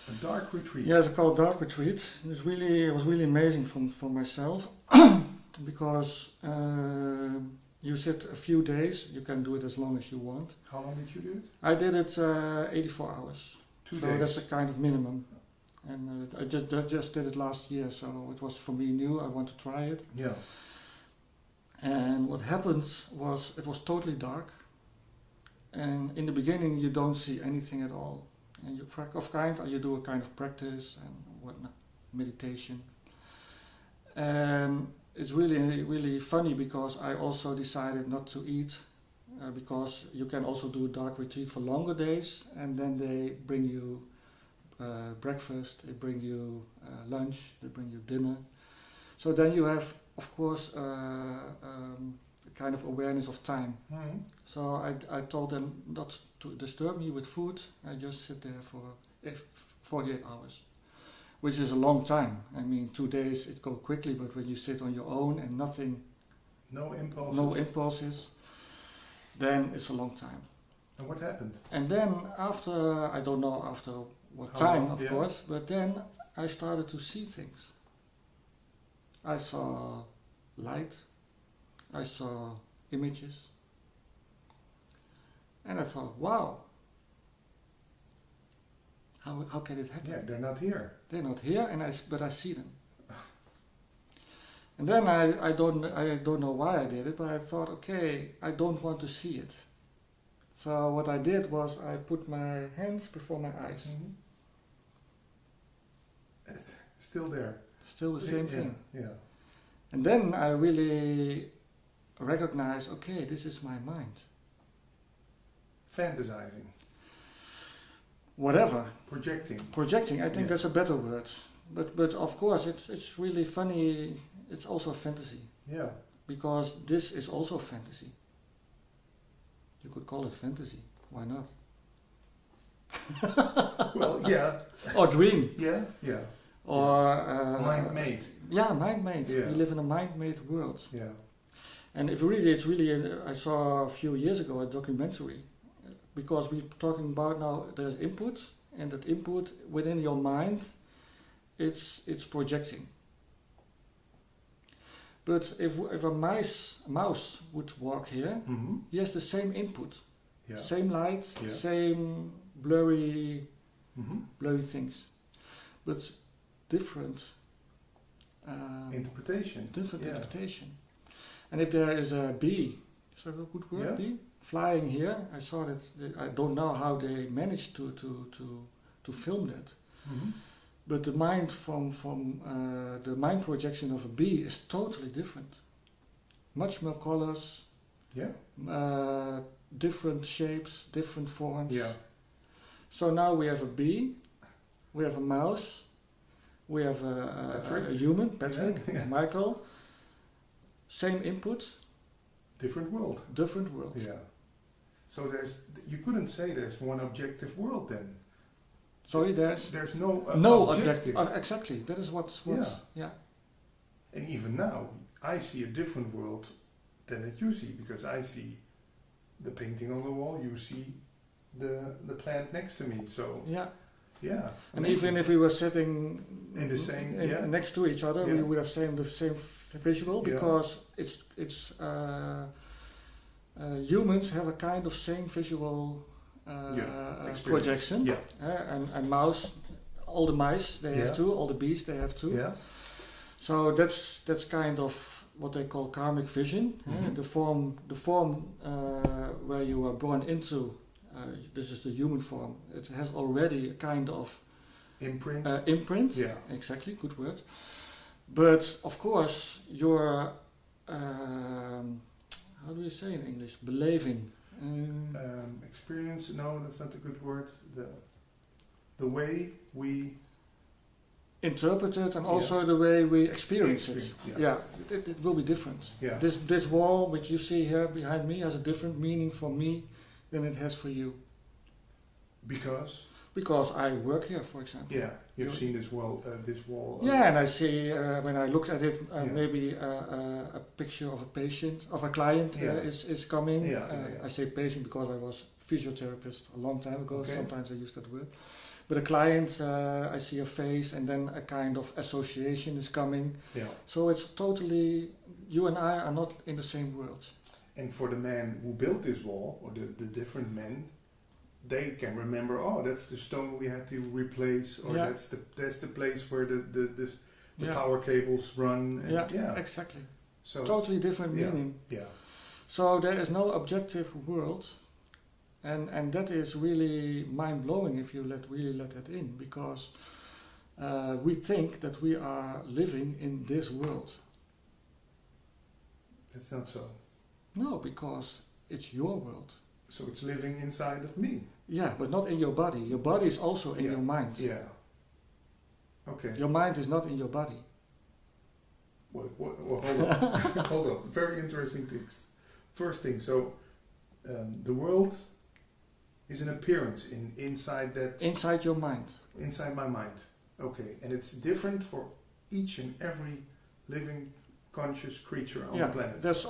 A dark retreat? Yeah, it's called dark retreat. It was really amazing for myself because you sit a few days. You can do it as long as you want. How long did you do it? I did it 84 hours. 2 days. So that's a kind of minimum. And I just did it last year, so it was for me new. I want to try it. Yeah. And what happened was it was totally dark. And in the beginning you don't see anything at all. And you do a kind of practice and whatnot, meditation. And it's really, really funny because I also decided not to eat because you can also do a dark retreat for longer days, and then they bring you breakfast, they bring you lunch, they bring you dinner. So then you have, of course, a kind of awareness of time. Mhm. So I told them not to disturb me with food. I just sit there for 48 hours, which is a long time. I mean, 2 days it goes quickly, but when you sit on your own and nothing, No impulses. no impulses, then it's a long time. And what happened? And then after, I don't know after what How time, long? of Yeah. course, but then I started to see things. I saw light, I saw images, and I thought, wow, how can it happen? Yeah, they're not here. They're not here, but I see them. And then I don't know why I did it, but I thought, okay, I don't want to see it. So what I did was I put my hands before my eyes. Mhm. Still there. Still the same Yeah, thing. Yeah. And then I really recognize, okay, this is my mind. Fantasizing. Whatever. Projecting, I think Yeah. that's a better word. But of course, it's really funny. It's also a fantasy. Yeah. Because this is also fantasy. You could call it fantasy. Why not? Well, yeah. Or dream. Yeah. Yeah. Or Mind-made. Yeah, mind-made. Yeah. We live in a mind-made world. Yeah. And if really, it's really. I saw a few years ago a documentary, because we're talking about now. There's input, and that input within your mind, it's projecting. But if a mouse would walk here, Mm-hmm. he has the same input, Yeah. same light, Yeah. same blurry Mm-hmm. things, but different. Interpretation. Different Yeah. interpretation. And if there is a bee, is that a good word? Yeah. Bee flying here. I saw that. I don't know how they managed to film that. Mm-hmm. But the mind from the mind projection of a bee is totally different. Much more colors, Yeah. different shapes, different forms. Yeah. So now we have a bee, we have a mouse, we have a human, Patrick, Yeah. Michael. Same input, Different world. different world. Yeah. So you couldn't say there's one objective world then. Sorry, there's There's no no objective. objective. Exactly, that is what. Yeah. And even now, I see a different world than that you see, because I see the painting on the wall. You see the plant next to me. So Yeah. yeah. And amazing. even if we were sitting In the same- next to each other, we Yeah. would have the same visual, Yeah. because it's humans have a kind of same visual Experience. projection. Yeah. And mouse, all the mice they have Yeah. too, all the bees they have too. Yeah. So that's kind of what they call karmic vision. Mhm. The form where you are born into. This is the human form. It has already a kind of Imprint. imprint. Yeah. Exactly, good word. But of course, your how do you say in English? Believing. Experience. No, that's not a good word. The way we interpret it, and Yeah. also the way we experience it. Experience, Yeah, it will be different. Yeah. This wall, which you see here behind me, has a different meaning for me than it has for you. Because I work here, for example. Yeah, you've seen this wall. Yeah, and I see when I looked at it, Yeah. maybe a picture of a patient, of a client Yeah. is coming. Yeah. I say patient because I was physiotherapist a long time ago. Okay. Sometimes I use that word. But a client, I see a face, and then a kind of association is coming. Yeah. So it's totally, you and I are not in the same world. And for the man who built this wall, or the different men, they can remember. Oh, that's the stone we had to replace, or Yeah. that's the place where the Yeah. power cables run. And Yeah, exactly. So Totally different yeah. meaning. Yeah. So there is no objective world, and that is really mind-blowing if you really let that in, because we think that we are living in this world. It's not so. No, because it's your world. So it's living inside of me. Yeah, but not in your body. Your body is also in Yeah. your mind. Yeah. Okay. Your mind is not in your body. Hold on. Hold on. Very interesting things. First thing, so the world is an appearance inside that... Inside your mind. Inside my mind. Okay. And it's different for each and every living conscious creature on the planet. There's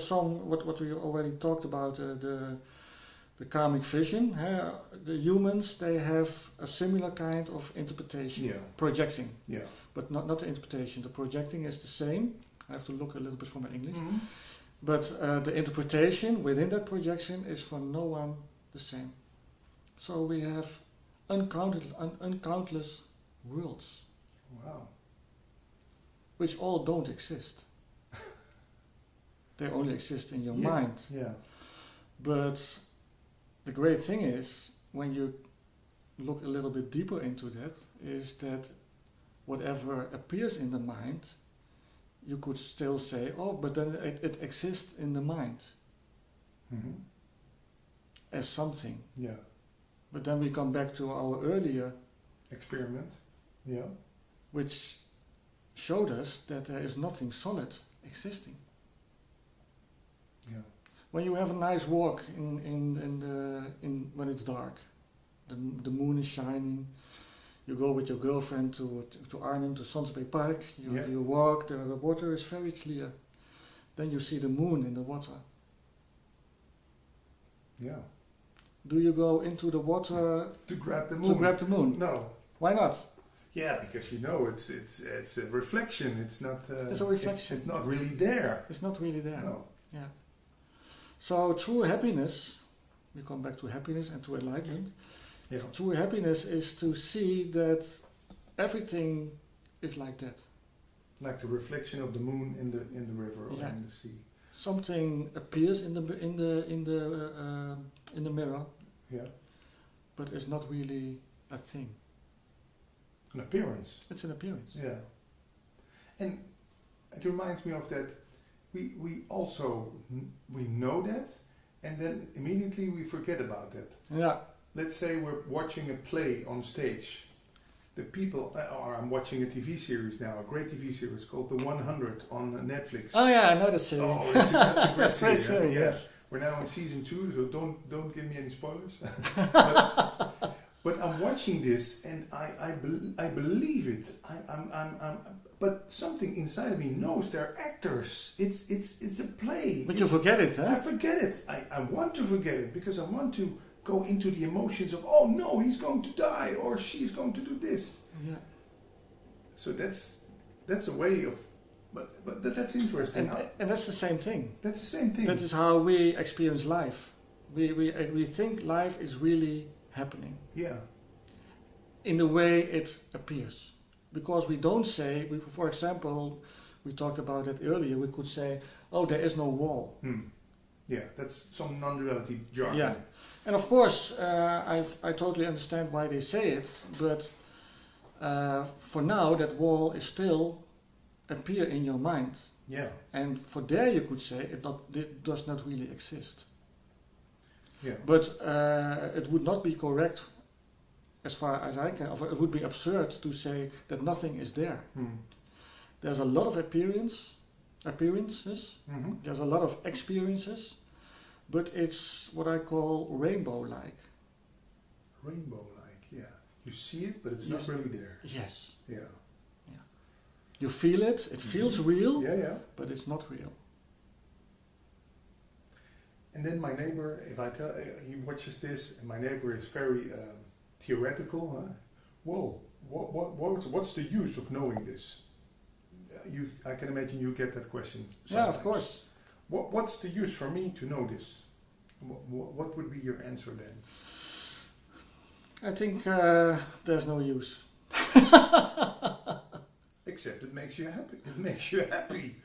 some what we already talked about, the karmic vision. The humans, they have a similar kind of interpretation, projecting. Yeah. But not the interpretation. The projecting is the same. I have to look a little bit for my English. Mm-hmm. But the interpretation within that projection is for no one the same. So we have uncountless worlds. Wow. Which all don't exist. They only exist in your mind. Yeah. But the great thing is, when you look a little bit deeper into that, is that whatever appears in the mind, you could still say, oh, but then it exists in the mind. Mm-hmm. As something. Yeah. But then we come back to our earlier experiment. Yeah. Which showed us that there is nothing solid existing. Yeah. When you have a nice walk in when it's dark, the moon is shining, you go with your girlfriend to Arnhem, to Sonsbeek Park, you walk, the water is very clear. Then you see the moon in the water. Yeah. Do you go into the water to grab the moon? No. Why not? Yeah, because it's a reflection. It's not. It's a reflection. It's not really there. It's not really there. No. Yeah. So true happiness, we come back to happiness and to enlightenment. Yeah. True happiness is to see that everything is like that. Like the reflection of the moon in the river or in the sea. Something appears in the mirror. Yeah. But it's not really a thing. An appearance. It's an appearance. Yeah. And it reminds me of that. We also we know that, and then immediately we forget about that. Yeah. Let's say we're watching a play on stage. The people, or I'm watching a TV series now, a great TV series called The 100 on Netflix. Oh yeah, I know the series. Oh, that's a great series. Series, yes. We're now in season 2, so don't give me any spoilers. But I'm watching this and I believe it. But something inside of me knows they're actors. It's a play. But you forget it, huh? I forget it. I want to forget it because I want to go into the emotions of, oh no, he's going to die or she's going to do this. Yeah. So that's a way of, but that's interesting. And that's the same thing. That's the same thing. That is how we experience life. We think life is really happening. Yeah. In the way it appears. Because we don't say, for example, we talked about it earlier, we could say, oh, there is no wall. Yeah, that's some non-duality jargon. Yeah. And of course, I totally understand why they say it, but for now, that wall is still appear in your mind. Yeah. And for there, you could say it does not really exist. Yeah. But it would not be correct, as far as I can, or it would be absurd to say that nothing is there. There's a lot of appearances. Mm-hmm. There's a lot of experiences. But it's what I call rainbow-like. Rainbow-like, yeah. You see it, but it's not really there. Yes. Yeah. Yeah. You feel it. It feels real. Yeah, yeah. But it's not real. And then my neighbor, if I tell, he watches this, and my neighbor is very theoretical. Huh? Whoa, what's the use of knowing this? I can imagine you get that question sometimes. Yeah, of course. What's the use for me to know this? What would be your answer then? I think there's no use. Except it makes you happy. It makes you happy.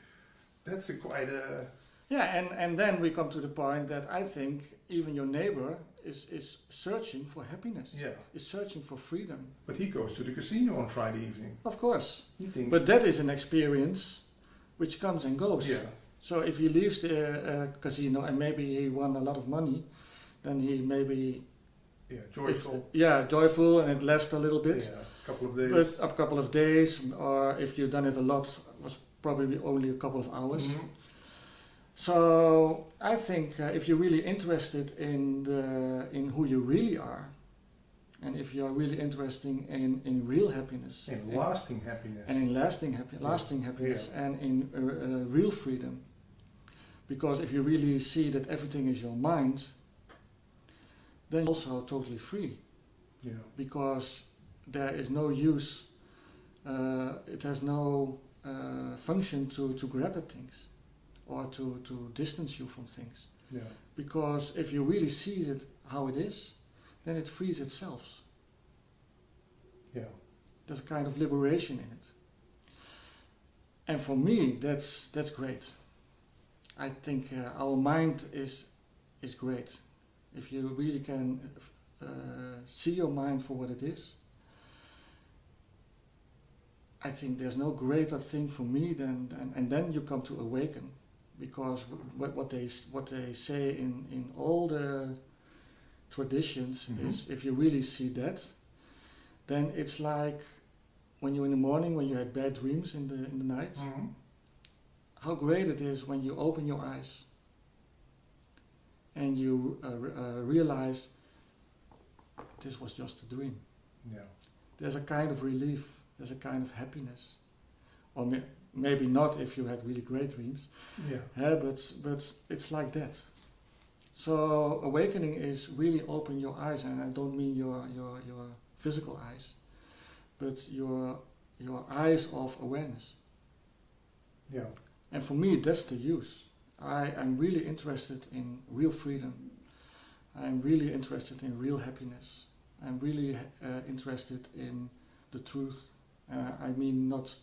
That's quite a... Yeah, and then we come to the point that I think even your neighbor is searching for happiness. Yeah. Is searching for freedom. But he goes to the casino on Friday evening. Of course. He thinks... But that is an experience which comes and goes. Yeah. So if he leaves the casino and maybe he won a lot of money, then he maybe... Yeah, joyful. Joyful, and it lasts a little bit. Yeah, a couple of days. But a couple of days, or if you've done it a lot, was probably only a couple of hours. Mm-hmm. So I think if you're really interested in who you really are, and if you are really interested in real happiness, In lasting happiness. and in lasting happiness, Yeah. and in real freedom, because if you really see that everything is your mind, then you're also totally free, Yeah. because there is no use, it has no function to grab at things or to distance you from things. Yeah. Because if you really see it how it is, then it frees itself. Yeah. There's a kind of liberation in it. And for me, that's great. I think our mind is great. If you really can see your mind for what it is, I think there's no greater thing for me than and then you come to awaken, because what they say in all the traditions is, if you really see that, then it's like when you're in the morning, when you had bad dreams in the night, how great it is when you open your eyes and you realize this was just a dream. Yeah. There's a kind of relief, there's a kind of happiness, or maybe not if you had really great dreams. Yeah. But it's like that. So awakening is really open your eyes, and I don't mean your physical eyes, but your eyes of awareness. Yeah. And for me, that's the use. I'm really interested in real freedom. I'm really interested in real happiness. I'm really interested in the truth. I mean not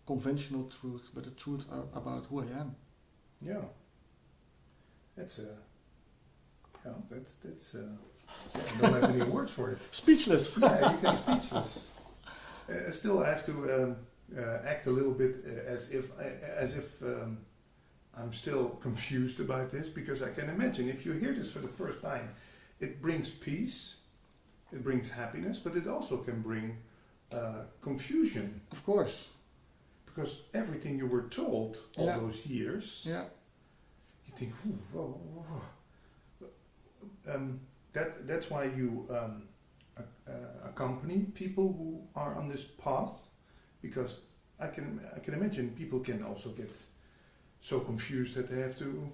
conventional truth, but the truth about who I am. Yeah. That's that's I don't have any words for it. Speechless. Yeah, you can speechless. Still, I have to act a little bit as if I'm still confused about this, because I can imagine if you hear this for the first time, it brings peace, it brings happiness, but it also can bring confusion. Of course. Because everything you were told all those years, you think, whoa. That's why you accompany people who are on this path, because I can imagine people can also get so confused that they have to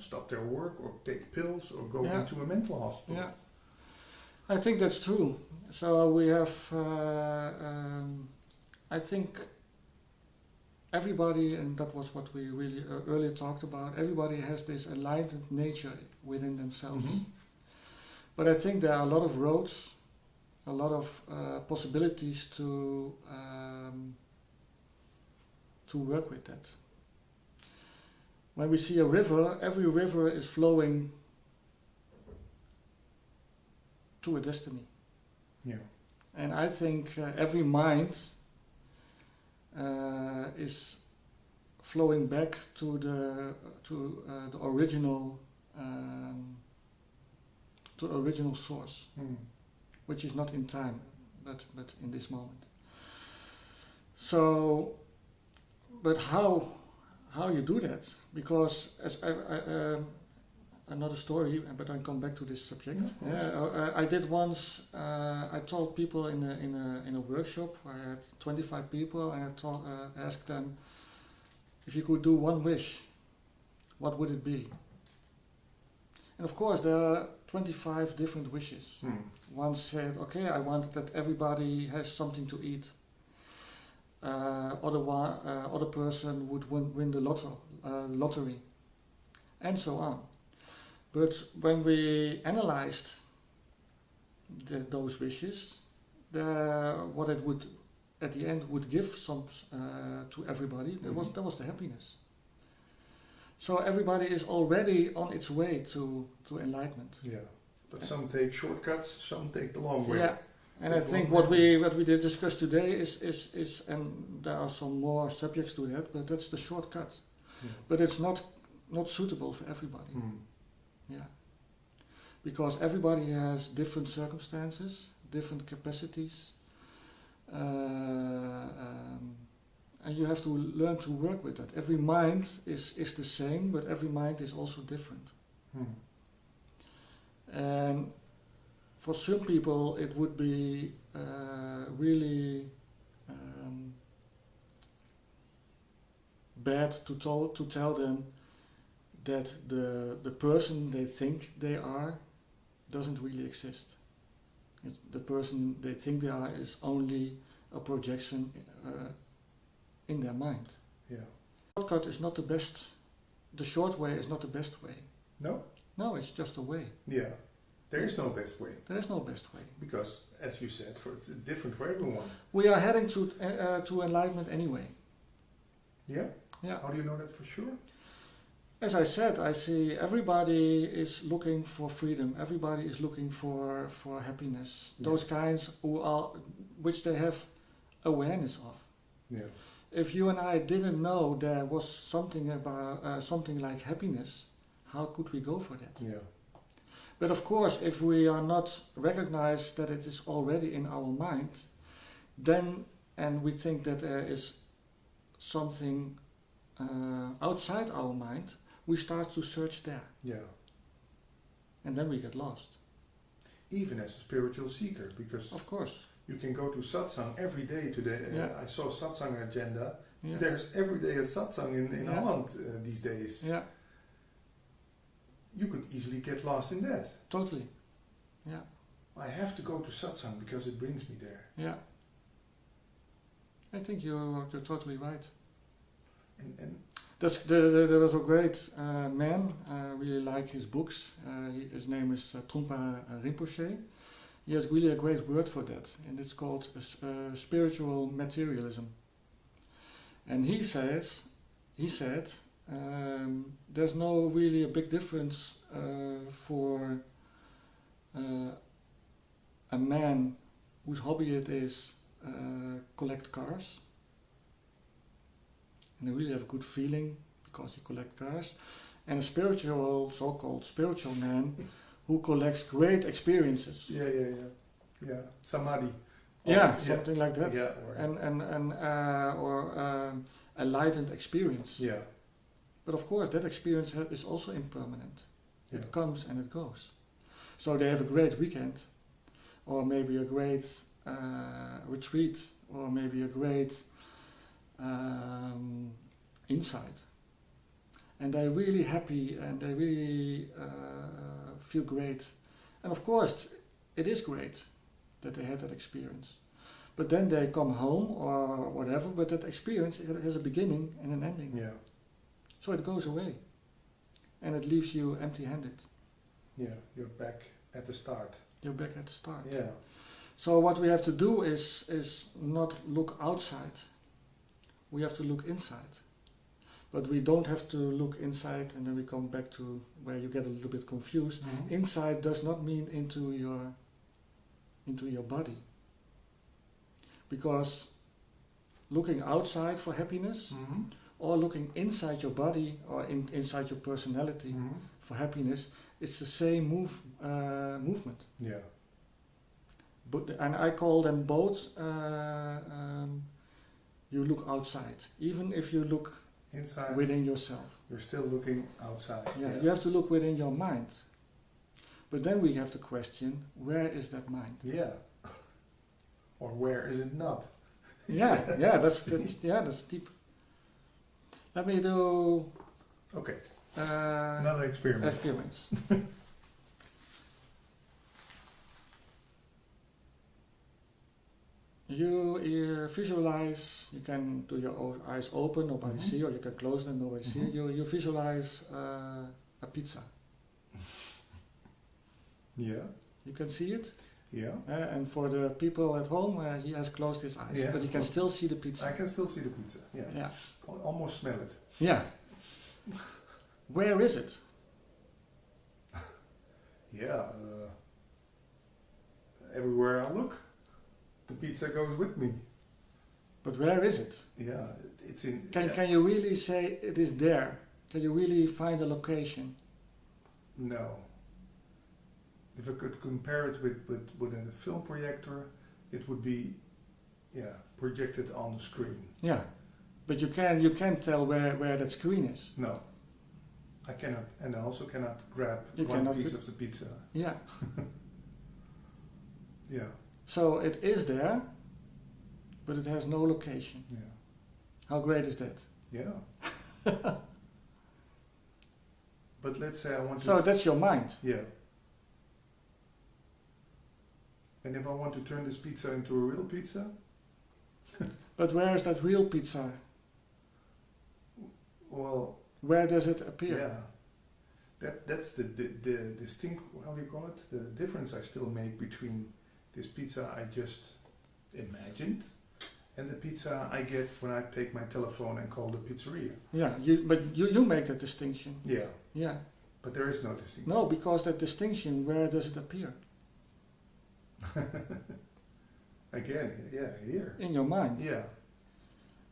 stop their work or take pills or go into a mental hospital. Yeah, I think that's true. So we have, I think everybody, and that was what we really earlier talked about, everybody has this enlightened nature within themselves. But I think there are a lot of roads, a lot of possibilities to work with that. When we see a river, every river is flowing to a destiny. Yeah. And I think every mind is flowing back to the original original source, which is not in time, but in this moment. So, but how you do that? Because as another story, but I come back to this subject. I did once. I told people in a workshop. I had 25 people, and I asked them, if you could do one wish, what would it be? And of course, there are 25 different wishes. One said, okay, I want that everybody has something to eat. Other person would win the lottery, and so on. But when we analyzed those wishes, what it would at the end would give some to everybody, that was the happiness. So everybody is already on its way to enlightenment. Yeah, but some take shortcuts, some take the long way. Yeah, and I think what we did discuss today is and there are some more subjects to that, but that's the shortcut. Yeah. But it's not suitable for everybody. Yeah, because everybody has different circumstances, different capacities, and you have to learn to work with that. Every mind is the same, but every mind is also different. And for some people, it would be really bad to tell them that the person they think they are doesn't really exist. The person they think they are is only a projection in their mind. Yeah. Shortcut is not the best. The short way is not the best way. No? No, it's just a way. Yeah. There is no best way. There is no best way. Because, as you said, it's different for everyone. We are heading to enlightenment anyway. Yeah? Yeah. How do you know that for sure? As I said, I see everybody is looking for freedom. Everybody is looking for happiness. Yeah. Those kinds which they have awareness of. Yeah. If you and I didn't know there was something about something like happiness, how could we go for that? Yeah. But of course, if we are not recognized that it is already in our mind, then and we think that there is something outside our mind, we start to search there. Yeah. And then we get lost. Even as a spiritual seeker, because Of course. you can go to satsang every day today. Yeah. I saw satsang agenda. Yeah. There's every day a satsang in Yeah. Holland these days. Yeah, You could easily get lost in that. totally. Yeah, I have to go to satsang because it brings me there. yeah. I think you're totally right. And There was a great man, I really like his books. His name is Trungpa Rinpoche. He has really a great word for that, and it's called spiritual materialism. And he said, there's no really a big difference for a man whose hobby it is collect cars, and they really have a good feeling because he collects cars, and a spiritual, so-called spiritual man who collects great experiences. yeah. Samadhi. Yeah, something like that. Yeah. Or enlightened experience. Yeah. But of course, that experience is also impermanent. Yeah. It comes and it goes. So they have a great weekend, or maybe a great retreat, or maybe a great insight. And they're really happy and they really feel great. And of course, it is great that they had that experience. But then they come home or whatever, but that experience has a beginning and an ending. Yeah. So it goes away. And it leaves you empty-handed. Yeah. You're back at the start. You're back at the start. Yeah. So what we have to do is not look outside. We have to look inside. But we don't have to look inside, and then we come back to where you get a little bit confused. Mhm. Inside does not mean into your body. Because looking outside for happiness, Mhm. or looking inside your body or inside your personality Mhm. for happiness, it's the same movement. Yeah. And I call them both. You look outside, even if you look Inside. within yourself. You're still looking outside. Yeah, you have to look within your mind. But then we have to question, where is that mind? Yeah. Or where is it not? Yeah, that's deep. Let me do Okay. Another experiment. experiments. You visualize, you can do your eyes open, nobody Mhm. see, or you can close them, nobody see. Mhm. You visualize a pizza. Yeah. You can see it. Yeah. And for the people at home, he has closed his eyes, Yeah. but you can still see the pizza. I can still see the pizza. Yeah. Yeah. Almost smell it. Yeah. Where is it? Yeah. Everywhere I look, the pizza goes with me. But where is it? Yeah. It's in. Can you really say it is there? Can you really find a location? No. If I could compare it with a film projector, it would be, projected on the screen. Yeah. But you can't tell where that screen is. No, I cannot, and I also cannot grab one piece of the pizza. Yeah. Yeah. So it is there, but it has no location. Yeah. How great is that? Yeah. But let's say I want to... So that's your mind. Yeah. And if I want to turn this pizza into a real pizza? But where is that real pizza? Well... Where does it appear? Yeah. That's the distinct... How do you call it? The difference I still make between this pizza I just imagined and the pizza I get when I take my telephone and call the pizzeria. Yeah, but you make that distinction. Yeah. Yeah. But there is no distinction. No, because that distinction, where does it appear? Again, yeah, here. In your mind. Yeah.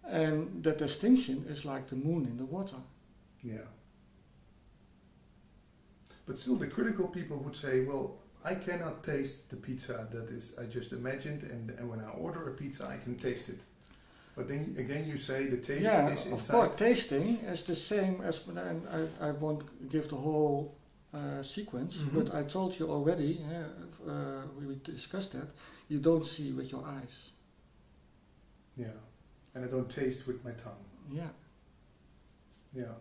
And that distinction is like the moon in the water. Yeah. But still the critical people would say, well, I cannot taste the pizza that is I just imagined, and when I order a pizza I can taste it. But then again you say the taste is inside. Of course, tasting is the same as, and I won't give the whole sequence, but I told you already, we discussed that, you don't see with your eyes. Yeah, and I don't taste with my tongue. Yeah. Yeah.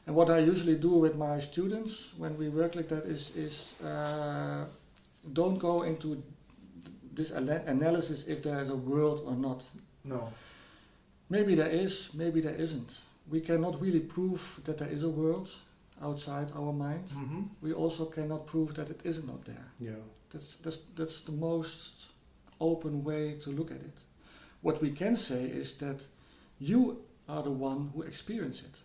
And what I usually do with my students when we work like that is don't go into this analysis if there is a world or not. No. Maybe there is, maybe there isn't. We cannot really prove that there is a world outside our mind. We also cannot prove that it is not there. Yeah. That's the most open way to look at it. What we can say is that you are the one who experience it.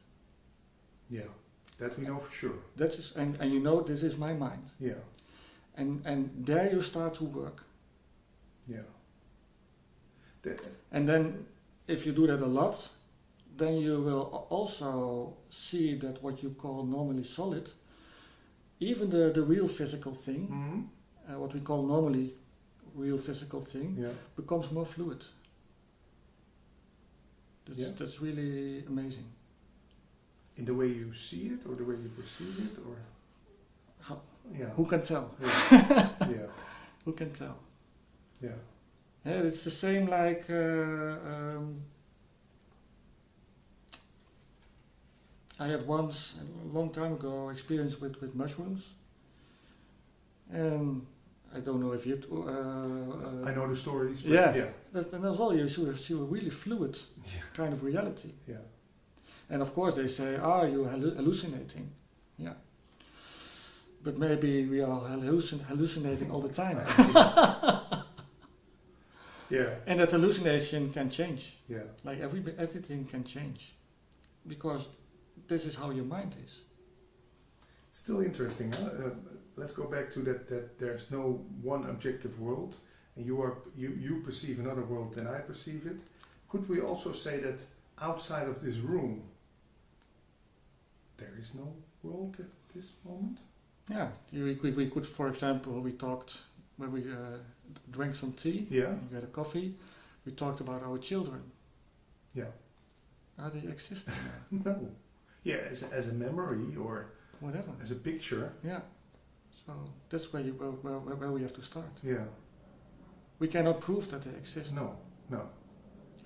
Yeah, that we know for sure. That is, and you know this is my mind. Yeah. And there you start to work. Yeah. And then if you do that a lot, then you will also see that what you call normally solid, even the real physical thing, what we call normally real physical thing, becomes more fluid. That's really amazing. In the way you see it, or the way you perceive it, or how? Yeah. Who can tell? Yeah. Yeah. Who can tell? Yeah. Yeah, it's the same like I had once a long time ago experience with mushrooms, and I don't know if you. I know the stories. But yeah. Yeah. And as well, you see a really fluid kind of reality. Yeah. And of course they say, you're hallucinating. Yeah. But maybe we are hallucinating all the time. Yeah. And that hallucination can change. Yeah. Like everything can change. Because this is how your mind is. It's still interesting. Huh? Let's go back to that there's no one objective world, and you perceive another world than I perceive it. Could we also say that outside of this room there is no world at this moment? Yeah, we could, for example, we talked when we drank some tea. Yeah. We had a coffee. We talked about our children. Yeah. Are they existing? No. Yeah, as a memory or whatever. As a picture. Yeah. So that's where where we have to start. Yeah. We cannot prove that they exist. No. No.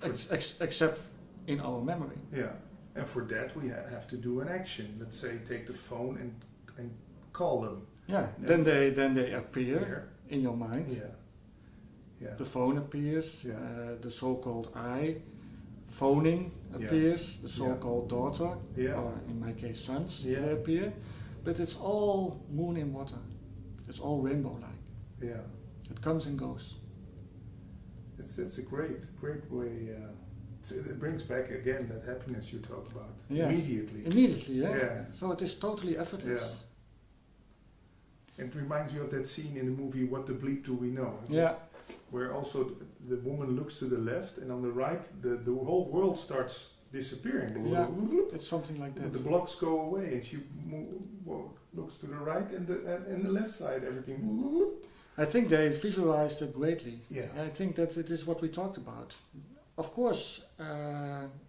Except in our memory. Yeah. And for that we have to do an action. Let's say take the phone and call them. Yeah. Then they appear in your mind. Yeah. Yeah. The phone appears. Yeah. The so-called I. Phoning appears. The so-called daughter. Yeah. Or in my case sons. Yeah. They appear. But it's all moon in water. It's all rainbow-like. Yeah. It comes and goes. It's a great way. It brings back again that happiness you talk about. Yes. Immediately, yeah. So it is totally effortless. Yeah. It reminds me of that scene in the movie What the Bleep Do We Know? Yeah. Where also the woman looks to the left, and on the right the whole world starts disappearing. Yeah. It's something like that. The blocks go away, and she looks to the right, and the left side everything. I think they visualized it greatly. Yeah. I think that it is what we talked about. Of course,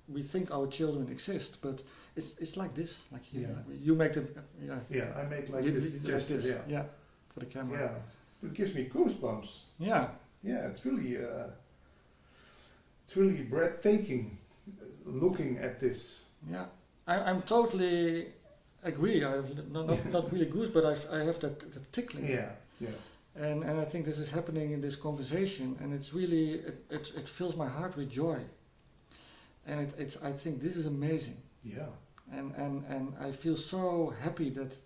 we think our children exist, but it's like this, like you, Yeah. you make them, Yeah, I make like you- this like gesture. this, Yeah. for the camera. Yeah. It gives me goosebumps. Yeah. Yeah, it's really breathtaking looking at this. Yeah, I'm totally agree. I have not really goose, but I have that tickling. Yeah, yeah. And I think this is happening in this conversation, and it's really it fills my heart with joy. And it's I think this is amazing. Yeah. And I feel so happy that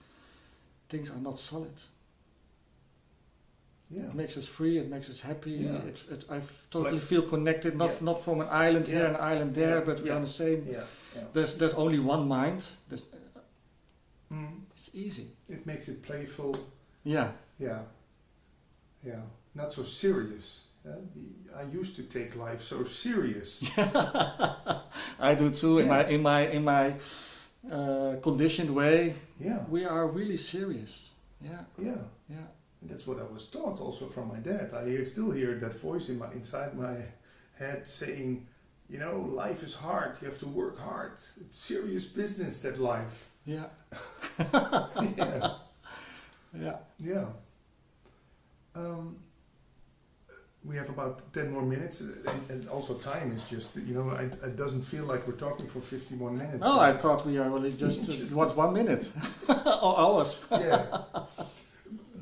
things are not solid. Yeah. It makes us free. It makes us happy. Yeah. I totally Like- feel connected. Not from an island here and an island there, Yeah. but we're Yeah. on the same. Yeah. Yeah. There's only one mind. Mm. It's easy. It makes it playful. Yeah. Yeah. Yeah. Not so serious. I used to take life so serious. I do too. Yeah. In my conditioned way, Yeah. we are really serious. Yeah. Yeah. Yeah. And that's what I was taught also from my dad. Still hear that voice inside my head saying, you know, life is hard. You have to work hard. It's serious business, that life. Yeah. Yeah. Yeah. Yeah. We have about 10 more minutes, and also time is just, you know, it doesn't feel like we're talking for 51 minutes. Oh, I thought we are really just what 1 minute or hours. Yeah.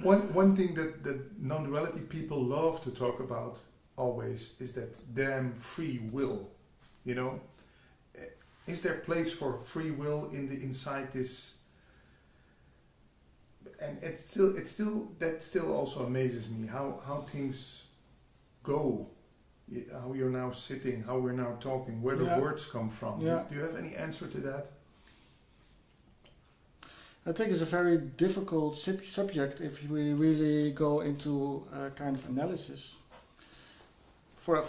One thing that non-duality people love to talk about always is that damn free will. You know, is there place for free will inside this? And that still also amazes me how things go, how you're now sitting, how we're now talking, where the words come from. Yeah. Do you have any answer to that? I think it's a very difficult subject if we really go into a kind of analysis. For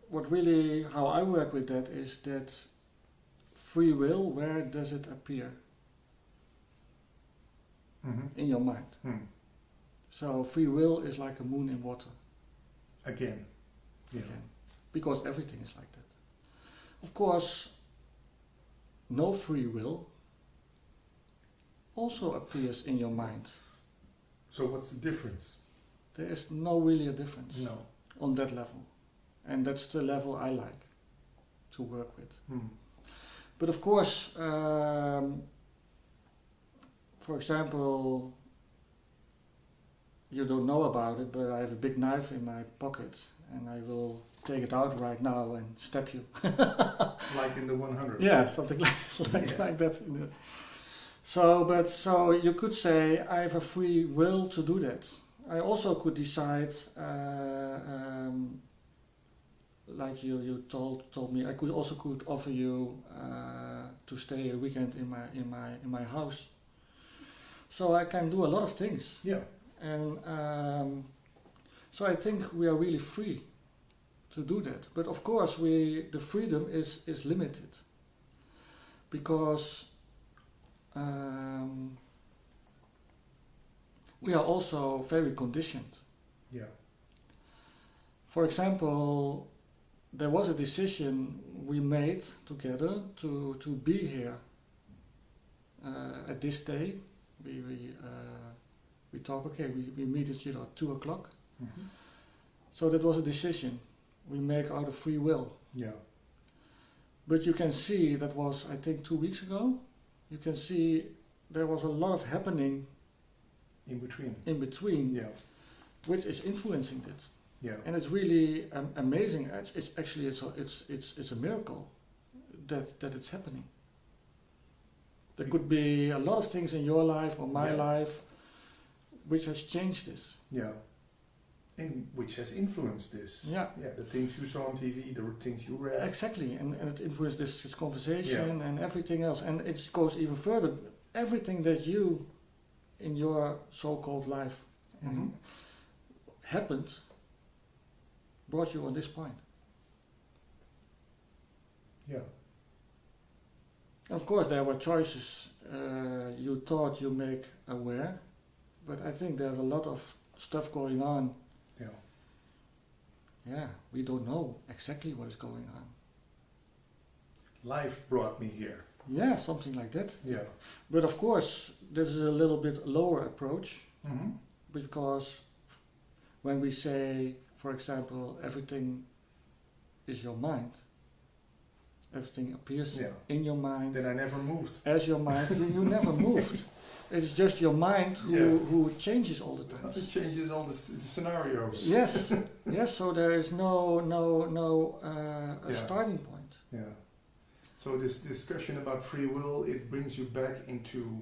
what really, how I work with that is that free will, where does it appear in your mind? So free will is like a moon in water. Again. Yeah. Again. Because everything is like that. Of course, no free will also appears in your mind. So what's the difference? There is no really a difference No. on that level. And that's the level I like to work with. But of course, for example, you don't know about it, but I have a big knife in my pocket and I will take it out right now and stab you. Like in the 100. Yeah, something like that. So you could say I have a free will to do that. I also could decide, like you told me, I could offer you to stay a weekend in my house. So I can do a lot of things. Yeah. And so I think we are really free to do that. But of course, the freedom is limited because we are also very conditioned. Yeah. For example, there was a decision we made together to be here at this day. We talk, okay, we meet each other at 2 o'clock. So that was a decision we make out of free will. Yeah. But you can see, that was I think 2 weeks ago, you can see there was a lot of happening In between. Yeah. which is influencing it. Yeah. And it's really amazing. It's actually it's a miracle that it's happening. There could be a lot of things in your life or my life which has changed this. Yeah. And which has influenced this. Yeah. Yeah. The things you saw on TV, the things you read. Exactly, and it influenced this conversation and everything else. And it goes even further. Everything that you, in your so-called life, happened, brought you on this point. Yeah. Of course, there were choices you thought you make aware, but I think there's a lot of stuff going on. Yeah. Yeah, we don't know exactly what is going on. life brought me here. Yeah, something like that. Yeah. But of course, this is a little bit lower approach, Mm-hmm. because when we say, for example, everything is your mind, everything appears Yeah. in your mind, Then I never moved. as your mind, you never moved. It's just your mind who changes all the time. It changes all the scenarios. Yes, yes. So there is no Yeah. starting point. Yeah. So this discussion about free will, it brings you back into,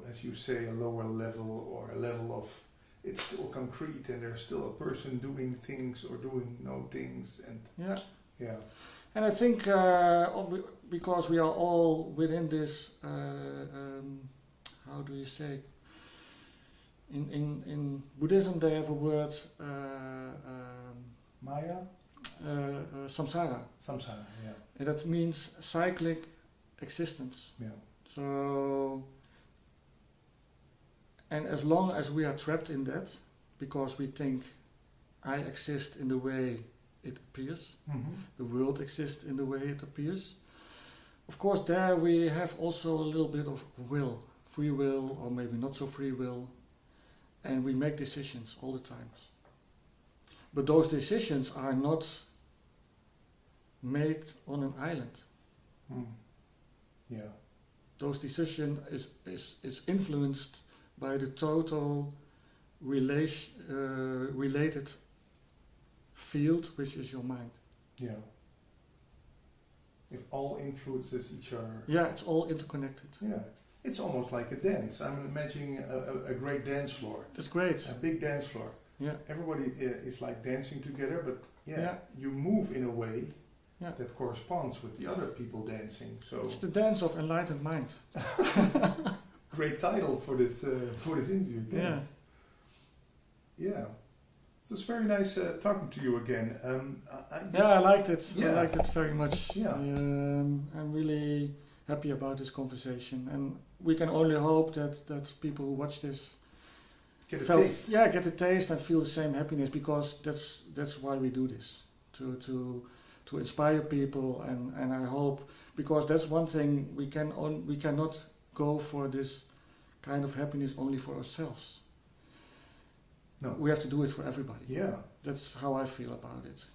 as you say, a lower level, or a level of, it's still concrete and there's still a person doing things or doing no things, and Yeah. And I think because we are all within this, how do you say? In Buddhism they have a word, Maya, samsara, samsara. Yeah. and that means cyclic existence. Yeah. So, and as long as we are trapped in that, because we think I exist in the way it appears, Mm-hmm. the world exists in the way it appears, of course there we have also a little bit of will, free will, or maybe not so free will, and we make decisions all the time. But those decisions are not made on an island. Mm. Yeah. Those decisions is influenced by the total related field, which is your mind. Yeah. It all influences each other. Yeah, it's all interconnected. Yeah. It's almost like a dance. I'm imagining a great dance floor. That's great. A big dance floor. Yeah. Everybody is like dancing together, but Yeah. you move in a way Yeah. that corresponds with the other people dancing. So It's the dance of enlightened mind. great title for this interview. Dance. Yeah. So it's very nice talking to you again. I liked it. Yeah. I liked it very much. Yeah. I'm really happy about this conversation, and we can only hope that people who watch this Get a taste. get a taste and feel the same happiness, because that's why we do this, to inspire people, and I hope, because that's one thing we cannot go for this kind of happiness only for ourselves. No. We have to do it for everybody. Yeah. That's how I feel about it.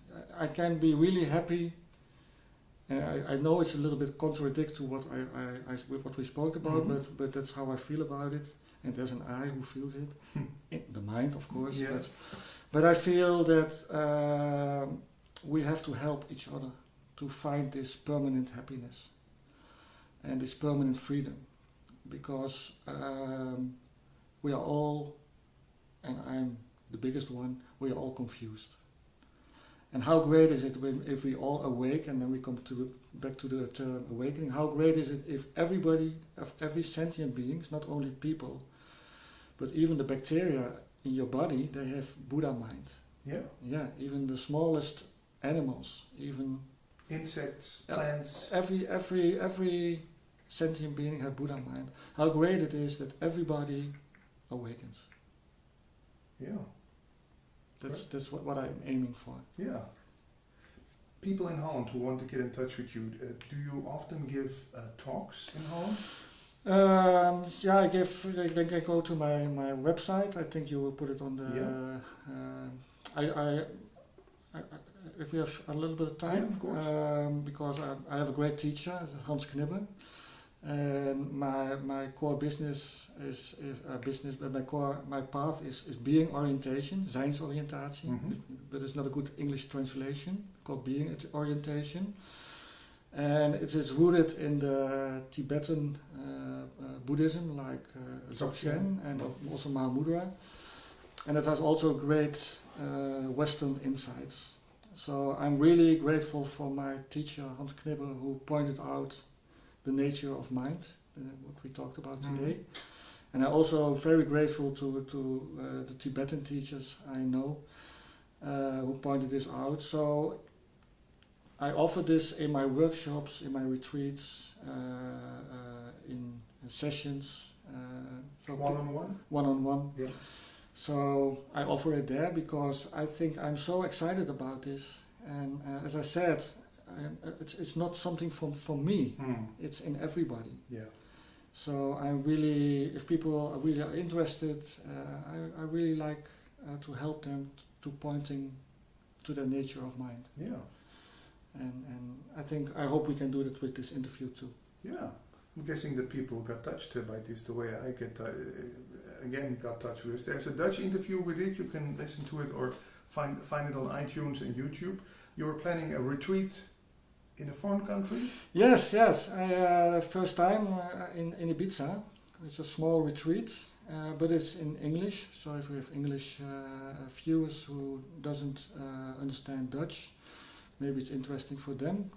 I can be really happy, and I know it's a little bit contradict to what what we spoke about, Mhm. but that's how I feel about it. And there's an I who feels it, in the mind, of course. Yeah. But I feel that we have to help each other to find this permanent happiness and this permanent freedom, because we are all, and I'm the biggest one, we are all confused. And how great is it if we all awake, and then we come back to the term awakening, how great is it if every sentient beings, not only people, but even the bacteria in your body, they have Buddha mind. Yeah. Yeah, even the smallest animals, even Insects, plants. every sentient being has Buddha mind. How great it is that everybody awakens. Yeah. That's what I'm aiming for. Yeah. People in Holland who want to get in touch with you, do you often give talks in Holland? They can go to my website. I think you will put it on the. Yeah. If we have a little bit of time, Yeah, of course. because I have a great teacher, Hans Knibbe, and my core business is business, but my path is being orientation, zijnsoriëntatie, but it's not a good English translation, called being orientation. And it is rooted in the Tibetan Buddhism, like Dzogchen and also Mahamudra. And it has also great Western insights. So I'm really grateful for my teacher, Hans Knibbe, who pointed out the nature of mind, what we talked about today. And I'm also very grateful to the Tibetan teachers I know who pointed this out. So I offer this in my workshops, in my retreats, in sessions. One-on-one? One-on-one. Yeah. So I offer it there because I think I'm so excited about this. And as I said, it's not something from me. It's in everybody. Yeah. So I really, if people are really interested, I really like to help them to pointing to the nature of mind. Yeah. And I hope we can do that with this interview too. Yeah. I'm guessing that people got touched by this the way I got touched with this. There's a Dutch interview with it. You can listen to it or find it on iTunes and YouTube. You were planning a retreat in a foreign country? Yes. First time in Ibiza. It's a small retreat, but it's in English. So if we have English viewers who doesn't understand Dutch, maybe it's interesting for them.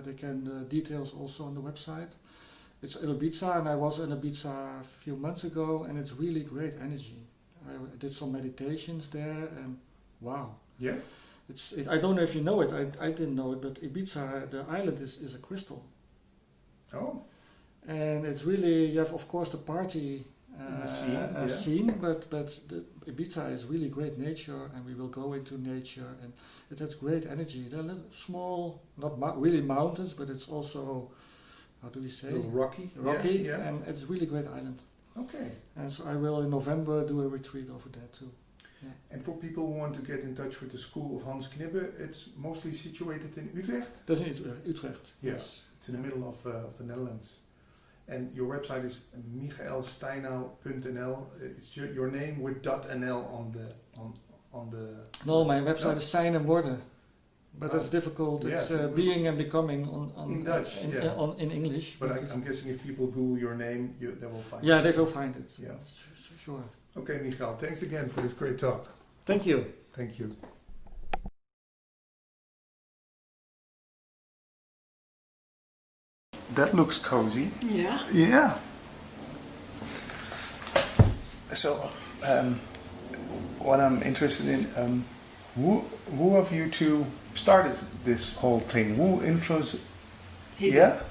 They can details also on the website. It's in Ibiza, and I was in Ibiza a few months ago, and it's really great energy. I did some meditations there, and wow. Yeah. I don't know if you know it. I didn't know it, but Ibiza, the island is a crystal. Oh. And it's really, you have of course the party scene, but the Ibiza is really great nature, and we will go into nature, and it has great energy. There are little small, not really mountains, but it's also, how do we say? Rocky, yeah. And it's a really great island. Okay. And so I will in November do a retreat over there too. Yeah. And for people who want to get in touch with the school of Hans Knibbe, it's mostly situated in Utrecht? That's in Utrecht. Yes. It's in the middle of the Netherlands. And your website is michaelsteinau.nl. It's your name with .nl on the. No, my website is Zijn en Worden, but that's difficult. It's being and becoming in Dutch, in English. But I'm guessing if people Google your name, they will find it. Yeah, they will find it. Yeah, sure. Okay, Michael, thanks again for this great talk. Thank you. Thank you. That looks cozy. Yeah. Yeah. So, what I'm interested in, who of you two started this whole thing? Who influenced? He yeah. did.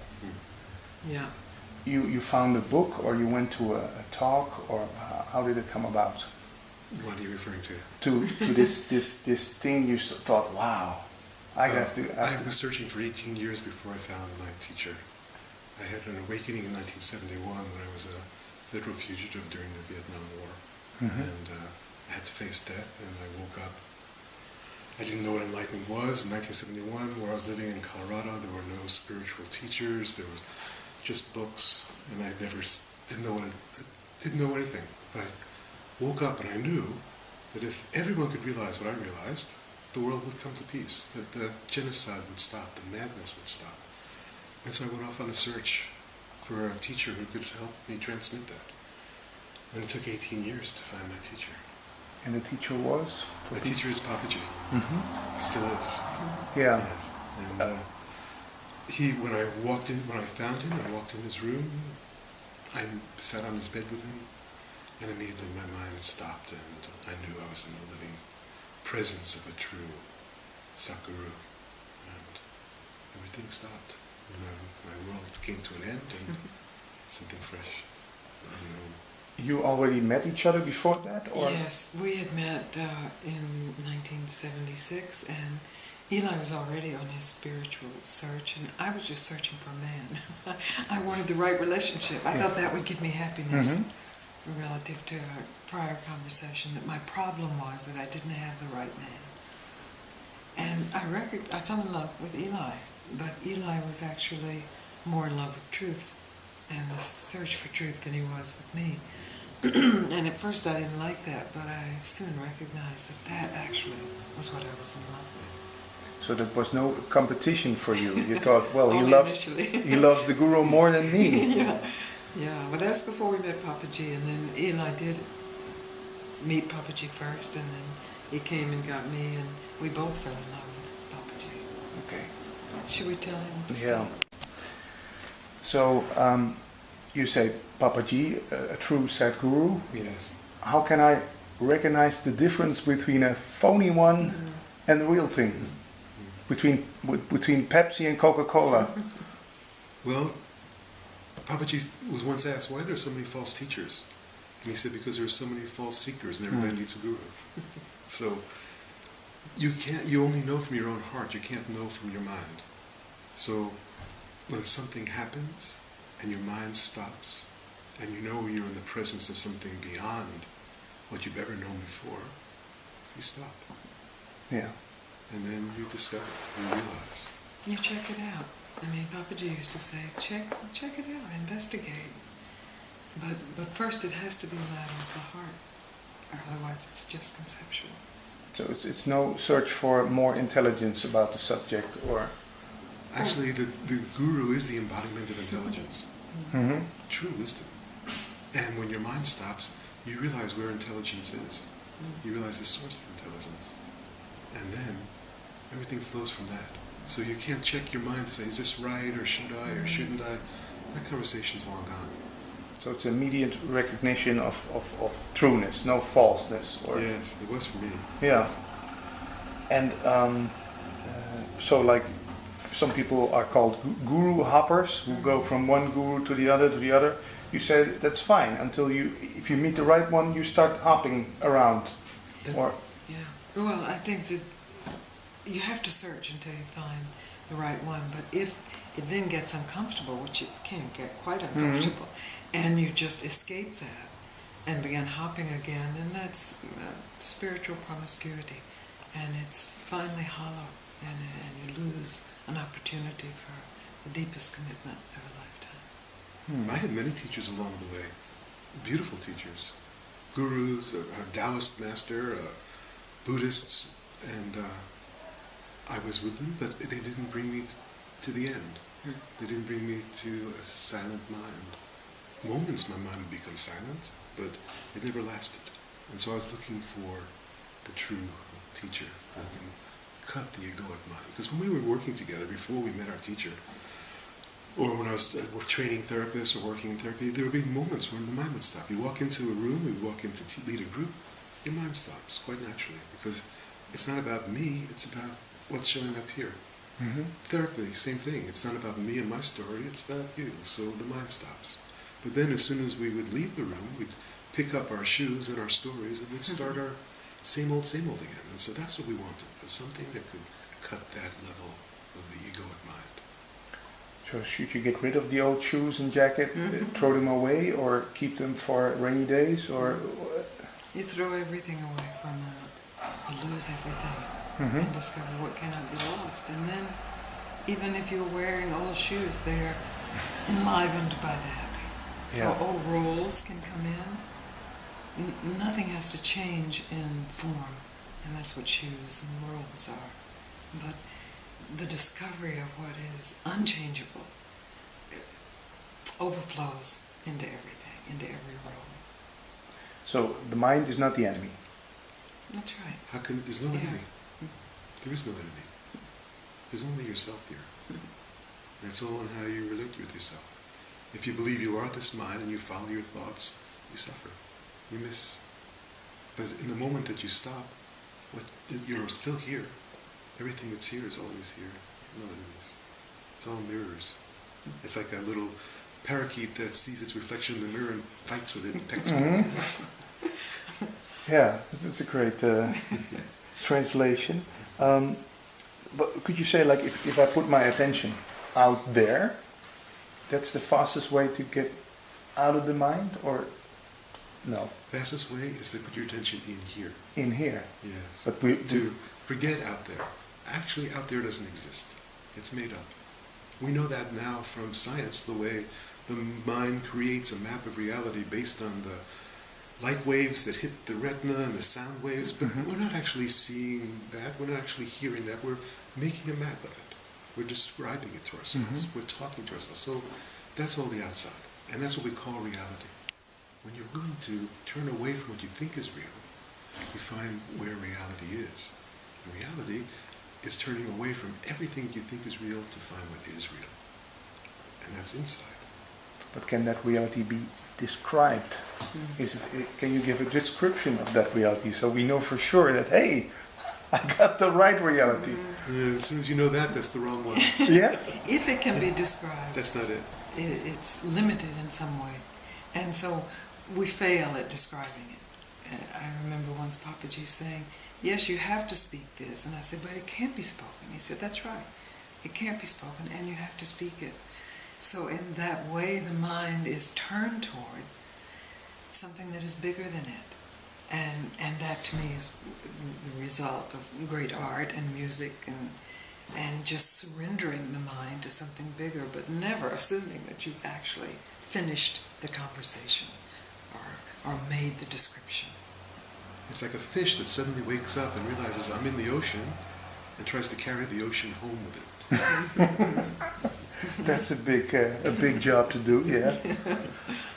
Yeah. You found a book, or you went to a talk, or how did it come about? What are you referring to? To this thing you thought, wow, I have to. I was searching for 18 years before I found my teacher. I had an awakening in 1971 when I was a literal fugitive during the Vietnam War, and I had to face death. And I woke up. I didn't know what enlightenment was in 1971, where I was living in Colorado. There were no spiritual teachers. There was just books, and I didn't know anything. But I woke up and I knew that if everyone could realize what I realized, the world would come to peace, that the genocide would stop, the madness would stop. And so I went off on a search for a teacher who could help me transmit that. And it took 18 years to find my teacher. And the teacher was? My teacher is Papa G. Still is. Yeah. Yes. And when I found him, I walked in his room, I sat on his bed with him, and immediately my mind stopped, and I knew I was in the living presence of a true Sakuru. And everything stopped. My world came to an end, and something fresh. You already met each other before that? Or? Yes, we had met in 1976, and Eli was already on his spiritual search, and I was just searching for a man. I wanted the right relationship. I thought that would give me happiness relative to our prior conversation, that my problem was that I didn't have the right man. And I fell in love with Eli, but Eli was actually more in love with truth and the search for truth than he was with me. And at first I didn't like that, but I soon recognized that actually was what I was in love with. So there was no competition for you. You thought, well, he Initially. loves the guru more than me. Yeah, but that's before we met Papa G, and then Eli did meet Papa G first, and then he came and got me, and we both fell in love with Papa G. Okay. Should we tell him to Yeah. stop? So, you say Papa G, a true Sadguru. Yes. How can I recognize the difference between a phony one and the real thing? Between Pepsi and Coca-Cola? Well, Papa G was once asked, why are there so many false teachers? And he said, because there are so many false seekers and everybody needs a guru. So, you only know from your own heart, you can't know from your mind. So when something happens and your mind stops and you know you're in the presence of something beyond what you've ever known before, you stop. Yeah. And then you discover, you realize. You check it out. I mean, Papaji used to say, check it out, investigate. But first it has to be a matter of the heart, or otherwise it's just conceptual. So it's no search for more intelligence about the subject, or... Actually, the guru is the embodiment of intelligence. Mm-hmm. True wisdom. And when your mind stops, you realize where intelligence is. You realize the source of intelligence. And then everything flows from that. So you can't check your mind to say, is this right, or should I, or shouldn't I? That conversation's long gone. So it's immediate recognition of trueness, no falseness. Or yes, it was for me. Yeah. Yes. And so like some people are called guru hoppers, who go from one guru to the other to the other. You say that's fine until if you meet the right one, you start hopping around. Or yeah. Well, I think that you have to search until you find the right one. But if it then gets uncomfortable, which it can get quite uncomfortable, and you just escape that and begin hopping again, then that's spiritual promiscuity, and it's finally hollow, and you lose an opportunity for the deepest commitment of a lifetime. I had many teachers along the way, beautiful teachers, gurus, a Taoist master, Buddhists, and I was with them, but they didn't bring me to the end. They didn't bring me to a silent mind. Moments my mind would become silent, but it never lasted. And so I was looking for the true teacher that can cut the egoic mind. Because when we were working together, before we met our teacher, or when I was training therapists or working in therapy, there would be moments when the mind would stop. You walk into a room, you walk in to lead a group, your mind stops quite naturally, because it's not about me, it's about what's showing up here. mm-hmm. Therapy, same thing. It's not about me and my story, it's about you. So the mind stops. But then as soon as we would leave the room, we'd pick up our shoes and our stories and we'd start our same old again. And so that's what we wanted, was something that could cut that level of the egoic mind. So should you get rid of the old shoes and jacket, throw them away, or keep them for rainy days, or? You throw everything away from that. You lose everything and discover what cannot be lost. And then, even if you're wearing old shoes, they're enlivened by that. So old rolls can come in. Nothing has to change in form, and that's what shoes and rolls are. But the discovery of what is unchangeable overflows into everything, into every roll. So the mind is not the enemy. That's right. How can, there's no enemy. There is no enemy. There's only yourself here. And it's all in how you relate with yourself. If you believe you are this mind and you follow your thoughts, you suffer. You miss. But in the moment that you stop, you're still here. Everything that's here is always here. No enemies. It's all mirrors. It's like a little parakeet that sees its reflection in the mirror and fights with it and pecks with it. Yeah, that's a great translation. But could you say, like, if I put my attention out there, that's the fastest way to get out of the mind, or no? Fastest way is to put your attention in here. In here. Yes. But to forget out there. Actually, out there doesn't exist. It's made up. We know that now from science, the way the mind creates a map of reality based on the light waves that hit the retina and the sound waves, but we're not actually seeing that, we're not actually hearing that, we're making a map of it. We're describing it to ourselves, we're talking to ourselves. So that's all the outside, and that's what we call reality. When you're willing to turn away from what you think is real, you find where reality is. And reality is turning away from everything you think is real to find what is real. And that's inside. But can that reality be described? Can you give a description of that reality so we know for sure that, hey, I got the right reality? Yeah, as soon as you know that, that's the wrong one. Yeah? If it can be described, That's not it. It's limited in some way. And so we fail at describing it. I remember once Papaji saying, yes, you have to speak this. And I said, but it can't be spoken. He said, that's right. It can't be spoken, and you have to speak it. So in that way, the mind is turned toward something that is bigger than it. And that to me is the result of great art and music and just surrendering the mind to something bigger, but never assuming that you've actually finished the conversation or made the description. It's like a fish that suddenly wakes up and realizes I'm in the ocean and tries to carry the ocean home with it. That's a big job to do, yeah.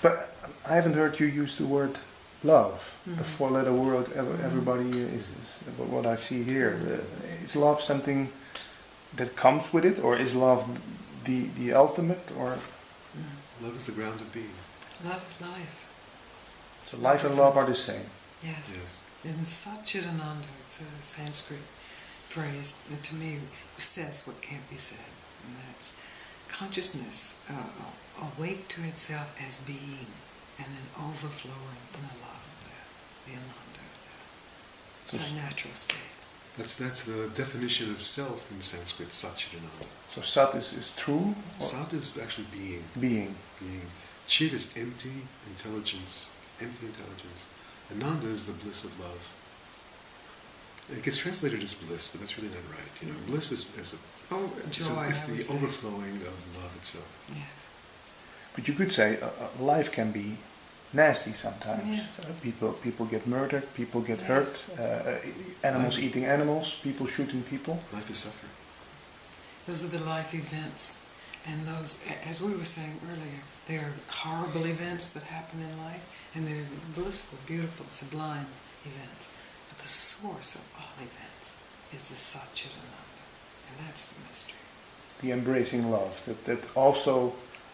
But I haven't heard you use the word love. The four-letter word everybody is what I see here. Is love something that comes with it, or is love the ultimate, or? Love is the ground of being. Love is life. So life and love are the same. Yes. In Satchitananda, it's a Sanskrit phrase that to me says what can't be said. And that's consciousness awake to itself as being and then overflowing in the love of that, the ananda of that. It's a natural state. That's the definition of self in Sanskrit, Satchitananda. So Sat is true? Sat is actually being. Being. Chit is empty intelligence. Ananda is the bliss of love. It gets translated as bliss, but that's really not right. You know, bliss is joy. It's the overflowing of love itself. Yes. But you could say life can be nasty sometimes. Yes. People get murdered, people get hurt, animals eating animals, people shooting people. Life is suffering. Those are the life events. And those, as we were saying earlier, they're horrible events that happen in life, and they're blissful, beautiful, sublime events. But the source of all events is the Satchitananda, and that's the mystery. The embracing love, that also...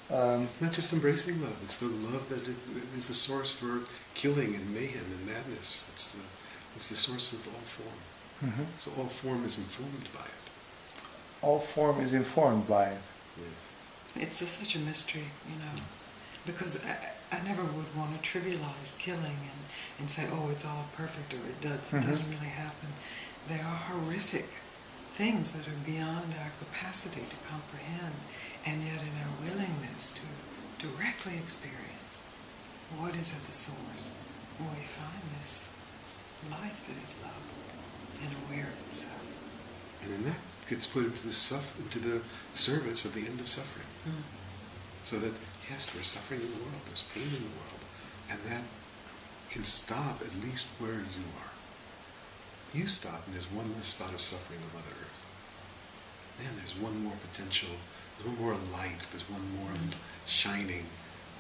Not just embracing love, it's the love that is the source for killing and mayhem and madness. It's the source of all form. Mm-hmm. So all form is informed by it. All form is informed by it. Yes. It's such a mystery, you know, because I never would want to trivialize killing and say, oh, it's all perfect, or it doesn't really happen. They are horrific things that are beyond our capacity to comprehend, and yet in our willingness to directly experience what is at the source, we find this life that is love and aware of itself. And then that gets put into the service of the end of suffering. So that, yes, there's suffering in the world, there's pain in the world, and that can stop at least where you are. You stop and there's one less spot of suffering on Mother Earth. Then there's one more potential, there's one more light, there's one more shining,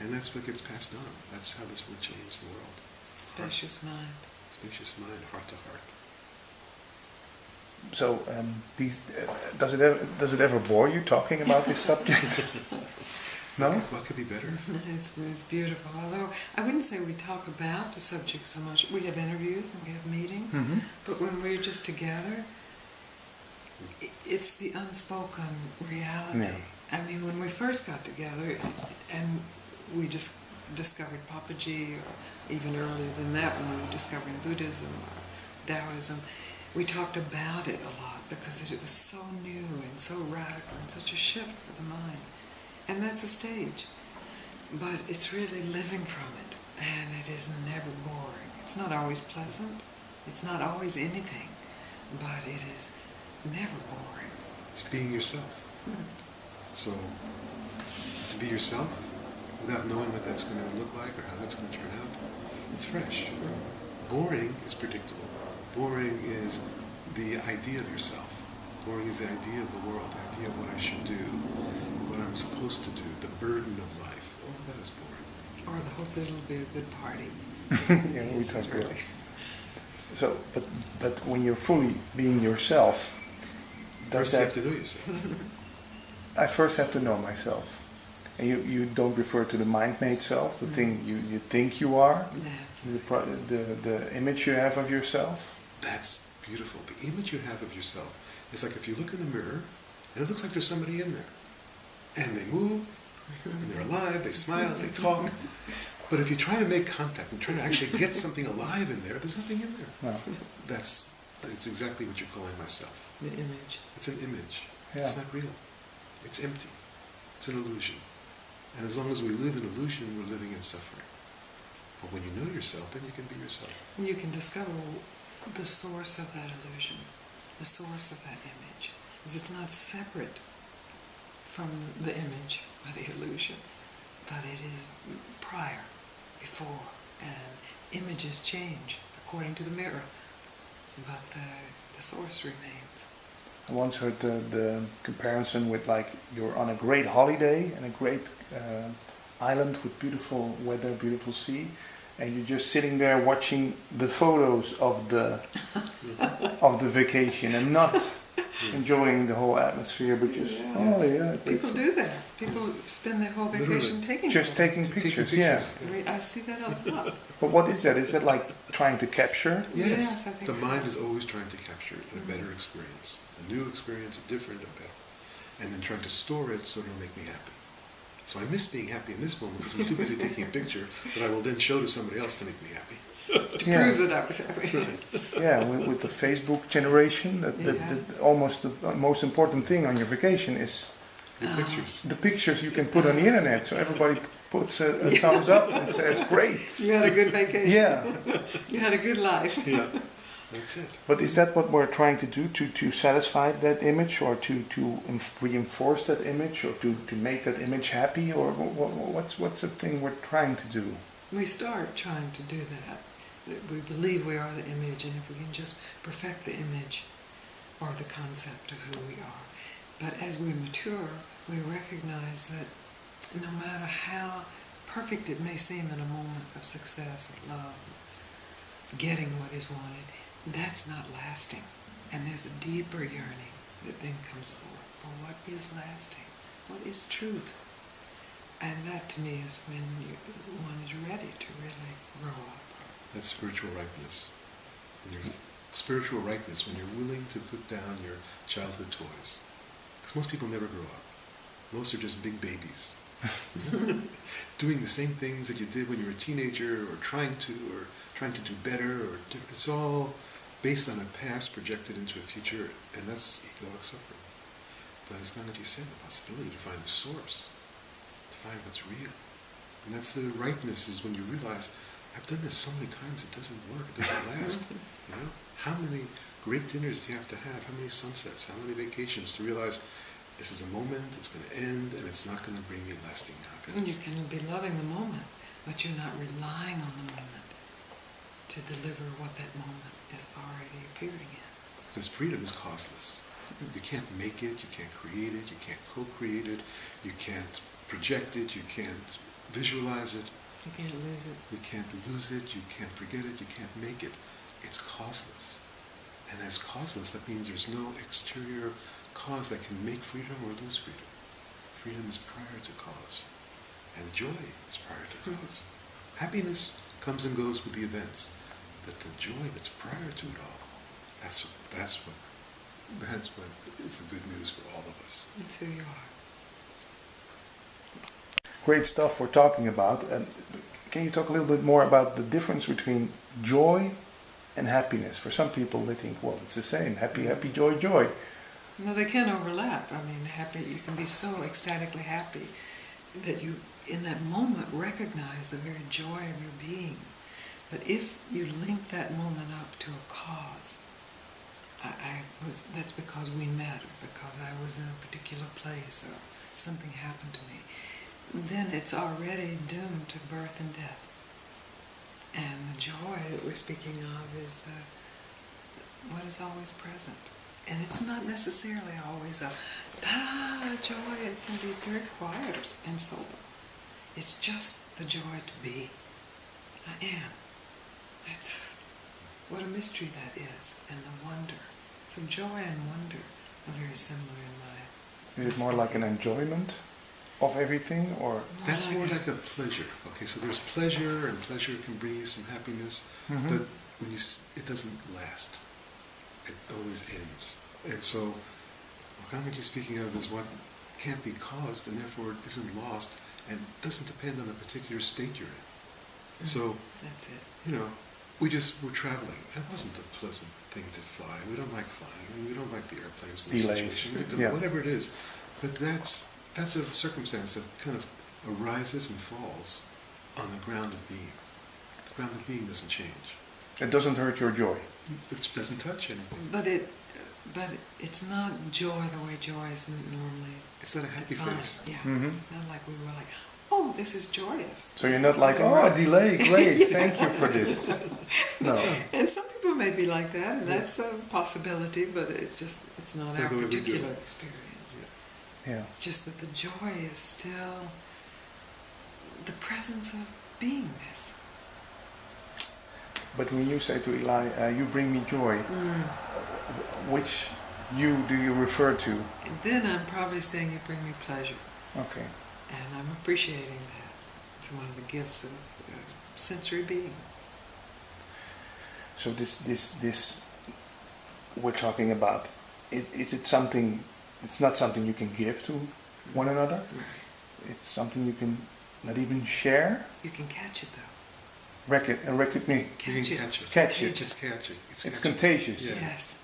and that's what gets passed on. That's how this will change the world. Spacious mind. Spacious mind, heart to heart. So, does it ever bore you talking about this subject? No? What could be better? It's beautiful. Although I wouldn't say we talk about the subject so much. We have interviews and we have meetings, but when we're just together, it's the unspoken reality. Yeah. I mean, when we first got together and we just discovered Papaji, or even earlier than that when we were discovering Buddhism or Taoism, we talked about it a lot because it was so new and so radical and such a shift for the mind. And that's a stage. But it's really living from it. And it is never boring. It's not always pleasant. It's not always anything. But it is never boring. It's being yourself. So, to be yourself without knowing what that's going to look like or how that's going to turn out, it's fresh. Boring is predictable. Boring is the idea of yourself. Boring is the idea of the world, the idea of what I should do, what I'm supposed to do, the burden of life. All of that is boring. Or the hope that it'll be a good party. Yeah, we talked earlier. So, but when you're fully being yourself, First you have to know yourself. I first have to know myself. And you don't refer to the mind-made self, the thing you think you are, the image you have of yourself. That's beautiful. The image you have of yourself is like if you look in the mirror, and it looks like there's somebody in there. And they move, and they're alive, they smile, they talk. But if you try to make contact and try to actually get something alive in there, there's nothing in there. No. It's exactly what you're calling myself. The image. It's an image. Yeah. It's not real. It's empty. It's an illusion. And as long as we live in illusion, we're living in suffering. But when you know yourself, then you can be yourself. You can discover the source of that illusion, the source of that image. Because it's not separate from the image or the illusion, but it is prior, before, and images change according to the mirror, but the source remains. I once heard the comparison with, like, you're on a great holiday and a great island with beautiful weather, beautiful sea, and you're just sitting there watching the photos of the of the vacation and not enjoying the whole atmosphere, but just People do that. People spend their whole vacation taking just photos. taking pictures. Yeah. I see that a lot. But what is that? Is that like trying to capture? Yes, I think the so. mind is always trying to capture a better experience, a new experience, a different, a better, and then trying to store it so it'll make me happy. So I miss being happy in this moment because I'm too busy taking a picture that I will then show to somebody else to make me happy. To prove that I was happy. Yeah, with the Facebook generation, almost the most important thing on your vacation is The pictures. the pictures you can put on the internet. So everybody puts a thumbs up and says, "Great." You had a good vacation. Yeah. You had a good life. Yeah, that's it. But is that what we're trying to do to satisfy that image, or to reinforce that image, or to make that image happy, or what's the thing we're trying to do? We start trying to do that. We believe we are the image, and if we can just perfect the image or the concept of who we are. But as we mature, we recognize that no matter how perfect it may seem in a moment of success or love, getting what is wanted, that's not lasting. And there's a deeper yearning that then comes forth for what is lasting, what is truth. And that to me is when one is ready to really grow up. That's spiritual ripeness. Spiritual ripeness, when you're willing to put down your childhood toys. Because most people never grow up. Most are just big babies. Doing the same things that you did when you were a teenager, or trying to do better, it's all based on a past projected into a future, and that's egoic suffering. But as Gandhi said, the possibility to find the source, to find what's real. And that's the ripeness, is when you realize, I've done this so many times, it doesn't work, it doesn't last. You know, how many great dinners do you have to have? How many sunsets? How many vacations to realize this is a moment, it's going to end, and it's not going to bring me lasting happiness? You can be loving the moment, but you're not relying on the moment to deliver what that moment is already appearing in. Because freedom is causeless. You can't make it, you can't create it, you can't co-create it, you can't project it, you can't visualize it. You can't lose it. You can't lose it, you can't forget it, you can't make it. It's causeless. And as causeless, that means there's no exterior cause that can make freedom or lose freedom. Freedom is prior to cause. And joy is prior to cause. Happiness comes and goes with the events. But the joy that's prior to it all, that's what is the good news for all of us. That's who you are. Great stuff we're talking about. Can you talk a little bit more about the difference between joy and happiness? For some people, they think, well, it's the same. Happy, happy, joy, joy. No, they can overlap. I mean, you can be so ecstatically happy that you, in that moment, recognize the very joy of your being. But if you link that moment up to a cause, that's because we met, or because I was in a particular place, or something happened to me, then it's already doomed to birth and death. And the joy that we're speaking of is what is always present. And it's not necessarily always a joy. It can be very quiet and sober. It's just the joy to be. I am. That's what a mystery that is, and the wonder. So joy and wonder are very similar in my... Is it more like an enjoyment of everything, or? That's more like a pleasure. Okay, so there's pleasure, and pleasure can bring you some happiness, but when it doesn't last. It always ends. And so what I'm speaking of is what can't be caused, and therefore it isn't lost, and doesn't depend on the particular state you're in. So, that's it. You know, we just were traveling. It wasn't a pleasant thing to fly. We don't like flying, and we don't like the airplanes in this Delays. situation. Yeah. Whatever it is, but that's a circumstance that kind of arises and falls on the ground of being. The ground of being doesn't change. It doesn't hurt your joy. It doesn't touch anything. But it's not joy the way joy is normally It's not a happy defined. face. Yeah, Mhm. it's not like we were like, oh, this is joyous. So you're not like, oh, a delay, great, thank you for this. No. And some people may be like that, and that's a possibility, but it's not By our the way we do particular it. experience. Yeah. It's just that the joy is still the presence of beingness. But when you say to Eli, you bring me joy, which you do you refer to? And then I'm probably saying you bring me pleasure. Okay. And I'm appreciating that. It's one of the gifts of sensory being. So this we're talking about, is it something, it's not something you can give to one another? It's something you can not even share? You can catch it though. Recognize. You can catch it. Catch it. It's catchy. It's contagious. Yeah. Yes.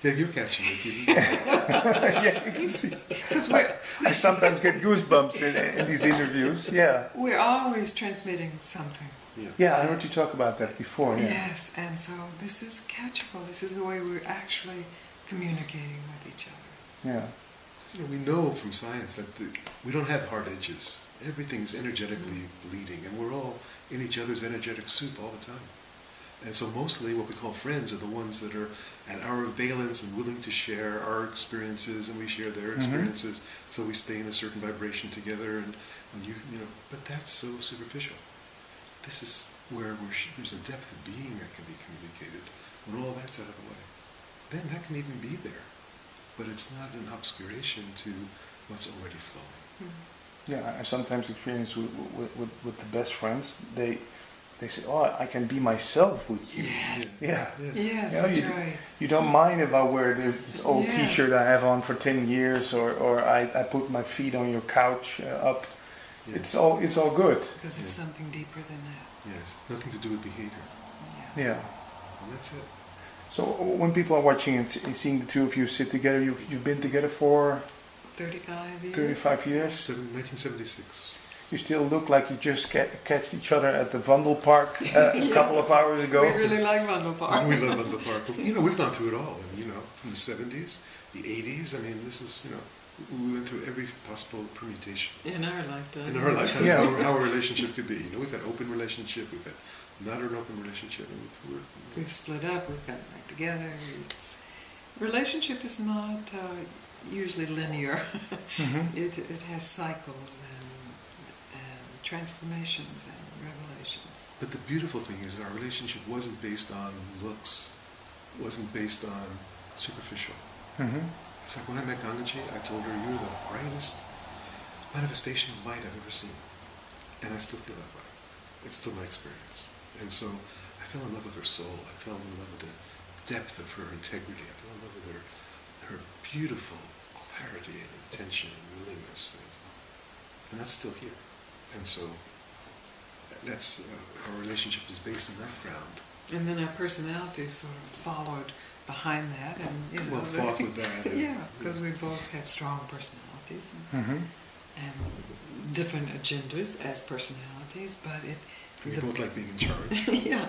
Yeah, you're catching it. Yeah, you can see. Because I sometimes get goosebumps in these interviews. Yeah. we're always transmitting something. Yeah, I heard you talk about that before. Yeah. Yes, and so this is catchable. This is the way we're actually communicating with each other. Yeah. You know, we know from science that we don't have hard edges. Everything's energetically bleeding, and we're all in each other's energetic soup all the time. And so mostly what we call friends are the ones that are at our valence and willing to share our experiences, and we share their experiences, so we stay in a certain vibration together. And you know, but that's so superficial. This is where there's a depth of being that can be communicated. When all that's out of the way, then that can even be there, but it's not an obscuration to what's already flowing. Yeah, I sometimes experience with the best friends. They say, "Oh, I can be myself with you." Yes. Yeah. Yes, You know, that's right. You don't mind if I wear this old Yes. T-shirt I have on for 10 years, or I put my feet on your couch up. Yes. It's all good. Because it's something deeper than that. Yes, nothing to do with behavior. Yeah. Yeah. And that's it. So when people are watching and seeing the two of you sit together, you've been together for 35 years? 35 years. 1976. You still look like you just catched each other at the Vandal Park a couple of hours ago. We really like Vandal Park. We love the park. You know, we've gone through it all. And, you know, from the 70s, the 80s. I mean, this is, you know, we went through every possible permutation. In our lifetime. In our lifetime, Yeah. how our relationship could be. You know, we've had open relationship, we've had not an open relationship. And We've split up, we've gotten back together. Relationship is not usually linear. It has cycles and transformations and revelations. But the beautiful thing is our relationship wasn't based on looks, wasn't based on superficial. It's like when I met Gangaji, I told her, "You're the brightest manifestation of light I've ever seen." And I still feel that way. It's still my experience. And so I fell in love with her soul. I fell in love with the depth of her integrity. I fell in love with her beautiful clarity and intention and willingness. And that's still here. And so that's our relationship is based on that ground. And then our personalities sort of followed behind that, and you know, Well, fought with that. And, yeah, because we both have strong personalities and different agendas as personalities, but we both like being in charge. yeah,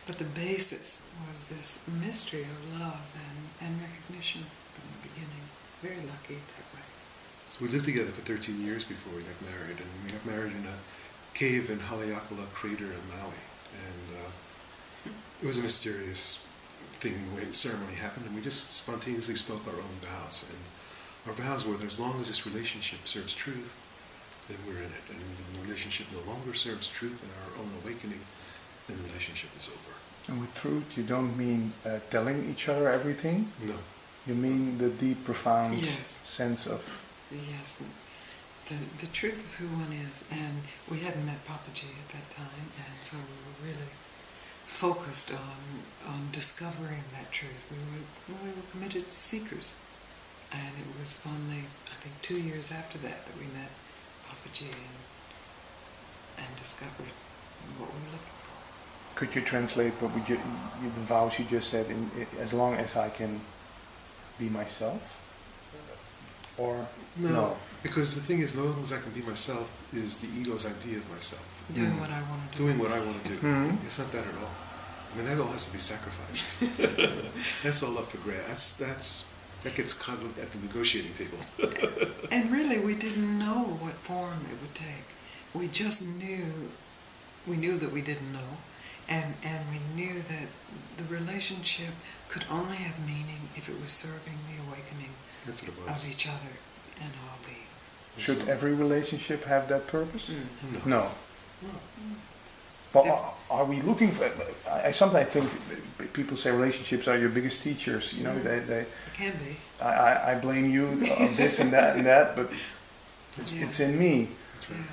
but the basis was this mystery of love and recognition from the beginning. Very lucky that way. So we lived together for 13 years before we got married, and we got married in a cave in Haleakala crater in Maui. And it was a mysterious thing, the way the ceremony happened, and we just spontaneously spoke our own vows. And our vows were that as long as this relationship serves truth, then we're in it. And when the relationship no longer serves truth and our own awakening, then the relationship is over. And with truth, you don't mean telling each other everything? No. You mean the deep, profound Yes. sense of... Yes, the truth of who one is. And we hadn't met Papaji at that time, and so we were really focused on discovering that truth. We were committed seekers, and it was only, I think, 2 years after that we met Papaji and discovered what we were looking for. Could you translate what the vows you just said in as long as I can be myself? Or no? Because the thing is, as long as I can be myself is the ego's idea of myself. Doing what I want to do. Doing what I want to do. Mm-hmm. It's not that at all. I mean, that all has to be sacrificed. That's all up for grabs. That gets caught at the negotiating table. And really, we didn't know what form it would take. We just knew. We knew that we didn't know, and we knew that the relationship could only have meaning if it was serving the awakening That's what it was. of each other and all beings. Should every relationship have that purpose? No. No. But are we looking for? I sometimes think people say relationships are your biggest teachers. You know, they It can be. I blame you of this and that, but it's in me. That's right.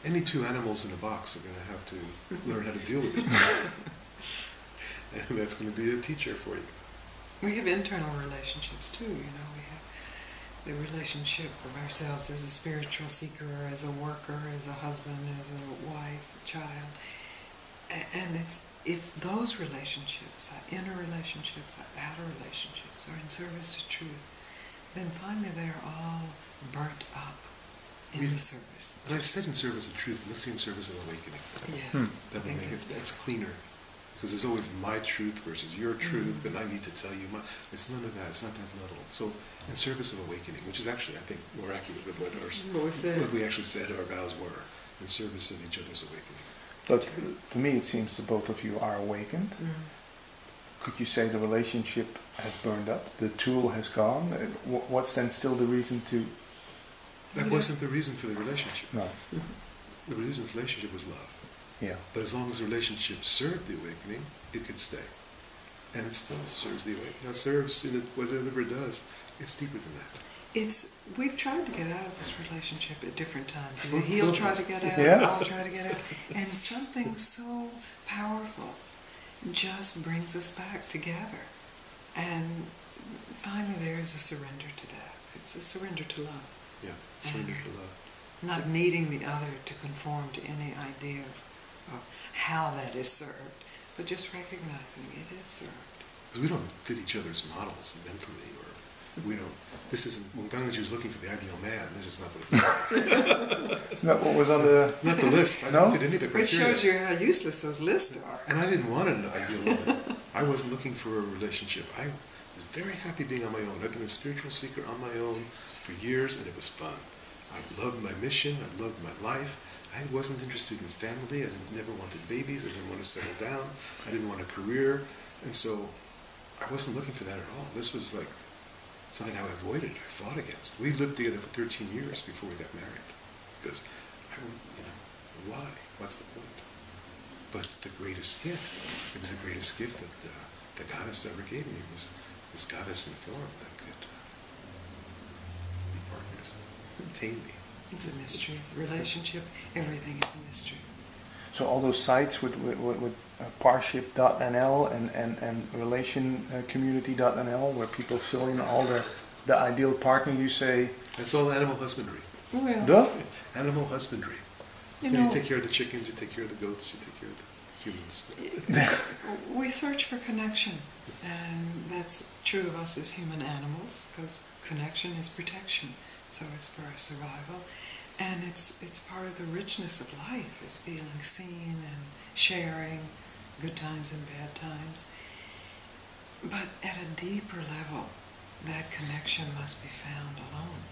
Any two animals in a box are going to have to learn how to deal with it. And that's going to be a teacher for you. We have internal relationships too, you know. We have the relationship of ourselves as a spiritual seeker, as a worker, as a husband, as a wife, a child. And it's if those relationships, our inner relationships, our outer relationships, are in service to truth, then finally they're all burnt up in the service. But I said in service of truth, but let's say in service of awakening. Yes. That would make it's cleaner. Because there's always my truth versus your truth, and I need to tell you my... It's none of that. It's not that level. So, in service of awakening, which is actually, I think, more accurate with what we actually said our vows were, in service of each other's awakening. But to me, it seems that both of you are awakened. Could you say the relationship has burned up? The tool has gone? What's then still the reason to... That wasn't the reason for the relationship. No. The reason for the relationship was love. Yeah. But as long as the relationship served the awakening, it could stay. And it still serves the awakening. You know, it serves in it, whatever it does, it's deeper than that. We've tried to get out of this relationship at different times. Both He'll of try us. to get out, I'll try to get out. And something so powerful just brings us back together. And finally there's a surrender to that. It's a surrender to love. Yeah, surrender to love. Not needing the other to conform to any idea of how that is served, but just recognizing it is served. Because we don't fit each other's models mentally, or we don't... This isn't... When Gangaji was looking for the ideal man, this is not what it was. It's not what was on the... Not the list. I didn't fit any of the Which criteria. shows you how useless those lists are. And I didn't want an ideal woman. I wasn't looking for a relationship. I was very happy being on my own. I've been a spiritual seeker on my own for years, and it was fun. I loved my mission. I loved my life. I wasn't interested in family. I never wanted babies. I didn't want to settle down. I didn't want a career. And so I wasn't looking for that at all. This was like something I avoided. I fought against. We lived together for 13 years before we got married. Because, why? What's the point? But the greatest gift, it was the greatest gift that the goddess ever gave me, was this goddess in form that could be partners, tame me. It's a mystery. Relationship, everything is a mystery. So all those sites with parship.nl and relationcommunity.nl where people fill in all the ideal partner, you say... That's all animal husbandry. Well, Duh? Animal husbandry. you You know, take care of the chickens, you take care of the goats, you take care of the humans. we search for connection, and that's true of us as human animals, because connection is protection, so it's for our survival. And it's part of the richness of life, is feeling seen and sharing good times and bad times. But at a deeper level, that connection must be found alone.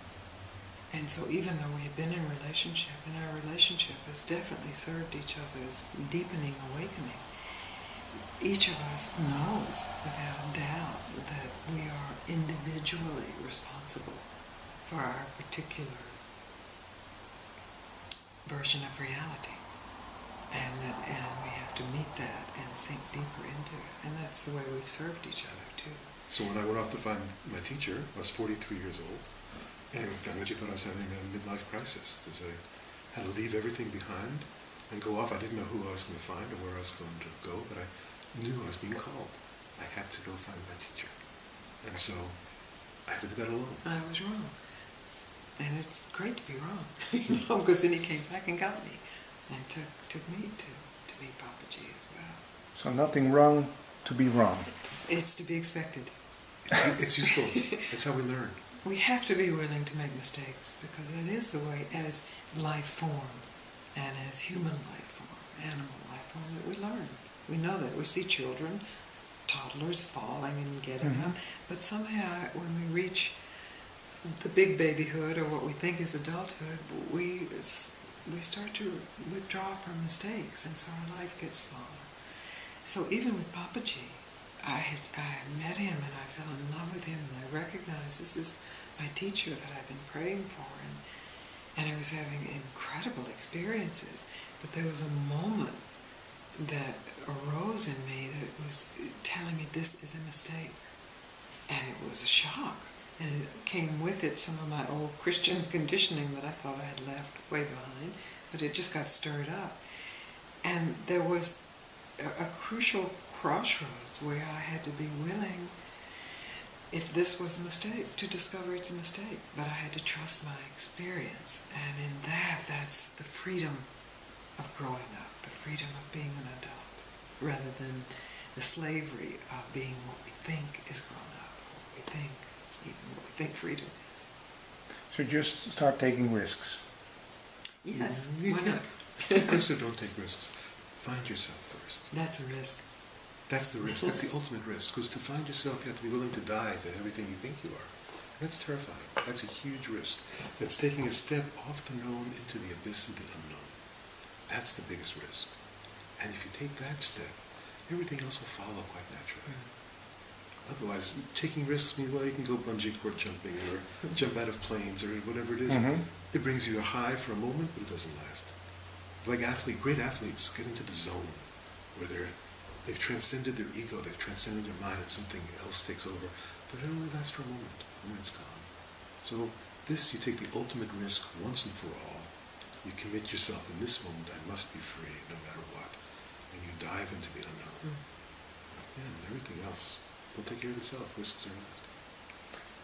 And so even though we've been in relationship, and our relationship has definitely served each other's deepening awakening, each of us knows without a doubt that we are individually responsible for our particular version of reality, and we have to meet that and sink deeper into it, and that's the way we've served each other too. So when I went off to find my teacher, I was 43 years old, and Gangaji thought I was having a midlife crisis, because I had to leave everything behind and go off. I didn't know who I was going to find or where I was going to go, but I knew I was being called. I had to go find my teacher, and so I had to do that alone. I was wrong. And it's great to be wrong, because then he came back and got me, and took me to be Papaji as well. So nothing wrong to be wrong. It's to be expected. It's useful. That's how we learn. We have to be willing to make mistakes because that is the way as life form and as human life form, animal life form, that we learn. We know that. We see children, toddlers falling and getting up, but somehow when we reach the big babyhood or what we think is adulthood, we start to withdraw from mistakes, and so our life gets smaller. So even with Papaji, I met him and I fell in love with him, and I recognized this is my teacher that I've been praying for, and I was having incredible experiences, but there was a moment that arose in me that was telling me this is a mistake, and it was a shock, and it came with it some of my old Christian conditioning that I thought I had left way behind, but it just got stirred up, and there was a crucial crossroads where I had to be willing, if this was a mistake, to discover it's a mistake, but I had to trust my experience, and in that's the freedom of growing up, the freedom of being an adult, rather than the slavery of being what we think is grown up, what we think freedom is. So just start taking risks. Yes, You why can't. not? Take risks or don't take risks. Find yourself first. That's a risk. That's the risk. That's the ultimate risk. Because to find yourself, you have to be willing to die to everything you think you are. That's terrifying. That's a huge risk. That's taking a step off the known into the abyss of the unknown. That's the biggest risk. And if you take that step, everything else will follow quite naturally. Otherwise, taking risks means, well, you can go bungee cord jumping or jump out of planes or whatever it is. It brings you a high for a moment, but it doesn't last. Like great athletes get into the zone where they've transcended their ego, they've transcended their mind, and something else takes over. But it only lasts for a moment, and then it's gone. So you take the ultimate risk once and for all. You commit yourself in this moment, I must be free no matter what. And you dive into the unknown. And everything else will take care of itself, risks or not.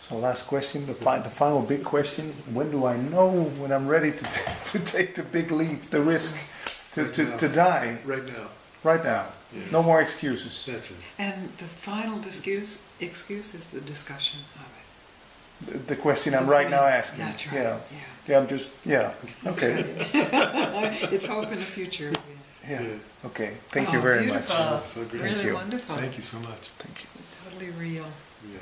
So last question, the final big question. When do I know when I'm ready to take the big leap, the risk, to die? Right now. Right now. Yes. No more excuses. That's it. And the final excuse is the discussion of it. The question I'm right now asking. That's right. Yeah, I'm just, okay. It's hope in the future. Yeah, okay. Thank you very beautiful. much. That's so great. Really Thank you. wonderful. Thank you so much. Thank you. Totally real. Yeah.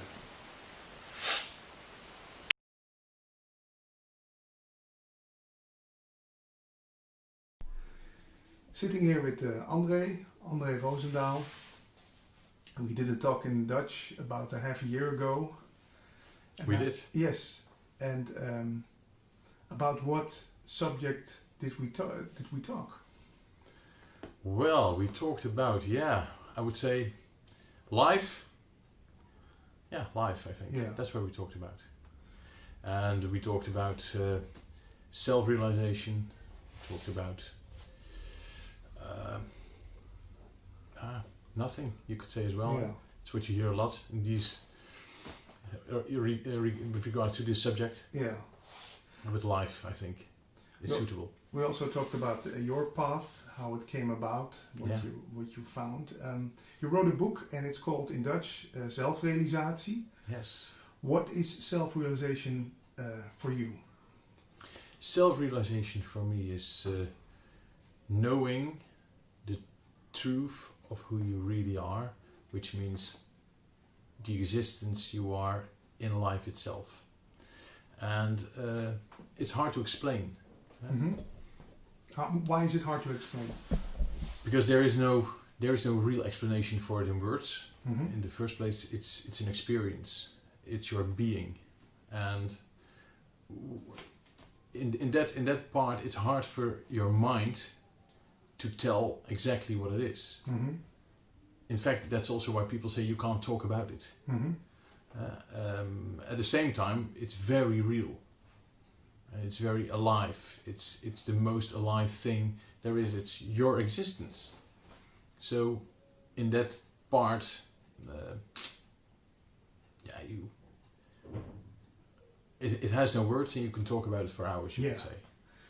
Sitting here with André Roosendaal. We did a talk in Dutch about a half a year ago. And We did? Yes. And about what subject did we talk? Well, we talked about, I would say life. Yeah, life, I think. Yeah. That's what we talked about. And we talked about self-realization. We talked about nothing, you could say as well. Yeah. It's what you hear a lot in these, with regard to this subject. Yeah. With life, I think, is suitable. We also talked about your path, how it came about, what you found. You wrote a book and it's called in Dutch Zelfrealisatie. Yes. What is self-realization for you? Self-realization for me is knowing the truth of who you really are, which means the existence you are in life itself. And it's hard to explain. Why is it hard to explain? Because there is no real explanation for it in words. In the first place, it's an experience. It's your being, and in that part, it's hard for your mind to tell exactly what it is. In fact, that's also why people say you can't talk about it. At the same time, it's very real. It's very alive. It's the most alive thing there is. It's your existence. So, in that part, it has no words, and you can talk about it for hours. You could say.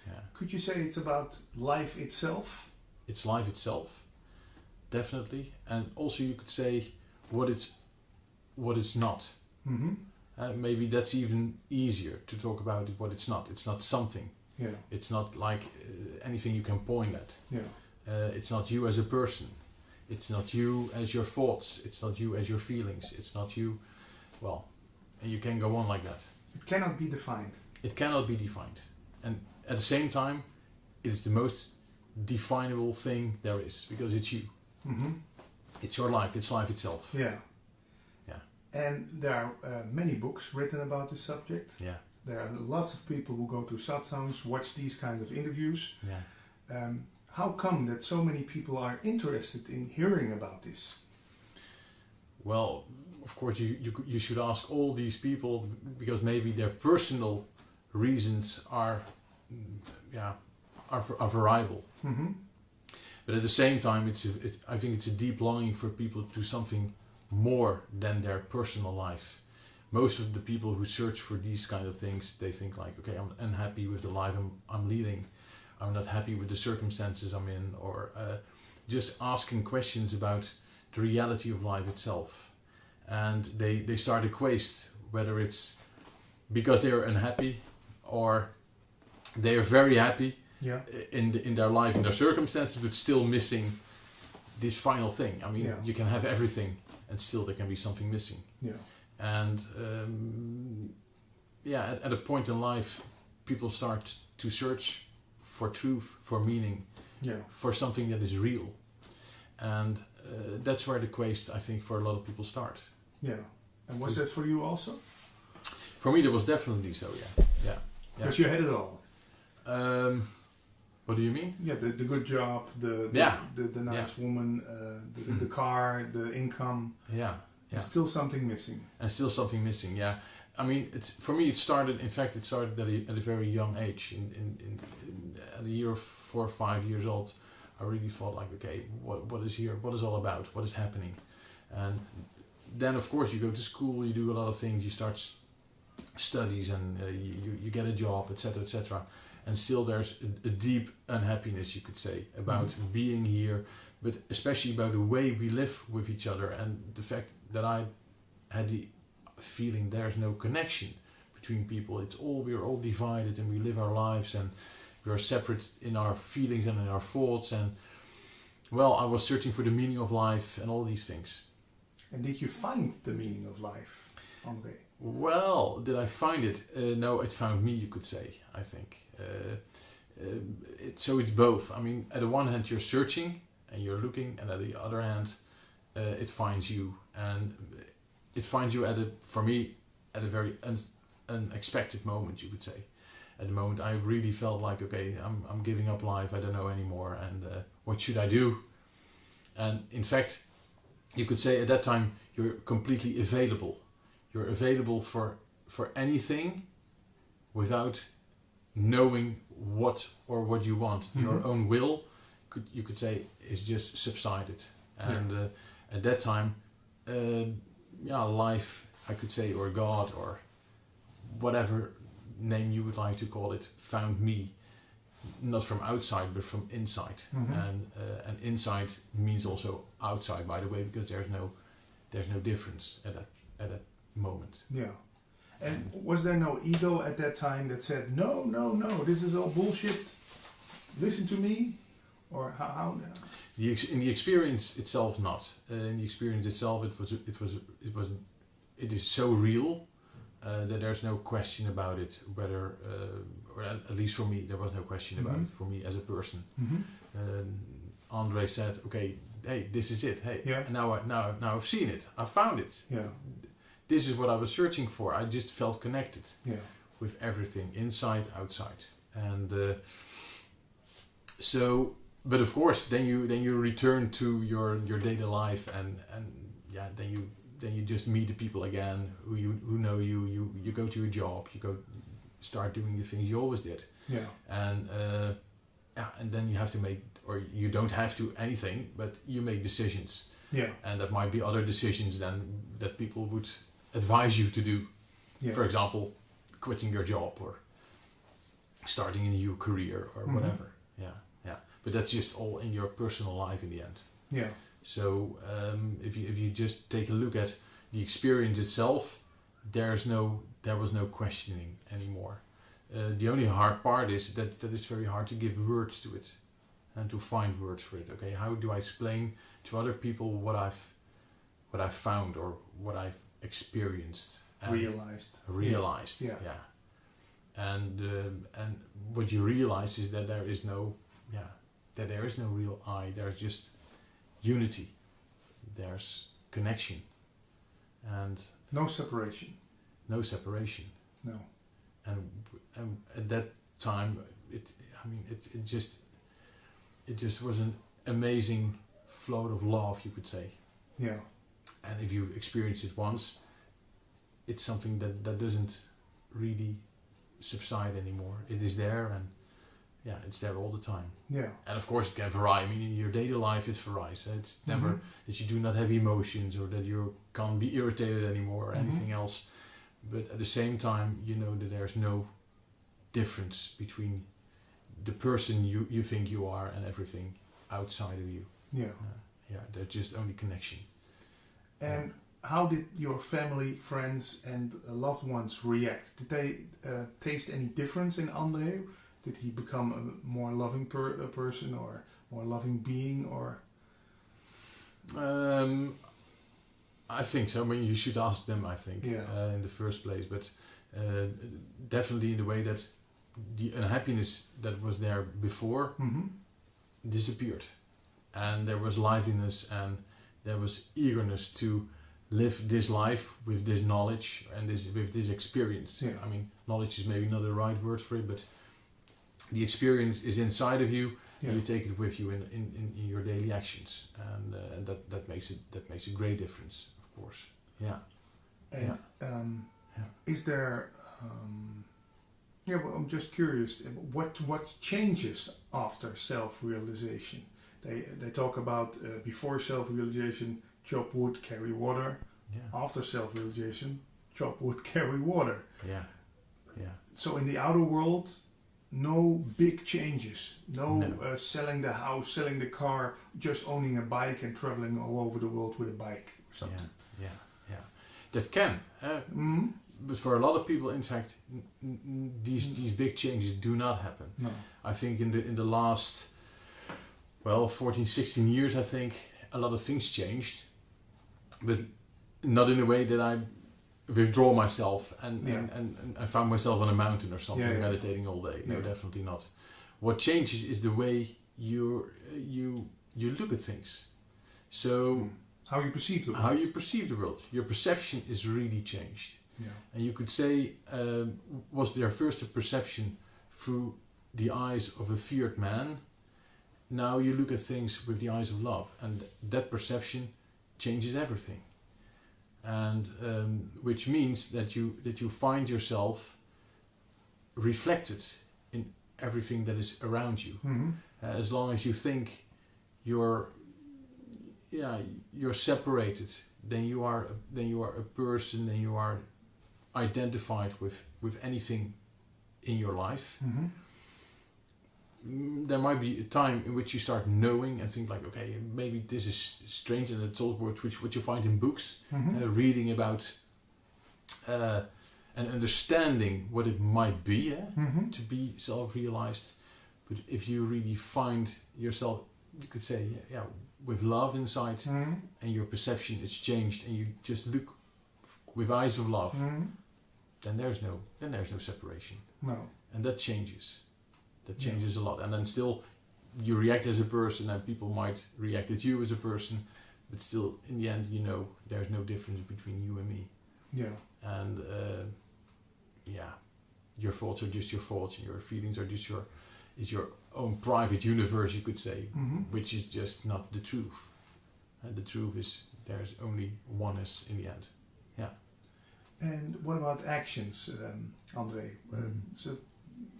Yeah. Could you say it's about life itself? it's life itself, definitely, and also you could say what it's not. Mm-hmm. Maybe that's even easier to talk about it. What it's not. It's not something. Yeah. It's not like anything you can point at. Yeah. It's not you as a person. It's not you as your thoughts. It's not you as your feelings. It's not you. Well, and you can go on like that. It cannot be defined. It cannot be defined. And at the same time, it's the most definable thing there is, because it's you. Mm-hmm. It's your life. It's life itself. Yeah. Yeah. And there are many books written about this subject. Yeah. There are lots of people who go to satsangs, watch these kind of interviews. Yeah. How come that so many people are interested in hearing about this? Well, of course, you should ask all these people, because maybe their personal reasons are variable. Mm-hmm. But at the same time, I think it's a deep longing for people to do something more than their personal life. Most of the people who search for these kind of things, they think like, okay, I'm unhappy with the life I'm leading. I'm not happy with the circumstances I'm in, or just asking questions about the reality of life itself. And they start a quest, whether it's because they are unhappy or they are very happy in their life, in their circumstances, but still missing this final thing. I mean, you can have everything and still there can be something missing. Yeah. And at a point in life, people start to search for truth, for meaning, for something that is real. And that's where the quest, I think, for a lot of people start. Yeah. And was that for you also? For me, that was definitely so, yeah. Because you had it all. What do you mean? Yeah, the good job, the nice woman, the car, the income. Yeah. And still something missing. And still something missing, yeah. I mean, for me, it started at a very young age. At a year of 4 or 5 years old, I really thought like, okay, what is here? What is all about? What is happening? And then, of course, you go to school, you do a lot of things, you start studies, and you get a job, etc., etc. And still, there's a deep unhappiness, you could say, about being here, but especially about the way we live with each other, and the fact that I had the feeling there's no connection between people. We're all divided, and we live our lives, and we are separate in our feelings and in our thoughts. And well, I was searching for the meaning of life and all these things. And did you find the meaning of life, André? Well, did I find it? No, it found me, you could say, I think. So it's both. I mean, at the one hand, you're searching and you're looking, and at the other hand, it finds you. And it finds you for me, at a very unexpected moment, you could say. At the moment, I really felt like, okay, I'm giving up life. I don't know anymore. And what should I do? And in fact, you could say at that time, you're completely available. You're available for anything without knowing what you want. Mm-hmm. Your own will, you could say, is just subsided. And at that time, life, I could say, or God, or whatever name you would like to call it, found me, not from outside but from inside. Mm-hmm. And inside means also outside, by the way, because there's no difference at that moment. Yeah. And was there no ego at that time that said, no, this is all bullshit, listen to me? Or how? In the experience itself, not. In the experience itself, it is so real that there's no question about it. Whether, or at least for me, there was no question about it for me as a person. Mm-hmm. André said, "Okay, hey, this is it. Hey, now I've seen it. I found it. Yeah, this is what I was searching for. I just felt connected with everything, inside, outside, and so." But of course, then you return to your daily life, and then you just meet the people again who know you. You go to your job, you go start doing the things you always did. Yeah. And and then you have to make, or you don't have to anything, but you make decisions. Yeah. And that might be other decisions than that people would advise you to do. Yeah. For example, quitting your job or starting a new career or whatever. Yeah. but that's just all in your personal life in the end. Yeah. So if you just take a look at the experience itself, there was no questioning anymore. The only hard part is that it's very hard to give words to it and to find words for it. Okay, how do I explain to other people what I've found or what I've experienced and realized? Yeah. And what you realize is that there is no real I. There's just unity. There's connection, and no separation. No separation. No. And at that time, it just was an amazing float of love, you could say. Yeah. And if you experience it once, it's something that doesn't really subside anymore. It is there, and it's there all the time. Yeah. And of course it can vary. I mean, in your daily life it varies. It's never that you do not have emotions or that you can't be irritated anymore or anything else. But at the same time, you know that there's no difference between the person you think you are and everything outside of you. Yeah. There's just only connection. And how did your family, friends and loved ones react? Did they taste any difference in André? Did he become a more loving person or more loving being? Or I think so. I mean, you should ask them, I think, in the first place. But definitely in the way that the unhappiness that was there before disappeared. And there was liveliness and there was eagerness to live this life with this knowledge and with this experience. Yeah. I mean, knowledge is maybe not the right word for it, but the experience is inside of you. And you take it with you in your daily actions, and that makes a great difference, of course. Yeah. And is there? Well, I'm just curious. What changes after self-realization? They talk about before self-realization, chop wood, carry water. Yeah. After self-realization, chop wood, carry water. Yeah. So in the outer world, no big changes. No. Selling the house, selling the car, just owning a bike and traveling all over the world with a bike or something. Yeah. That can. But for a lot of people, in fact, these big changes do not happen. No. I think in the last 14, 16 years, I think a lot of things changed, but not in a way that I withdraw myself and I found myself on a mountain or something meditating all day. No, definitely not. What changes is the way you look at things. So how you perceive the world. How you perceive the world. Your perception is really changed. Yeah. And you could say, was there first a perception through the eyes of a feared man? Now you look at things with the eyes of love, and that perception changes everything. And which means that you find yourself reflected in everything that is around you. As long as you think you're separated, then you are a person, and you are identified with anything in your life. There might be a time in which you start knowing and think like, okay, maybe this is strange, and it's all what you find in books, reading about and understanding what it might be to be self-realized. But if you really find yourself, you could say, with love inside, and your perception is changed, and you just look with eyes of love, then there's no separation. No. And that changes. That changes a lot. And then still you react as a person, and people might react at you as a person, but still in the end, there's no difference between you and me. Yeah. And your thoughts are just your thoughts, and your feelings are just your own private universe, you could say, which is just not the truth. And the truth is there's only oneness in the end. Yeah. And what about actions, André? It's a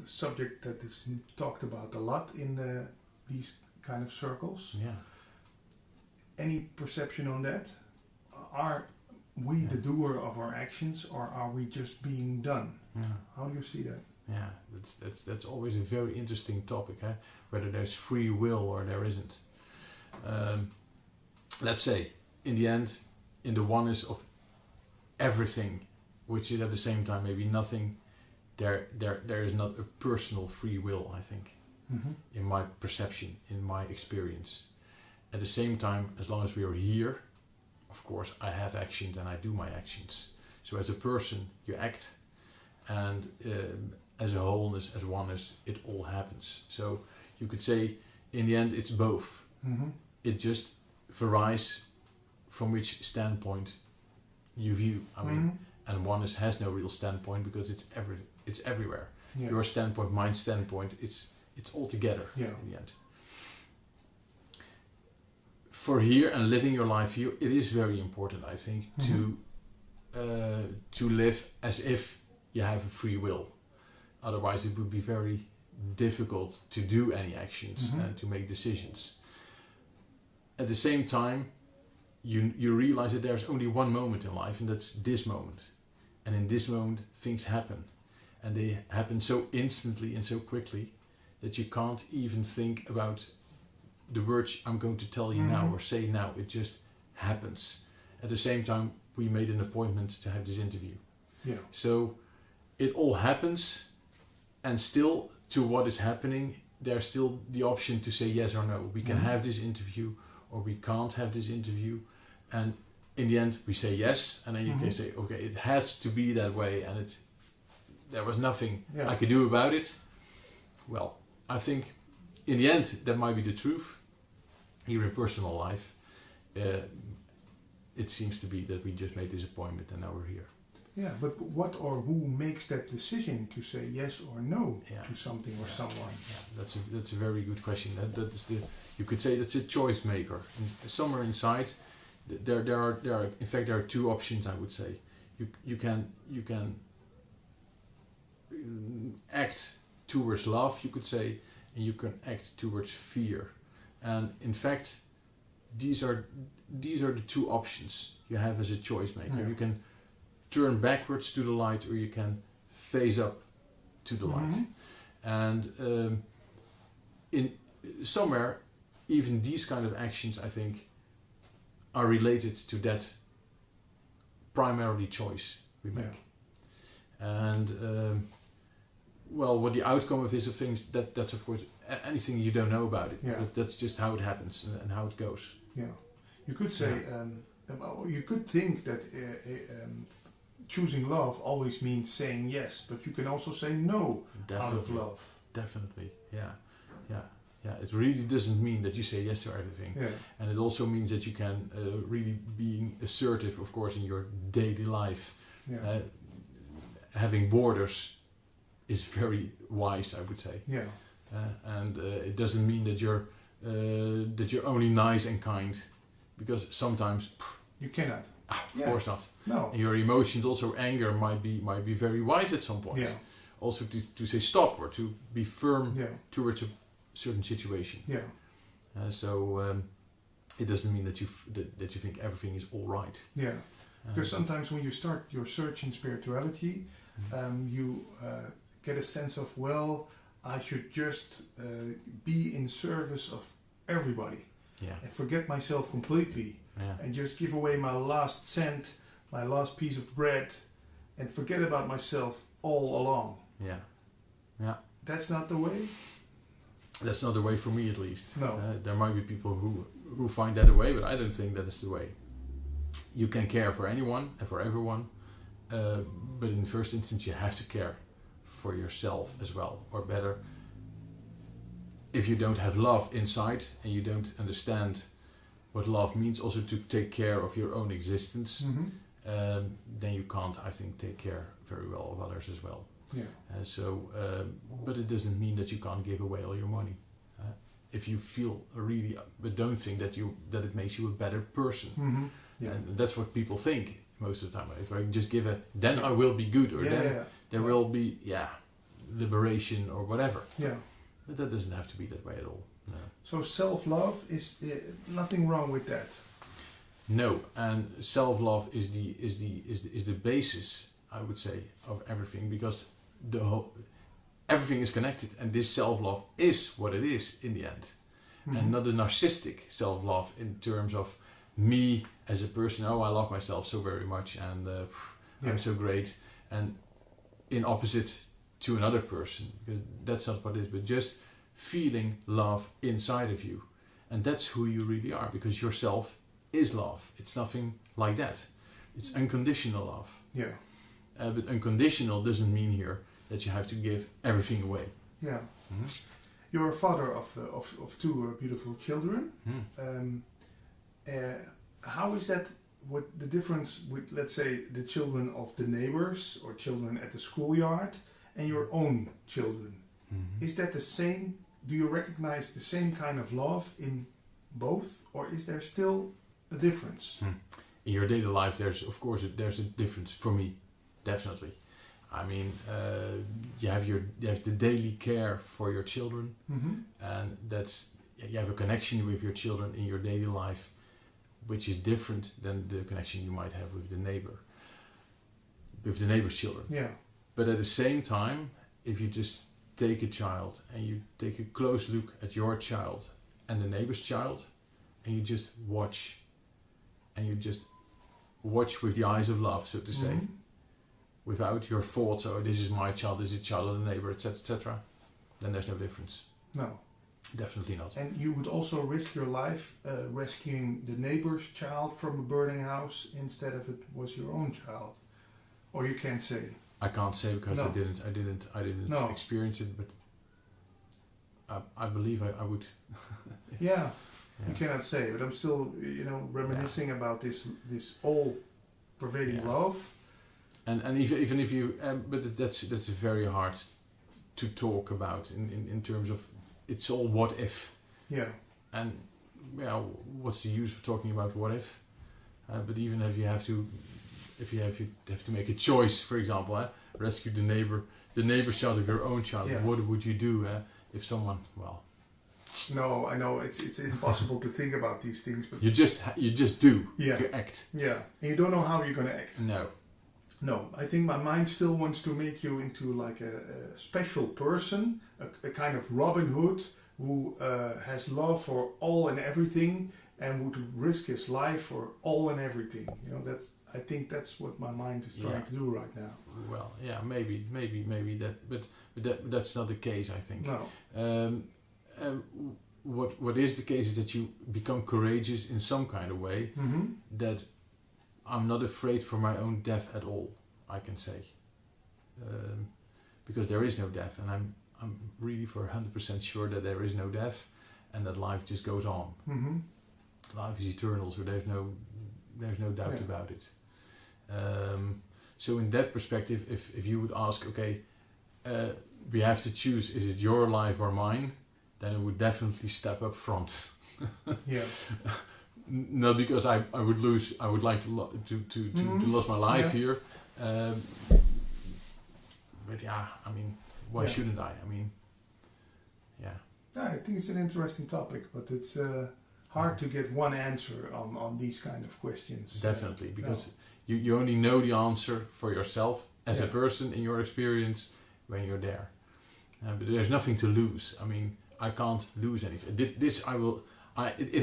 subject that is talked about a lot in these kind of circles. Yeah. Any perception on that? Are we the doer of our actions, or are we just being done? Yeah. How do you see that? Yeah, that's always a very interesting topic, whether there's free will or there isn't. Let's say, in the end, in the oneness of everything, which is at the same time maybe nothing, there is not a personal free will, I think, in my perception, in my experience. At the same time, as long as we are here, of course, I have actions and I do my actions. So as a person, you act, and as a wholeness, as oneness, it all happens. So you could say, in the end, it's both. It just varies from which standpoint you view. I mean, and oneness has no real standpoint because it's everywhere. Yeah. Your standpoint, my standpoint, it's all together in the end. For here and living your life here, it is very important, I think, to live as if you have a free will. Otherwise, it would be very difficult to do any actions and to make decisions. At the same time, you realize that there's only one moment in life, and that's this moment. And in this moment, things happen. And they happen so instantly and so quickly that you can't even think about the words I'm going to tell you now or say now. It just happens. At the same time, we made an appointment to have this interview. Yeah. So it all happens, and still to what is happening, there's still the option to say yes or no. We can have this interview or we can't have this interview. And in the end, we say yes, and then you can say, okay, it has to be that way, and there was nothing I could do about it. Well, I think in the end, that might be the truth. Here in personal life, it seems to be that we just made this appointment and now we're here. Yeah, but what or who makes that decision to say yes or no to something or someone? Yeah, that's a very good question. That is you could say that's a choice maker. And somewhere inside, there are in fact there are two options. I would say you can act towards love, you could say, and you can act towards fear. And in fact, these are the two options you have as a choice maker. Yeah. You can turn backwards to the light, or you can face up to the light. And in somewhere, even these kind of actions, I think, are related to that primarily choice we make. And well, what the outcome of is of things, that's of course anything you don't know about it. Yeah. That's just how it happens and how it goes. Yeah, you could say, you could think that choosing love always means saying yes, but you can also say no out of love. Definitely, yeah. It really doesn't mean that you say yes to everything. Yeah. And it also means that you can really being assertive, of course, in your daily life. Yeah. Having borders is very wise, I would say. Yeah. And it doesn't mean that you're only nice and kind, because sometimes you cannot. Of course not. No. And your emotions, also anger, might be very wise at some point. Yeah. Also to say stop or to be firm towards a certain situation. Yeah. So it doesn't mean that you think everything is all right. Yeah. Because sometimes when you start your search in spirituality, you get a sense of, well, I should just be in service of everybody and forget myself completely and just give away my last cent, my last piece of bread, and forget about myself all along. Yeah. That's not the way? That's not the way for me, at least. No. There might be people who find that a way, but I don't think that is the way. You can care for anyone and for everyone, but in the first instance you have to care for yourself as well, or better, if you don't have love inside and you don't understand what love means, also to take care of your own existence, then you can't, I think, take care very well of others as well. Yeah. But it doesn't mean that you can't give away all your money. If you feel really, but don't think that it makes you a better person. Yeah. And that's what people think most of the time. If I just give then I will be good, or there will be liberation or whatever. Yeah. But that doesn't have to be that way at all. No. So self-love is nothing wrong with that. No, and self-love is the basis, I would say, of everything, because everything is connected, and this self-love is what it is in the end. And not a narcissistic self-love in terms of me as a person. Oh, I love myself so very much, and I'm so great. And in opposite to another person, because that's not what it is. But just feeling love inside of you, and that's who you really are. Because yourself is love. It's nothing like that. It's unconditional love. Yeah. But unconditional doesn't mean here that you have to give everything away. Yeah. You're a father of two beautiful children. How is that? What the difference with, let's say, the children of the neighbors or children at the schoolyard and your own children? Is that the same? Do you recognize the same kind of love in both, or is there still a difference? In your daily life, there's a difference for me, definitely. I mean, you have the daily care for your children, and you have a connection with your children in your daily life, which is different than the connection you might have with the neighbor's children. Yeah. But at the same time, if you just take a child and you take a close look at your child and the neighbor's child, and you just watch, with the eyes of love, so to say, without your thoughts, oh, this is my child, this is the child of the neighbor, etc., then there's no difference. No. Definitely not. And you would also risk your life rescuing the neighbor's child from a burning house instead of it was your own child, or you can't say. I can't say because I didn't experience it, but I believe I would. Yeah, you cannot say, but I'm still, reminiscing about this all-pervading love. And even if you, but that's very hard to talk about in terms of. It's all what if. Yeah. And what's the use of talking about what if? But even if you have to make a choice, for example, rescue the neighbor's child of your own child. Yeah. What would you do if someone? No, I know it's impossible to think about these things, but you just do. Yeah. You act. Yeah, and you don't know how you're going to act. No, I think my mind still wants to make you into like a special person, a kind of Robin Hood who has love for all and everything and would risk his life for all and everything. I think that's what my mind is trying to do right now. Well, yeah, maybe that, but that's not the case, I think. No. What is the case is that you become courageous in some kind of way. That I'm not afraid for my own death at all, I can say, because there is no death, and I'm really for 100% sure that there is no death, and that life just goes on. Life is eternal, so there's no doubt about it. So in that perspective, if you would ask, okay, we have to choose, is it your life or mine? Then I would definitely step up front. Yeah. Not because I would like to lose my life here, but I mean, why shouldn't I? I mean, I think it's an interesting topic, but it's hard to get one answer on these kind of questions. Definitely, because you only know the answer for yourself as a person in your experience when you're there. But there's nothing to lose. I mean, I can't lose anything. It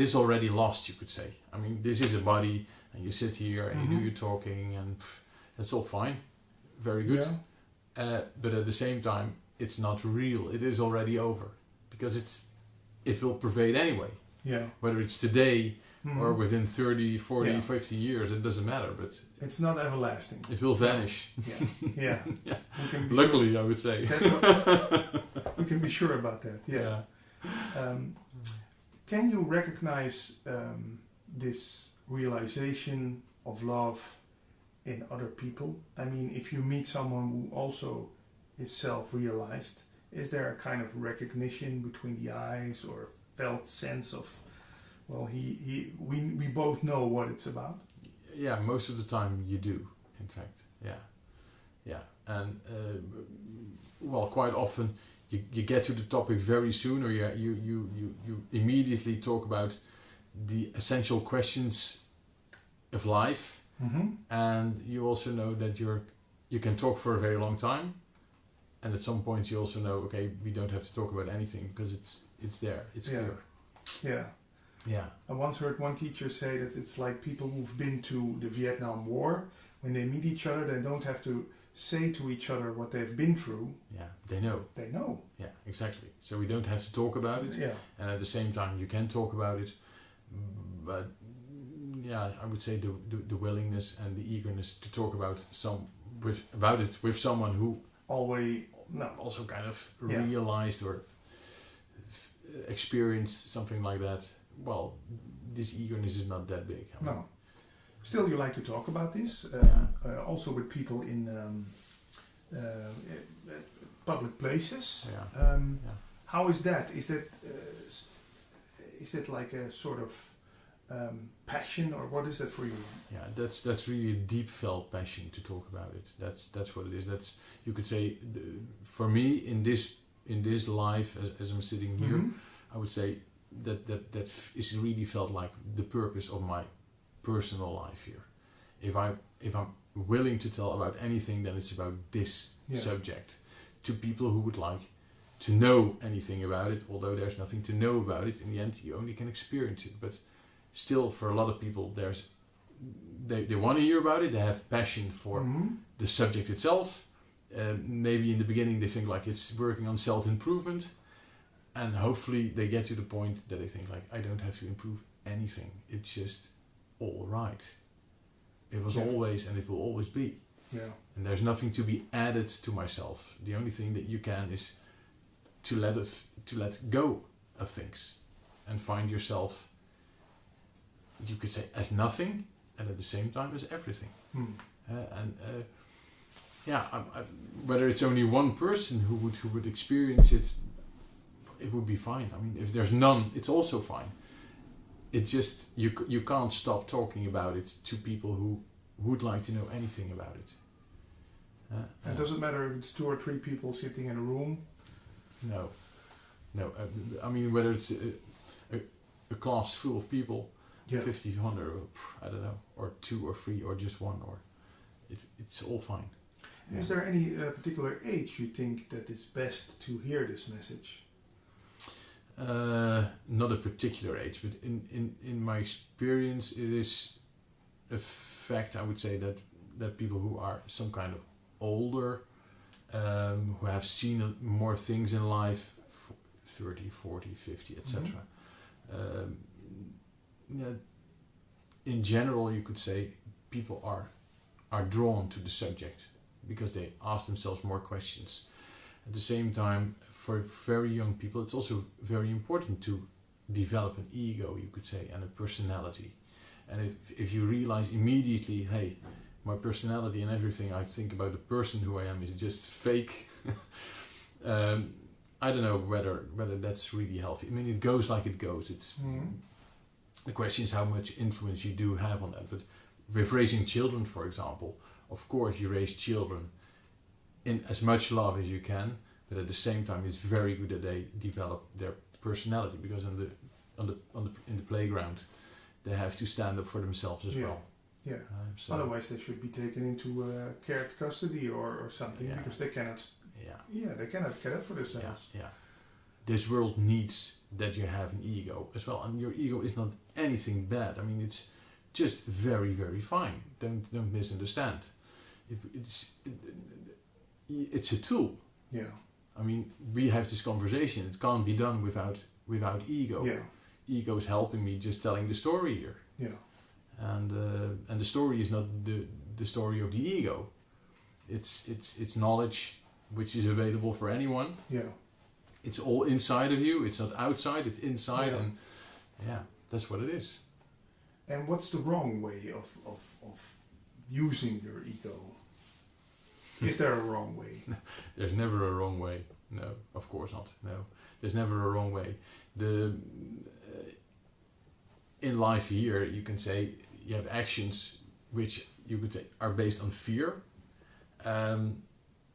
is already lost, you could say. I mean, this is a body, and you sit here and you do your talking, and that's all fine, very good. Yeah. But at the same time, it's not real. It is already over, because it will pervade anyway. Yeah. Whether it's today or within 30, 40, 50 years, it doesn't matter. But it's not everlasting. It will vanish. Yeah. Luckily, sure. I would say. We can be sure about that. Yeah. Can you recognize this realization of love in other people? I mean, if you meet someone who also is self-realized, is there a kind of recognition between the eyes or felt sense of, well, we both know what it's about? Yeah, most of the time you do, in fact. Yeah. And, quite often you get to the topic very soon, or you immediately talk about the essential questions of life, and you also know that you can talk for a very long time, and at some point you also know, okay, we don't have to talk about anything because it's there, it's clear. Yeah. Yeah. I once heard one teacher say that it's like people who've been to the Vietnam War. When they meet each other, they don't have to say to each other what they've been through. Yeah, they know. They know. Yeah, exactly. So we don't have to talk about it. Yeah. And at the same time, you can talk about it. But yeah, I would say the willingness and the eagerness to talk about it with someone who also kind of realized or experienced something like that. Well, this eagerness is not that big. I mean, no. Still, you like to talk about this, also with people in public places. Yeah. How is that? Is that like a sort of passion, or what is that for you? Yeah, that's really a deep felt passion to talk about it. That's what it is. That's, you could say, for me in this life as I'm sitting here, I would say that is really felt like the purpose of my personal life here. If I'm willing to tell about anything, then it's about this subject to people who would like to know anything about it. Although there's nothing to know about it, in the end you only can experience it. But still, for a lot of people, they want to hear about it. They have passion for the subject itself. Maybe in the beginning they think like it's working on self-improvement, and hopefully they get to the point that they think like, I don't have to improve anything. It's just all right. It was always, and it will always be. Yeah. And there's nothing to be added to myself. The only thing that you can is to let go of things and find yourself, you could say, as nothing, and at the same time as everything. Whether it's only one person who would experience it, it would be fine. I mean, if there's none, it's also fine. It's just you can't stop talking about it to people who would like to know anything about it. It doesn't matter if it's 2 or 3 people sitting in a room. No. I mean, whether it's a class full of people, 50, 100, I don't know, or 2 or 3 or just 1, or it's all fine. Yeah. Is there any particular age you think that it's best to hear this message? Not a particular age, but in my experience, it is a fact, I would say, that people who are some kind of older, who have seen more things in life, 30, 40, 50, etc. In general, you could say people are drawn to the subject because they ask themselves more questions. At the same time, for very young people, it's also very important to develop an ego, you could say, and a personality. And if you realize immediately, hey, my personality and everything I think about the person who I am is just fake, I don't know whether that's really healthy. I mean, it goes like it goes. It's the question is how much influence you do have on that. But with raising children, for example, of course you raise children in as much love as you can, but at the same time it's very good that they develop their personality, because in the playground they have to stand up for themselves as well. Yeah. So otherwise they should be taken into cared custody or something, because they cannot. They cannot care for themselves. Yeah. This world needs that you have an ego as well, and your ego is not anything bad. I mean, it's just very, very fine. Don't misunderstand. It's a tool. Yeah. I mean, we have this conversation. It can't be done without ego. Yeah. Ego is helping me just telling the story here. Yeah. And the story is not the story of the ego. It's knowledge which is available for anyone. Yeah. It's all inside of you. It's not outside. It's inside, and that's what it is. And what's the wrong way of using your ego? Is there a wrong way? There's never a wrong way. No, of course not. No, there's never a wrong way. In life here, you can say you have actions which you could say are based on fear.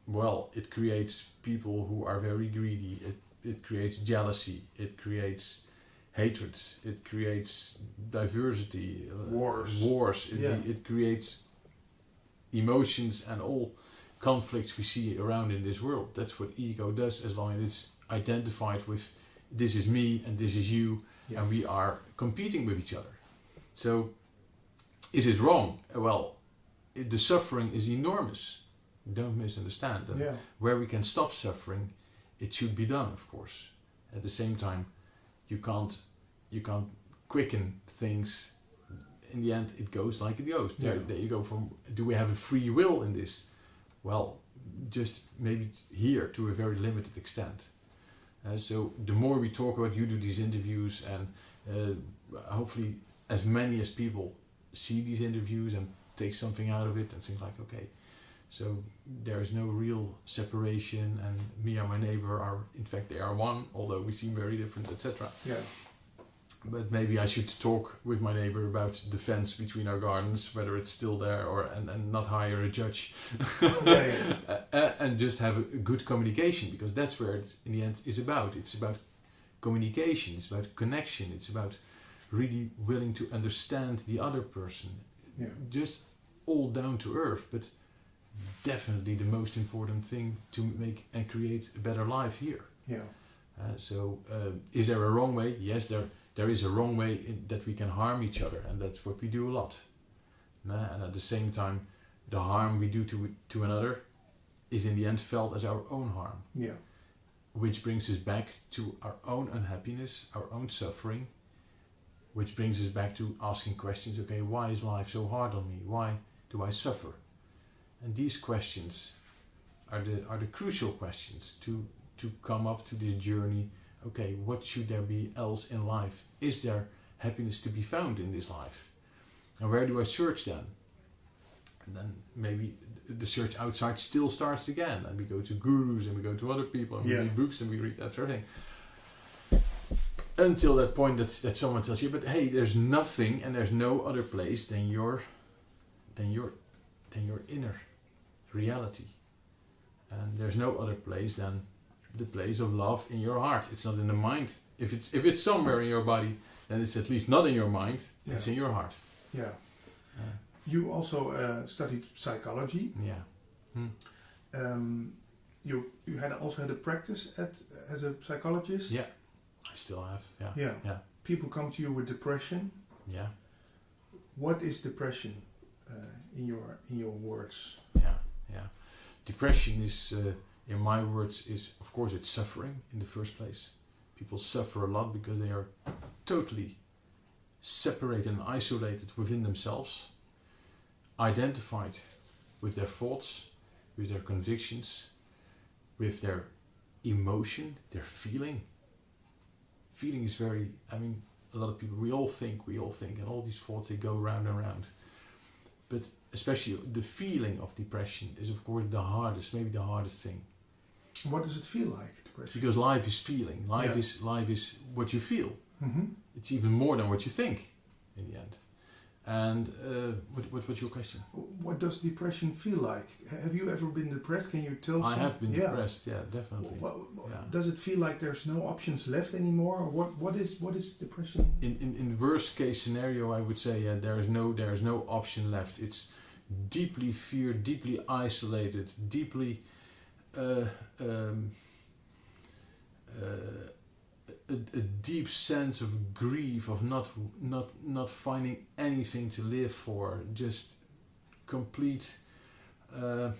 Well, it creates people who are very greedy. It creates jealousy. It creates hatred. It creates diversity. Wars. It creates emotions and all conflicts we see around in this world. That's what ego does, as long as it's identified with this is me and this is you, and we are competing with each other. So, is it wrong? Well, the suffering is enormous. Don't misunderstand. Where we can stop suffering, it should be done, of course. At the same time, you can't quicken things. In the end, it goes like it goes. There you go. Do we have a free will in this? Well, just maybe here to a very limited extent. So the more we talk about, you do these interviews, and hopefully as many as people see these interviews and take something out of it and think like, okay, so there is no real separation, and me and my neighbor are, in fact, they are one, although we seem very different, etc. Yeah. But maybe I should talk with my neighbor about the fence between our gardens, whether it's still there, or and not hire a judge, and just have a good communication, because that's where it in the end is about. It's about communication, it's about connection, it's about really willing to understand the other person. Yeah. Just all down to earth, but definitely the most important thing to make and create a better life here. Yeah. Is there a wrong way? Yes, there is a wrong way that we can harm each other, and that's what we do a lot. And at the same time, the harm we do to another is in the end felt as our own harm. Yeah. Which brings us back to our own unhappiness, our own suffering, which brings us back to asking questions, okay, why is life so hard on me? Why do I suffer? And these questions are the crucial questions to come up to this journey. Okay, what should there be else in life? Is there happiness to be found in this life? And where do I search then? And then maybe the search outside still starts again, and we go to gurus and we go to other people and we read books and we read that sort of thing. Until that point that someone tells you, but hey, there's nothing and there's no other place than your inner reality. And there's no other place than the place of love in your heart. It's not in the mind. If it's somewhere in your body, then it's at least not in your mind. Yeah. It's in your heart. Yeah. You also studied psychology. Yeah. You also had a practice as a psychologist. Yeah, I still have. Yeah. People come to you with depression. Yeah. What is depression in your words? Yeah. Depression is, in my words, is of course it's suffering in the first place. People suffer a lot because they are totally separated and isolated within themselves, identified with their thoughts, with their convictions, with their emotion, their feeling. Feeling is very, a lot of people, we all think, and all these thoughts, they go round and round. But especially the feeling of depression is, of course, maybe the hardest thing. What does it feel like, depression? Because life is feeling. Life is what you feel. Mm-hmm. It's even more than what you think, in the end. And what's your question? What does depression feel like? Have you ever been depressed? Can you tell? I have been depressed. Yeah, definitely. Does it feel like there's no options left anymore? Or what is depression? In worst case scenario, I would say there is no option left. It's deeply feared, deeply isolated, deeply a deep sense of grief, of not finding anything to live for, just complete I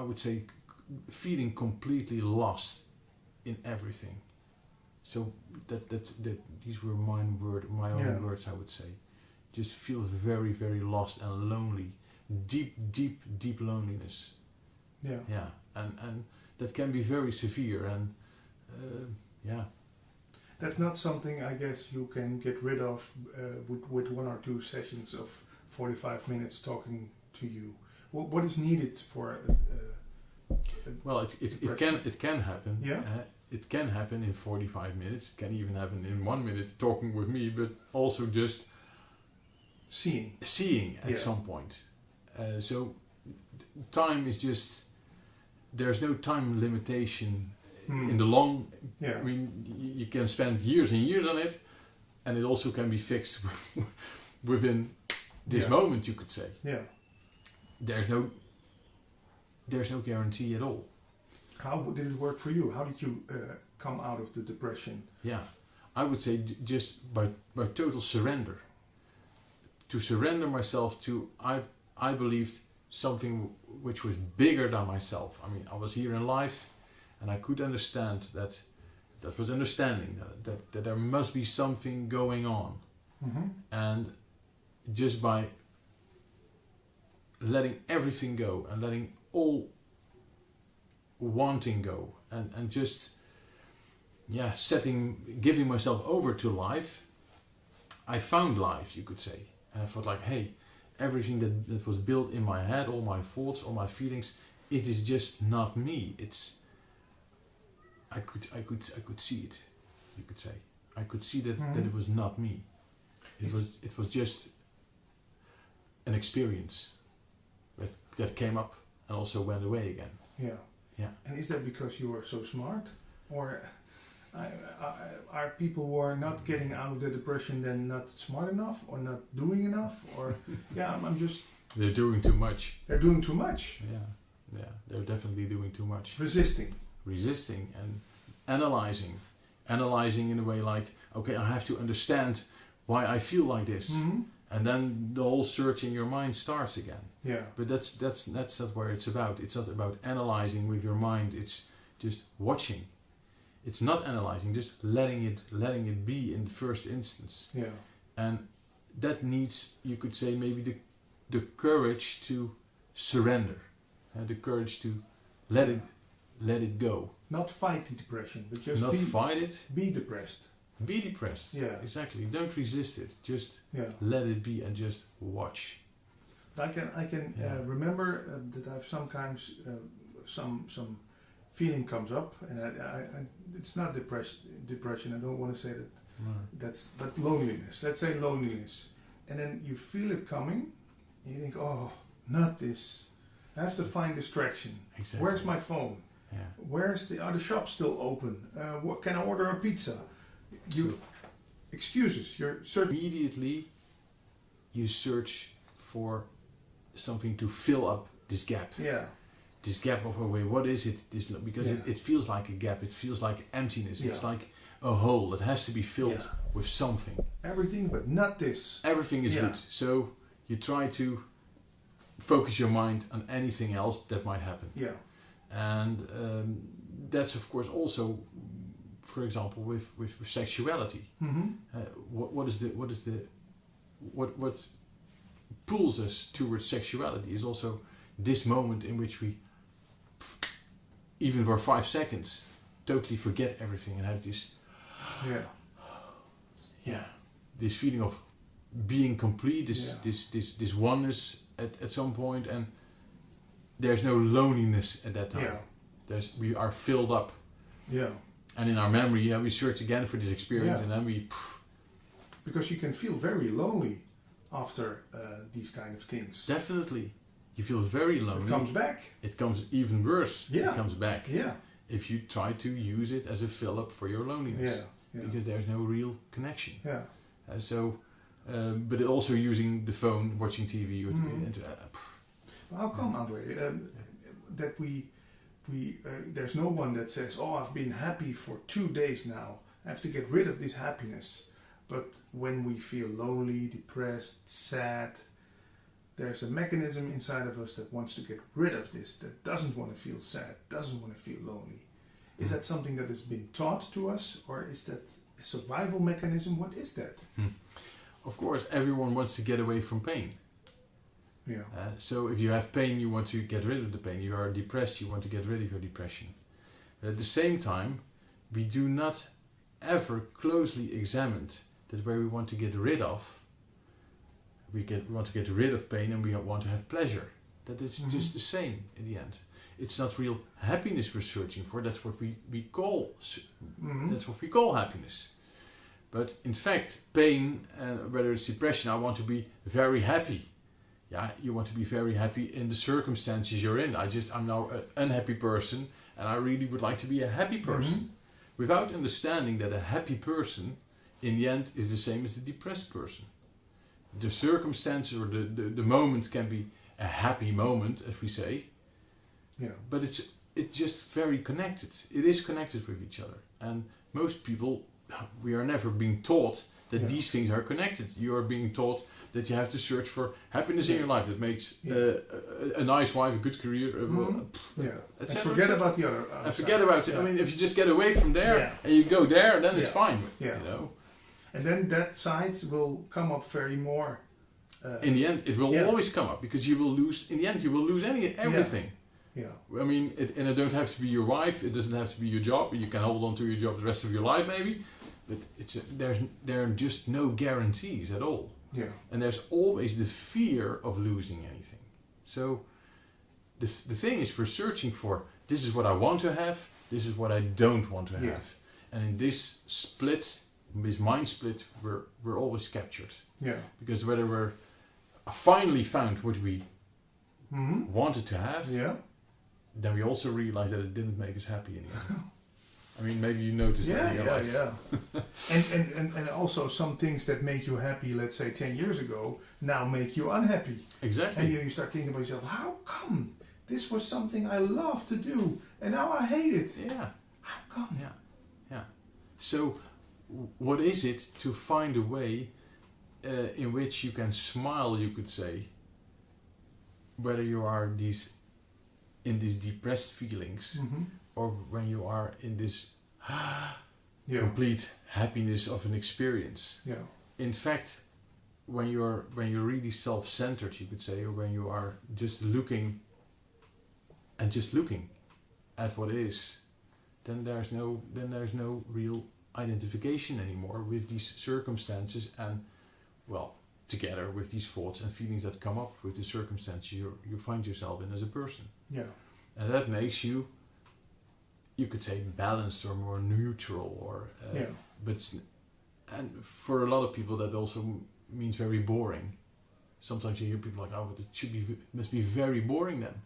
would say feeling completely lost in everything. So that these were my own words, I would say. Just feel very, very lost and lonely. Deep loneliness. Yeah. And that can be very severe, and that's not something I guess you can get rid of with 1 or 2 sessions of 45 minutes talking to you. What is needed for it can happen. Yeah. It can happen in 45 minutes. It can even happen in 1 minute talking with me, but also just seeing at some point. So time is just, there's no time limitation. In the long, you can spend years and years on it, and it also can be fixed within this moment, you could say. Yeah. There's no there's no guarantee at all. How did it work for you? How did you come out of the depression? Yeah, I would say just by total surrender. To surrender myself to, I believed something which was bigger than myself. I mean, I was here in life, and I could understand that was understanding that there must be something going on. Mm-hmm. And just by letting everything go and letting all wanting go and just giving myself over to life, I found life, you could say. And I felt like, hey, everything that was built in my head, all my thoughts, all my feelings, it is just not me. I could see it, you could say. I could see that it was not me. It was just an experience that came up and also went away again. Yeah. Yeah. And is that because you are so smart, or are people who are not getting out of the depression then not smart enough or not doing enough? Or I'm just. They're doing too much. They're doing too much. Yeah, they're definitely doing too much. Resisting and analyzing in a way like, okay, I have to understand why I feel like this, and then the whole search in your mind starts again. Yeah. But that's not where it's about. It's not about analyzing with your mind. It's just watching. It's not analyzing, just letting it be in the first instance. Yeah. And that needs, you could say, maybe the courage to surrender, the courage to let it go. Not fight the depression, but just fight it. Be depressed. Be depressed. Yeah. Exactly. Don't resist it. Just let it be and just watch. I can remember that I've sometimes some feeling comes up, and I it's not depression. I don't want to say that. No. But loneliness. Let's say loneliness, and then you feel it coming. And you think, oh, not this. I have to find distraction. Exactly. Where's my phone? Yeah. Are the shops still open? What can I order a pizza? Excuses. You're searching. Immediately, you search for something to fill up this gap. Yeah. This gap of a way. What is it? Because it feels like a gap. It feels like emptiness. Yeah. It's like a hole that has to be filled with something. Everything, but not this. Everything is good. So you try to focus your mind on anything else that might happen. Yeah. And that's of course also, for example, with sexuality. Mm-hmm. What pulls us towards sexuality is also this moment in which we, even for 5 seconds, totally forget everything and have this, this feeling of being complete, this oneness at some point, and there's no loneliness at that time. Yeah. We are filled up. Yeah. And in our memory, we search again for this experience, and then we. Because you can feel very lonely after these kind of things. Definitely, you feel very lonely. It comes back. It comes even worse. Yeah. It comes back. Yeah. If you try to use it as a fill up for your loneliness. Yeah. Because there's no real connection. Yeah. But also using the phone, watching TV, or the internet. How come, Andre, that we there's no one that says, "Oh, I've been happy for 2 days now. I have to get rid of this happiness." But when we feel lonely, depressed, sad, there's a mechanism inside of us that wants to get rid of this, that doesn't want to feel sad, doesn't want to feel lonely. Is that something that has been taught to us, or is that a survival mechanism? What is that? Of course, everyone wants to get away from pain. Yeah. So if you have pain, you want to get rid of the pain. You are depressed, you want to get rid of your depression. But at the same time, we do not ever closely examine that where we want to get rid of, we want to get rid of pain and we want to have pleasure. That is just the same in the end. It's not real happiness we're searching for. That's what we call. That's what we call happiness. But in fact, pain, whether it's depression, I want to be very happy. Yeah, you want to be very happy in the circumstances you're in. I'm now an unhappy person, and I really would like to be a happy person. Without understanding that a happy person, in the end, is the same as a depressed person. The circumstances or the moment can be a happy moment, as we say, But it's just very connected. It is connected with each other. And most people, we are never being taught that these things are connected. You are being taught that you have to search for happiness in your life that makes a nice wife, a good career. And forget about the other. And forget about it. I mean, if you just get away from there and you go there, then it's fine. You know? And then that side will come up very more. In the end, it will always come up because you will lose. In the end, you will lose everything. I mean, and it don't have to be your wife. It doesn't have to be your job. You can hold on to your job the rest of your life, maybe. But there are just no guarantees at all. And there's always the fear of losing anything. So the thing is, we're searching for, this is what I want to have, this is what I don't want to have. And in this split, this mind split, we're always captured. Because whether we're finally found what we wanted to have, then we also realize that it didn't make us happy in the end. I mean, maybe you noticed that in your life. And also some things that make you happy, let's say 10 years ago, now make you unhappy. Exactly. And you start thinking about yourself, how come this was something I loved to do and now I hate it? How come? So what is it to find a way in which you can smile, you could say, whether you are in these depressed feelings or when you are in this complete happiness of an experience. In fact, when you're really self-centered, you could say, or when you are just looking at what is, then there's no real identification anymore with these circumstances, and well, together with these thoughts and feelings that come up with the circumstances you find yourself in as a person. And that makes you could say balanced or more neutral, or and for a lot of people that also means very boring. Sometimes you hear people like, "Oh, but it must be very boring then."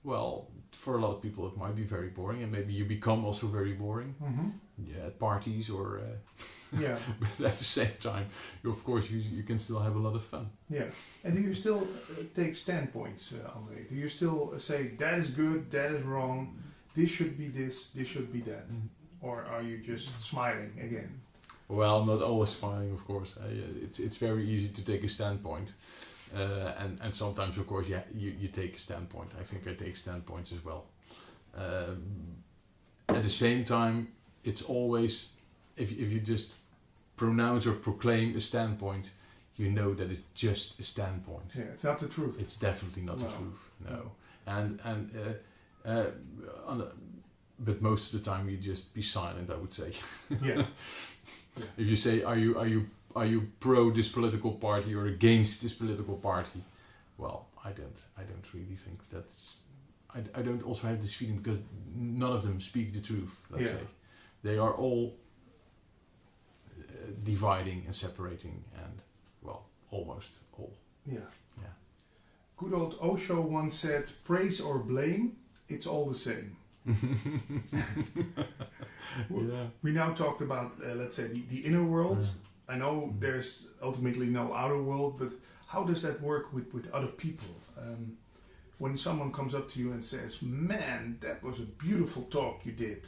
Well, for a lot of people it might be very boring, and maybe you become also very boring at parties or but at the same time, of course, you can still have a lot of fun. And do you still take standpoints, André? Do you still say that is good, that is wrong, this should be this should be that? Or are you just smiling again? Well, not always smiling, of course. It's very easy to take a standpoint. And sometimes, of course, you take a standpoint. I think I take standpoints as well. At the same time, it's always, if you just pronounce or proclaim a standpoint, you know that it's just a standpoint. It's not the truth. It's definitely not the truth. No. But most of the time, you just be silent, I would say. If you say, are you pro this political party or against this political party? Well, I don't really think that's. I don't also have this feeling because none of them speak the truth. Let's say they are all dividing and separating, and well, almost all. Good old Osho once said, "Praise or blame, it's all the same." We now talked about, let's say, the inner world. I know there's ultimately no outer world, but how does that work with other people? When someone comes up to you and says, "Man, that was a beautiful talk you did,"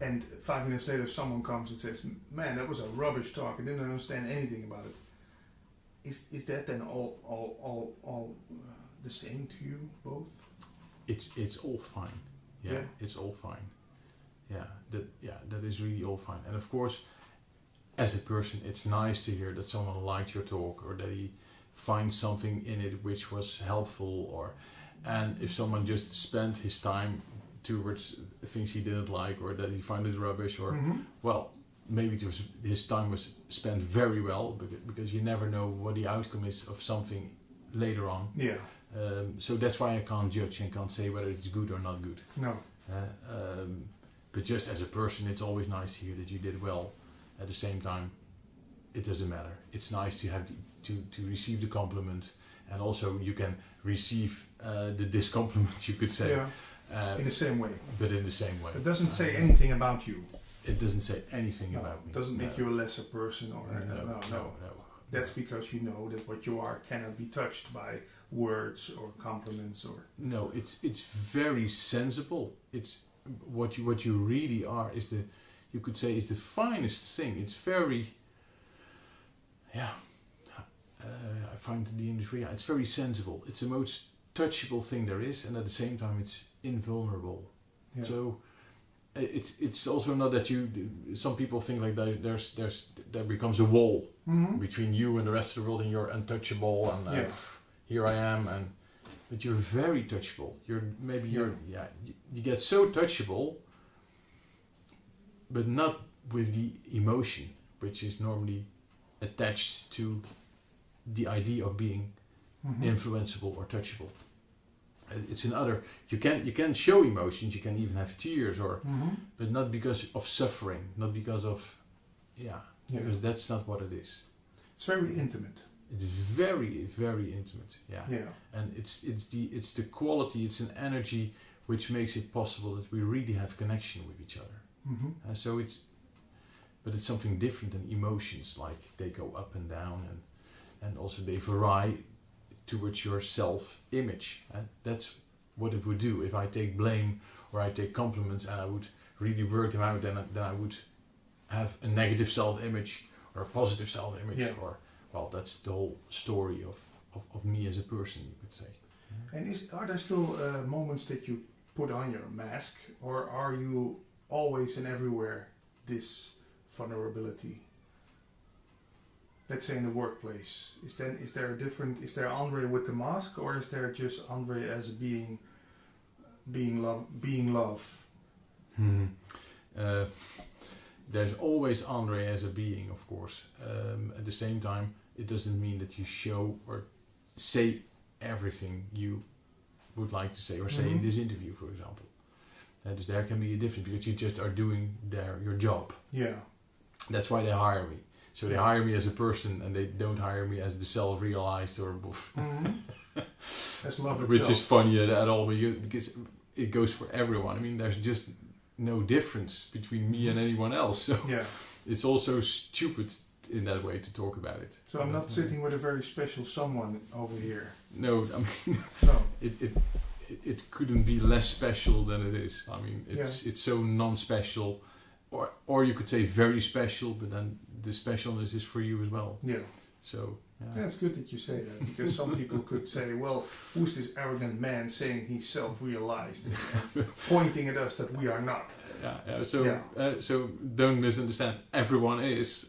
and 5 minutes later someone comes and says, "Man, that was a rubbish talk, I didn't understand anything about it." Is that then all the same to you both? It's all fine. It's all fine. That is really all fine. And of course, as a person, it's nice to hear that someone liked your talk, or that he finds something in it which was helpful, and if someone just spent his time towards things he didn't like, or that he found it rubbish, or well, maybe his time was spent very well, because you never know what the outcome is of something later on. So that's why I can't judge and can't say whether it's good or not good. No. But just as a person, it's always nice to hear that you did well. At the same time, it doesn't matter. It's nice to have to receive the compliment, and also you can receive the discompliment, you could say. In the same way. But in the same way. It doesn't say anything about you. It doesn't say anything about me. It doesn't make you a lesser person, or no. That's because you know that what you are cannot be touched by words or compliments or. No, it's very sensible. It's what you really are is you could say is the finest thing. It's very, I find the English word. It's very sensible. It's the most touchable thing there is, and at the same time, it's invulnerable. Yeah. So it's also not that you. Some people think like there becomes a wall between you and the rest of the world, and you're untouchable, and here I am, but you're very touchable. You get so touchable, but not with the emotion, which is normally attached to the idea of being influenceable or touchable. It's another. You can show emotions. You can even have tears, but not because of suffering, not because of, because that's not what it is. It's very intimate. It's very, very intimate. Yeah. And it's the quality. It's an energy which makes it possible that we really have connection with each other. So but it's something different than emotions. Like they go up and down, and also they vary towards your self-image. And that's what it would do if I take blame or I take compliments and I would really work them out. Then I would have a negative self-image or a positive self-image. Well, that's the whole story of me as a person, you could say. And are there still moments that you put on your mask, or are you always and everywhere this vulnerability? Let's say in the workplace, is there Andre with the mask, or is there just Andre as a being love? There's always Andre as a being, of course. At the same time, it doesn't mean that you show or say everything you would like to say or say in this interview, for example. There can be a difference because you just are doing your job. Yeah. That's why they hire me. So they hire me as a person, and they don't hire me as the self-realized or as love itself. Which is funny at all, because it goes for everyone. I mean, there's just no difference between me and anyone else. So it's also stupid in that way to talk about it. So I'm not sitting with a very special someone over here. No, I mean, no. It couldn't be less special than it is. I mean, it's so non-special, or you could say very special, but then the specialness is for you as well. Yeah. So. Yeah, it's good that you say that, because some people could say, well, who's this arrogant man saying he's self-realized and pointing at us that we are not. So don't misunderstand. Everyone is.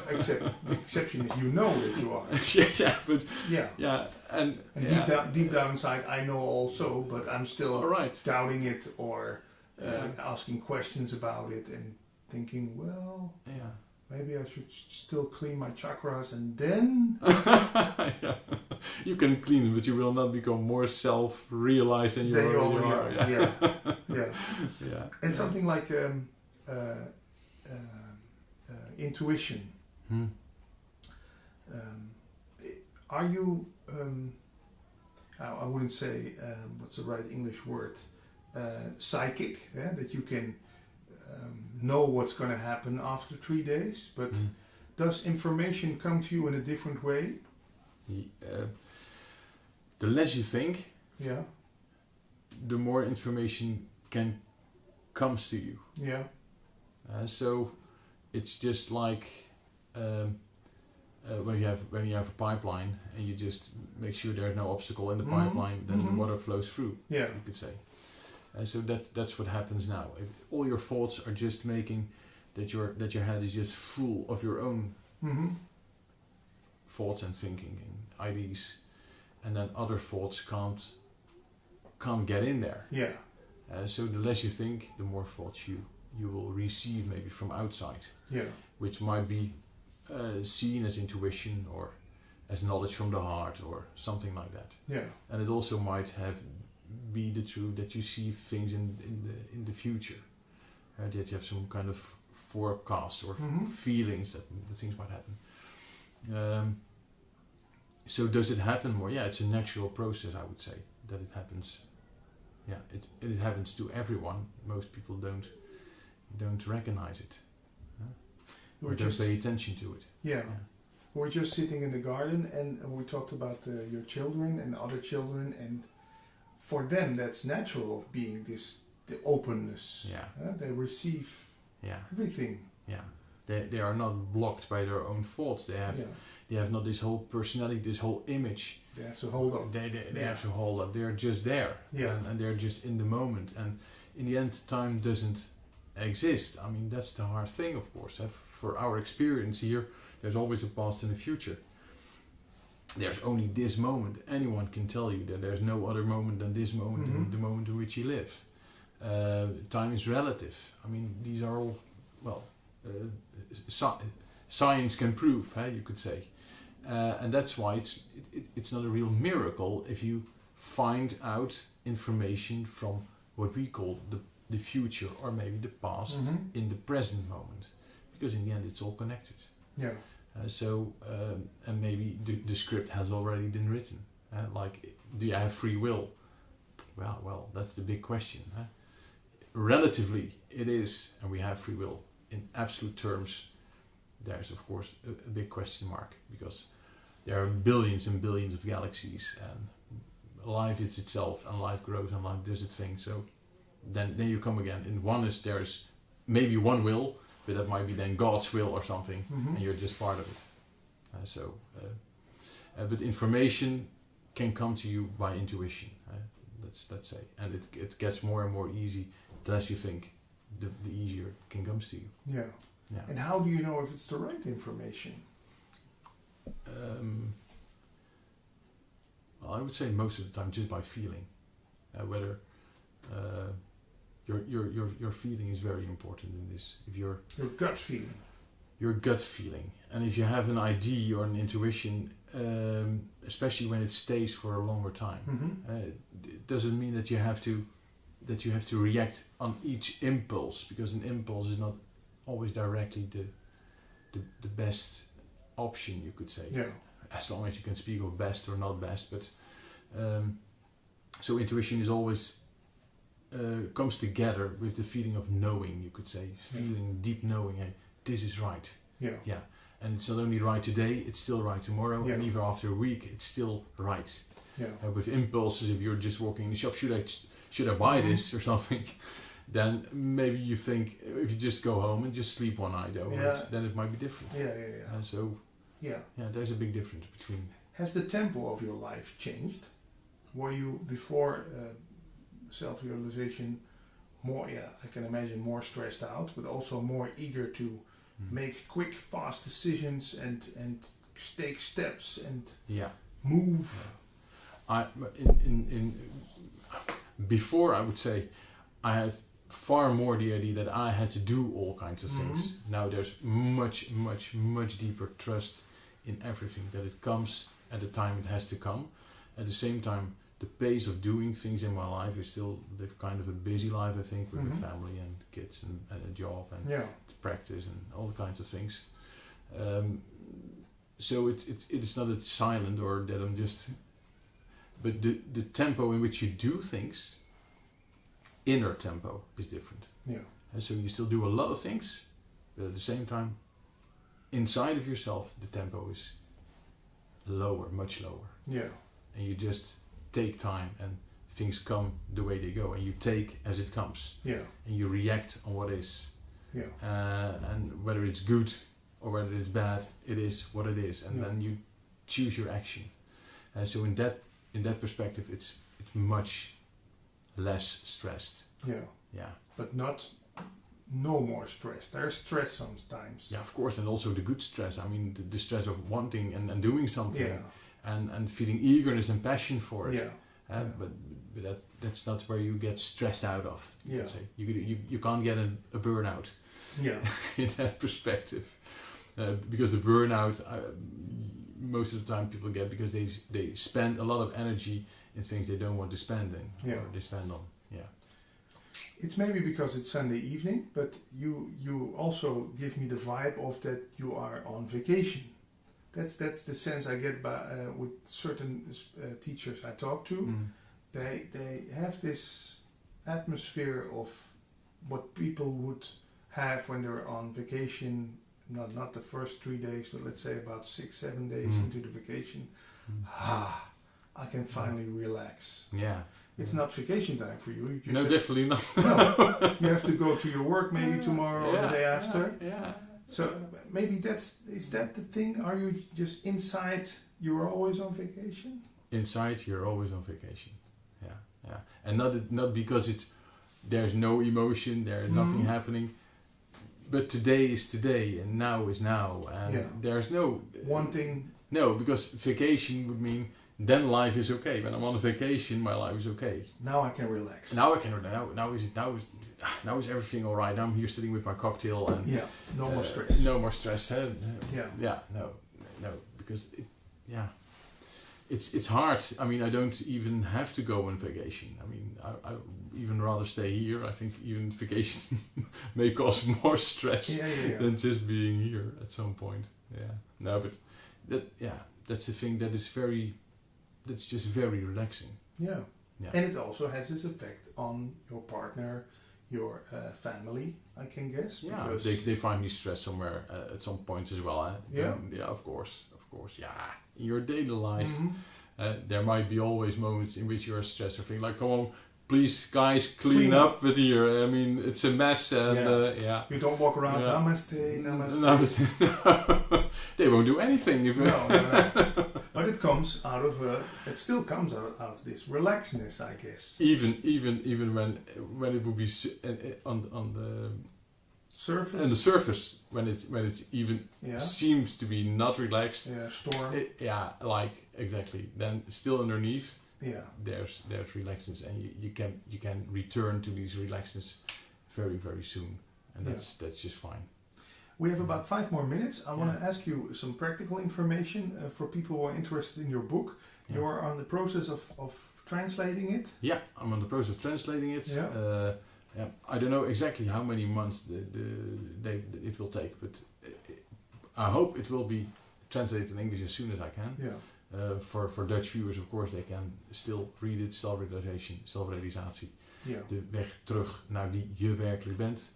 Except the exception is you know that you are. And deep down inside I know also, but I'm still doubting it or asking questions about it and thinking, well, maybe I should still clean my chakras and then. You can clean them, but you will not become more self-realized than you already are. And something like intuition. Are you? I wouldn't say what's the right English word. Psychic, that you can. Know what's going to happen after 3 days, but does information come to you in a different way? The less you think, the more information comes to you. So it's just like when you have a pipeline and you just make sure there's no obstacle in the pipeline, then the water flows through. You could say. So that's what happens now. If all your thoughts are just making that your head is just full of your own thoughts and thinking and ideas, and then other thoughts can't get in there. So the less you think, the more thoughts you will receive maybe from outside. Which might be seen as intuition or as knowledge from the heart or something like that. And it also might be the truth that you see things in the future, that you have some kind of forecast or feelings that the things might happen. So does it happen more? It's a natural process, I would say, that it happens. It happens to everyone. Most people don't recognize it. Or don't pay attention to it. we're just sitting in the garden, and we talked about your children and other children, and for them that's natural of being the openness. Yeah. They receive everything. Yeah. They are not blocked by their own thoughts. They have not this whole personality, this whole image. They have to hold up. They have to hold up. They're just there. Yeah. And they're just in the moment. And in the end, time doesn't exist. I mean, that's the hard thing, of course. For our experience here, there's always a past and a future. There's only this moment. Anyone can tell you that there's no other moment than this moment, Mm-hmm. the moment in which you live. Time is relative. I mean, these are all, well, science can prove, you could say. And that's why it's not a real miracle if you find out information from what we call the future or maybe the past in the present moment. Because in the end it's all connected. Yeah. And maybe the script has already been written. Like, do you have free will? Well, that's the big question. Relatively, it is, and we have free will. In absolute terms, there's of course a big question mark, because there are billions and billions of galaxies, and life is itself, and life grows, and life does its thing. So then you come again. In oneness, there's maybe one will, but that might be then God's will or something, and you're just part of it. But information can come to you by intuition. Let's say, and it gets more and more easy. The less you think, the easier it can come to you. Yeah. Yeah. And how do you know if it's the right information? Well, I would say most of the time just by feeling, whether your feeling is very important in this. If your gut feeling. Your gut feeling, and if you have an idea or an intuition, especially when it stays for a longer time, it doesn't mean that you have to react on each impulse, because an impulse is not always directly the best option, you could say. Yeah. As long as you can speak of best or not best, but so intuition is always comes together with the feeling of knowing, you could say, feeling deep knowing. Hey, this is right. Yeah. Yeah. And it's not only right today, it's still right tomorrow, Yeah. and even after a week, it's still right. Yeah. With impulses, if you're just walking in the shop, should I buy this or something? Then maybe you think, if you just go home and just sleep one night over it, then it might be different. Yeah. There's a big difference between. Has the tempo of your life changed? Were you before self-realization more? Yeah, I can imagine more stressed out, but also more eager to make quick, fast decisions and take steps and move. Before, I would say, I had far more the idea that I had to do all kinds of things. Now there's much, much, much deeper trust in everything, that it comes at the time it has to come. At the same time, the pace of doing things in my life is still live kind of a busy life, I think, with a family and kids and a job and practice and all kinds of things. So it is not that silent or that I'm just... But the tempo in which you do things, inner tempo, is different. Yeah. And so you still do a lot of things, but at the same time, inside of yourself, the tempo is lower, much lower. Yeah. And you just take time, and things come the way they go, and you take as it comes. Yeah. And you react on what is. Yeah. And whether it's good or whether it's bad, it is what it is, and then you choose your action. And so in that perspective, it's much less stressed. Yeah. Yeah. But no more stress. There's stress sometimes. Yeah, of course, and also the good stress. I mean, the stress of wanting and doing something, and feeling eagerness and passion for it. Yeah. But that's not where you get stressed out of. Yeah. Let's say. You can't get a burnout. Yeah. In that perspective, because the burnout, most of the time people get because they spend a lot of energy in things they don't want to spend in, or they spend on. Yeah. It's maybe because it's Sunday evening, but you also give me the vibe of that you are on vacation. That's the sense I get by with certain teachers I talk to. They have this atmosphere of what people would have when they're on vacation not the first 3 days, but let's say about 6-7 days into the vacation, I can finally relax. Yeah. It's not vacation time for you. No, definitely not. No, you have to go to your work maybe tomorrow or the day after. Yeah. So maybe is that the thing? Are you just inside? You are always on vacation. Inside, you're always on vacation. Yeah. And not because there's no emotion, there's nothing happening. But today is today, and now is now, and there's no wanting. No, because vacation would mean then life is okay. When I'm on a vacation, my life is okay. Now I can relax. Now is everything all right? I'm here sitting with my cocktail and no more stress. No more stress. No, because it's hard. I mean, I don't even have to go on vacation. I mean, I even rather stay here. I think even vacation may cause more stress than just being here at some point. Yeah. No, but that's the thing that's just very relaxing. Yeah. And it also has this effect on your partner, your family, I can guess. Yeah, they find me stressed somewhere at some point as well. Of course. Yeah, in your daily life, there might be always moments in which you're stressed or think like, come on, please, guys, clean up with here. I mean, it's a mess. And you don't walk around. Namaste. They won't do anything if no. But it comes out of it still comes out of this relaxedness, I guess. Even when it would be on the surface. On the surface, when it's even seems to be not relaxed. Yeah, storm. Exactly. Then still underneath. Yeah. There's relaxedness, and you can return to these relaxedness very, very soon, and that's just fine. We have about 5 more minutes. I want to ask you some practical information for people who are interested in your book. You are on the process of translating it. Yeah, I'm on the process of translating it. I don't know exactly how many months it will take, but I hope it will be translated in English as soon as I can. Yeah. For Dutch viewers, of course, they can still read it. Zelfrealisatie. De weg terug naar wie je werkelijk bent.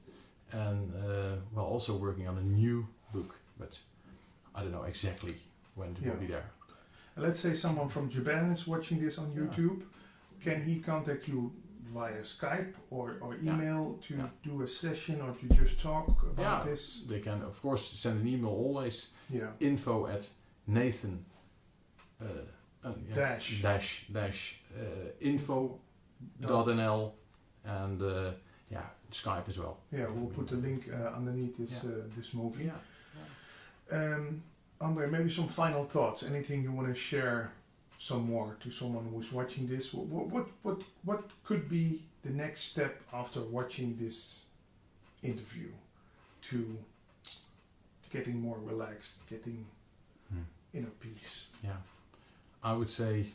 And we're also working on a new book, but I don't know exactly when it will be there. And let's say someone from Japan is watching this on YouTube. Can he contact you via Skype or email to do a session or to just talk about this? They can, of course, send an email always. Yeah. info@nathan info.nl and Skype as well. Yeah, we'll put the link underneath this movie. Andre, maybe some final thoughts. Anything you want to share some more to someone who's watching this? What could be the next step after watching this interview to getting more relaxed, getting inner peace? Yeah, I would say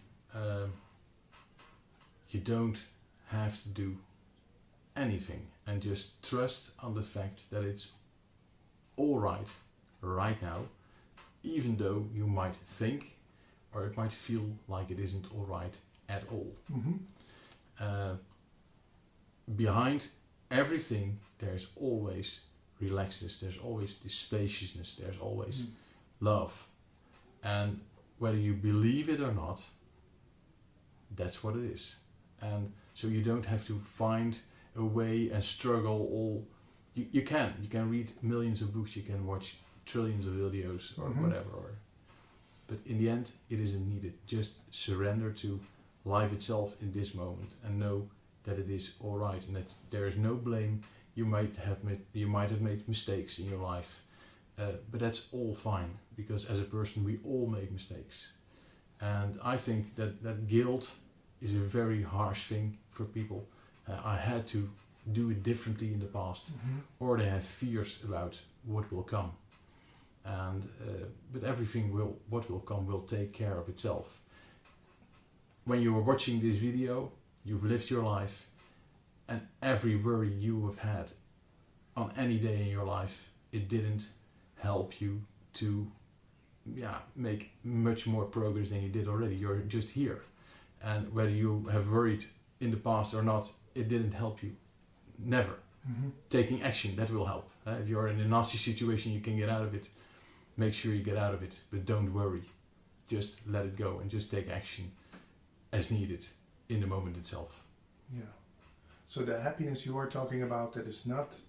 you don't have to do anything and just trust on the fact that it's all right now, even though you might think or it might feel like it isn't all right at all. Behind everything there's always relaxedness, there's always this spaciousness, there's always love, and whether you believe it or not, that's what it is. And so you don't have to find a way and struggle all. You can read millions of books, you can watch trillions of videos or whatever, but in the end it isn't needed. Just surrender to life itself in this moment and know that it is all right and that there is no blame. You might have made mistakes in your life, but that's all fine, because as a person we all make mistakes, and I think that guilt is a very harsh thing for people. I had to do it differently in the past, or they have fears about what will come, and but everything what will come will take care of itself. When you are watching this video, you've lived your life, and every worry you have had on any day in your life, it didn't help you to make much more progress than you did already. You're just here, and whether you have worried in the past or not, it didn't help you. Never. taking action, that will help. If you're in a nasty situation, you can get out of it. Make sure you get out of it, but don't worry. Just let it go and just take action as needed in the moment itself. Yeah. So the happiness you are talking about, that is not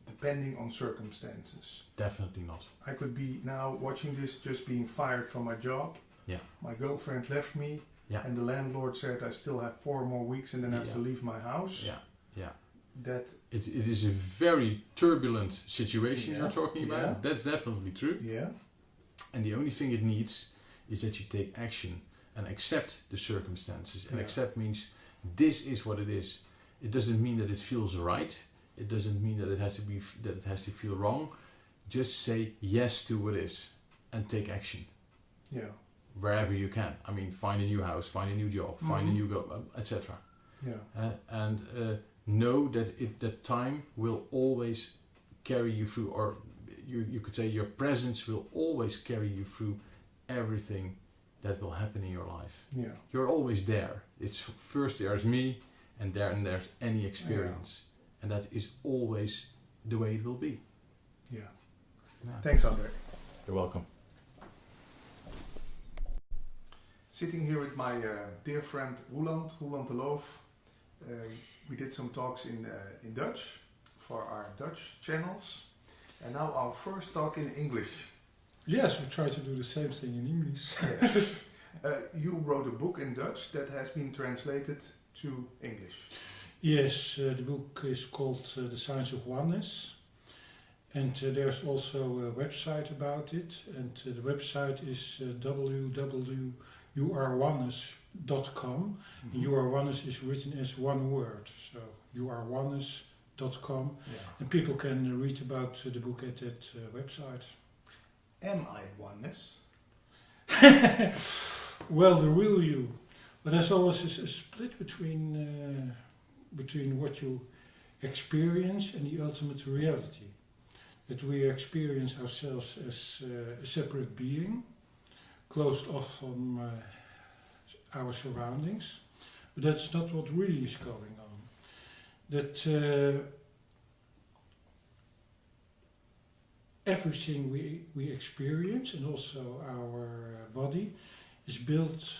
depending on circumstances. Definitely not. I could be now watching this just being fired from my job. Yeah. My girlfriend left me. Yeah. And the landlord said I still have 4 more weeks and then I have to leave my house. Yeah. Yeah. That it is a very turbulent situation you're talking about. Yeah. That's definitely true. Yeah. And the only thing it needs is that you take action and accept the circumstances. And accept means this is what it is. It doesn't mean that it feels right. It doesn't mean that it has to feel wrong. Just say yes to what is and take action. Yeah. Wherever you can. I mean, find a new house, find a new job, find a new etc. Yeah. And know that time will always carry you through, or you could say your presence will always carry you through everything that will happen in your life. Yeah. You're always there. It's first there's me, and there's any experience, and that is always the way it will be. Yeah. Thanks, André. You're welcome. Sitting here with my dear friend Roland de Loof. We did some talks in Dutch for our Dutch channels. And now our first talk in English. Yes, we try to do the same thing in English. Yes. You wrote a book in Dutch that has been translated to English. Yes, the book is called The Science of Oneness. And there's also a website about it. And the website is www.youareoneness.com. And YouAreOneness is written as one word. So youareoneness.com. Yeah. And people can read about the book at that website. Am I oneness? Well, the real you. But there's always a split between what you experience and the ultimate reality. That we experience ourselves as a separate being, closed off from our surroundings. But that's not what really is going on. That everything we experience, and also our body, is built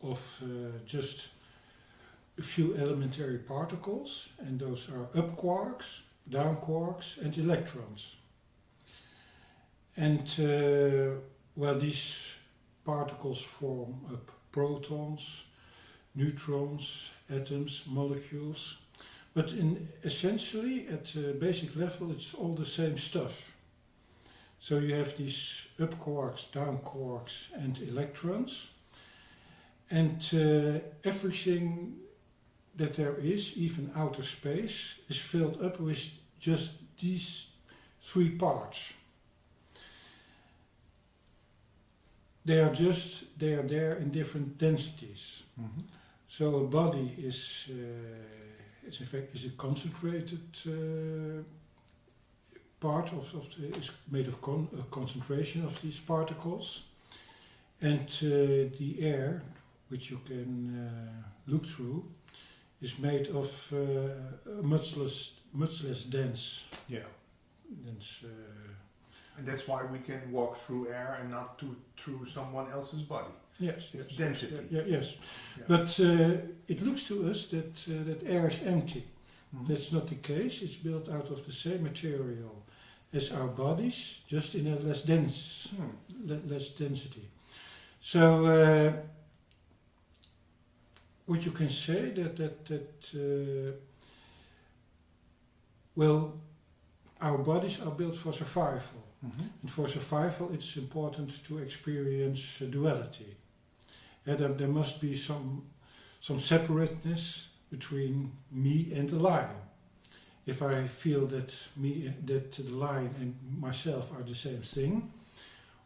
of just a few elementary particles, and those are up quarks, down quarks, and electrons. And these particles form up protons, neutrons, atoms, molecules. But essentially, at a basic level, it's all the same stuff. So you have these up quarks, down quarks, and electrons. And everything that there is, even outer space, is filled up with just these 3 parts. They are there in different densities. Mm-hmm. So a body is in fact a concentrated part is made of a concentration of these particles, and the air, which you can look through, is made of much less dense. Yeah. Dense. And that's why we can walk through air and not through someone else's body. Yes. It's density. Yes. Yeah. But it looks to us that air is empty. Mm-hmm. That's not the case. It's built out of the same material as our bodies, just in a less dense, less density. So what you can say our bodies are built for survival. Mm-hmm. And for survival, it's important to experience duality. There must be some separateness between me and the lion. If I feel that the lion and myself are the same thing,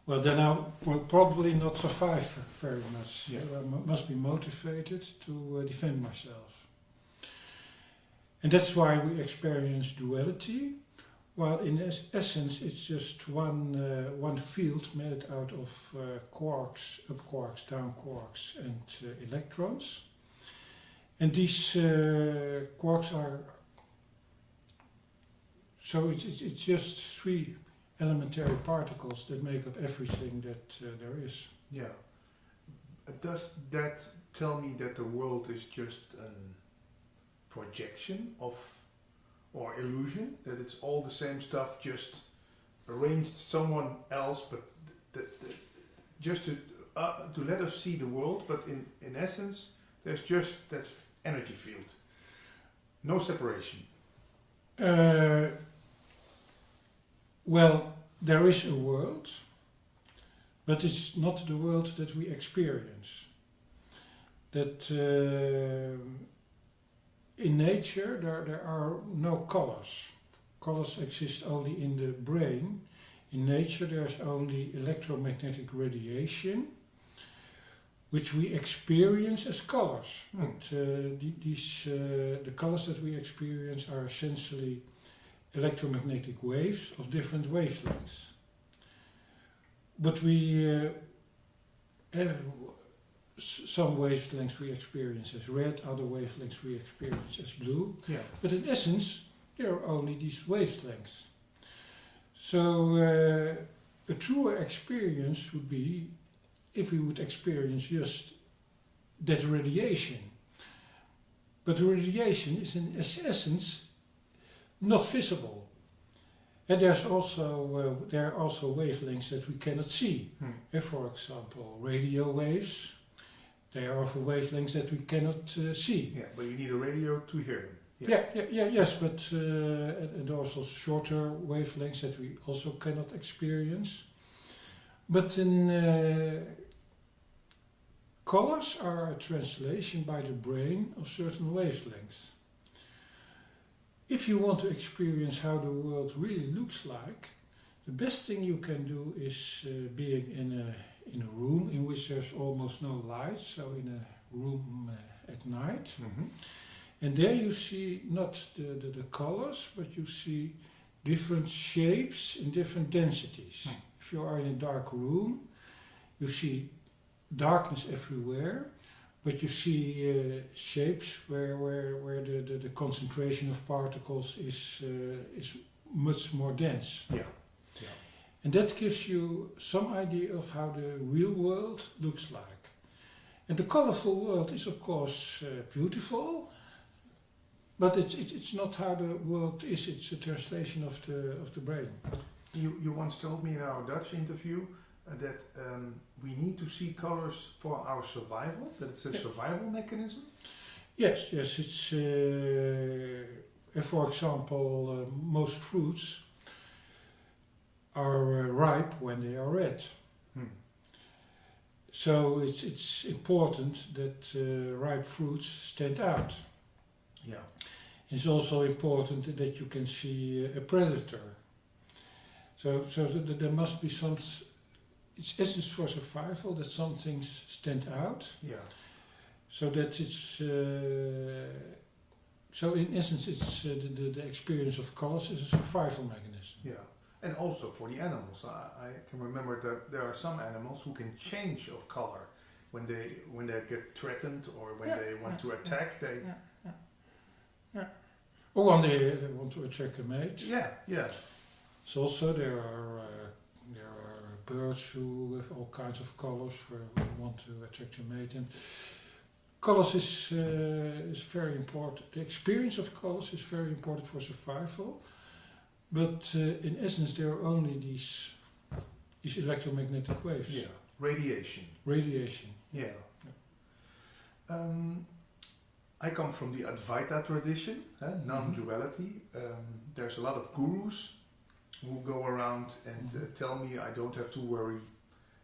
well, then I will probably not survive very much. Yeah. I must be motivated to defend myself. And that's why we experience duality, while in essence it's just one field made out of quarks, up quarks, down quarks, and electrons. And these quarks are So it's just 3 elementary particles that make up everything that there is. Yeah. Does that tell me that the world is just a projection of, or illusion? That it's all the same stuff, just arranged someone else, but just to let us see the world, but in essence, there's just that energy field. No separation. Well, there is a world, but it's not the world that we experience. That in nature there are no colors. Colors exist only in the brain. In nature there's only electromagnetic radiation, which we experience as colors. But the colors that we experience are essentially electromagnetic waves of different wavelengths. But some wavelengths we experience as red, other wavelengths we experience as blue. Yeah. But in essence, there are only these wavelengths. So a truer experience would be if we would experience just that radiation. But the radiation is in essence not visible. And there are also wavelengths that we cannot see. For example, radio waves, they are of wavelengths that we cannot see. Yeah, but you need a radio to hear them. Yes, but and also shorter wavelengths that we also cannot experience. But in colors are a translation by the brain of certain wavelengths. If you want to experience how the world really looks like, the best thing you can do is being in a room in which there's almost no light, so in a room at night. And there you see not the colors, but you see different shapes in different densities. If you are in a dark room, you see darkness everywhere, but you see shapes where the concentration of particles is much more dense. Yeah. And that gives you some idea of how the real world looks like. And the colorful world is of course beautiful, but it's not how the world is. It's a translation of the brain. You once told me in our Dutch interview that we need to see colors for our survival. That it's a survival mechanism. Yes. It's for example, most fruits are ripe when they are red. So it's important that ripe fruits stand out. Yeah. It's also important that you can see a predator. So that there must be some. It's essence for survival that some things stand out. Yeah. So that it's. So in essence, it's the experience of colors is a survival mechanism. Yeah. And also for the animals, I can remember that there are some animals who can change of color when they get threatened or when they want to attack. Or when they want to attract a mate. Yeah. So also there are birds who have all kinds of colors where they want to attract a mate. And colors is very important. The experience of colors is very important for survival. But in essence, there are only these electromagnetic waves. Yeah, radiation. Yeah. I come from the Advaita tradition, non-duality. There's a lot of gurus who go around and tell me I don't have to worry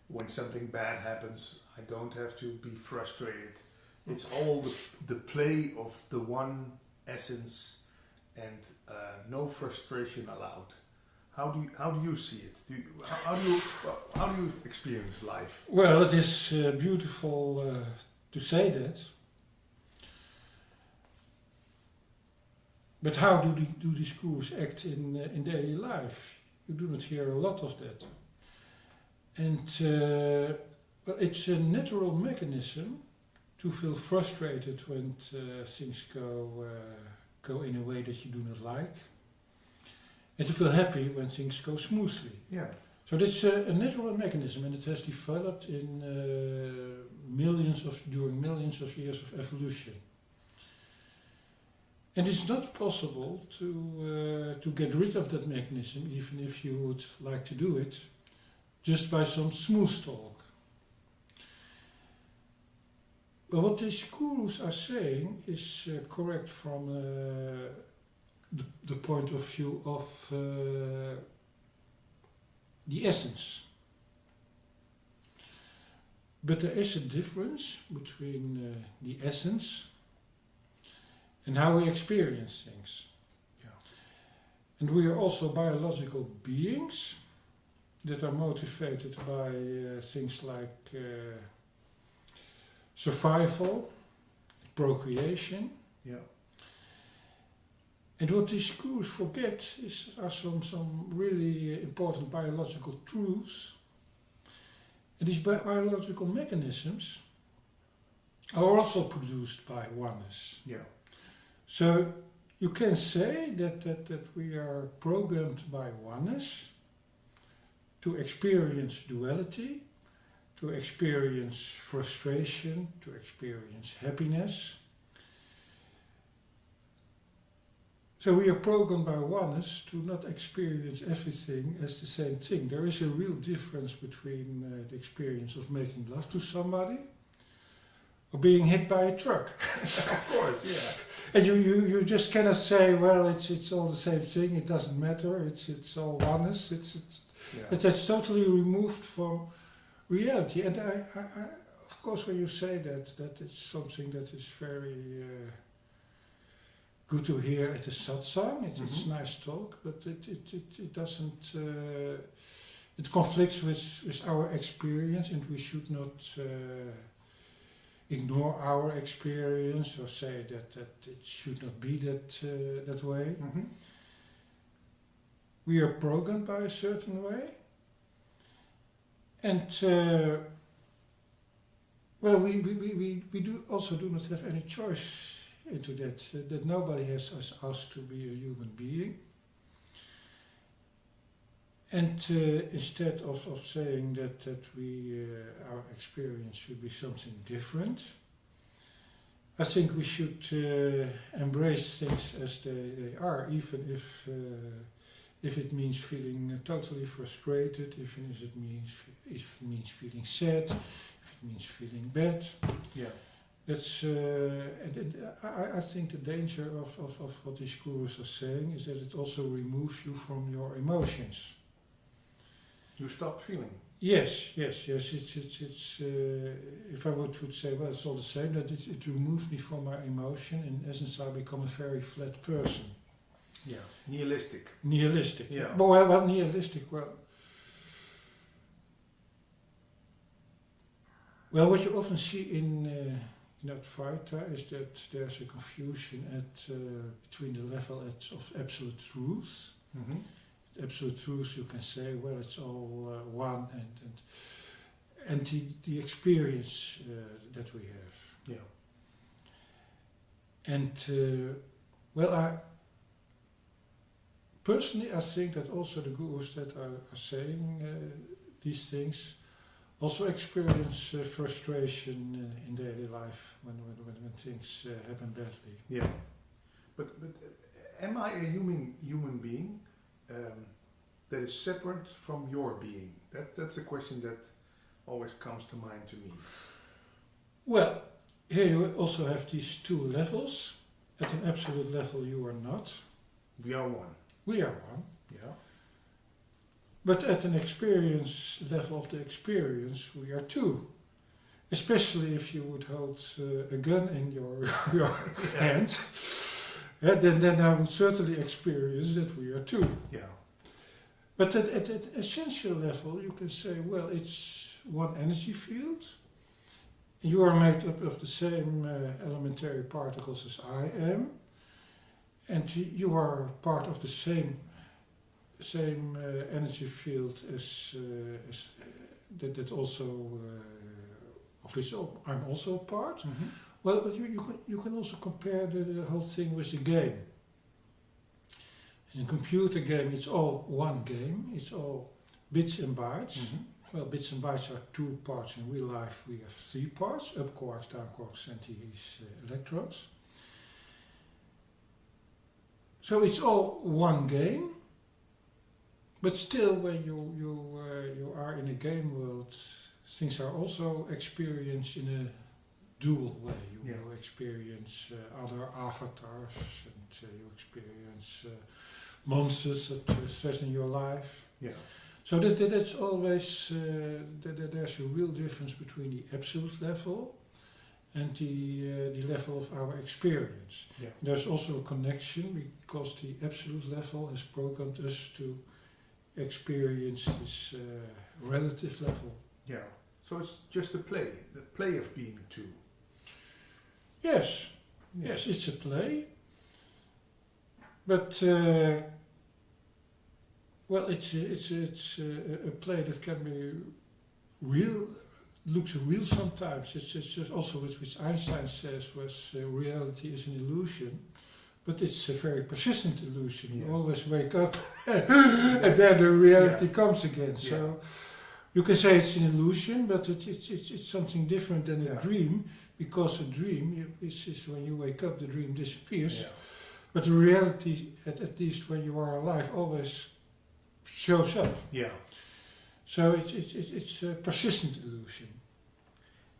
when something bad happens. I don't have to be frustrated. It's all the play of the one essence. And no frustration allowed. How do you see it? How do you experience life? Well, it is beautiful to say that. But how do these gurus act in daily life? You do not hear a lot of that. And well, it's a natural mechanism to feel frustrated when things go in a way that you do not like. and to feel happy when things go smoothly. Yeah. So that's a natural mechanism, and it has developed in during millions of years of evolution. And it's not possible to get rid of that mechanism, even if you would like to do it, just by some smooth talk. Well, what these gurus are saying is correct from the point of view of the essence. But there is a difference between the essence and how we experience things. Yeah. And we are also biological beings that are motivated by things like survival, procreation. Yeah. And what these gurus forget are some really important biological truths. And these biological mechanisms are also produced by oneness. Yeah. So you can say that we are programmed by oneness to experience duality, to experience frustration, to experience happiness. So we are programmed by oneness to not experience everything as the same thing. There is a real difference between the experience of making love to somebody or being hit by a truck. Of course, yeah. And you just cannot say, well, it's all the same thing, it doesn't matter, it's all oneness, that's totally removed from reality. And I of course, when you say that it's something that is very good to hear at a satsang, it's nice talk, but it doesn't, it conflicts with our experience, and we should not ignore our experience or say that it should not be that way. Mm-hmm. We are programmed by a certain way, and well, we do not have any choice into that nobody has us asked to be a human being. And instead of saying that we our experience should be something different, I think we should embrace things as they are, even if it means feeling totally frustrated, even if it means feeling sad, if it means feeling bad. Yeah. That's and I think the danger of what these gurus are saying is that it also removes you from your emotions. You stop feeling. Yes. It's if I would say, well, it's all the same, that it removes me from my emotion. In essence, I become a very flat person. Yeah. Nihilistic. Yeah. Well, nihilistic. Well, what you often see in Advaita is that there's a confusion between the level of absolute truth. Mm-hmm. Absolute truth, you can say, well, it's all one, and the experience that we have. Yeah. And well, I personally think that also the gurus that are saying these things also experience frustration in daily life when things happen badly. Yeah. But am I a human being that is separate from your being? That's a question that always comes to mind to me. Well, here you also have these two levels. At an absolute level, you are not. We are one. We are one. Yeah. But at an experience level of the experience, we are two. Especially if you would hold a gun in your hand, then I would certainly experience that we are two. Yeah. But at an essential level, you can say, well, it's one energy field. You are made up of the same elementary particles as I am, and you are part of the same energy field as that also of which I'm also a part. Mm-hmm. Well, but you can also compare the whole thing with a game. In a computer game, it's all one game. It's all bits and bytes. Well, bits and bytes are 2 parts. In real life, we have 3 parts: up quarks, down quarks, and these electrons. So it's all one game. But still, when you are in a game world, things are also experienced in a dual way. You will experience other avatars, and you experience monsters that threaten your life. Yeah. So that's always there's a real difference between the absolute level and the level of our experience. Yeah. There's also a connection because the absolute level has programmed us to experience this relative level. Yeah. So it's just the play of being two. Yes, yes, it's a play. But well, it's a play that can be real, looks real sometimes. It's just also which Einstein says was reality is an illusion. But it's a very persistent illusion. You always wake up and then the reality comes again. So you can say it's an illusion, but it's something different than a dream, because a dream is when you wake up, the dream disappears. Yeah. But the reality, at least when you are alive, always shows up. Yeah. So it's a persistent illusion.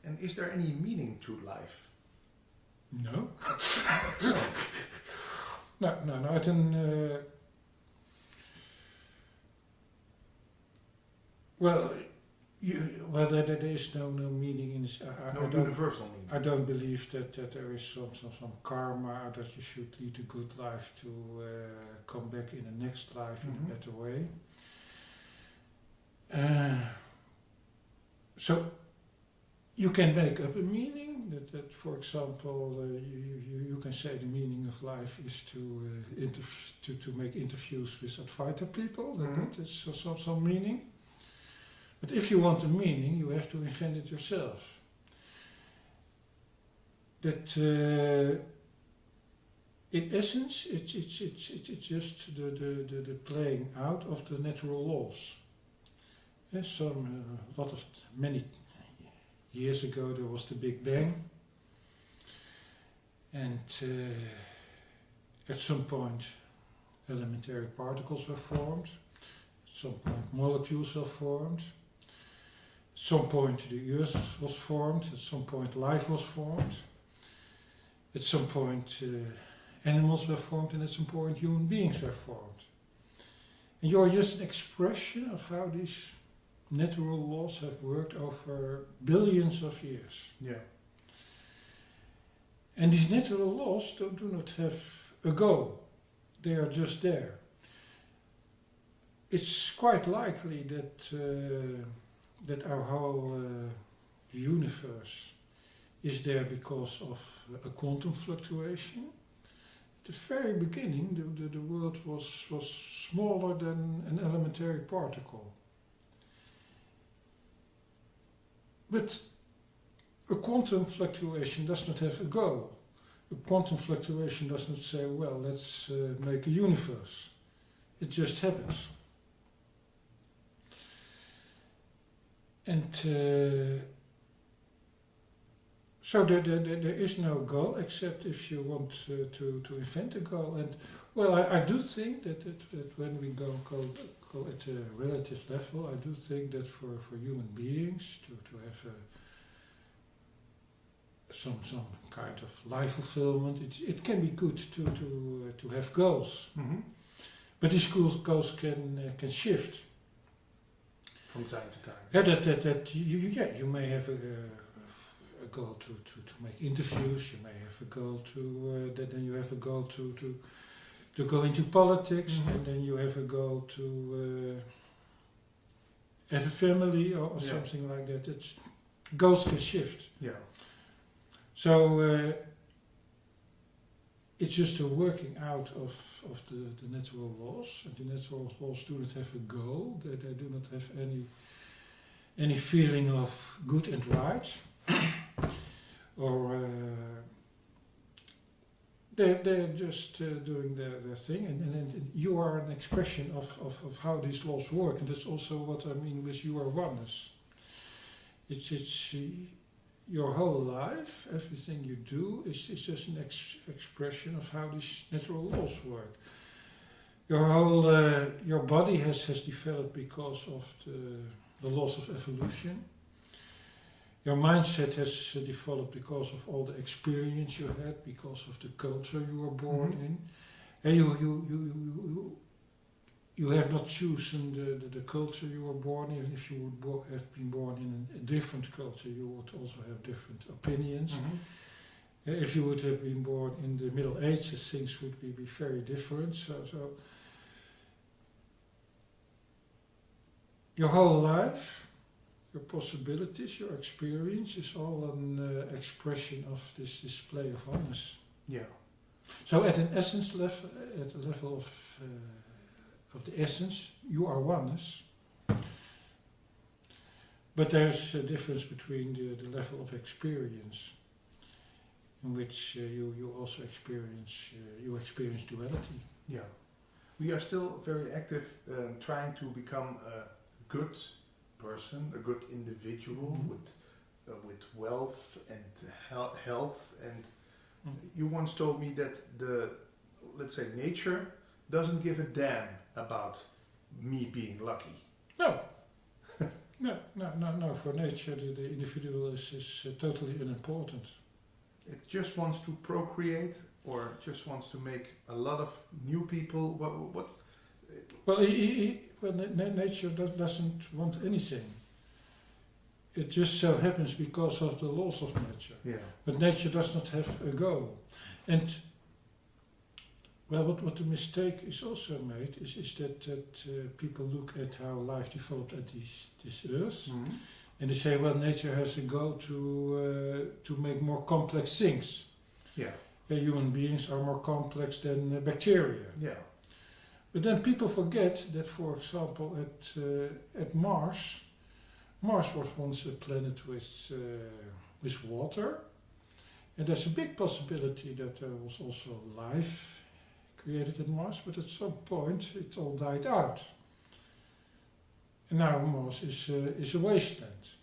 And is there any meaning to life? No. No, I don't. There is no meaning in this. No universal meaning. I don't believe that there is some karma, that you should lead a good life to come back in the next life in a better way. So you can make up a meaning. That for example, you can say the meaning of life is to make interviews with Advaita people. That is some meaning. But if you want a meaning, you have to invent it yourself. That in essence, it's just the playing out of the natural laws. Yes, many years ago there was the Big Bang, and at some point elementary particles were formed, at some point molecules were formed, at some point the earth was formed, at some point life was formed, at some point animals were formed, and at some point human beings were formed. And you are just an expression of how these natural laws have worked over billions of years. Yeah. And these natural laws do not have a goal. They are just there. It's quite likely that our whole universe is there because of a quantum fluctuation. At the very beginning, the world was smaller than an elementary particle. But a quantum fluctuation does not have a goal. A quantum fluctuation does not say, well, let's make a universe. It just happens. And so there is no goal, except if you want to invent a goal. And well, I do think that when we go at a relative level, I do think that for human beings to have some kind of life fulfillment, it can be good to have goals. But these goals can shift from time to time. Yeah, you may have a goal to make interviews. You may have a goal to then you have a goal to go into politics, and then you have a goal to have a family or something like that. Goals can shift. Yeah. So it's just a working out of the natural laws, and the natural laws do not have a goal. They do not have any feeling of good and right, or they're just doing their thing, and you are an expression of how these laws work, and that's also what I mean with you are oneness. It's your whole life, everything you do is just an expression of how these natural laws work. Your whole your body has developed because of the laws of evolution. Your mindset has developed because of all the experience you had, because of the culture you were born in, and you have not chosen the culture you were born in. If you would have been born in a different culture, you would also have different opinions. If you would have been born in the Middle Ages, things would be very different. So your whole life, your possibilities, your experience is all an expression of this display of oneness. Yeah. So at an essence level, at the level of the essence, you are oneness. But there's a difference between the level of experience, in which you also experience duality. Yeah. We are still very active trying to become a good person, a good individual with wealth and health. And you once told me that let's say nature doesn't give a damn about me being lucky. No. No. For nature, the individual is totally unimportant. It just wants to procreate, or just wants to make a lot of new people. Nature doesn't want anything. It just so happens because of the laws of nature. Yeah. But nature does not have a goal. And what the mistake is also made is that people look at how life developed at this earth, and they say, well, nature has a goal to make more complex things. Yeah. Human beings are more complex than bacteria. Yeah. But then people forget that, for example, at Mars was once a planet with water, and there's a big possibility that there was also life created at Mars, but at some point it all died out. And now Mars is a wasteland.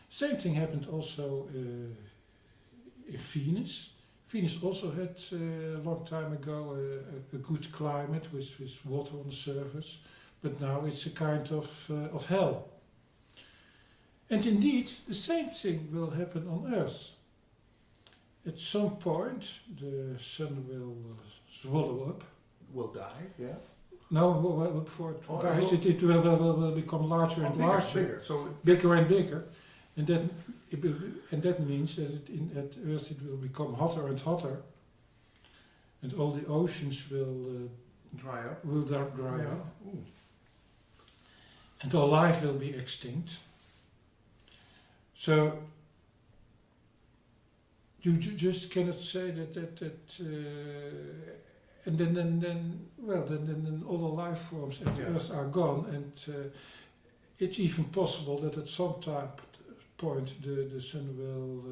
Same thing happened also in Venus. Venus also had a long time ago a good climate with water on the surface, but now it's a kind of hell. And indeed, the same thing will happen on Earth. At some point, the sun will swallow up. Will die, yeah. No, before it dies, it will become larger and larger, bigger. So bigger and bigger, and that means that at Earth it will become hotter and hotter, and all the oceans will dry up. Ooh. And all life will be extinct. So you just cannot say that and then all the life forms at Earth are gone, and it's even possible that at some point the sun will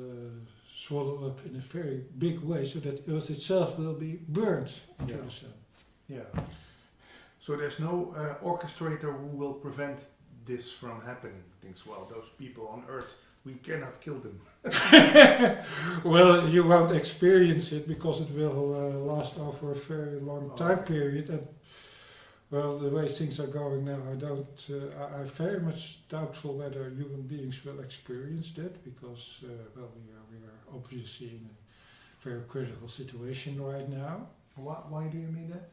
swallow up in a very big way, so that Earth itself will be burned into the sun. Yeah. So there's no orchestrator who will prevent this from happening. Thinks, well, those people on Earth, we cannot kill them. Well, you won't experience it because it will last over a very long time period. And well, the way things are going now, I'm very much doubtful whether human beings will experience that, because we are obviously in a very critical situation right now. Why do you mean that?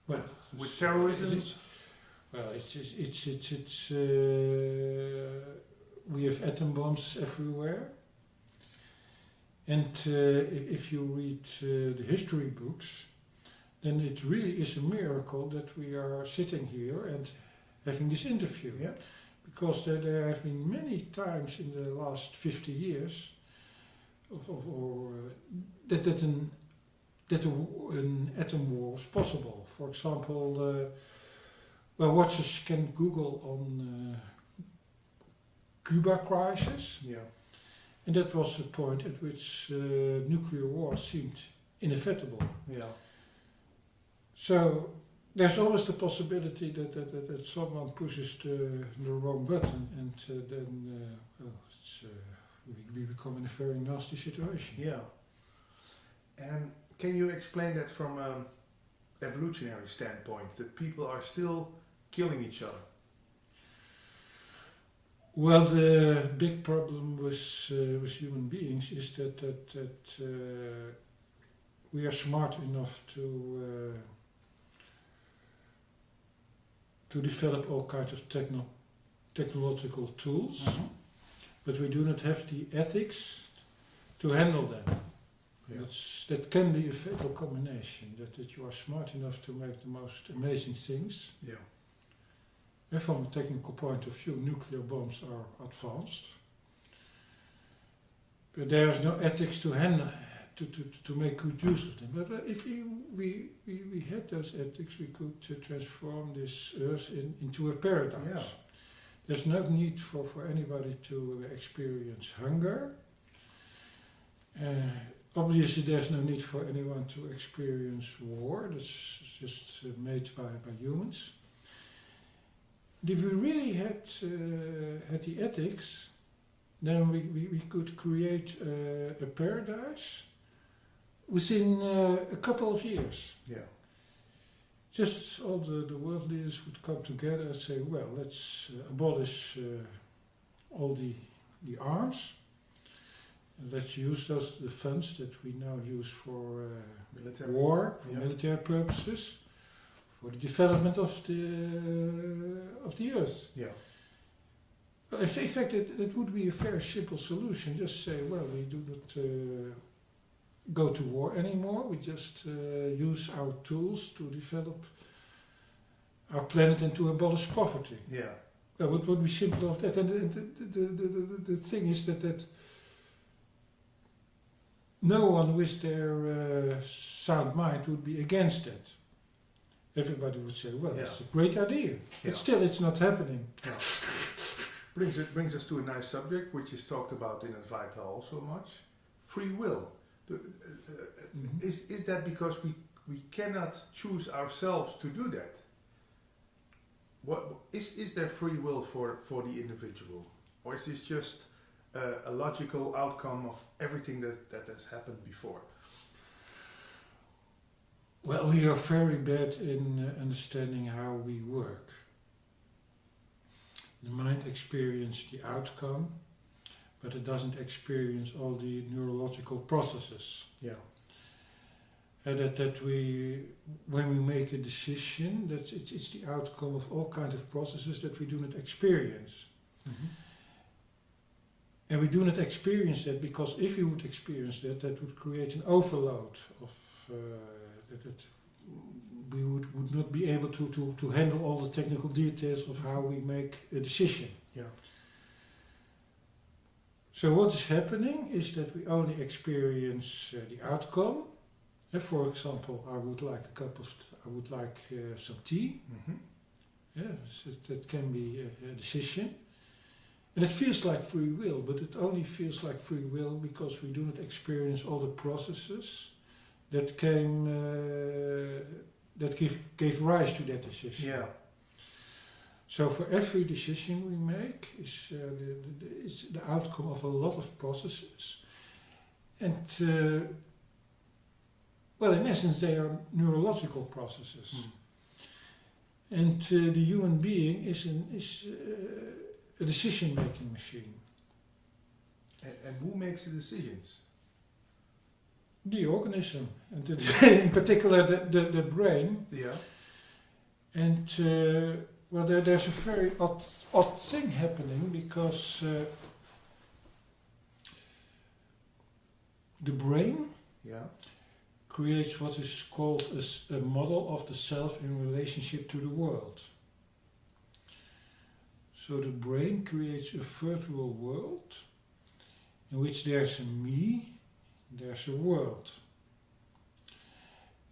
Well, with terrorism. We have atom bombs everywhere, and if you read the history books, then it really is a miracle that we are sitting here and having this interview. Yeah. Because there have been many times in the last 50 years that an atom war was possible. For example, watchers can Google on Cuba crisis, and that was a point at which nuclear war seemed inevitable. Yeah. So there's always the possibility that someone pushes the wrong button, and then we become in a very nasty situation. Yeah. And can you explain that from an evolutionary standpoint, that people are still killing each other? Well, the big problem with human beings is that we are smart enough to develop all kinds of technological tools, but we do not have the ethics to handle them. Yeah. That can be a fatal combination, that you are smart enough to make the most amazing things. Yeah. And from a technical point of view, nuclear bombs are advanced. But there is no ethics to handle, to make good use of them. But if we had those ethics, we could transform this Earth into a paradise. Yeah. There's no need for anybody to experience hunger. Obviously, there's no need for anyone to experience war. That's just made by humans. If we really had the ethics, then we could create a paradise within a couple of years. Yeah. Just all the world leaders would come together and say, well, let's abolish all the arms. And let's use the funds that we now use for Military. war, for Yeah. military purposes, for the development of the earth. Yeah. Well, in fact, it would be a very simple solution. Just say, well, we do not go to war anymore. We just use our tools to develop our planet and to abolish poverty. Yeah. Well, what would be simple of that? And the thing is that no one with their sound mind would be against that. Everybody would say, well, Yeah. it's a great idea. Yeah. But still, it's not happening. Yeah. brings us to a nice subject, which is talked about in Advaita also much. Free will. Is that because we cannot choose ourselves to do that? What is there free will for the individual, or is this just a logical outcome of everything that has happened before? Well, we are very bad in understanding how we work. The mind experiences the outcome, but it doesn't experience all the neurological processes. Yeah. And that when we make a decision, that it's the outcome of all kinds of processes that we do not experience. Mm-hmm. And we do not experience that because if we would experience that, that would create an overload of that we would not be able to handle all the technical details of how we make a decision. Yeah. So what is happening is that we only experience the outcome. For example, I would like some tea. Mm-hmm. Yeah, so that can be a decision. And it feels like free will, but it only feels like free will because we do not experience all the processes that gave rise to that decision. Yeah. So for every decision we make is the outcome of a lot of processes, and well, in essence, they are neurological processes. And the human being is a decision-making machine. And who makes the decisions? The organism, and in particular the brain. Yeah. And well, there's a very odd thing happening because the brain creates what is called a model of the self in relationship to the world. So the brain creates a virtual world in which there's a me, there's a world.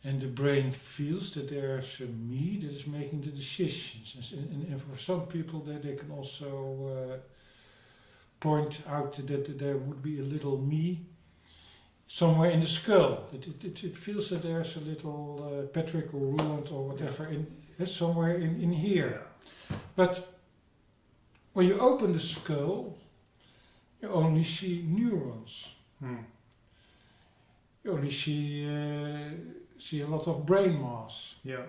And the brain feels that there's a me that is making the decisions. And for some people they can also point out that there would be a little me somewhere in the skull. It feels that there's a little Patrick or Roland or whatever somewhere in here. But when you open the skull, you only see neurons. You only see a lot of brain mass. Yeah.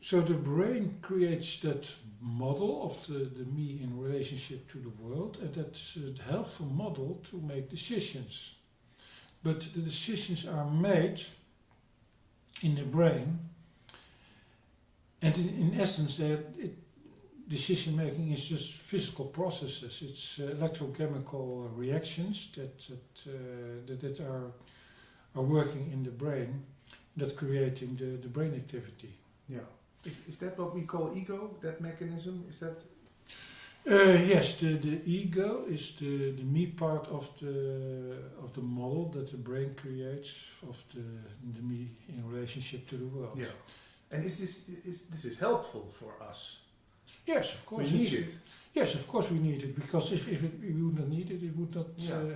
So the brain creates that model of the me in relationship to the world, and that's a helpful model to make decisions. But the decisions are made in the brain, and in essence, decision making is just physical processes. It's electrochemical reactions that are working in the brain, that creating the brain activity. Yeah. Is that what we call ego? That mechanism? Is that? Yes, the ego is the me part of the model that the brain creates of the me in relationship to the world. Yeah. And is this helpful for us? Yes, of course. We need it. Yes, of course we need it, because if we would not need it, it would not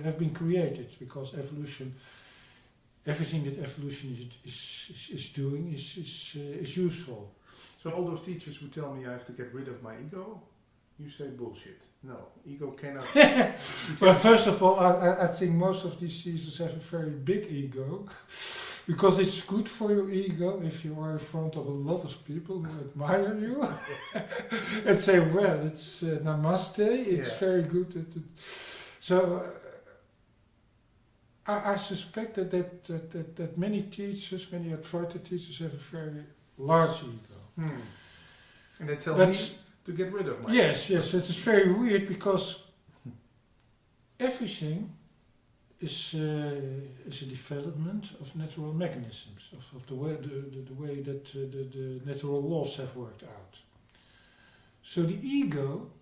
have been created, because evolution, everything that evolution is doing is useful. So all those teachers who tell me I have to get rid of my ego, you say bullshit. No, ego cannot... Well, first of all, I think most of these teachers have a very big ego, because it's good for your ego if you are in front of a lot of people who admire you and say, well, it's namaste, it's very good. So I suspect that many teachers, many Advaita teachers have a very large ego. And they tell me to get rid of my ego. Yes, it's very weird, because everything is a development of natural mechanisms, of the way that the natural laws have worked out. So the ego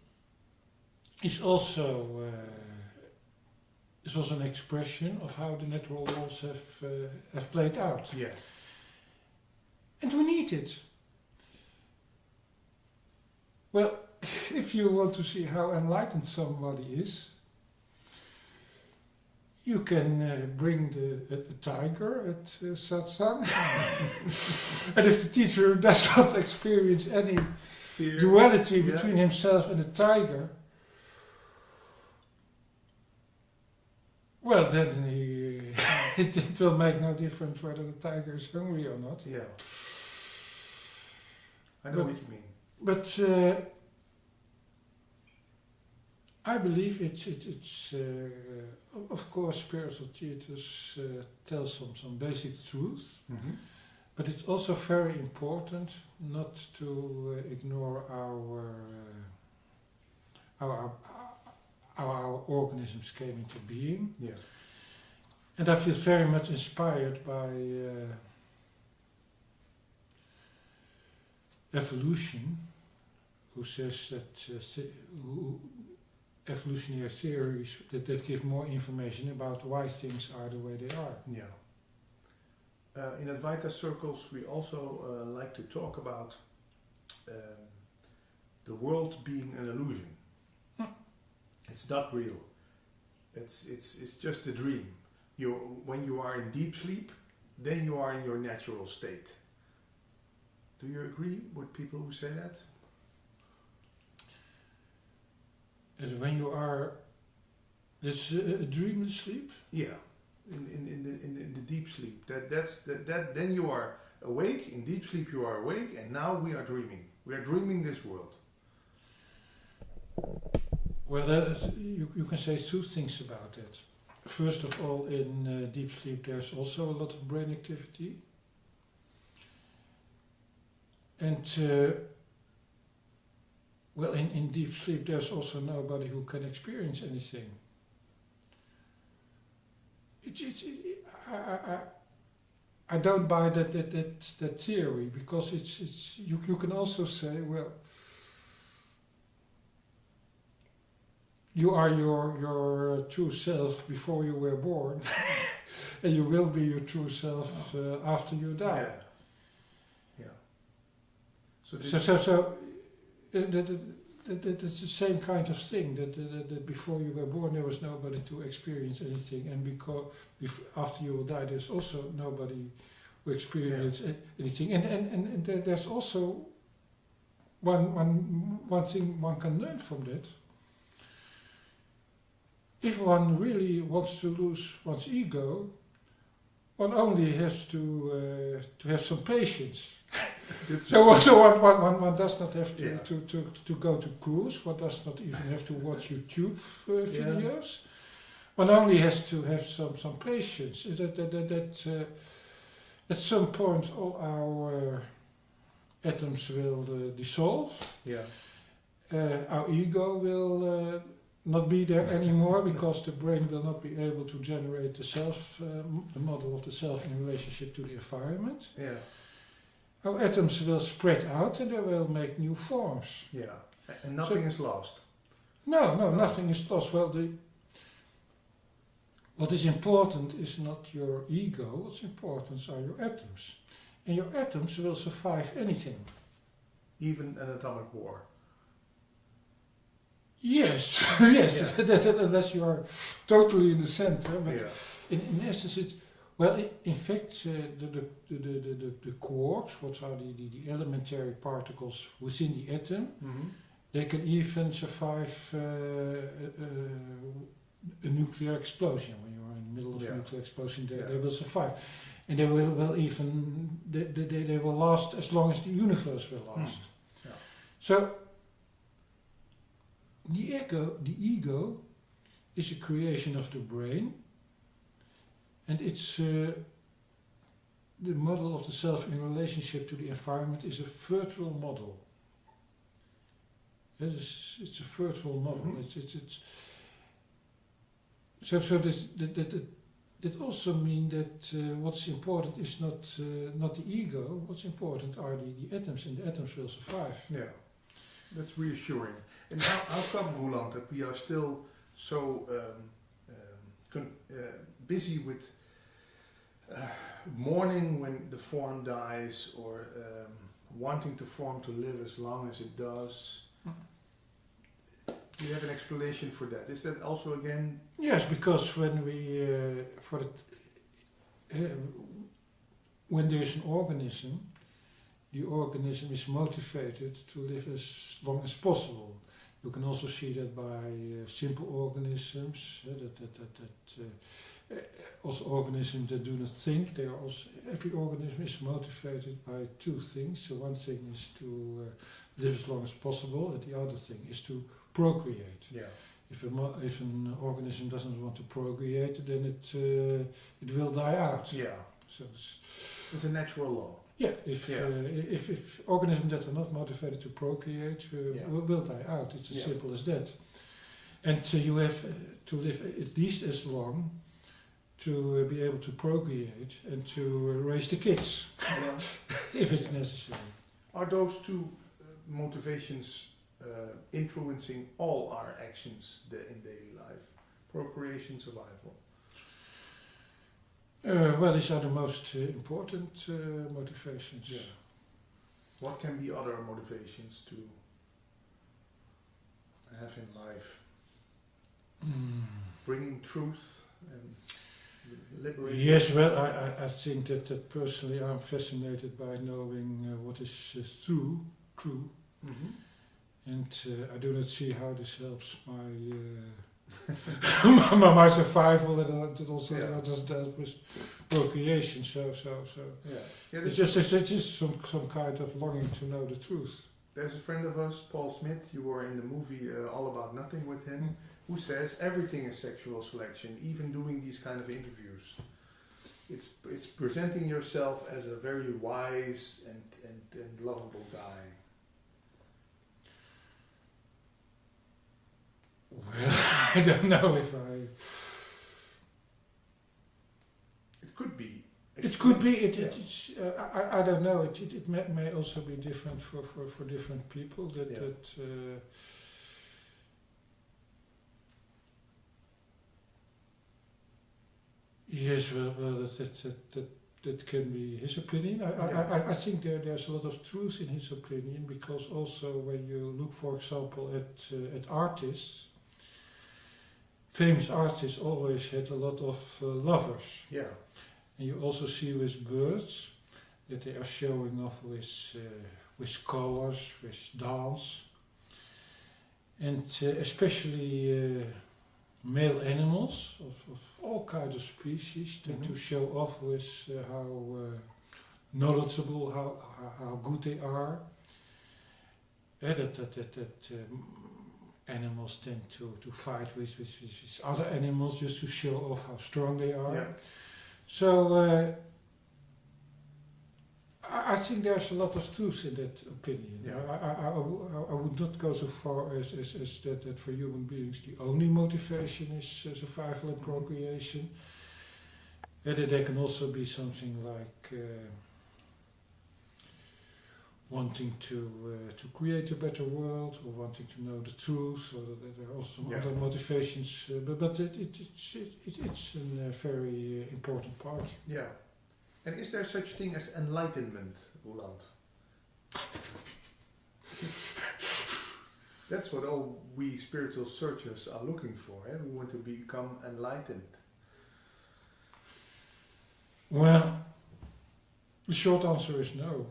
is also an expression of how the natural laws have played out. Yeah. And we need it. Well, if you want to see how enlightened somebody is, you can bring a tiger at satsang. And if the teacher does not experience any fear, duality between himself and the tiger, well, then it will make no difference whether the tiger is hungry or not. Yeah. I know what you mean. But I believe it's of course, spiritual teachers tell some basic truth, but it's also very important not to ignore how our organisms came into being. Yeah. And I feel very much inspired by evolution, who says that evolutionary theories that give more information about why things are the way they are. Yeah. In Advaita circles, we also like to talk about the world being an illusion. It's not real. It's just a dream. When you are in deep sleep, then you are in your natural state. Do you agree with people who say that? As when you are, it's a dreamless sleep. Yeah, in the deep sleep. Then you are awake. In deep sleep you are awake, and now we are dreaming. We are dreaming this world. Well, you can say two things about that. First of all, in deep sleep there's also a lot of brain activity. And well, in deep sleep there's also nobody who can experience anything. I don't buy that theory, because you can also say, well, you are your true self before you were born, and you will be your true self after you die. Yeah. So it's the same kind of thing, that before you were born there was nobody to experience anything, and after you will die there's also nobody who experience anything. And there's also one thing one can learn from that. If one really wants to lose one's ego, one only has to have some patience. So one does not have to go to cruise. One does not even have to watch YouTube videos. One only has to have some patience. That at some point all our atoms will dissolve. Yeah. Our ego will not be there anymore, because the brain will not be able to generate the model of the self in relationship to the environment. Yeah. Our atoms will spread out and they will make new forms. Yeah. And nothing is lost. No, nothing is lost. Well, what is important is not your ego. What's important are your atoms. And your atoms will survive anything. Even an atomic war. Yes, yes, unless you are totally in the center. But in essence, in fact, the quarks, what are the elementary particles within the atom, they can even survive a nuclear explosion. When you are in the middle of a nuclear explosion, they will survive. And they will even, they will last as long as the universe will last. So, the ego is a creation of the brain, and it's the model of the self in relationship to the environment is a virtual model. It's a virtual model. So that also means that what's important is not the ego. What's important are the atoms, and the atoms will survive. Yeah. That's reassuring. And how come, Roland, that we are still so busy with mourning when the form dies, or wanting the form to live as long as it does? Do you have an explanation for that? Is that also again? Yes, because when when there is an organism, the organism is motivated to live as long as possible. You can also see that by simple organisms, also organisms that do not think. They are also, every organism is motivated by two things. So one thing is to live as long as possible, and the other thing is to procreate. Yeah. If an organism doesn't want to procreate, then it will die out. Yeah. So it's a natural law. Yeah, if organisms that are not motivated to procreate will die out. It's as simple as that. And you have to live at least as long to be able to procreate and to raise the kids, if it's necessary. Are those two motivations influencing all our actions in daily life? Procreation, survival? Well, these are the most important motivations. Yeah. What can be other motivations to have in life? Bringing truth and liberating. Yes, well, I think that personally I'm fascinated by knowing what is true. And I do not see how this helps my my survival, and it also doesn't help with procreation. It's just some kind of longing to know the truth. There's a friend of us, Paul Smith. You were in the movie All About Nothing with him, who says everything is sexual selection, even doing these kind of interviews. It's presenting yourself as a very wise and lovable guy. Well, I don't know if I... It could be. It could be. I don't know. It may also be different for different people. Yes, well, that can be his opinion. I think there's a lot of truth in his opinion, because also when you look, for example, at artists, famous artists always had a lot of lovers. Yeah. And you also see with birds that they are showing off with colors, with dance. And especially male animals of all kinds of species tend to show off with how knowledgeable, how good they are. Animals tend to fight with other animals just to show off how strong they are. Yeah. So I think there's a lot of truth in that opinion. Yeah. I would not go so far as that for human beings the only motivation is survival and procreation. That there can also be something like wanting to create a better world, or wanting to know the truth, or there are also some other motivations. But it's a very important part. Yeah. And is there such thing as enlightenment, Roland? That's what all we spiritual searchers are looking for. Eh? We want to become enlightened. Well, the short answer is no.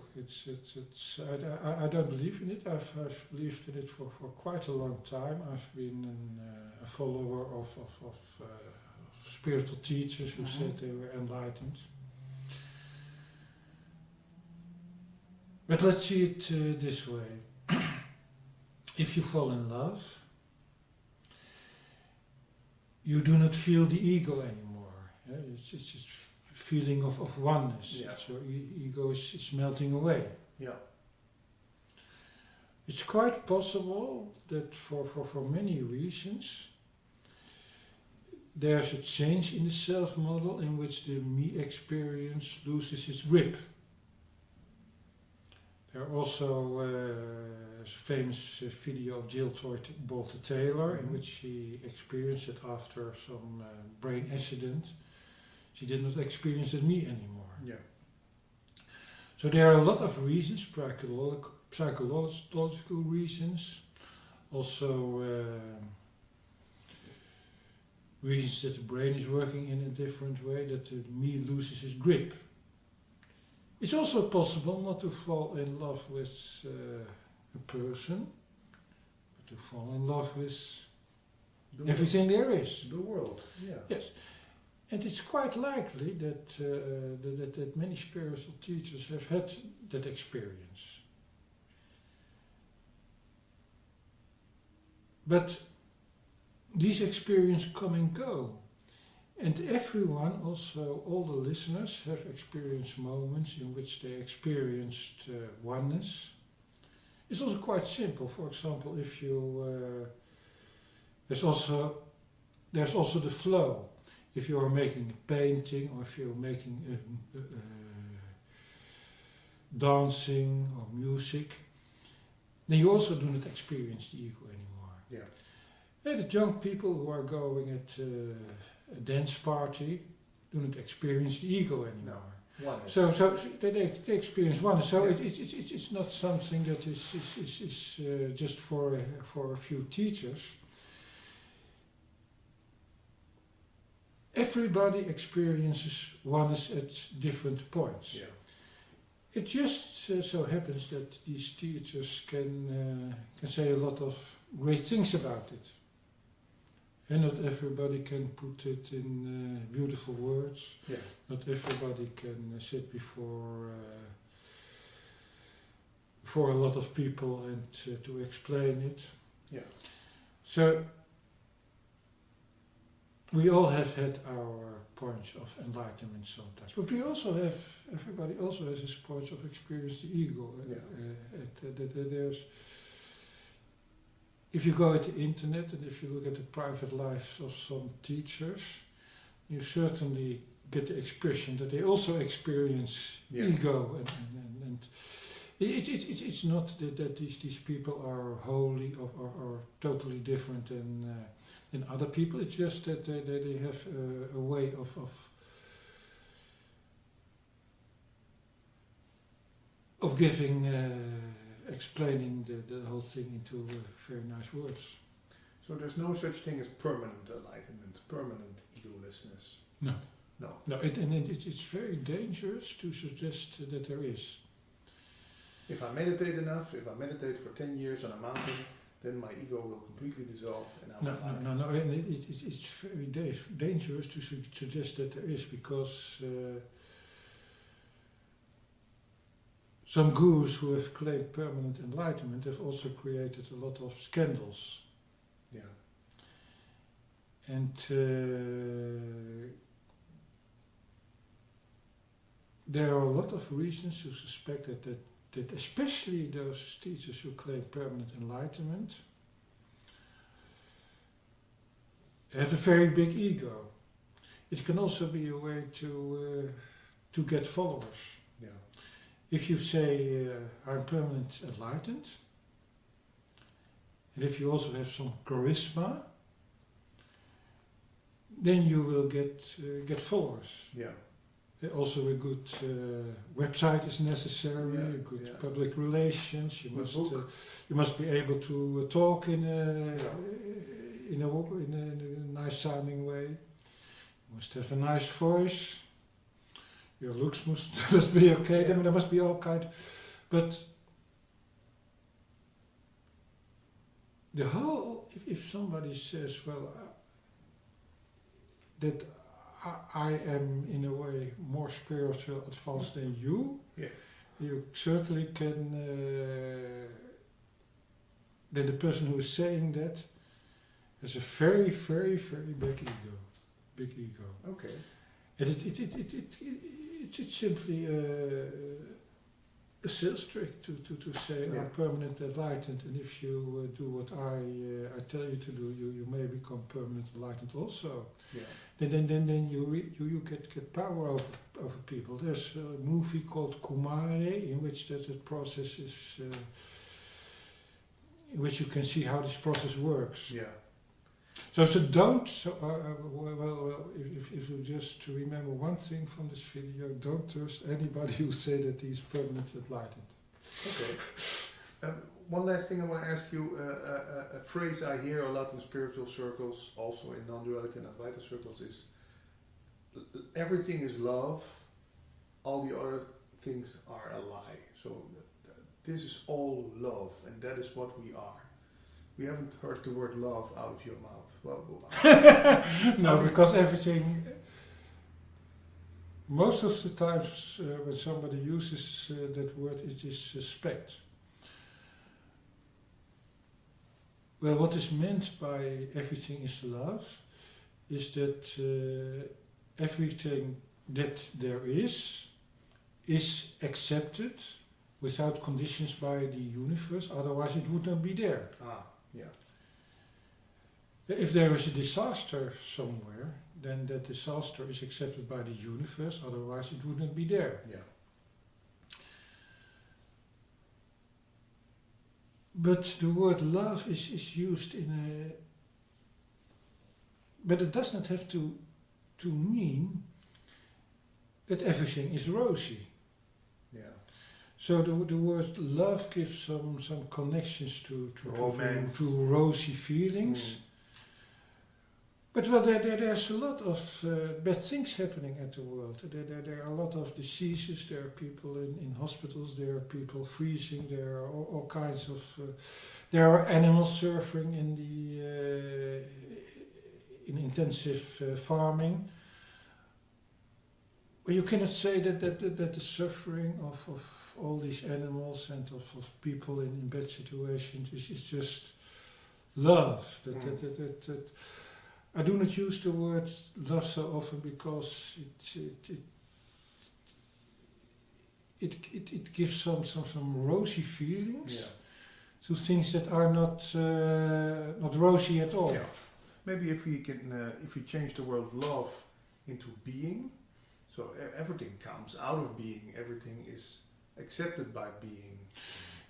I don't believe in it. I've believed in it for quite a long time. I've been a follower of spiritual teachers who said they were enlightened. But let's see it this way. If you fall in love, you do not feel the ego anymore. Yeah? It's just feeling of oneness. Yeah. So ego is melting away. Yeah. It's quite possible that for many reasons there's a change in the self model in which the me experience loses its grip. There are also a famous video of Jill Bolte Taylor in which she experienced it after some brain accident. She did not experience the me anymore. Yeah. So there are a lot of reasons, psychological reasons, also reasons that the brain is working in a different way, that the me loses its grip. It's also possible not to fall in love with a person, but to fall in love with everything there is. The world, yeah. Yes. And it's quite likely that many spiritual teachers have had that experience. But these experiences come and go. And everyone, also all the listeners, have experienced moments in which they experienced oneness. It's also quite simple. For example, if you there's also the flow. If you are making a painting, or if you're making dancing or music, then you also do not experience the ego anymore. Yeah. And the young people who are going at a dance party do not experience the ego anymore. No. So they experience oneness. So it's not something that is just for a few teachers. Everybody experiences oneness at different points. Yeah. It just so happens that these teachers can say a lot of great things about it. And not everybody can put it in beautiful words. Yeah. Not everybody can sit before a lot of people and to explain it. Yeah. So we all have had our points of enlightenment sometimes, but everybody also has his points of experience the ego. There's, if you go at the internet and if you look at the private lives of some teachers, you certainly get the expression that they also experience ego, and it's not that these people are wholly or totally different than other people. It's just that they have a way of of giving, explaining the whole thing into very nice words. So there's no such thing as permanent enlightenment, permanent egolessness. No. No. No, it's very dangerous to suggest that there is. If I meditate enough, if I meditate for 10 years on a mountain, then my ego will completely dissolve and I'm enlightened. No, and it's very dangerous to suggest that there is, because some gurus who have claimed permanent enlightenment have also created a lot of scandals. Yeah. And there are a lot of reasons to suspect that especially those teachers who claim permanent enlightenment have a very big ego. It can also be a way to get followers. Yeah. If you say, I'm permanent enlightened, and if you also have some charisma, then you will get followers. Yeah. Also a good website is necessary, Yeah, a good yeah. public relations. You Good must be able to talk in a nice sounding way. You must have a nice voice. Your looks must be okay. Yeah. There must be all kind. But the whole, if somebody says, well, that I am in a way more spiritual advanced than you, yeah. you certainly can, then the person who is saying that has a very, very, very big ego. Okay. And it's simply a sales trick to say, Yeah. I'm permanent enlightened, and if you do what I tell you to do, you may become permanent enlightened also. Yeah. Then you get power over people. There's a movie called Kumare in which that process is, in which you can see how this process works. Yeah. So don't. Well, if you just remember one thing from this video, don't trust anybody who say that he's permanent enlightened. Okay. One last thing I want to ask you, a phrase I hear a lot in spiritual circles, also in non-duality and Advaita circles, is everything is love, all the other things are a lie. So this is all love, and that is what we are. We haven't heard the word love out of your mouth. Well, no, because everything, most of the times when somebody uses that word, it is suspect. Well, what is meant by everything is love is that everything that there is accepted without conditions by the universe, otherwise it would not be there. Yeah. If there is a disaster somewhere, then that disaster is accepted by the universe, otherwise it would not be there. Yeah. But the word love is used in a... But it does not have to mean that everything is rosy. Yeah. So the word love gives some connections to romance, to rosy feelings. But well, there's a lot of bad things happening at the world. There are a lot of diseases. There are people in hospitals. There are people freezing. There are all kinds of. There are animals suffering in the in intensive farming. Well, you cannot say that the suffering of all these animals and of people in bad situations is just love. That I do not use the word love so often because it gives some rosy feelings to things that are not rosy at all. Yeah. Maybe if we change the word love into being, so everything comes out of being, everything is accepted by being.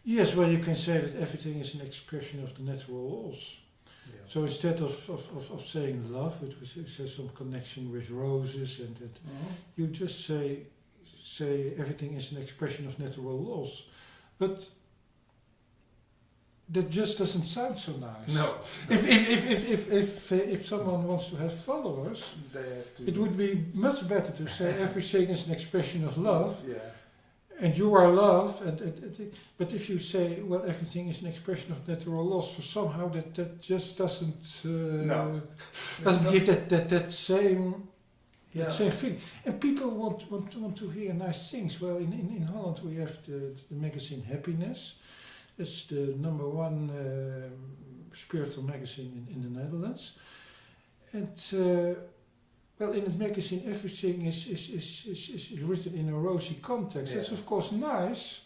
Yes, well, you can say that everything is an expression of the natural laws. Yeah. So instead of saying love, which has some connection with roses and that, you just say say everything is an expression of natural laws, but that just doesn't sound so nice. No. If someone wants to have followers, They have to. it would be much better to say everything is an expression of love, Yeah. and you are love. But if you say, well, everything is an expression of natural laws, so somehow that just doesn't No. doesn't give that same. Yeah. The same thing, and people want to hear nice things. Well, in Holland we have the magazine Happiness. It's the #1 spiritual magazine in the Netherlands, and well, in the magazine everything is written in a rosy context. Yeah. That's of course nice,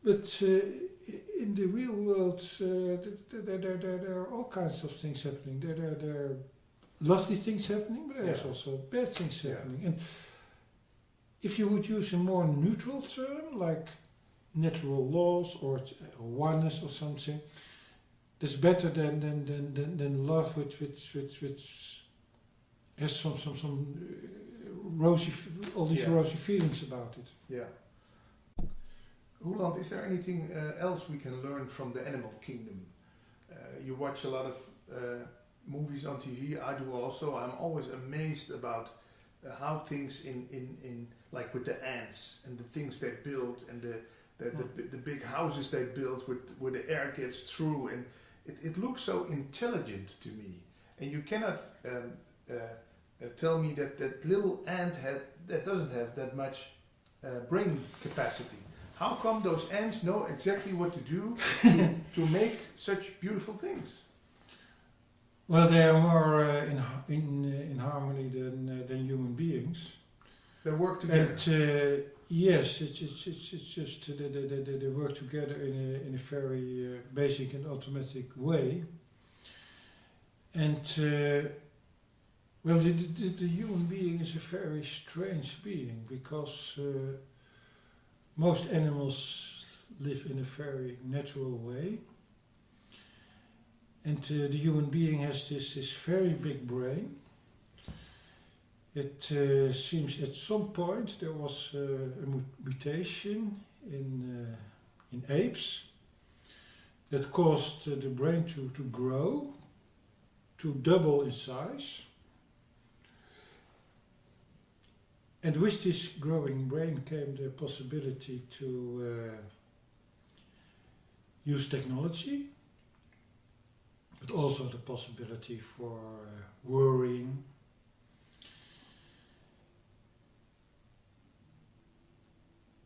but in the real world there are all kinds of things happening. There are lovely things happening, but there's also bad things happening. And if you would use a more neutral term, like natural laws or oneness or something, that's better than love, which has some rosy, all these rosy feelings about it. Yeah. Roland, is there anything else we can learn from the animal kingdom? You watch a lot of movies on TV. I do also. I'm always amazed about how things in like with the ants and the things they build and the big houses they build where the air gets through, and it looks so intelligent to me. And you cannot tell me that little ant that doesn't have that much brain capacity. How come those ants know exactly what to do to make such beautiful things? Well, they are more in harmony than human beings. They work together. And yes, it's just they work together in a very basic and automatic way. And well, the human being is a very strange being, because most animals live in a very natural way. And the human being has this very big brain. It seems at some point there was a mutation in apes that caused the brain to grow, to double in size. And with this growing brain came the possibility to use technology, but also the possibility for worrying.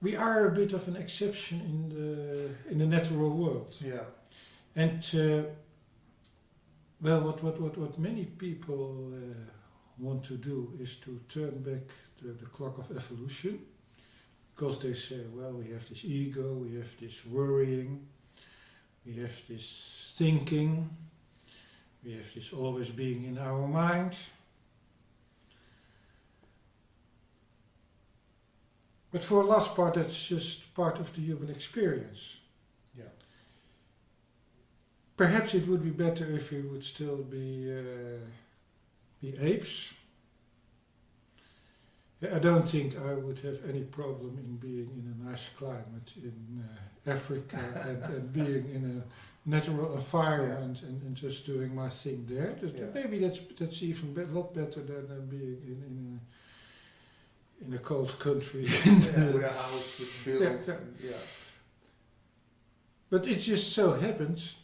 We are a bit of an exception in the natural world. Yeah. And well, what many people want to do is to turn back the clock of evolution, because they say, well, we have this ego, we have this worrying, we have this thinking, we have this always being in our mind. But for a large part, that's just part of the human experience. Yeah. Perhaps it would be better if we would still be apes. I don't think I would have any problem in being in a nice climate in Africa and being in a natural environment and just doing my thing there. Maybe that's even a lot better than being in a cold country. With a house with bills. Yeah. But it just so happens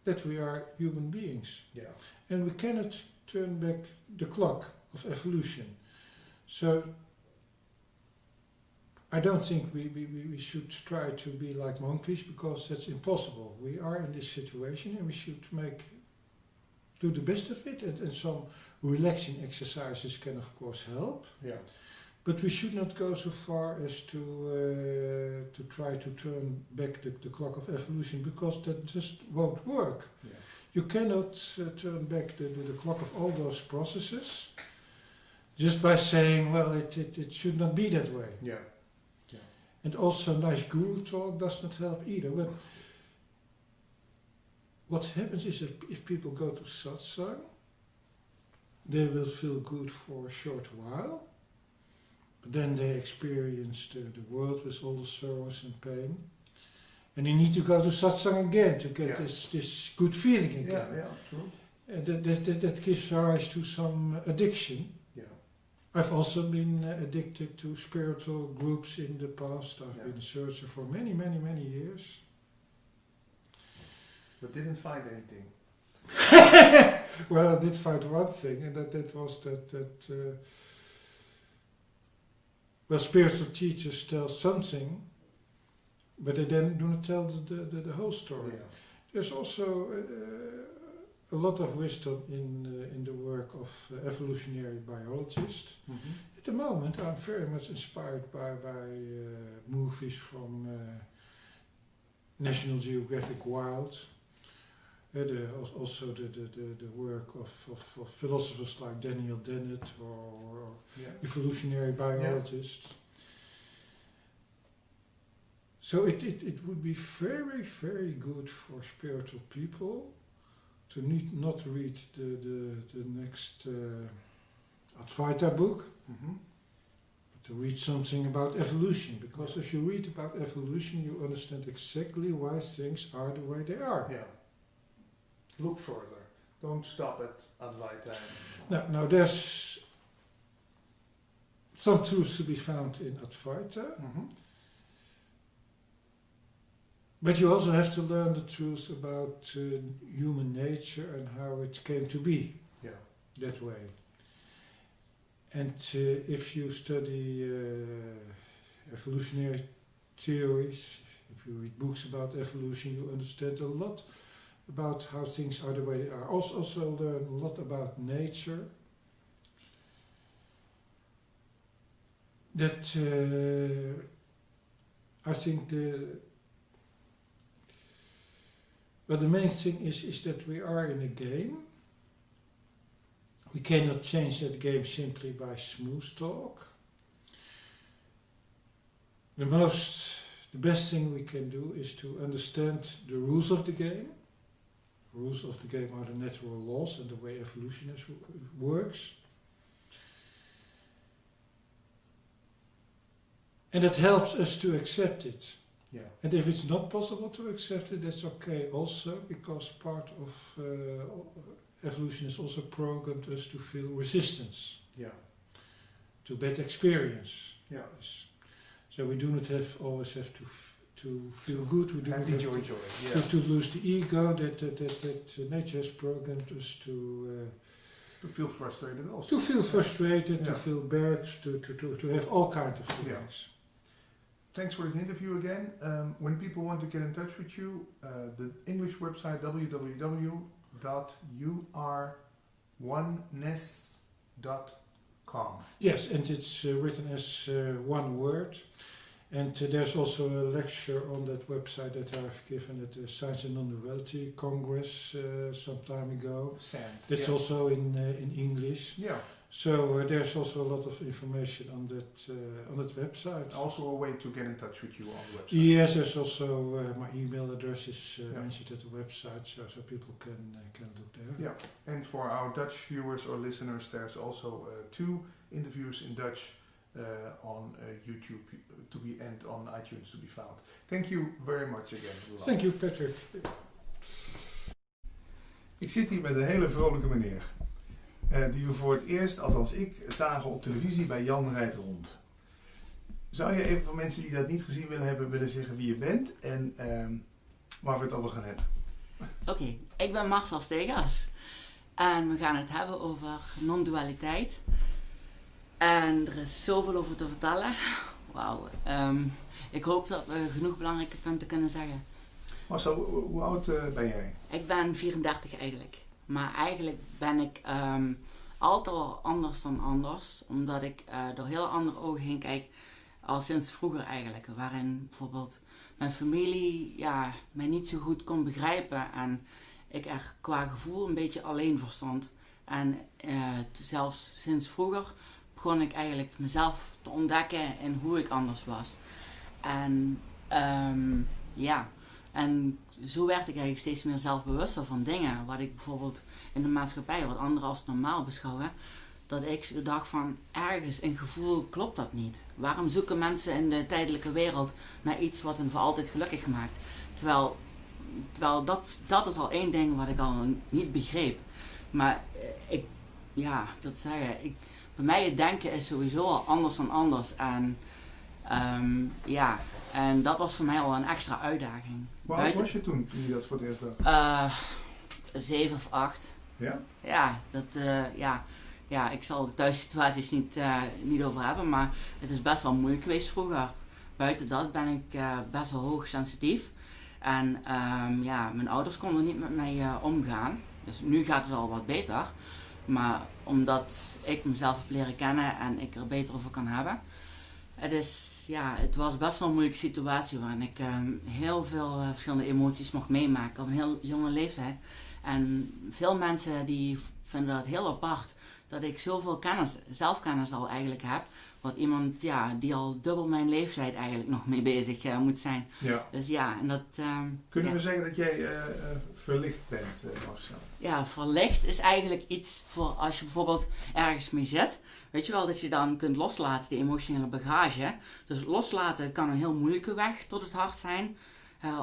that we are human beings. Yeah. And we cannot turn back the clock of evolution. So I don't think we should try to be like monkeys, because that's impossible. We are in this situation and we should do the best of it, and some relaxing exercises can of course help. Yeah. But we should not go so far as to try to turn back the clock of evolution, because that just won't work. Yeah. You cannot turn back the clock of all those processes just by saying, well, it should not be that way. Yeah. Yeah. And also nice guru talk does not help either. But what happens is that if people go to satsang, they will feel good for a short while. But then they experience the world with all the sorrows and pain. And they need to go to satsang again to get this good feeling again. Yeah, true. And that gives rise to some addiction. Yeah. I've also been addicted to spiritual groups in the past. I've been searching for many, many, many years. But didn't find anything. Well, I did find one thing, and that was that well, spiritual teachers tell something, but they then do not tell the whole story. Yeah. There's also a lot of wisdom in the work of evolutionary biologists. Mm-hmm. At the moment, I'm very much inspired by movies from National Geographic Wild. Also the work of philosophers like Daniel Dennett or evolutionary biologists. Yeah. So it would be very, very good for spiritual people to not read the next Advaita book, but to read something about evolution. Because if you read about evolution, you understand exactly why things are the way they are. Yeah. Look further. Don't stop at Advaita. Now there's some truths to be found in Advaita. Mm-hmm. But you also have to learn the truth about human nature and how it came to be that way. And if you study evolutionary theories, if you read books about evolution, you understand a lot about how things are the way they are. Also learn a lot about nature. That I think the main thing is that we are in a game. We cannot change that game simply by smooth talk. The best thing we can do is to understand the rules of the game. The rules of the game are the natural laws and the way evolution works. And that helps us to accept it. Yeah. And if it's not possible to accept it, that's okay also, because part of evolution has also programmed us to feel resistance to bad experience. Yeah. So we do not always have to feel good. We do not have joy. To lose the ego that nature has programmed us to feel frustrated also. To feel frustrated, to feel bad, to have all kinds of feelings. Yeah. Thanks for this interview again. When people want to get in touch with you, the English website www.youareoneness.com. Yes, and it's written as one word. And there's also a lecture on that website that I've given at the Science and Non-Duality Congress some time ago. That's also in English. Yeah. So there's also a lot of information on that website. Also a way to get in touch with you on the website. Yes, there's also my email address is mentioned at the website, so people can look there. Yeah, and for our Dutch viewers or listeners, there's also 2 interviews in Dutch on YouTube to be and on iTunes to be found. Thank you very much again. Thank you, Patrick. Ik zit hier met een hele vrolijke meneer. Die we voor het eerst, althans ik, zagen op televisie bij Jan Rijdt Rond. Zou je even voor mensen die dat niet gezien willen zeggen wie je bent en waar we het over gaan hebben? Oké, ik ben Marcel Stegers en we gaan het hebben over non-dualiteit. En er is zoveel over te vertellen. Wauw. Ik hoop dat we genoeg belangrijke punten kunnen zeggen. Marcel, hoe oud ben jij? Ik ben 34 eigenlijk. Maar eigenlijk ben ik altijd al anders dan anders. Omdat ik door heel andere ogen heen kijk. Al sinds vroeger eigenlijk. Waarin bijvoorbeeld mijn familie mij niet zo goed kon begrijpen. En ik er qua gevoel een beetje alleen voor stond. En zelfs sinds vroeger begon ik eigenlijk mezelf te ontdekken in hoe ik anders was. En en zo werd ik eigenlijk steeds meer zelfbewuster van dingen. Wat ik bijvoorbeeld in de maatschappij, wat anderen als normaal beschouwen, dat ik dacht van, ergens in gevoel klopt dat niet. Waarom zoeken mensen in de tijdelijke wereld naar iets wat hen voor altijd gelukkig maakt? Terwijl dat is al één ding wat ik al niet begreep. Maar bij mij het denken is sowieso al anders dan anders. En en dat was voor mij al een extra uitdaging. Hoe oud was je toen je dat voor het eerst dacht? 7 of 8. Ja? Ja, ik zal de thuissituaties niet over hebben, maar het is best wel moeilijk geweest vroeger. Buiten dat ben ik best wel hoogsensitief. En mijn ouders konden niet met mij omgaan. Dus nu gaat het al wat beter. Maar omdat ik mezelf heb leren kennen en ik er beter over kan hebben. Het was best wel een moeilijke situatie waarin ik heel veel verschillende emoties mocht meemaken op een heel jonge leeftijd. En veel mensen die vinden dat heel apart dat ik zoveel zelfkennis al eigenlijk heb. Wat iemand die al dubbel mijn leeftijd eigenlijk nog mee bezig moet zijn. Ja. Dus ja, en dat... Kunnen we zeggen dat jij verlicht bent, Marcel? Ja, verlicht is eigenlijk iets voor als je bijvoorbeeld ergens mee zit. Weet je wel, dat je dan kunt loslaten, die emotionele bagage. Dus het loslaten kan een heel moeilijke weg tot het hart zijn.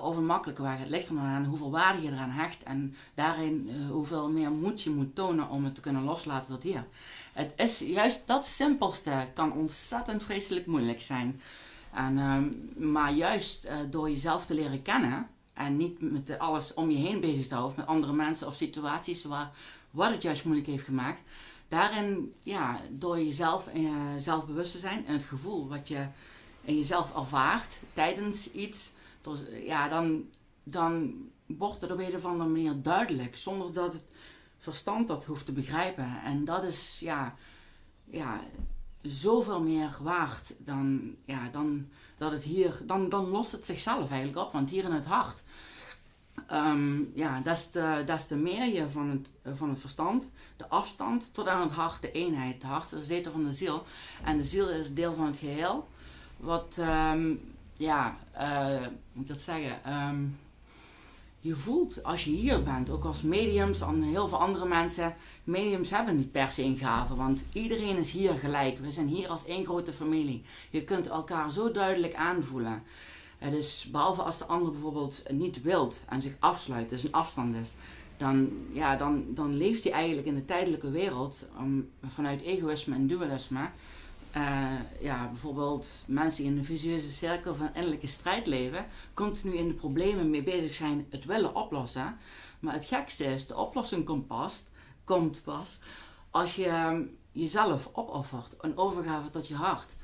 Of een makkelijke weg. Het ligt er aan hoeveel waarde je eraan hecht. En daarin hoeveel meer moed je moet tonen om het te kunnen loslaten tot hier. Het is juist dat simpelste kan ontzettend vreselijk moeilijk zijn. Maar juist door jezelf te leren kennen. En niet met alles om je heen bezig te houden. Met andere mensen of situaties wat het juist moeilijk heeft gemaakt. Daarin, door jezelf en je zelfbewust te zijn. En het gevoel wat je in jezelf ervaart tijdens iets. Dus, dan wordt het op een of andere manier duidelijk. Zonder dat het verstand dat hoeft te begrijpen. En dat is zoveel meer waard dan dat het hier... Dan lost het zichzelf eigenlijk op. Want hier in het hart... des te meer je van het verstand, de afstand tot aan het hart, de eenheid. Het hart is de zetel van de ziel. En de ziel is deel van het geheel. Wat, hoe moet ik dat zeggen? Je voelt als je hier bent, ook als mediums, en heel veel andere mensen. Mediums hebben niet per se een gave, want iedereen is hier gelijk. We zijn hier als één grote familie. Je kunt elkaar zo duidelijk aanvoelen. Dus behalve als de ander bijvoorbeeld niet wilt en zich afsluit, dus een afstand is, dan leeft hij eigenlijk in de tijdelijke wereld vanuit egoïsme en dualisme. Bijvoorbeeld mensen die in een vicieuze cirkel van innerlijke strijd leven, continu in de problemen mee bezig zijn, het willen oplossen. Maar het gekste is, de oplossing komt pas als je jezelf opoffert, een overgave tot je hart.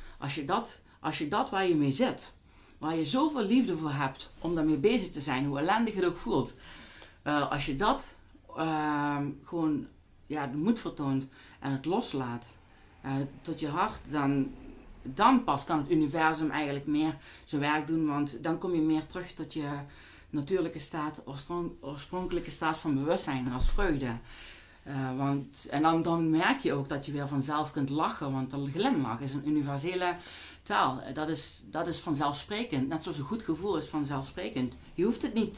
Als je dat waar je mee zit, waar je zoveel liefde voor hebt om daarmee bezig te zijn, hoe ellendig het ook voelt. Als je dat gewoon de moed vertoont en het loslaat tot je hart, dan pas kan het universum eigenlijk meer zijn werk doen. Want dan kom je meer terug tot je natuurlijke staat, oorspronkelijke staat van bewustzijn als vreugde. Dan merk je ook dat je weer vanzelf kunt lachen, want een glimlach is een universele taal. Dat is vanzelfsprekend. Net zoals een goed gevoel is vanzelfsprekend. Je hoeft het niet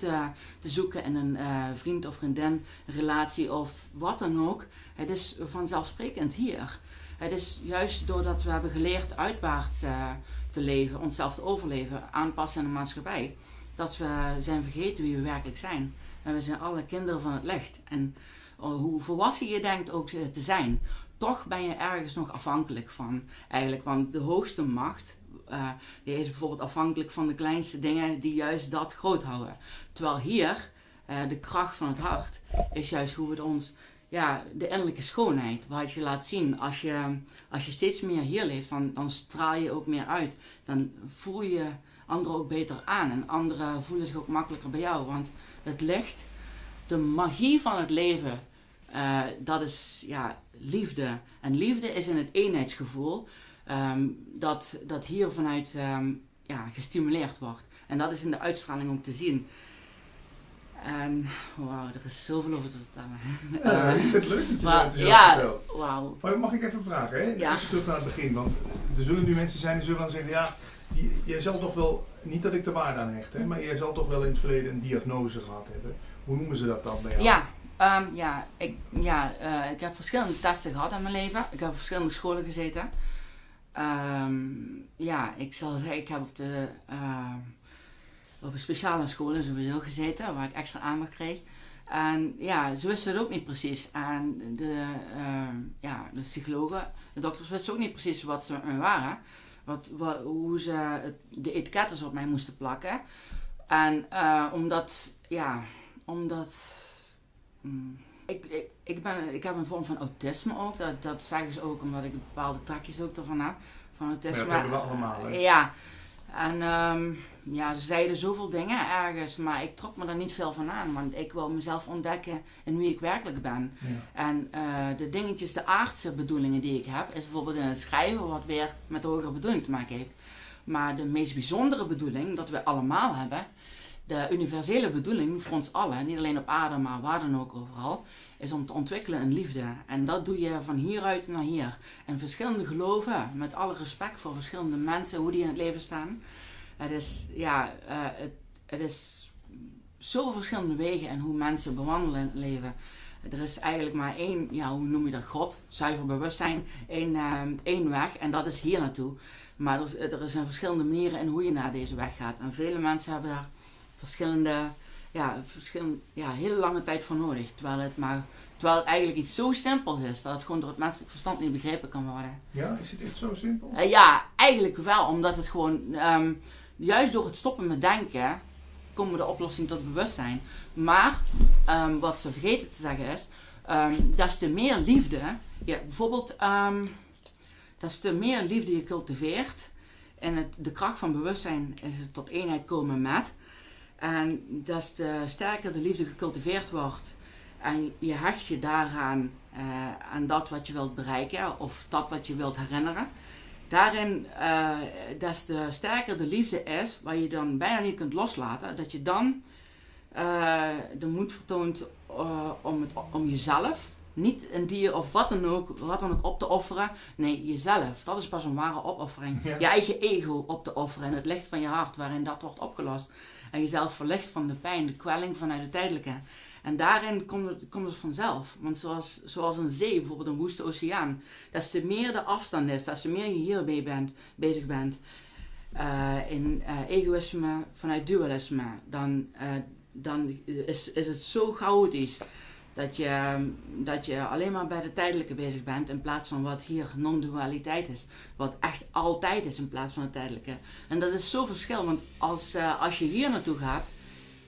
te zoeken in een vriend of vriendin, relatie of wat dan ook. Het is vanzelfsprekend hier. Het is juist doordat we hebben geleerd uitwaarts te leven, onszelf te overleven, aanpassen in de maatschappij, dat we zijn vergeten wie we werkelijk zijn. En we zijn alle kinderen van het licht. En hoe volwassen je denkt ook te zijn, toch ben je ergens nog afhankelijk van. Eigenlijk, want de hoogste macht, die is bijvoorbeeld afhankelijk van de kleinste dingen die juist dat groot houden. Terwijl hier, de kracht van het hart, is juist hoe het ons, de innerlijke schoonheid, wat je laat zien. Als je steeds meer hier leeft, dan straal je ook meer uit. Dan voel je anderen ook beter aan. En anderen voelen zich ook makkelijker bij jou. Want het licht, de magie van het leven, dat is liefde. En liefde is in het eenheidsgevoel dat hier vanuit gestimuleerd wordt. En dat is in de uitstraling ook te zien. En wauw, er is zoveel over te vertellen. Ik vind het leuk dat je het zo vertelt. Wauw. Mag ik even vragen, hè? Ja. Even terug naar het begin. Want er zullen nu mensen zijn die zullen dan zeggen, jij zal toch wel, niet dat ik er waarde aan hecht, hè, maar jij zal toch wel in het verleden een diagnose gehad hebben. Hoe noemen ze dat dan bij jou? Ja, Ik heb verschillende testen gehad in mijn leven. Ik heb op verschillende scholen gezeten. Ik zal zeggen, ik heb op een speciale scholen sowieso gezeten, waar ik extra aandacht kreeg. En ja, ze wisten het ook niet precies. En de psychologen, de dokters wisten ook niet precies wat ze met me waren. Hoe ze de etiketten op mij moesten plakken. En ik heb een vorm van autisme ook. Dat zeggen ze ook omdat ik bepaalde trekjes ook ervan heb. Van autisme. Maar dat hebben we allemaal. Hè? Ja. En ze zeiden zoveel dingen ergens, maar ik trok me er niet veel van aan. Want ik wil mezelf ontdekken in wie ik werkelijk ben. Ja. En de dingetjes, de aardse bedoelingen die ik heb, is bijvoorbeeld in het schrijven, wat weer met de hogere bedoeling te maken heeft. Maar de meest bijzondere bedoeling, dat we allemaal hebben, de universele bedoeling voor ons allen, niet alleen op aarde, maar waar dan ook overal, is om te ontwikkelen in liefde. En dat doe je van hieruit naar hier. En verschillende geloven, met alle respect voor verschillende mensen, hoe die in het leven staan. Het is zoveel verschillende wegen en hoe mensen bewandelen in het leven. Er is eigenlijk maar één, hoe noem je dat, God, zuiver bewustzijn, één weg en dat is hier naartoe. Maar er zijn verschillende manieren in hoe je naar deze weg gaat. En vele mensen hebben daar hele lange tijd voor nodig. Terwijl het eigenlijk iets zo simpels is, dat het gewoon door het menselijk verstand niet begrepen kan worden. Ja, is het echt zo simpel? Eigenlijk wel, omdat het gewoon, juist door het stoppen met denken, komen de oplossing tot bewustzijn. Maar, wat ze vergeten te zeggen is, des te meer liefde, des te meer liefde je cultiveert, en de kracht van bewustzijn is het tot eenheid komen met. En des te sterker de liefde gecultiveerd wordt en je hecht je daaraan aan dat wat je wilt bereiken of dat wat je wilt herinneren. Daarin, des te sterker de liefde is, waar je dan bijna niet kunt loslaten, dat je dan de moed vertoont om jezelf, niet een dier of wat dan ook op te offeren. Nee, jezelf. Dat is pas een ware opoffering. Ja. Je eigen ego op te offeren in het licht van je hart, waarin dat wordt opgelost. En jezelf verlicht van de pijn, de kwelling vanuit het tijdelijke. En daarin komt het vanzelf. Want zoals een zee, bijvoorbeeld een woeste oceaan. Des te meer de afstand is, des te meer je hierbij bezig bent. In egoïsme vanuit dualisme. Dan is het zo chaotisch. Dat je alleen maar bij de tijdelijke bezig bent in plaats van wat hier non-dualiteit is. Wat echt altijd is in plaats van het tijdelijke. En dat is zo verschil, want als je hier naartoe gaat,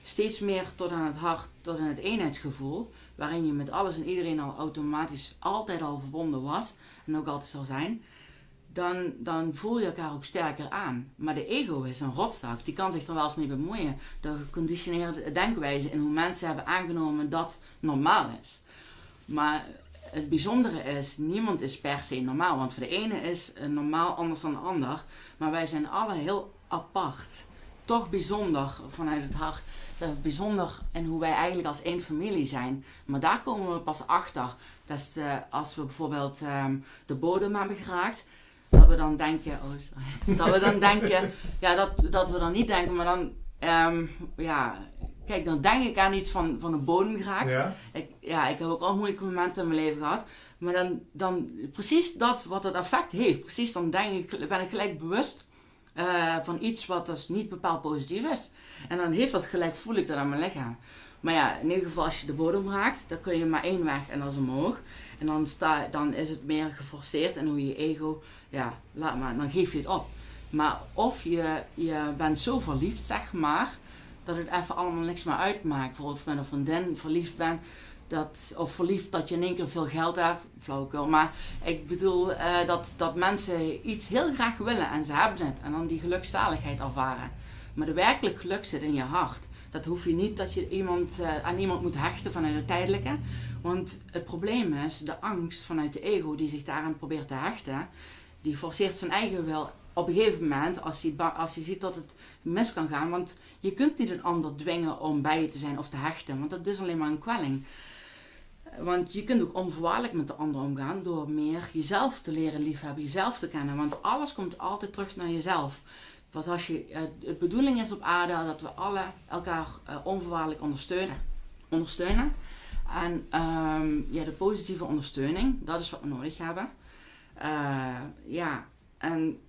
steeds meer tot aan het hart, tot aan het eenheidsgevoel, waarin je met alles en iedereen al automatisch altijd al verbonden was en ook altijd zal zijn, dan voel je elkaar ook sterker aan. Maar de ego is een rotstak, die kan zich er wel eens mee bemoeien. De geconditioneerde denkwijze en hoe mensen hebben aangenomen dat normaal is. Maar het bijzondere is, niemand is per se normaal. Want voor de ene is normaal anders dan de ander. Maar wij zijn alle heel apart. Toch bijzonder vanuit het hart. Bijzonder in hoe wij eigenlijk als één familie zijn. Maar daar komen we pas achter. Dat als we bijvoorbeeld de bodem hebben geraakt. Dat we dan denken, dat we dan niet denken, maar dan, kijk, dan denk ik aan iets van de bodem geraakt. Ja. Ik heb ook al moeilijke momenten in mijn leven gehad, maar dan precies dat wat het effect heeft, precies dan ben ik gelijk bewust van iets wat dus niet bepaald positief is. En dan heeft dat gelijk, voel ik dat aan mijn lichaam. Maar ja, in ieder geval als je de bodem raakt, dan kun je maar één weg en dat is omhoog. En dan is het meer geforceerd en hoe je ego, laat maar, dan geef je het op. Maar of je bent zo verliefd, zeg maar, dat het even allemaal niks meer uitmaakt. Bijvoorbeeld met een vriendin verliefd bent, of verliefd dat je in één keer veel geld hebt, flauwekul. Maar ik bedoel dat mensen iets heel graag willen en ze hebben het. En dan die gelukzaligheid ervaren. Maar de werkelijk geluk zit in je hart. Dat hoef je niet dat je aan iemand moet hechten vanuit het tijdelijke. Want het probleem is, de angst vanuit de ego die zich daaraan probeert te hechten, die forceert zijn eigen wil op een gegeven moment als hij ziet dat het mis kan gaan. Want je kunt niet een ander dwingen om bij je te zijn of te hechten, want dat is alleen maar een kwelling. Want je kunt ook onvoorwaardelijk met de ander omgaan door meer jezelf te leren liefhebben, jezelf te kennen. Want alles komt altijd terug naar jezelf. Want als de bedoeling is op aarde dat we alle elkaar onvoorwaardelijk ondersteunen. En de positieve ondersteuning, dat is wat we nodig hebben. En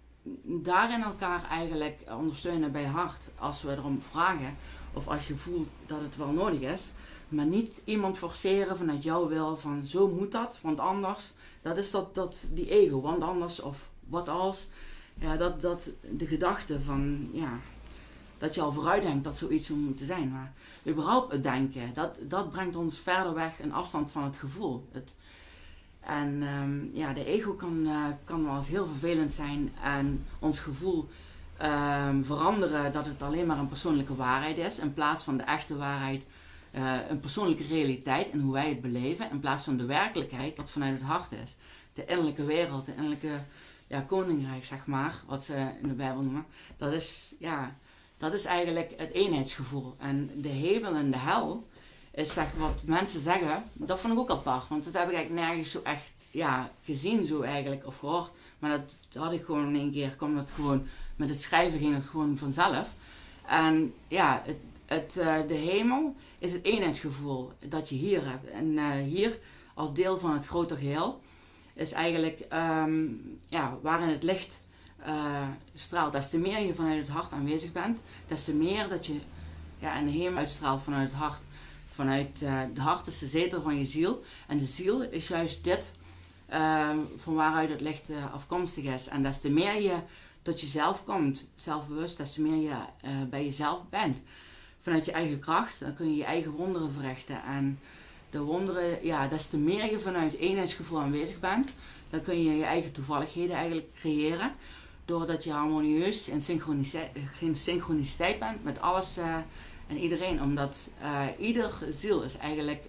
daarin elkaar eigenlijk ondersteunen bij hart als we erom vragen. Of als je voelt dat het wel nodig is. Maar niet iemand forceren vanuit jouw wil van zo moet dat, want anders. Dat is die ego, want anders of wat als. Ja, dat de gedachte van, dat je al vooruit denkt dat zoiets zou moeten zijn. Maar überhaupt het denken, dat brengt ons verder weg in afstand van het gevoel. De ego kan wel eens heel vervelend zijn en ons gevoel veranderen dat het alleen maar een persoonlijke waarheid is. In plaats van de echte waarheid, een persoonlijke realiteit en hoe wij het beleven. In plaats van de werkelijkheid dat vanuit het hart is. De innerlijke wereld, de innerlijke koninkrijk, zeg maar, wat ze in de Bijbel noemen. Dat is eigenlijk het eenheidsgevoel. En de hemel en de hel is echt wat mensen zeggen. Dat vond ik ook apart, want dat heb ik eigenlijk nergens zo echt gezien zo eigenlijk, of gehoord. Maar dat had ik gewoon in één keer, kwam dat gewoon, met het schrijven ging het gewoon vanzelf. En de hemel is het eenheidsgevoel dat je hier hebt. En hier, als deel van het grote geheel, is eigenlijk waarin het licht straalt. Des te meer je vanuit het hart aanwezig bent, des te meer dat je in de hemel uitstraalt vanuit het hart. Vanuit het hart is de zetel van je ziel. En de ziel is juist dit van waaruit het licht afkomstig is. En des te meer je tot jezelf komt, zelfbewust, des te meer je bij jezelf bent. Vanuit je eigen kracht, dan kun je je eigen wonderen verrichten. En de wonderen, des te meer je vanuit eenheidsgevoel aanwezig bent, dan kun je je eigen toevalligheden eigenlijk creëren. Doordat je harmonieus in synchroniciteit bent met alles en iedereen. Omdat ieder ziel is eigenlijk...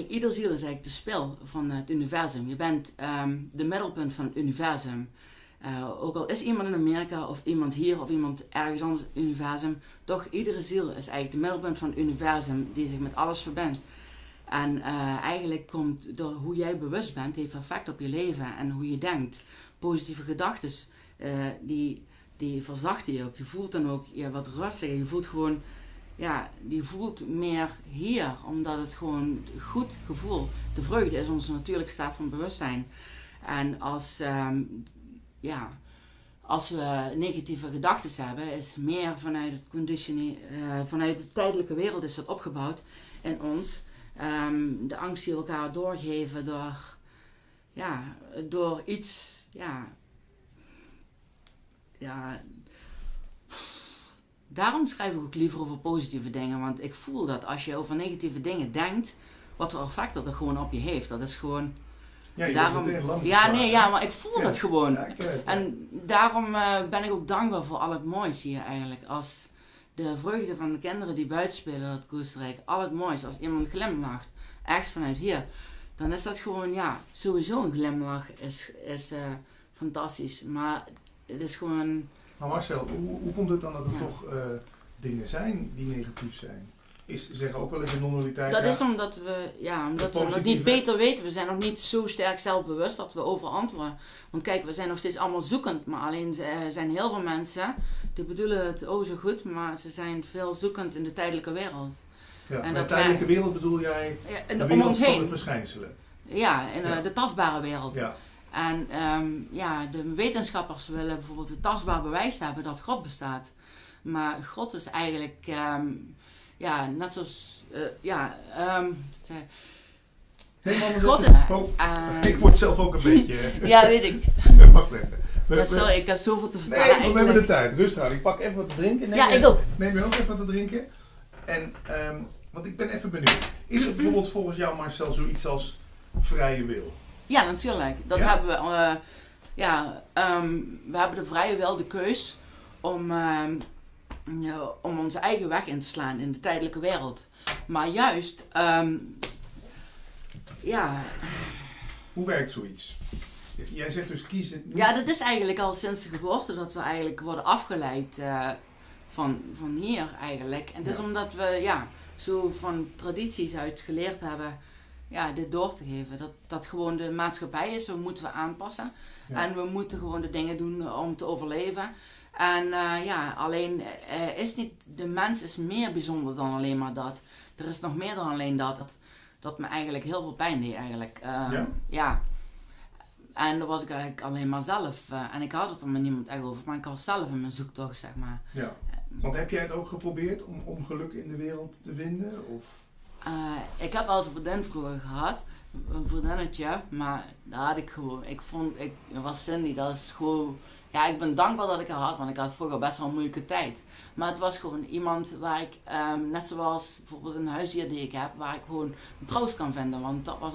ieder ziel is eigenlijk de spil van het universum. Je bent de middelpunt van het universum. Ook al is iemand in Amerika of iemand hier of iemand ergens anders in het universum, toch iedere ziel is eigenlijk de middelpunt van het universum die zich met alles verbindt. En eigenlijk komt door hoe jij bewust bent, heeft effect op je leven en hoe je denkt. Positieve gedachten, die verzachten je ook. Je voelt dan ook wat rustiger. Je voelt gewoon, je voelt meer hier, omdat het gewoon goed gevoel, de vreugde is onze natuurlijke staat van bewustzijn. En als we negatieve gedachten hebben, is meer vanuit het vanuit de tijdelijke wereld is dat opgebouwd in ons. De angst die we elkaar doorgeven door iets, Daarom schrijf ik ook liever over positieve dingen, want ik voel dat als je over negatieve dingen denkt, wat voor effect dat er gewoon op je heeft. Dat is gewoon... Ja, maar ik voel dat gewoon. Ja, en daarom ben ik ook dankbaar voor al het moois hier eigenlijk. Als de vreugde van de kinderen die buiten spelen, dat Oostenrijk, al het moois. Als iemand glimlacht, echt vanuit hier, dan is dat gewoon, sowieso een glimlach is fantastisch. Maar het is gewoon... Maar Marcel, hoe komt het dan dat er toch dingen zijn die negatief zijn? Zeggen ook wel eens in non-dualiteit... Dat is omdat we nog niet beter weten. We zijn nog niet zo sterk zelfbewust dat we over antwoorden. Want kijk, we zijn nog steeds allemaal zoekend. Maar alleen zijn heel veel mensen, die bedoelen het zo goed, maar ze zijn veel zoekend in de tijdelijke wereld. Ja, en de tijdelijke wereld bedoel jij de wereld van de verschijnselen? Ja, in de tastbare wereld. Ja. En de wetenschappers willen bijvoorbeeld het tastbaar bewijs hebben dat God bestaat. Maar God is eigenlijk... net zoals... ik word zelf ook een beetje... ja, weet ik. Wacht even. Sorry, ik heb zoveel te vertellen. Nee, we hebben de tijd. Rustig aan. Ik pak even wat te drinken. Ik ook. Neem je ook even wat te drinken. En, want ik ben even benieuwd. Is er bijvoorbeeld volgens jou, Marcel, zoiets als vrije wil? Ja, natuurlijk. Dat hebben we. We hebben de vrije wil, de keus om onze eigen weg in te slaan in de tijdelijke wereld. Maar juist, Hoe werkt zoiets? Jij zegt dus kiezen... Ja, dat is eigenlijk al sinds de geboorte dat we eigenlijk worden afgeleid van hier eigenlijk. En dat is omdat we zo van tradities uit geleerd hebben dit door te geven. Dat gewoon de maatschappij is, we moeten we aanpassen. Ja. En we moeten gewoon de dingen doen om te overleven. En alleen is niet, de mens is meer bijzonder dan alleen maar dat. Er is nog meer dan alleen dat. Dat me eigenlijk heel veel pijn deed eigenlijk. Ja. En dat was ik eigenlijk alleen maar zelf. En ik had het er met niemand echt over, maar ik was zelf in mijn zoektocht, zeg maar. Ja. Want heb jij het ook geprobeerd om geluk in de wereld te vinden? Of? Ik heb wel eens een vriendin vroeger gehad. Een vriendinnetje, maar dat had ik gewoon. Ik was Cindy, dat is gewoon... Ja, ik ben dankbaar dat ik haar had, want ik had vroeger best wel een moeilijke tijd. Maar het was gewoon iemand waar ik, net zoals bijvoorbeeld een huisdier die ik heb, waar ik gewoon troost kan vinden. Want dat was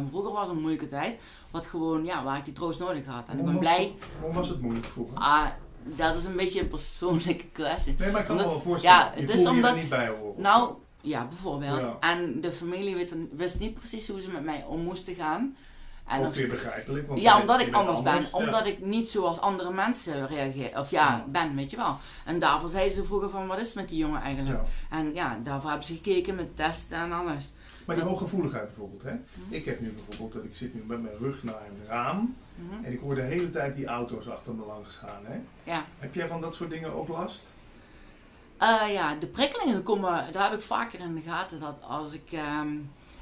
vroeger was een moeilijke tijd, wat gewoon, waar ik die troost nodig had. En ik ben blij... Waarom was het moeilijk vroeger? Dat is een beetje een persoonlijke kwestie. Nee, maar ik kan me wel voorstellen. Ja, het is omdat... er niet bij horen. Nou, ja, bijvoorbeeld. Ja. En de familie wist niet precies hoe ze met mij om moesten gaan. En ook weer begrijpelijk. Want omdat ik anders ben. Omdat ik niet zoals andere mensen reageer. Of ben, weet je wel. En daarvoor zeiden ze vroeger van, wat is met die jongen eigenlijk? Ja. En daarvoor hebben ze gekeken met testen en alles. Maar die hooggevoeligheid bijvoorbeeld, hè? Ik heb nu bijvoorbeeld dat ik zit nu met mijn rug naar een raam. En ik hoor de hele tijd die auto's achter me langs gaan, hè? Ja. Heb jij van dat soort dingen ook last? De prikkelingen komen, daar heb ik vaker in de gaten. Dat als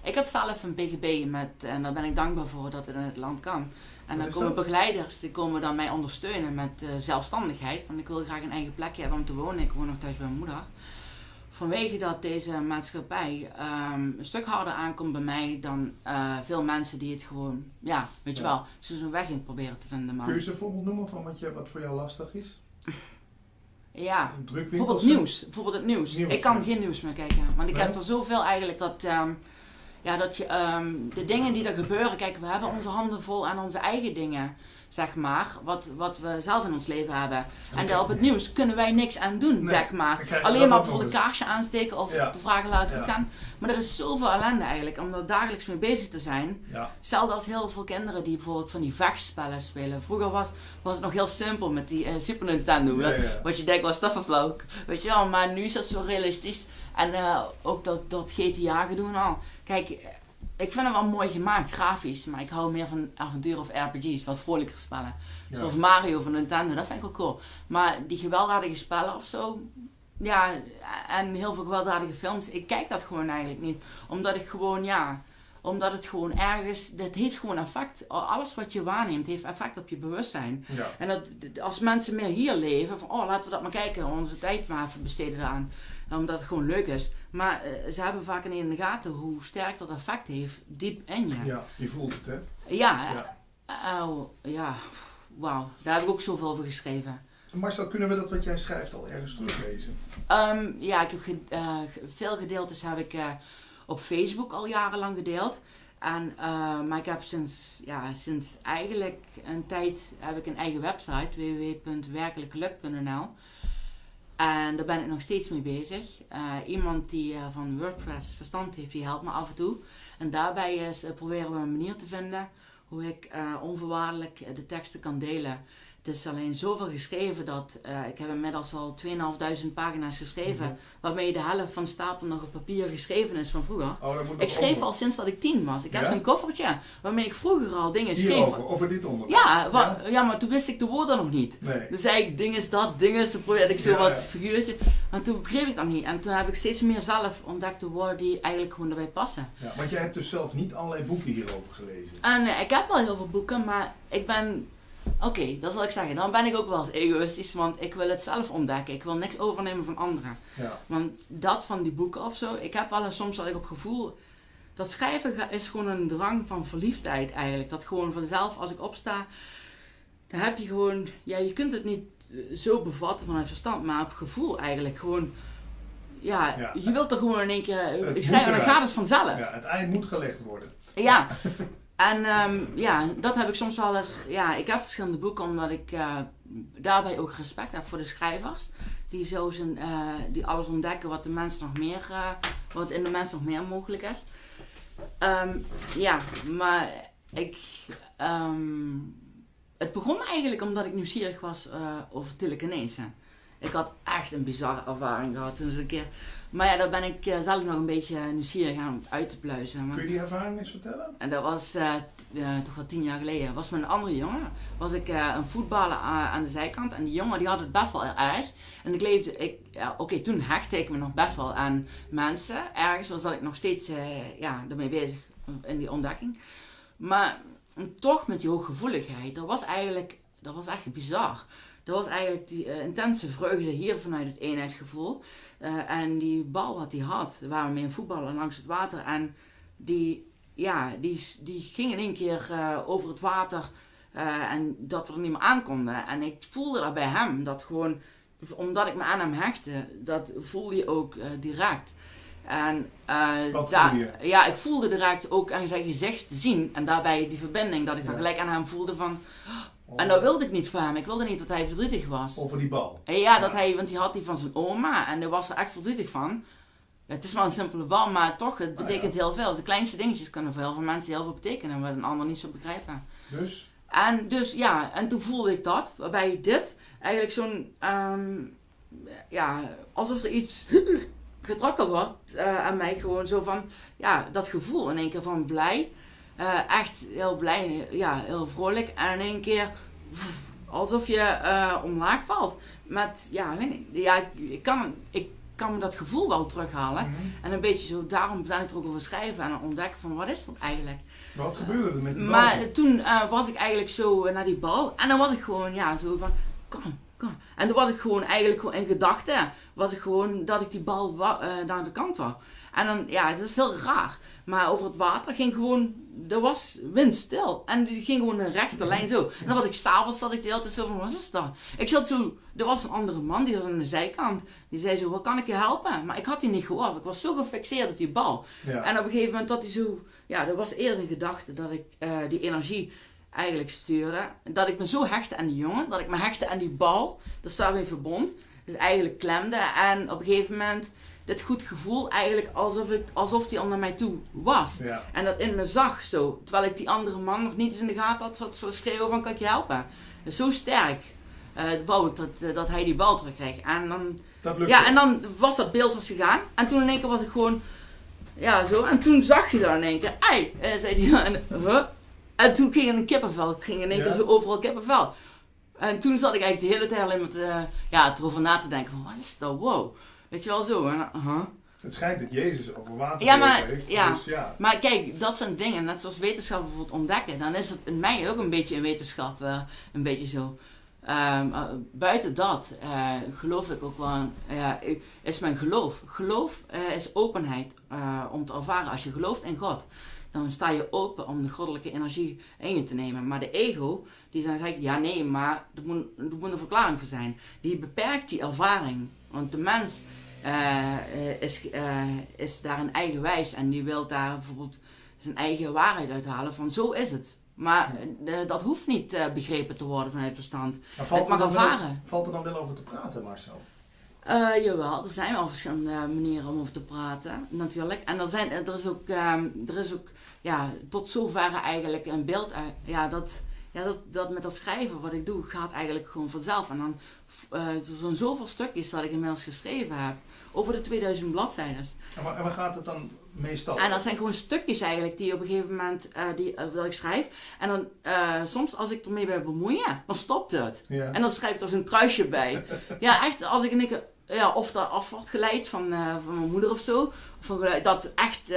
ik heb zelf een BGB en daar ben ik dankbaar voor dat het in het land kan. En dan komen begeleiders, die komen dan mij ondersteunen met zelfstandigheid. Want ik wil graag een eigen plekje hebben om te wonen. Ik woon nog thuis bij mijn moeder. Vanwege dat deze maatschappij een stuk harder aankomt bij mij dan veel mensen die het gewoon, weet je wel, zo'n weg in proberen te vinden. Maar... Kun je eens een voorbeeld noemen van wat voor jou lastig is? Ja, bijvoorbeeld het nieuws. Ik kan geen nieuws meer kijken, want ik heb er zoveel eigenlijk dat je de dingen die er gebeuren, kijk, we hebben onze handen vol aan onze eigen dingen, zeg maar, wat we zelf in ons leven hebben. En daar op het nieuws kunnen wij niks aan doen, zeg maar. Alleen maar bijvoorbeeld een kaarsje aansteken of te vragen laten het gaan. Maar er is zoveel ellende eigenlijk, om er dagelijks mee bezig te zijn. Ja. Hetzelfde als heel veel kinderen die bijvoorbeeld van die vechtspellen spelen. Vroeger was het nog heel simpel met die Super Nintendo. Wat je denkt was dat flauw. Weet je wel, maar nu is dat zo realistisch. En ook dat GTA gedoe al. Kijk, ik vind het wel mooi gemaakt, grafisch, maar ik hou meer van avontuur of RPG's, wat vrolijker spellen. Ja. Zoals Mario van Nintendo, dat vind ik ook cool. Maar die gewelddadige spellen of zo, en heel veel gewelddadige films, ik kijk dat gewoon eigenlijk niet. Omdat ik gewoon, omdat het gewoon ergens, dat heeft gewoon effect. Alles wat je waarneemt heeft effect op je bewustzijn. Ja. En dat, als mensen meer hier leven, van laten we dat maar kijken, onze tijd maar even besteden eraan. Omdat het gewoon leuk is. Maar ze hebben vaak niet in de gaten hoe sterk dat effect heeft diep in je. Ja, je voelt het, hè? Wauw. Daar heb ik ook zoveel over geschreven. Marcel, kunnen we dat wat jij schrijft al ergens teruglezen? Ik heb veel gedeeltes heb ik op Facebook al jarenlang gedeeld. Maar ik heb sinds eigenlijk een tijd heb ik een eigen website, www.werkelijkgeluk.nl. En daar ben ik nog steeds mee bezig. Iemand die van WordPress verstand heeft, die helpt me af en toe. En daarbij proberen we een manier te vinden hoe ik onvoorwaardelijk de teksten kan delen. Het is alleen zoveel geschreven dat ik heb inmiddels al 2.500 pagina's geschreven. Waarmee de helft van de stapel nog op papier geschreven is van vroeger. Ik schreef al sinds dat ik 10 was. Ik heb een koffertje waarmee ik vroeger al dingen schreef. Over dit onderwerp? Maar toen wist ik de woorden nog niet. Nee. Dus zei ik, ding is dat, ding is, dan probeerde ik zo wat figuurtje. En toen begreep ik dat niet. En toen heb ik steeds meer zelf ontdekt de woorden die eigenlijk gewoon erbij passen. Ja, want jij hebt dus zelf niet allerlei boeken hierover gelezen? En ik heb wel heel veel boeken, maar ik ben... Oké, dat zal ik zeggen. Dan ben ik ook wel eens egoïstisch, want ik wil het zelf ontdekken. Ik wil niks overnemen van anderen. Ja. Want dat van die boeken of zo, ik heb wel eens soms dat ik op gevoel... Dat schrijven is gewoon een drang van verliefdheid eigenlijk. Dat gewoon vanzelf, als ik opsta, dan heb je gewoon... Ja, je kunt het niet zo bevatten vanuit verstand, maar op gevoel eigenlijk gewoon... Ja, je wilt er gewoon in één keer... schrijven en dan gaat het vanzelf. Ja, het ei moet gelegd worden. Ja. En dat heb ik soms wel eens... Ja, ik heb verschillende boeken omdat ik daarbij ook respect heb voor de schrijvers. Die die alles ontdekken wat wat in de mens nog meer mogelijk is. Maar het begon eigenlijk omdat ik nieuwsgierig was over telekinese. Ik had echt een bizarre ervaring gehad toen eens een keer. Maar daar ben ik zelf nog een beetje nieuwsgierig aan uit te pluizen. Kun je die ervaring eens vertellen? En dat was toch wel 10 jaar geleden, was met een andere jongen, was ik een voetballer aan de zijkant. En die jongen die had het best wel erg. En toen hechtte ik me nog best wel aan mensen. Ergens was dat ik nog steeds ermee bezig in die ontdekking. Maar toch met die hooggevoeligheid, dat was echt bizar. Dat was eigenlijk die intense vreugde hier vanuit het eenheidsgevoel. En die bal wat hij had, waar we mee voetballen langs het water. En die ging in één keer over het water en dat we er niet meer aan konden. En ik voelde dat bij hem, dat gewoon, omdat ik me aan hem hechtte, dat voelde je ook direct. En ik voelde direct ook aan zijn gezicht te zien en daarbij die verbinding, dat ik dan gelijk aan hem voelde van... En dat wilde ik niet voor hem. Ik wilde niet dat hij verdrietig was. Over die bal? Want die had die van zijn oma en daar was er echt verdrietig van. Het is maar een simpele bal, maar toch, het betekent heel veel. De kleinste dingetjes kunnen voor heel veel mensen heel veel betekenen, wat een ander niet zo begrijpen. En toen voelde ik dat, waarbij dit eigenlijk zo'n, alsof er iets getrokken wordt aan mij, gewoon zo van, dat gevoel in één keer van blij. Echt heel blij, heel vrolijk. En in één keer alsof je omlaag valt. Met, ik kan me dat gevoel wel terughalen. Mm-hmm. En een beetje zo, daarom ben ik er ook over schrijven en ontdekken van wat is dat eigenlijk. Wat gebeurde er met die bal? Maar toen was ik eigenlijk zo naar die bal. En dan was ik gewoon, zo van, kom. En toen was ik gewoon eigenlijk in gedachten, was ik gewoon dat ik die bal naar de kant wou. En dan, dat is heel raar. Maar over het water ging gewoon, er was windstil. En die ging gewoon een rechte lijn zo. En dan was ik s'avonds, dat ik de hele tijd zo van, wat is dat? Ik zat zo, er was een andere man, die was aan de zijkant. Die zei zo, wat kan ik je helpen? Maar ik had die niet gehoord. Ik was zo gefixeerd op die bal. Ja. En op een gegeven moment dat hij zo, er was eerst een gedachte dat ik die energie eigenlijk stuurde. Dat ik me zo hechtte aan die jongen, dat ik me hechtte aan die bal. Dus daar weer verbond. Dus eigenlijk klemde. En op een gegeven moment dit goed gevoel eigenlijk alsof die al naar mij toe was. Ja. En dat in me zag zo. Terwijl ik die andere man nog niet eens in de gaten had zo schreeuwen van kan ik je helpen. Dus zo sterk wou ik dat hij die bal terugkreeg. En dan, en dan was dat beeld gegaan. En toen in één keer was ik gewoon zo. En toen zag je dan in één keer zei hij en toen ging er een kippenvel. Ik ging in één keer zo overal kippenvel. En toen zat ik eigenlijk de hele tijd alleen met erover na te denken van wat is dat? Wow. Weet je wel zo. Het schijnt dat Jezus over water heeft. Dus maar kijk, dat zijn dingen. Net zoals wetenschap bijvoorbeeld ontdekken. Dan is het in mij ook een beetje in wetenschap een beetje zo. Buiten dat geloof ik ook wel, is mijn geloof. Geloof is openheid om te ervaren. Als je gelooft in God, dan sta je open om de goddelijke energie in je te nemen. Maar de ego, die zegt, maar er moet een verklaring voor zijn. Die beperkt die ervaring. Want de mens is daarin eigenwijs en die wil daar bijvoorbeeld zijn eigen waarheid uithalen van zo is het. Maar dat hoeft niet begrepen te worden vanuit verstand. Het mag ervaren. Valt er dan wel over te praten, Marcel? Jawel, er zijn wel verschillende manieren om over te praten, natuurlijk. En er is ook tot zover eigenlijk een beeld uit. Dat met dat schrijven wat ik doe gaat eigenlijk gewoon vanzelf. En dan er zijn zoveel stukjes dat ik inmiddels geschreven heb. Over de 2000 bladzijdes. En waar gaat het dan meestal? En dat zijn gewoon stukjes eigenlijk die op een gegeven moment dat ik schrijf. En dan soms als ik ermee ben bemoeien, dan stopt het. Ja. En dan schrijf ik er zo'n kruisje bij. Echt, als ik in één keer, of dat af wordt geleid van mijn moeder of zo. Of dat echt,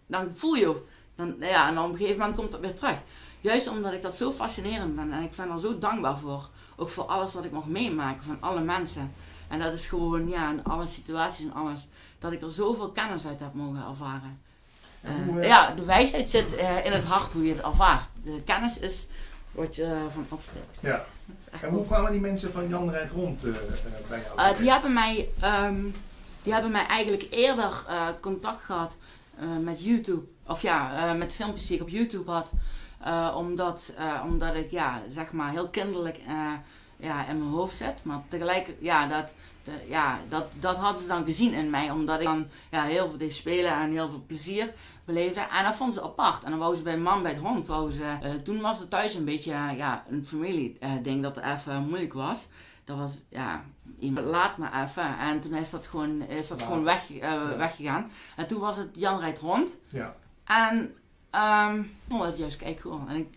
dan voel je ook. En dan op een gegeven moment komt dat weer terug. Juist omdat ik dat zo fascinerend ben en ik ben er zo dankbaar voor. Ook voor alles wat ik mag meemaken van alle mensen. En dat is gewoon, in alle situaties en alles. Dat ik er zoveel kennis uit heb mogen ervaren. De wijsheid zit in het hart hoe je het ervaart. De kennis is wat je van opsteekt. Ja. En hoe kwamen die mensen van Jan rijdt rond bij jou? Die hebben mij eigenlijk eerder contact gehad met YouTube. Of met filmpjes die ik op YouTube had. Omdat ik zeg maar heel kinderlijk in mijn hoofd zit. Maar tegelijk, dat hadden ze dan gezien in mij. Omdat ik dan heel veel deed spelen en heel veel plezier beleefde. En dat vonden ze apart. En dan wou ze bij man bij het hond. Toen was het thuis een beetje een familieding dat even moeilijk was. Dat was, iemand laat me even. En toen is dat gewoon weggegaan. En toen was het Jan rijdt rond. Ja. En Oh, dat juist kijk gewoon. En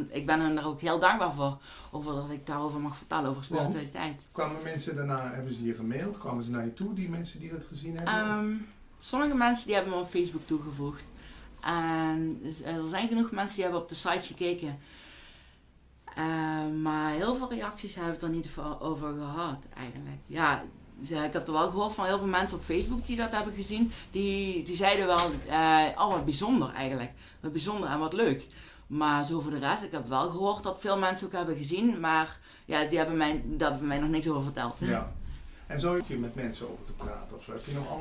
ik ben hen daar ook heel dankbaar voor. Over dat ik daarover mag vertellen, over spiritualiteit. Kwamen mensen daarna, hebben ze je gemaild? Kwamen ze naar je toe, die mensen die dat gezien hebben? Sommige mensen die hebben me op Facebook toegevoegd. En er zijn genoeg mensen die hebben op de site gekeken. Maar heel veel reacties hebben het er niet over gehad eigenlijk. Ja, ik heb er wel gehoord van heel veel mensen op Facebook die dat hebben gezien. Die zeiden wel, wat bijzonder eigenlijk. Wat bijzonder en wat leuk. Maar zo voor de rest, ik heb wel gehoord dat veel mensen ook hebben gezien. Maar ja, daar hebben mij nog niks over verteld. Ja. En zo heb je met mensen over te praten of zo. Heb je nog